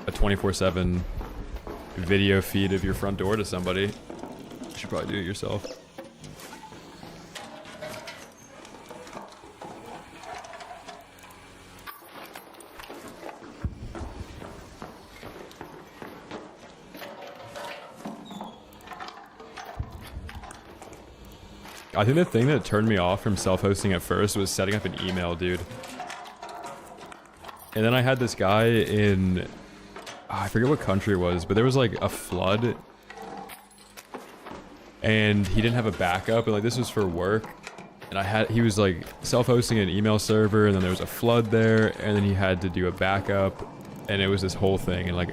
a 24/7 video feed of your front door to somebody, you should probably do it yourself. I think the thing that turned me off from self-hosting at first was setting up an email, dude. And then I had this guy in, I forget what country it was, but there was like a flood. And he didn't have a backup, and like this was for work. And he was like self-hosting an email server, and then there was a flood there, and then he had to do a backup. And it was this whole thing, and like,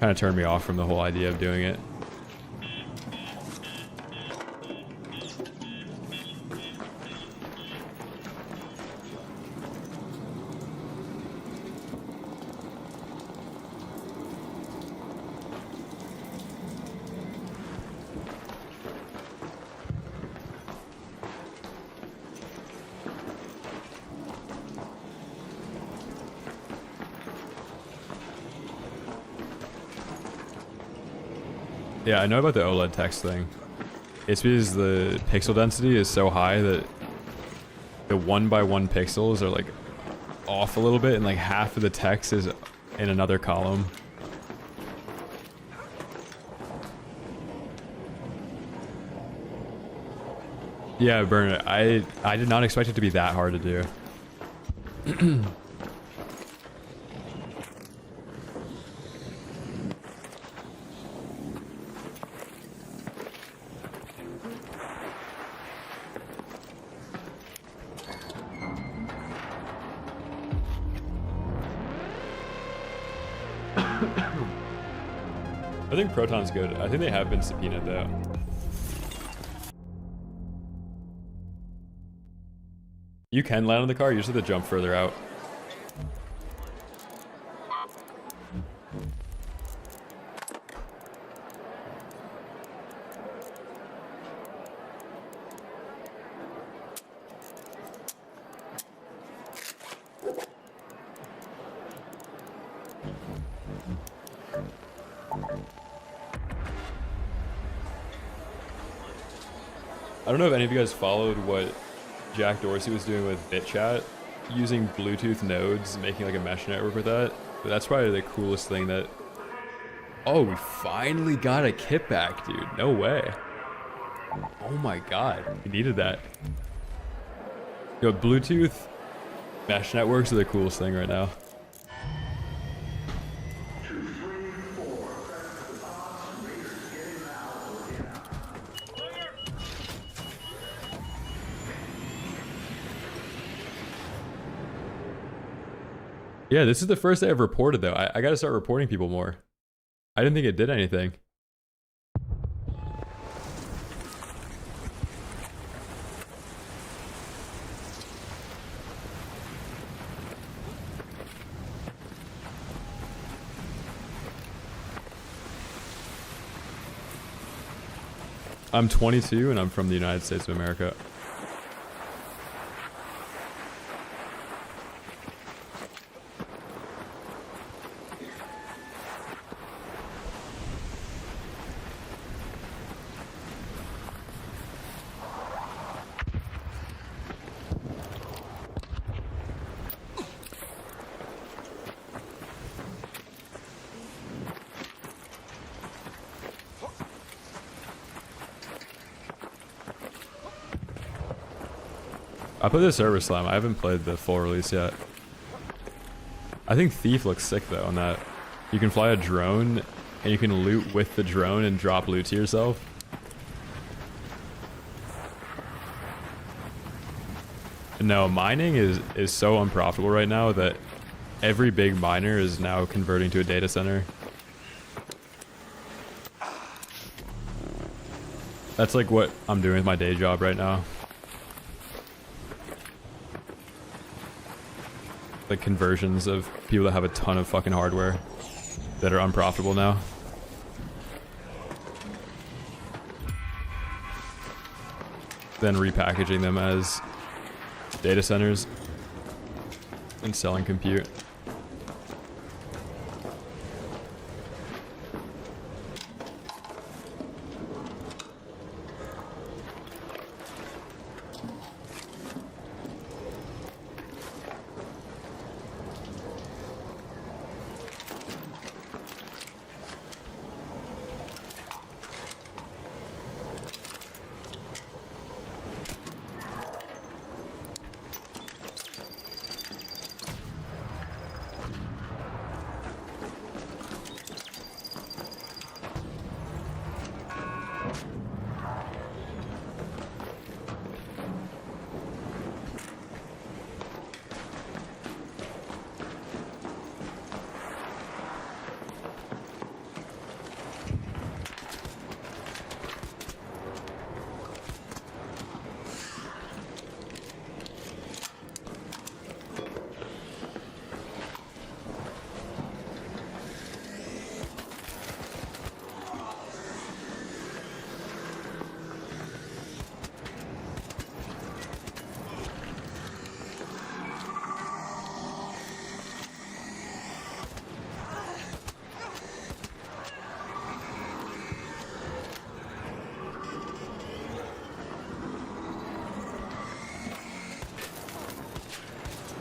kind of turned me off from the whole idea of doing it. Yeah, I know about the OLED text thing. It's because the pixel density is so high that the 1x1 pixels are like off a little bit, and like half of the text is in another column. Yeah, burn it. I did not expect it to be that hard to do. I think Proton's good. I think they have been subpoenaed though. You can land on the car, you just have to jump further out. I don't know if any of you guys followed what Jack Dorsey was doing with BitChat, using Bluetooth nodes, making like a mesh network with that. But that's probably the coolest thing that... Oh, we finally got a kit back, dude. No way. Oh my god. We needed that. Yo, Bluetooth mesh networks are the coolest thing right now. Yeah, this is the first day I've reported though. I gotta start reporting people more. I didn't think it did anything. I'm 22 and I'm from the United States of America. I put the server slam. I haven't played the full release yet. I think Thief looks sick though on that. You can fly a drone and you can loot with the drone and drop loot to yourself. No, mining is so unprofitable right now that every big miner is now converting to a data center. That's like what I'm doing with my day job right now. Like conversions of people that have a ton of fucking hardware that are unprofitable now. Then repackaging them as data centers and selling compute.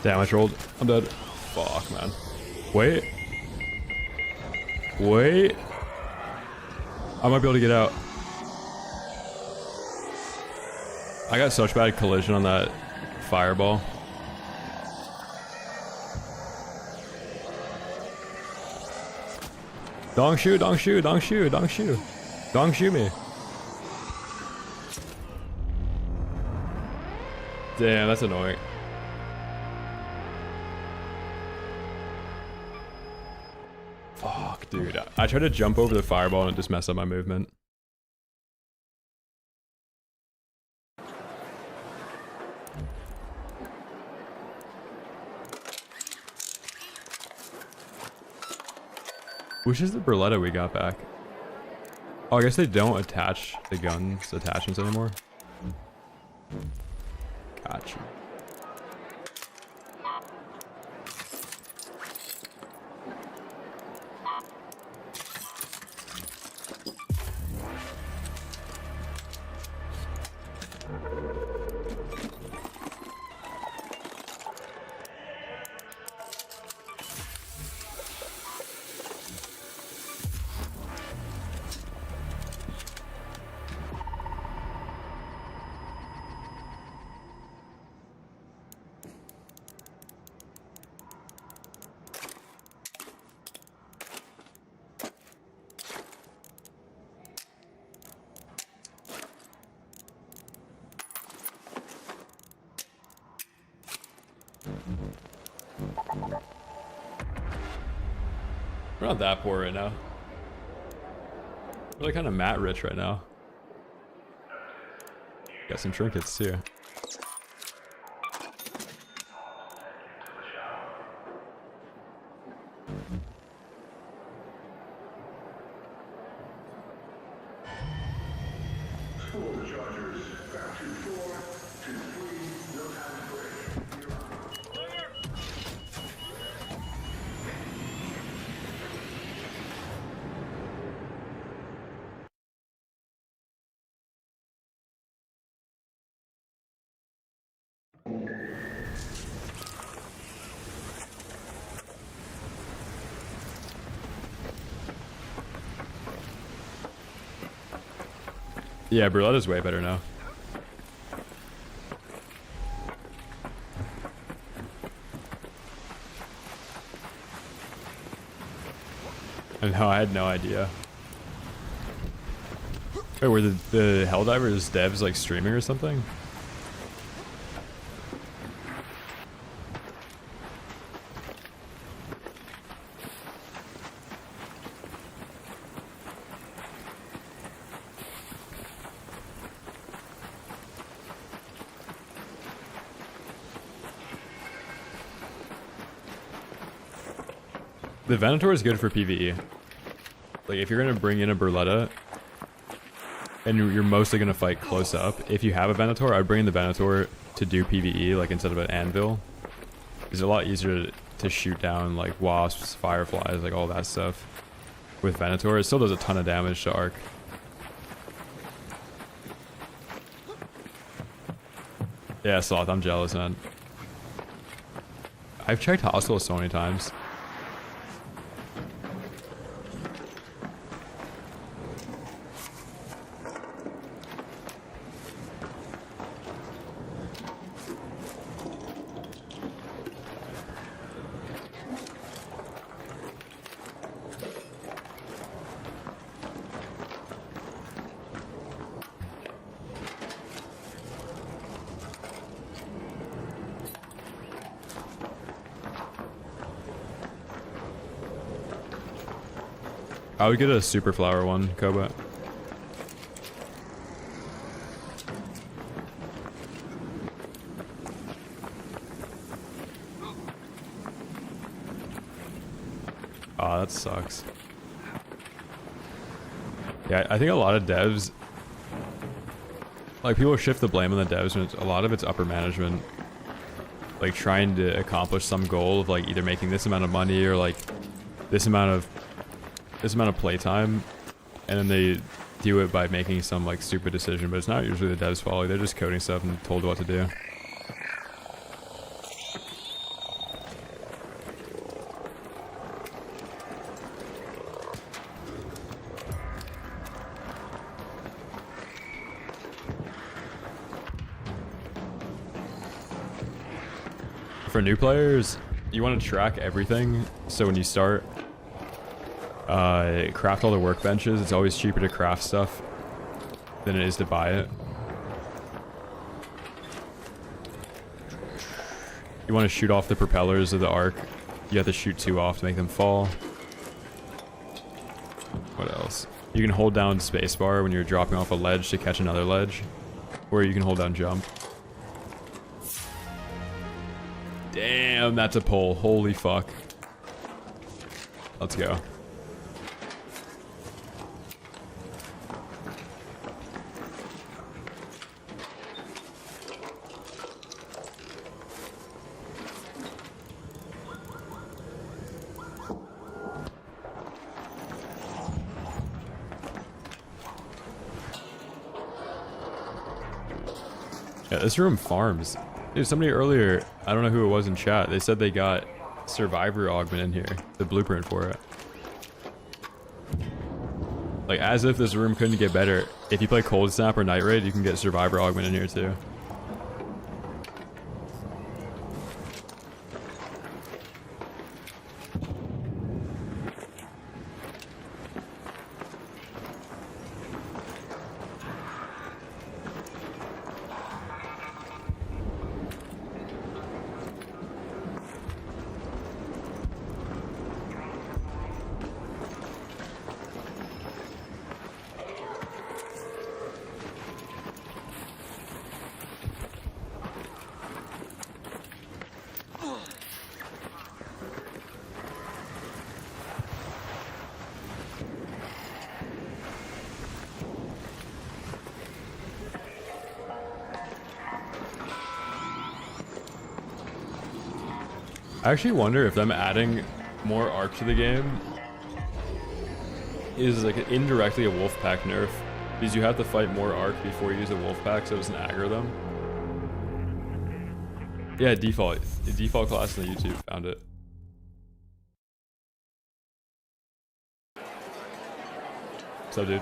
Damn, I trolled. I'm dead. Fuck, man. Wait. Wait. I might be able to get out. I got such bad collision on that fireball. Dong shoot, dong shoot, dong shoot, dong shoot. Dong shoot me. Damn, that's annoying. Fuck, Dude, I tried to jump over the fireball and it just messed up my movement. Which is the Berletta we got back? Oh, I guess they don't attach the guns attachments anymore. Gotcha. We're not that poor right now. We're like kind of mat rich right now. Got some trinkets too. Pull the chargers back to 4, to 3, no time to break. You're on. Yeah, Berletta's way better now. I know, I had no idea. Wait, were the Helldivers devs like streaming or something? The Venator is good for PvE. Like, if you're gonna bring in a Berletta, and you're mostly gonna fight close up, if you have a Venator, I'd bring in the Venator to do PvE, like instead of an anvil. It's a lot easier to shoot down like wasps, fireflies, like all that stuff. With Venator, it still does a ton of damage to Arc. Yeah, Sloth, I'm jealous, man. I've checked Hostile so many times. I would get a super flower one, Koba. Aw, that sucks. Yeah, I think a lot of devs, like, people shift the blame on the devs, and a lot of it's upper management, like trying to accomplish some goal of like either making this amount of money or like this amount of playtime, and then they do it by making some like stupid decision, but it's not usually the devs' fault. Like, they're just coding stuff and told what to do. For new players, you want to track everything, so when you start, craft all the workbenches. It's always cheaper to craft stuff than it is to buy it. You want to shoot off the propellers of the Ark. You have to shoot 2 off to make them fall. What else? You can hold down spacebar when you're dropping off a ledge to catch another ledge. Or you can hold down jump. Damn, that's a pole. Holy fuck. Let's go. Yeah, this room farms. Dude, somebody earlier, I don't know who it was in chat, they said they got Survivor Augment in here, the blueprint for it. Like, as if this room couldn't get better. If you play Cold Snap or Night Raid, you can get Survivor Augment in here too. I actually wonder if them adding more arc to the game is like indirectly a wolf pack nerf, because you have to fight more arc before you use a wolf pack so it doesn't aggro them. Yeah, default class in the YouTube, found it. What's up, dude?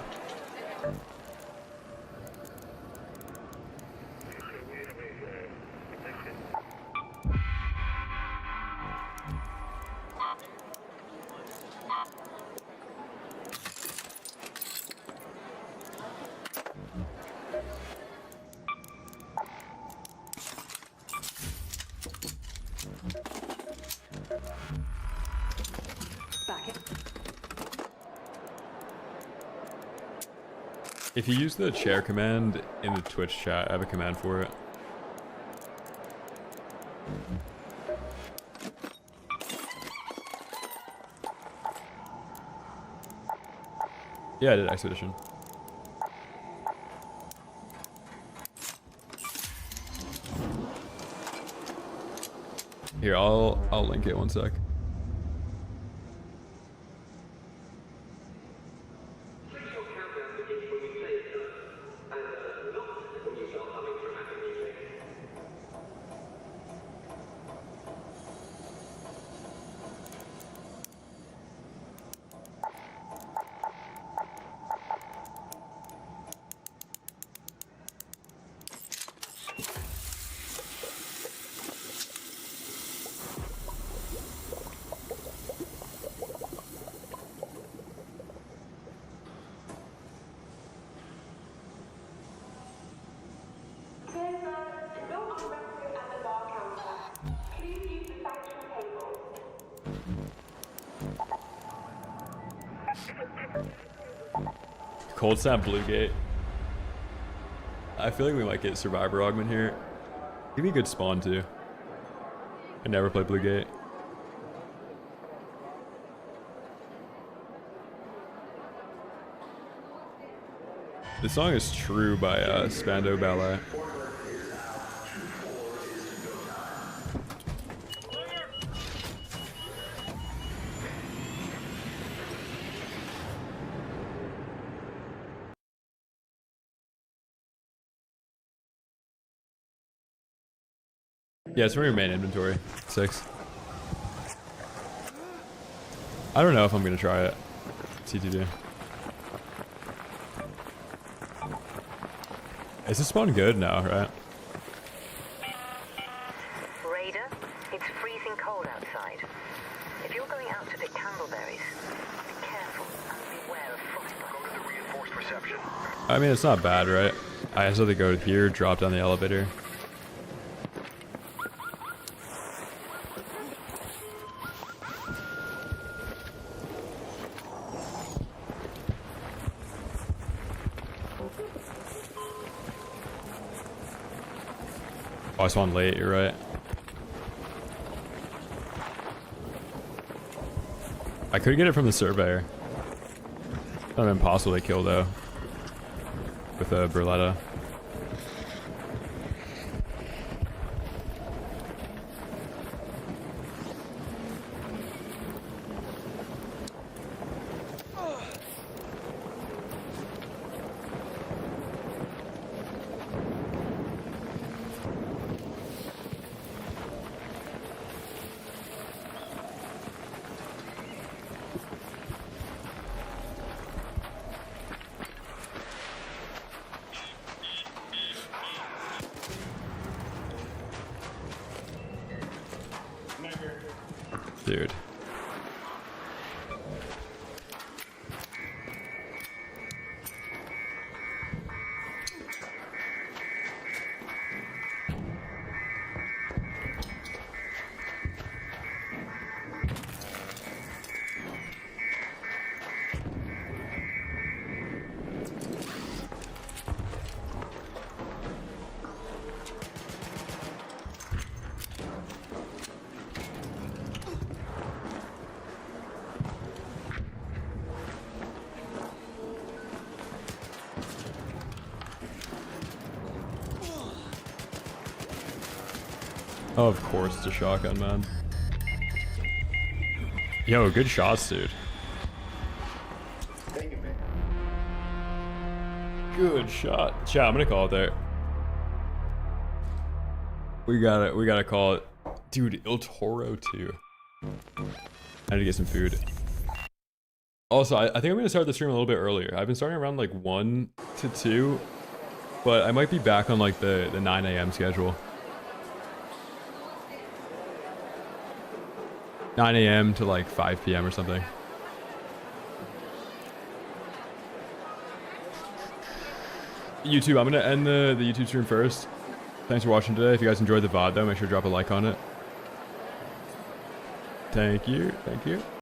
If you use the chair command in the Twitch chat, I have a command for it. Yeah, I did Expedition. Here, I'll link it one sec. Cold Snap Blue Gate. I feel like we might get Survivor Augment here. Give me a good spawn too. I never played Blue Gate. This song is True by Spando Ballet. Yeah, it's from your main inventory. 6. I don't know if I'm gonna try it. CTD. Is this spawn good now, right? Raider, it's freezing cold outside. If you're going out to pick candleberries, be careful and beware of frostbite. Go to the reinforced reception. I mean, it's not bad, right? I just have to go here, drop down the elevator. Oh, I spawned late, you're right. I could get it from the surveyor. It's not impossible to kill though. With a Berletta. Dude. Oh, of course it's a shotgun, man. Yo, good shots, dude. Thank you, man. Good shot. Chat, I'm gonna call it there. We gotta call it. Dude, Il Toro too. I need to get some food. Also, I think I'm gonna start the stream a little bit earlier. I've been starting around like 1 to 2, but I might be back on like the 9 a.m. schedule. 9 a.m. to like 5 p.m. or something. YouTube, I'm gonna end the YouTube stream first. Thanks for watching today. If you guys enjoyed the VOD though, make sure to drop a like on it. Thank you. Thank you.